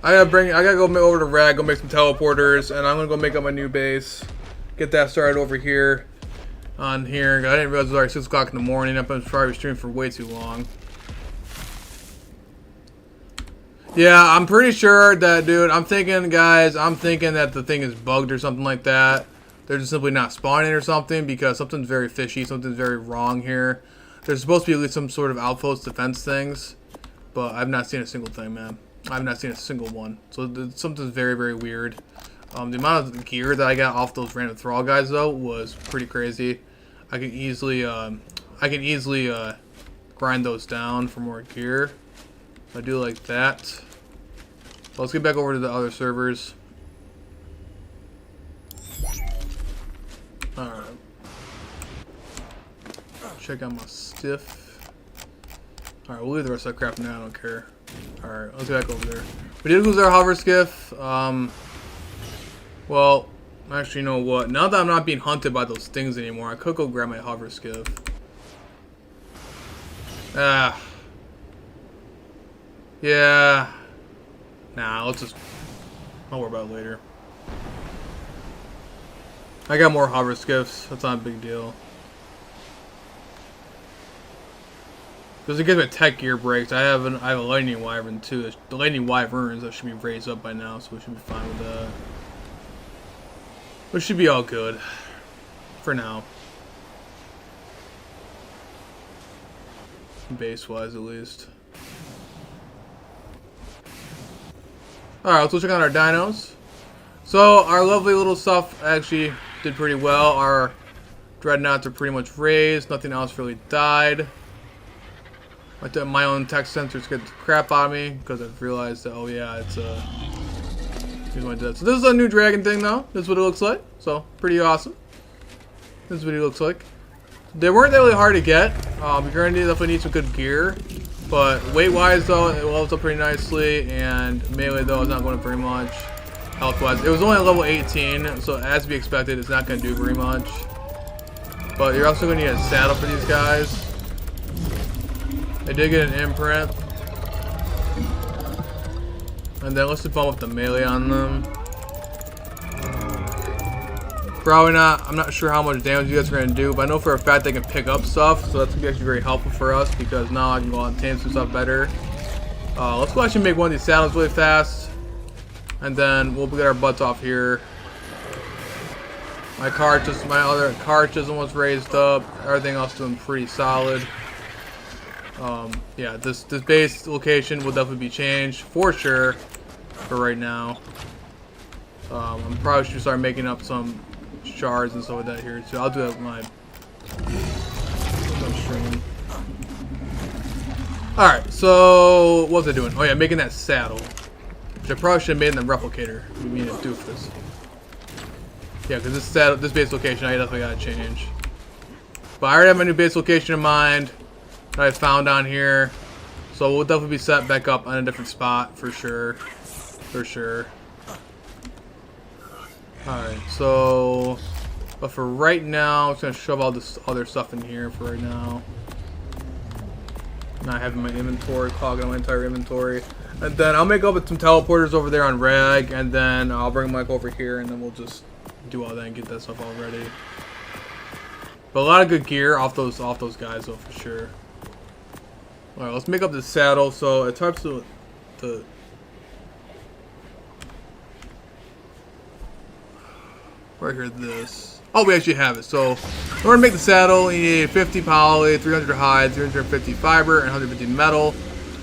I gotta go over to Rag, go make some teleporters, and I'm gonna go make up my new base. Get that started over here. On here. I didn't realize it was already 6 o'clock in the morning. I've been probably streaming for way too long. Yeah, I'm pretty sure that, dude, I'm thinking that the thing is bugged or something like that. They're just simply not spawning or something because something's very fishy, something's very wrong here. There's supposed to be at least some sort of outpost defense things, but I've not seen a single thing, man. I've not seen a single one. So something's very, very weird. The amount of gear that I got off those random thrall guys, though, was pretty crazy. I can easily grind those down for more gear. I do like that. So let's get back over to the other servers. Alright. Check out my stiff. Alright, we'll leave the rest of that crap now, I don't care. Alright, let's get back over there. We did lose our hover skiff. Well, actually, you know what? Now that I'm not being hunted by those things anymore, I could go grab my hover skiff. Yeah. Nah, I'll worry about it later. I got more hover skiffs. That's not a big deal. Because it gives me tech gear breaks. I have a lightning wyvern too. The lightning wyverns that should be raised up by now, so we should be fine with that. We should be all good for now. Base wise, at least. Alright, let's go check out our dinos. So, our lovely little stuff actually did pretty well. Our dreadnoughts are pretty much raised. Nothing else really died. My own tech sensors get the crap out of me because I've realized that, oh yeah, it's here's what I did. So this is a new dragon thing though. This is what it looks like. So, pretty awesome. This is what it looks like. They weren't really hard to get. You're going to definitely need some good gear. But weight-wise, though, it levels up pretty nicely. And melee, though, is not going up very much. Health-wise, it was only at level 18. So, as to be expected, it's not going to do very much. But you're also going to need a saddle for these guys. I did get an imprint. And then let's just bump up the melee on them. Probably not. I'm not sure how much damage you guys are going to do, but I know for a fact they can pick up stuff, so that's going to be actually very helpful for us because now I can go out and tame some stuff better. Let's go actually make one of these saddles really fast, and then we'll get our butts off here. My other cart is almost raised up. Everything else doing pretty solid. Yeah, this base location will definitely be changed for sure for right now. I'm probably should start making up some shards and stuff like that here too. I'll do that with my stream. Alright, so what was I doing? Oh yeah, making that saddle. Which I probably should have made in the replicator. We mean to do for this. Yeah, because this base location I definitely gotta change. But I already have my new base location in mind. that I found on here. So we'll definitely be set back up on a different spot for sure. For sure. Alright, so... But for right now, I'm just going to shove all this other stuff in here for right now. Not having my inventory, clogging my entire inventory. And then I'll make up with some teleporters over there on Rag, and then I'll bring Mike over here, and then we'll just do all that and get that stuff all ready. But a lot of good gear off those guys though, for sure. Alright, let's make up the saddle. So it types to the right here, this. Oh, we actually have it. So, in order to make the saddle, you need 50 poly, 300 hide, 350 fiber, and 150 metal.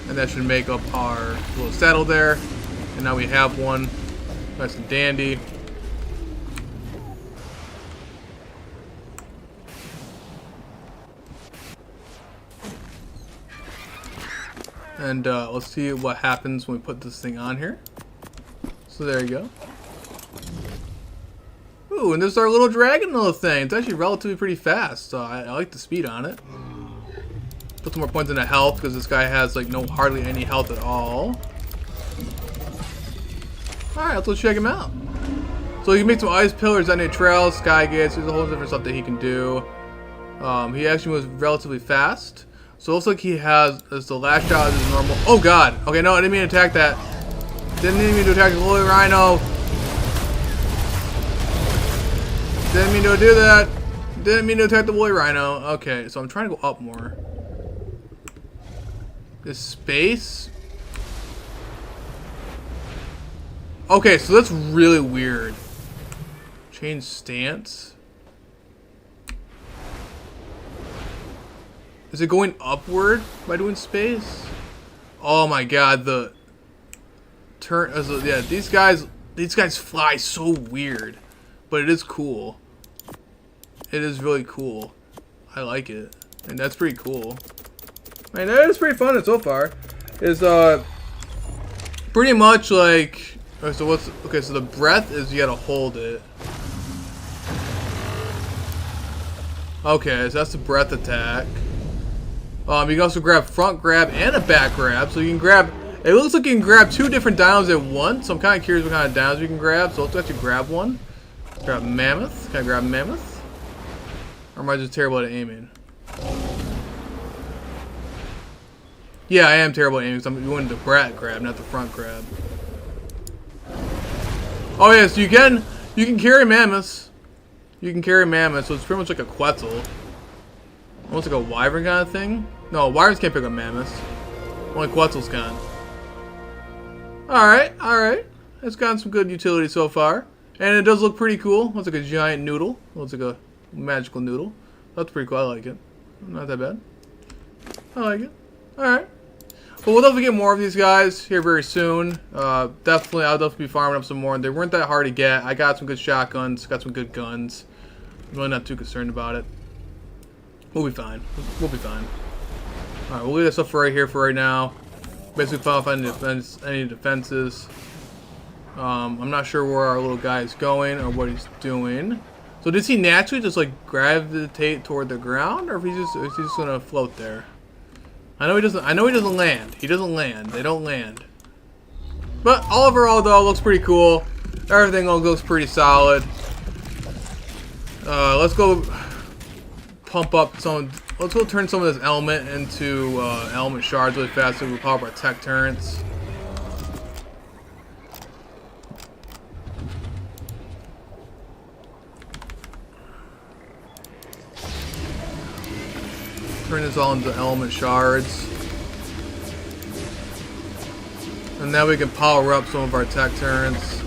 And that should make up our little saddle there. And now we have one. Nice and dandy. And let's see what happens when we put this thing on here. So there you go. Ooh, and there's our little dragon little thing. It's actually relatively pretty fast, so I like the speed on it. Put some more points into health, because this guy has like hardly any health at all. Alright, let's go check him out. So you can make some ice pillars, Taming Thralls, sky gates. There's a whole different stuff that he can do. He actually was relatively fast. So it looks like he has, as the last shot is normal. Oh god! Okay, no, I didn't mean to attack that. Didn't mean to attack the Holy Rhino. Didn't mean to do that. Didn't mean to attack the woolly rhino. Okay, so I'm trying to go up more. This space. Okay, so that's really weird. Change stance. Is it going upward by doing space? Oh my god, the turn. Yeah, these guys fly so weird. But it is cool. It is really cool. I like it. And that's pretty cool. I mean, that is pretty fun so far. Is pretty much like, so what's, okay, so the breath is you gotta hold it. Okay, so that's the breath attack. You can also grab front grab and a back grab. So you can grab, it looks like you can grab 2 different dinos at once. So I'm kind of curious what kind of dinos you can grab. So let's actually grab one. Grab mammoth. Can I grab mammoth? Or am I just terrible at aiming? Yeah, I am terrible at aiming because I'm doing the back grab, not the front grab. Oh yes, you can carry mammoths. You can carry mammoths, so it's pretty much like a Quetzal. Almost like a wyvern kind of thing. No, wyverns can't pick up mammoths. Only Quetzals can. Alright, alright. It's gotten some good utility so far. And it does look pretty cool. Looks like a giant noodle. Looks like a magical noodle. That's pretty cool. I like it. Not that bad. I like it. Alright. Well, we'll definitely get more of these guys here very soon. I'll definitely be farming up some more. They weren't that hard to get. I got some good shotguns. Got some good guns. I'm really not too concerned about it. We'll be fine. We'll be fine. Alright, we'll leave this stuff right here for right now. Basically, find any defenses. I'm not sure where our little guy is going or what he's doing. So does he naturally just like gravitate toward the ground, or if is he just gonna float there? I know he doesn't land. He doesn't land. They don't land. But all overall though, looks pretty cool. Everything looks pretty solid. Let's go pump up some. Let's go turn some of this element into element shards really fast so we can power up our tech turrets. Turn this all into element shards. And now we can power up some of our tech turrets.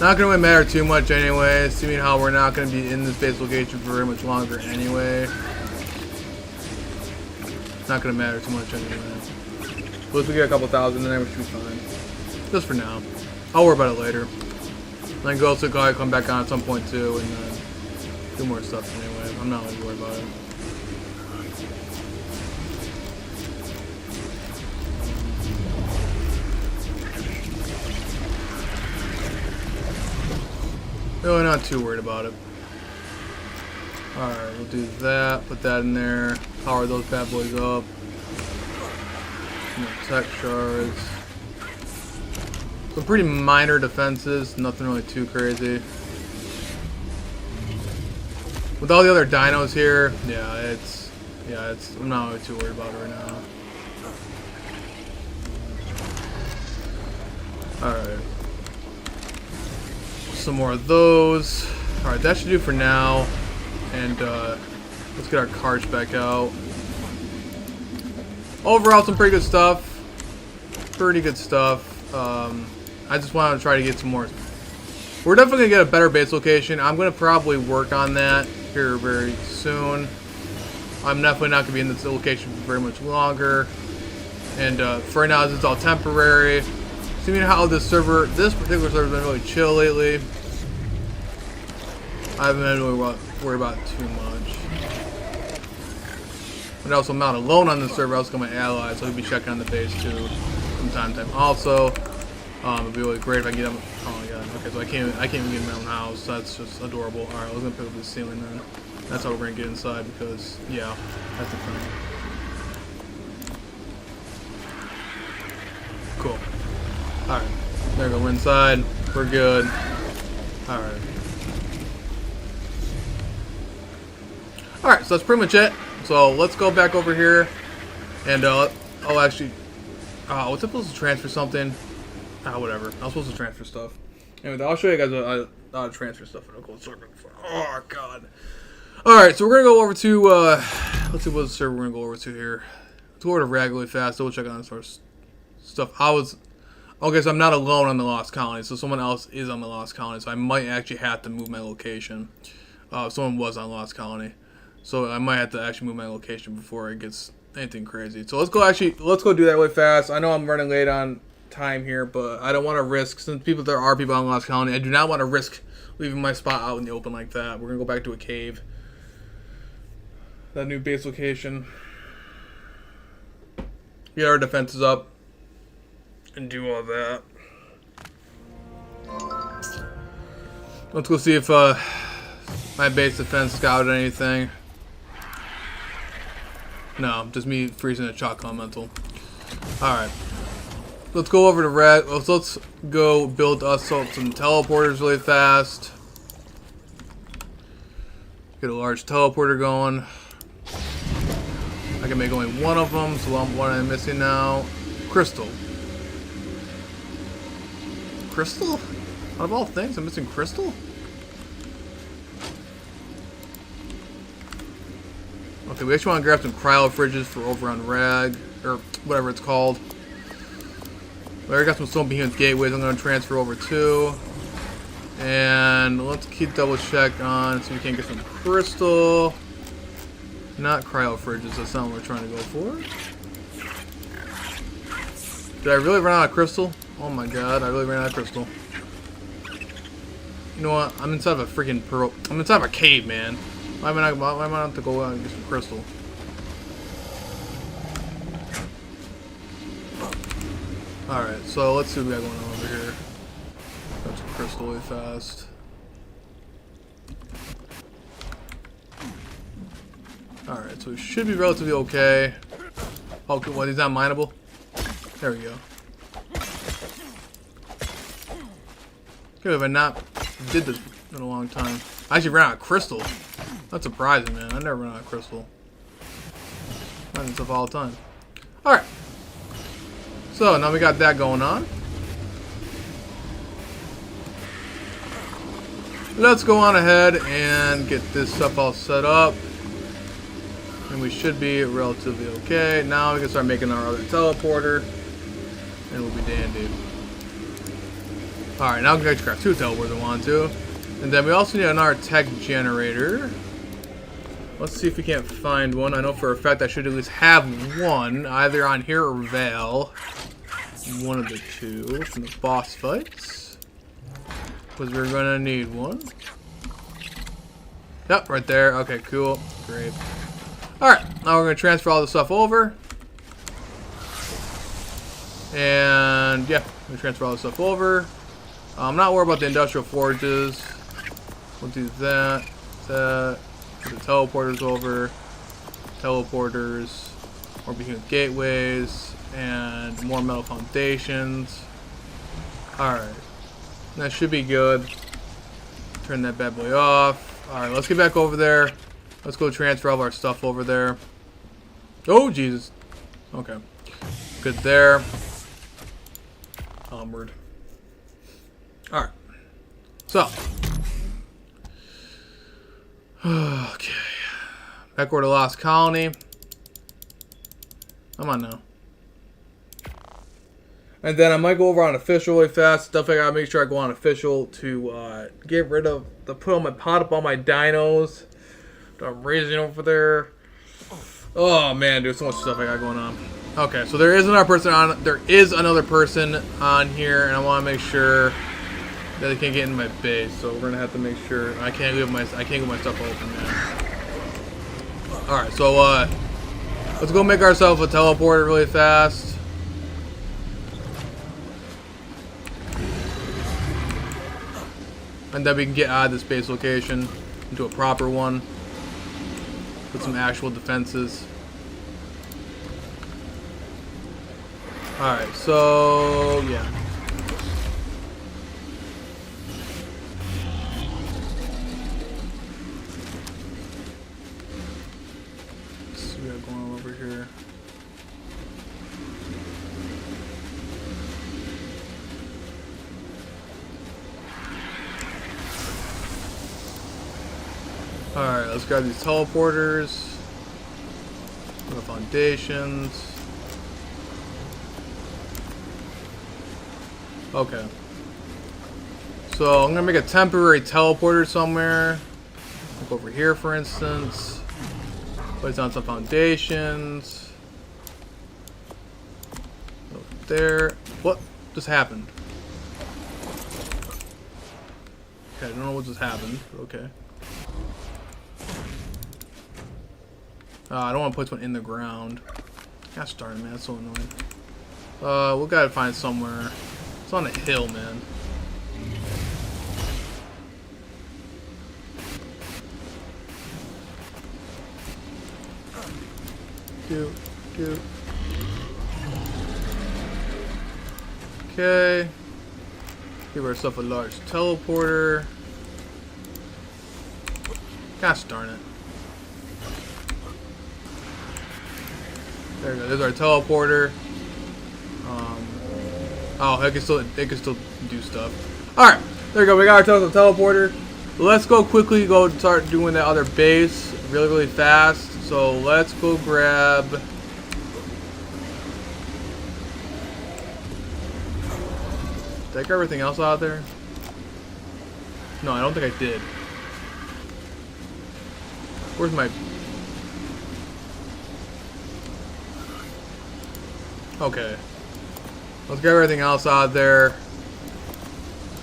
Not gonna really matter too much anyway, seeing how we're not gonna be in this base location for very much longer anyway. Not gonna matter too much anyway. Once we get a couple thousand in there, we should be fine. Just for now. I'll worry about it later. Then go also come back on at some point too, and do more stuff anyway. I'm not really worried about it. Really not too worried about it. Alright, we'll do that. Put that in there. Power those bad boys up. More tech shards. Some pretty minor defenses. Nothing really too crazy. With all the other dinos here, I'm not really too worried about it right now. Alright. Some more of those. Alright, that should do for now. And let's get our carts back out. Overall, some pretty good stuff. Pretty good stuff. I just want to try to get some more. We're definitely going to get a better base location. I'm going to probably work on that here very soon. I'm definitely not going to be in this location for very much longer. And for right now, this is all temporary. Seeing how this particular server has been really chill lately. I haven't had to really worry about it too much. But also, I'm not alone on this server. I also got my allies, so he'll be checking on the base too from time to time. Also, it'd be really great if I can get him. Oh my god. Okay, so I can't even get in my own house. That's just adorable. All right, I was gonna pick up the ceiling then. That's how we're gonna get inside because yeah, that's the thing. Cool. All right, there we go. We're inside. We're good. All right. All right, so that's pretty much it. So let's go back over here, and I'll actually. Was I supposed to transfer something? Whatever. I was supposed to transfer stuff. Anyway, I'll show you guys how to transfer stuff in a cold circle. Oh god. All right, so we're gonna go over to. Let's see what server we're gonna go over to here. Let's go over to Rag really fast. Double check on this sort of stuff. Okay, so I'm not alone on the Lost Colony, so someone else is on the Lost Colony, so I might actually have to move my location. Someone was on Lost Colony. So I might have to actually move my location before it gets anything crazy. So let's go do that really fast. I know I'm running late on time here, but I don't want to risk, since there are people on Lost Colony, I do not want to risk leaving my spot out in the open like that. We're going to go back to a cave. That new base location. Get our defenses up. And do all that. Let's go see if my base defense scouted anything. No, just me freezing a chalk elemental. Alright. Let's go over to Red. Let's go build us some teleporters really fast. Get a large teleporter going. I can make only one of them, so what am I missing now? Crystal. Crystal? Out of all things, I'm missing crystal? Okay, we actually want to grab some cryo fridges for over on Rag, or whatever it's called. We already got some stone behemoth gateways I'm going to transfer over to. And let's keep double check on so we can get some crystal. Not cryo fridges, that's not what we're trying to go for. Did I really run out of crystal? Oh my god, I really ran out of crystal. You know what? I'm inside of a freaking pearl. I'm inside of a cave, man. Why am I not have to go out and get some crystal? Alright, so let's see what we got going on over here. Got some crystal really fast. Alright, so we should be relatively okay. Oh, what? He's not mineable? There we go. Good if I not did this in a long time. I actually ran out of crystal. That's surprising, man. I never run out of crystal. I find stuff all the time. Alright. So, now we got that going on. Let's go on ahead and get this stuff all set up. And we should be relatively okay. Now we can start making our other teleporter. And we'll be dandy. Alright, now we can actually craft 2 teleporters if we want to. And then we also need another tech generator. Let's see if we can't find one. I know for a fact I should at least have one, either on here or Val. One of the two from the boss fights. Because we're going to need one. Yep, right there. Okay, cool. Great. Alright, now we're going to transfer all this stuff over. And yeah, we transfer all this stuff over. I'm not worried about the industrial forges. We'll do that, that, The teleporters over. Teleporters. More behemoth gateways. And more metal foundations. Alright. That should be good. Turn that bad boy off. Alright, let's get back over there. Let's go transfer all of our stuff over there. Oh, Jesus. Okay. Good there. Onward. Alright. So. Okay. Back over to Lost Colony. Come on now. And then I might go over on official really fast. Stuff I gotta make sure I go on official to get rid of the put on my pot up all my dinos that I'm raising over there. Oh man, there's so much stuff I got going on. Okay, so there is another person on. There is another person on here, and I want to make sure that they can't get in my base. So we're gonna have to make sure I can't leave my stuff open, man. All right, so let's go make ourselves a teleporter really fast. And then we can get out of this base location into a proper one with some actual defenses. Alright, so yeah. Let's see what we got going on over here. Alright, let's grab these teleporters. The foundations. Okay. So I'm gonna make a temporary teleporter somewhere. Like over here, for instance. Place down some foundations. Over there. What just happened? Okay, I don't know what just happened, but okay. I don't want to put one in the ground. Gosh darn it, man, that's so annoying. We gotta find somewhere. It's on a hill, man. Okay. Give ourselves a large teleporter. Gosh darn it. There we go. There's our teleporter. Oh, it can still do stuff. All right, there we go. We got our teleporter. Let's go quickly go start doing that other base really fast. So let's go grab. Did I grab everything else out there? No, I don't think I did. Where's my? Okay. Let's grab everything else out there.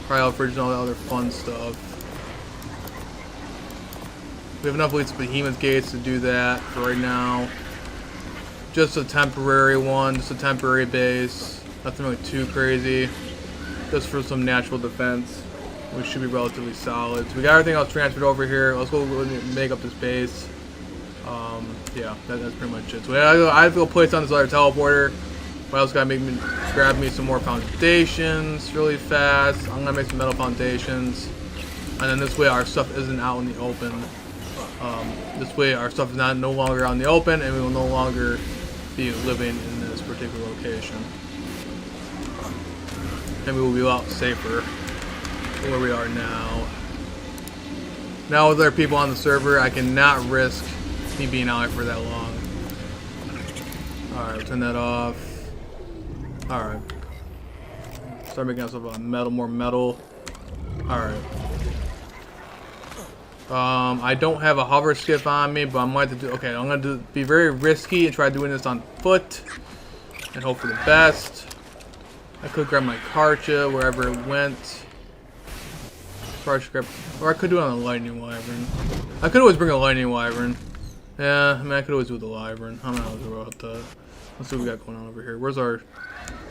Cryo fridge and all that other fun stuff. We have enough leads to behemoth gates to do that for right now. Just a temporary one, just a temporary base. Nothing really too crazy. Just for some natural defense. We should be relatively solid. So we got everything else transferred over here. Let's go make up this base. Yeah, that's pretty much it. So I have to go place on this other teleporter. What else gotta grab me some more foundations really fast. I'm gonna make some metal foundations, and then this way our stuff isn't out in the open. This way our stuff is no longer out in the open, and we will no longer be living in this particular location. And we will be a lot safer than where we are now. Now with other people on the server, I cannot risk me being out here for that long. Alright, turn that off. Alright. Start making us a more metal. Alright. I don't have a hover skiff on me, but I'm going to do. Okay, I'm going to be very risky and try doing this on foot and hope for the best. I could grab my Karcha wherever it went. Or I could do it on a lightning wyvern. I could always bring a lightning wyvern. Yeah, I mean, I could always do with the wyvern. I'm not sure about that. Let's see what we got going on over here. Where's our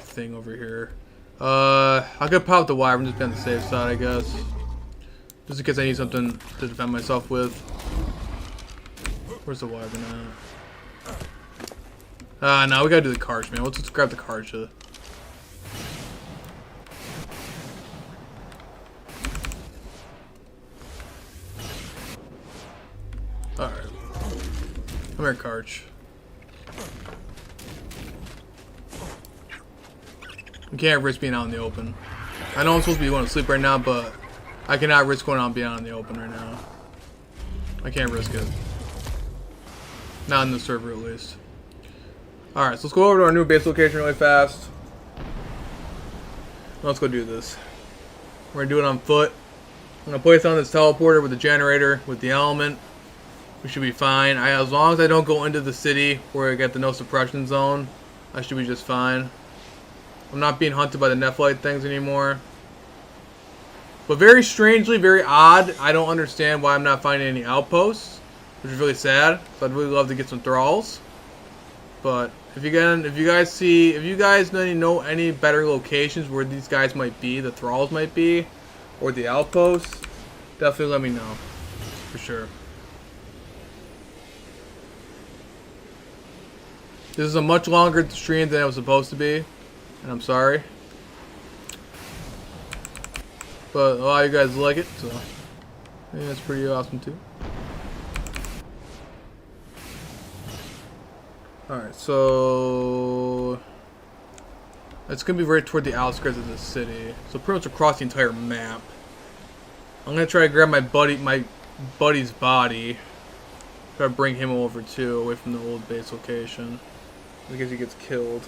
thing over here? I could pop the wyvern, just be on the safe side, I guess. Just in case I need something to defend myself with. Where's the wyvern at? No, we gotta do the cards, man. Let's just grab the cards. Alright. Come here, Karch. We can't risk being out in the open. I know I'm supposed to be going to sleep right now, but I cannot risk going out and being out in the open right now. I can't risk it. Not in the server, at least. Alright, so let's go over to our new base location really fast. Let's go do this. We're going to do it on foot. I'm going to place on this teleporter with the generator, with the element. We should be fine. As long as I don't go into the city where I get the no suppression zone, I should be just fine. I'm not being hunted by the Nephalite things anymore. But very strangely, very odd, I don't understand why I'm not finding any outposts, which is really sad. So I'd really love to get some thralls. But if you guys know any better locations where these guys might be, the thralls might be, or the outposts, definitely let me know, for sure. This is a much longer stream than it was supposed to be, and I'm sorry. But a lot of you guys like it, so yeah, that's pretty awesome too. Alright, so it's gonna be right toward the outskirts of the city. So pretty much across the entire map. I'm gonna try to grab my buddy's body. Try to bring him over too, away from the old base location. Because he gets killed.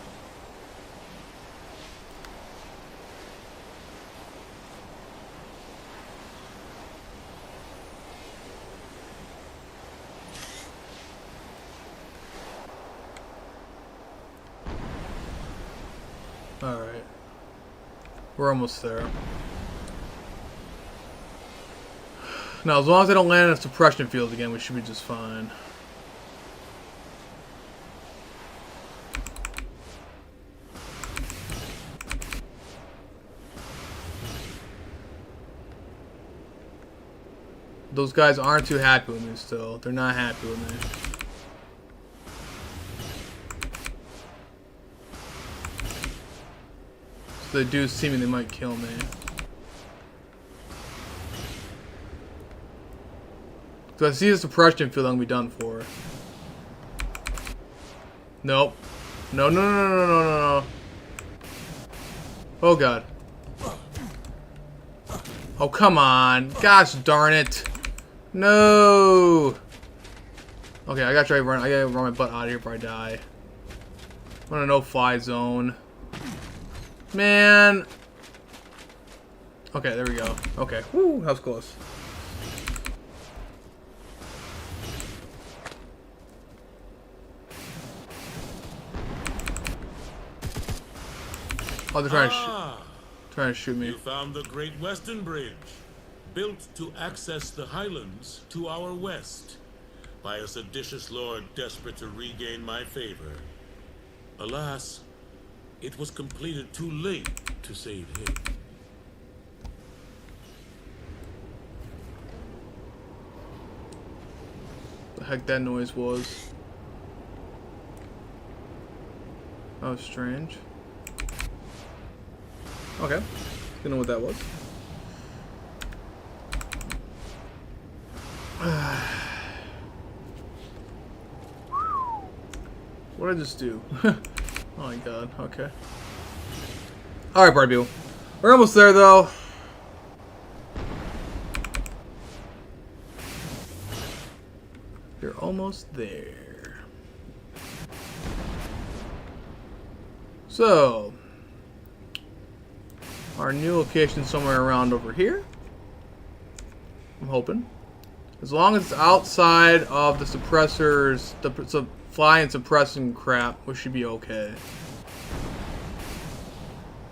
Alright. We're almost there. Now, as long as I don't land in a suppression field again, we should be just fine. Those guys aren't too happy with me still. They're not happy with me. So they do see me, they might kill me. So I see the suppression field, I'm gonna be done for. Nope. No, no, no, no, no, no, no. Oh god. Oh, come on. Gosh darn it. No. Okay, I gotta run my butt out of here before I die. I'm on a no-fly zone. Man. Okay, there we go. Okay. Woo, that was close. Oh, they're trying to shoot me. You found the Great Western Bridge, built to access the Highlands to our west by a seditious lord desperate to regain my favor. Alas, it was completed too late to save him. The heck that noise was. That was strange. Okay. Don't know what that was. What did I just do? Oh my god, okay. Alright, party people. We're almost there though. You're almost there. So, our new location somewhere around over here. I'm hoping. As long as it's outside of the suppressors, the fly and suppressing crap, we should be okay.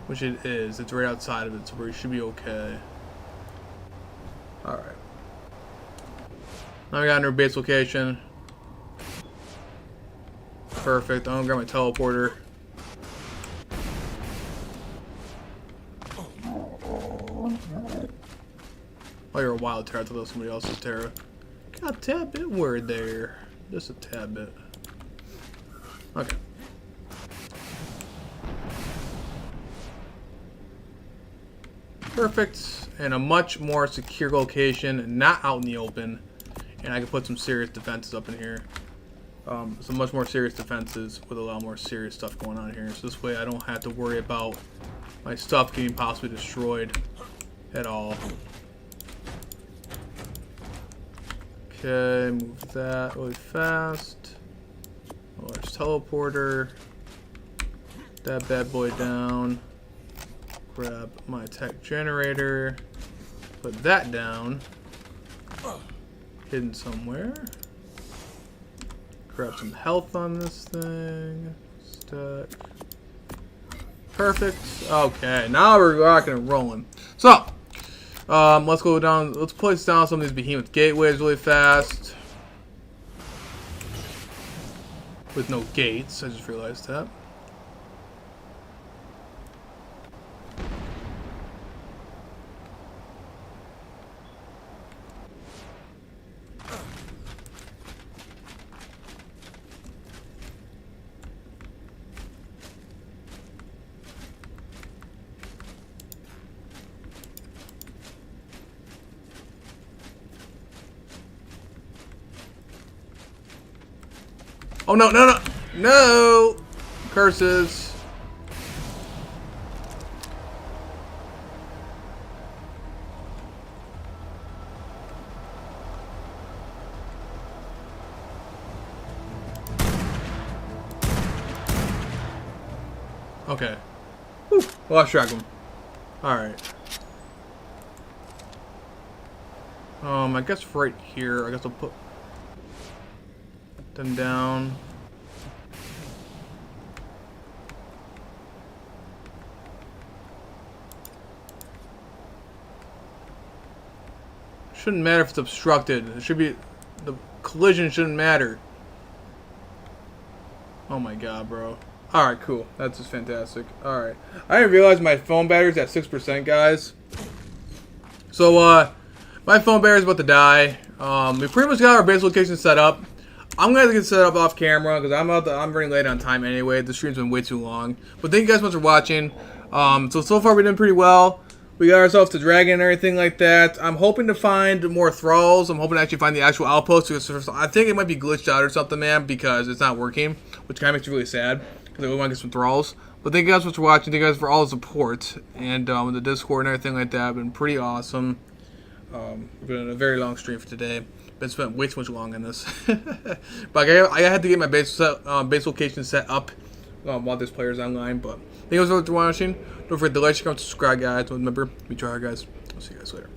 Which it is. It's right outside of it, so we should be okay. Alright. Now we got our base location. Perfect. I'm gonna grab my teleporter. Oh, you're a wild Terra. I thought that was somebody else's Terra. God damn it, word there. Just a tad bit. Okay. Perfect. And a much more secure location, not out in the open. And I can put some serious defenses up in here. Some much more serious defenses with a lot more serious stuff going on here. So this way I don't have to worry about my stuff getting possibly destroyed at all. Okay, move that really fast. Large teleporter. That bad boy down. Grab my tech generator. Put that down. Hidden somewhere. Grab some health on this thing. Stack. Perfect. Okay, now we're rocking and rolling. So, let's go down. Let's place down some of these behemoth gateways really fast. With no gates, I just realized that. Oh no, no, no! No! Curses. Okay. Whew, lost track of him. Alright. I guess right here, I guess I'll put them down. Shouldn't matter if it's obstructed. It should be, the collision shouldn't matter. Oh my god, bro. Alright, cool. That's just fantastic. Alright. I didn't realize my phone battery's at 6%, guys. So, my phone battery's about to die. We pretty much got our base location set up. I'm gonna get set up off camera because I'm running late on time anyway. The stream's been way too long. But thank you guys so much for watching. So far we're doing pretty well. We got ourselves the dragon and everything like that. I'm hoping to find more thralls. I'm hoping to actually find the actual outpost. Because I think it might be glitched out or something, man, because it's not working, which kind of makes me really sad because I really want to get some thralls. But thank you guys so much for watching. Thank you guys for all the support and the Discord and everything like that. Been pretty awesome. We've been a very long stream for today. Been spent way too much long on this. But I had to get my base location set up while there's players online. But thank you guys so much for watching. Don't forget to like, comment, subscribe, guys. Remember, we try hard, guys. I'll see you guys later.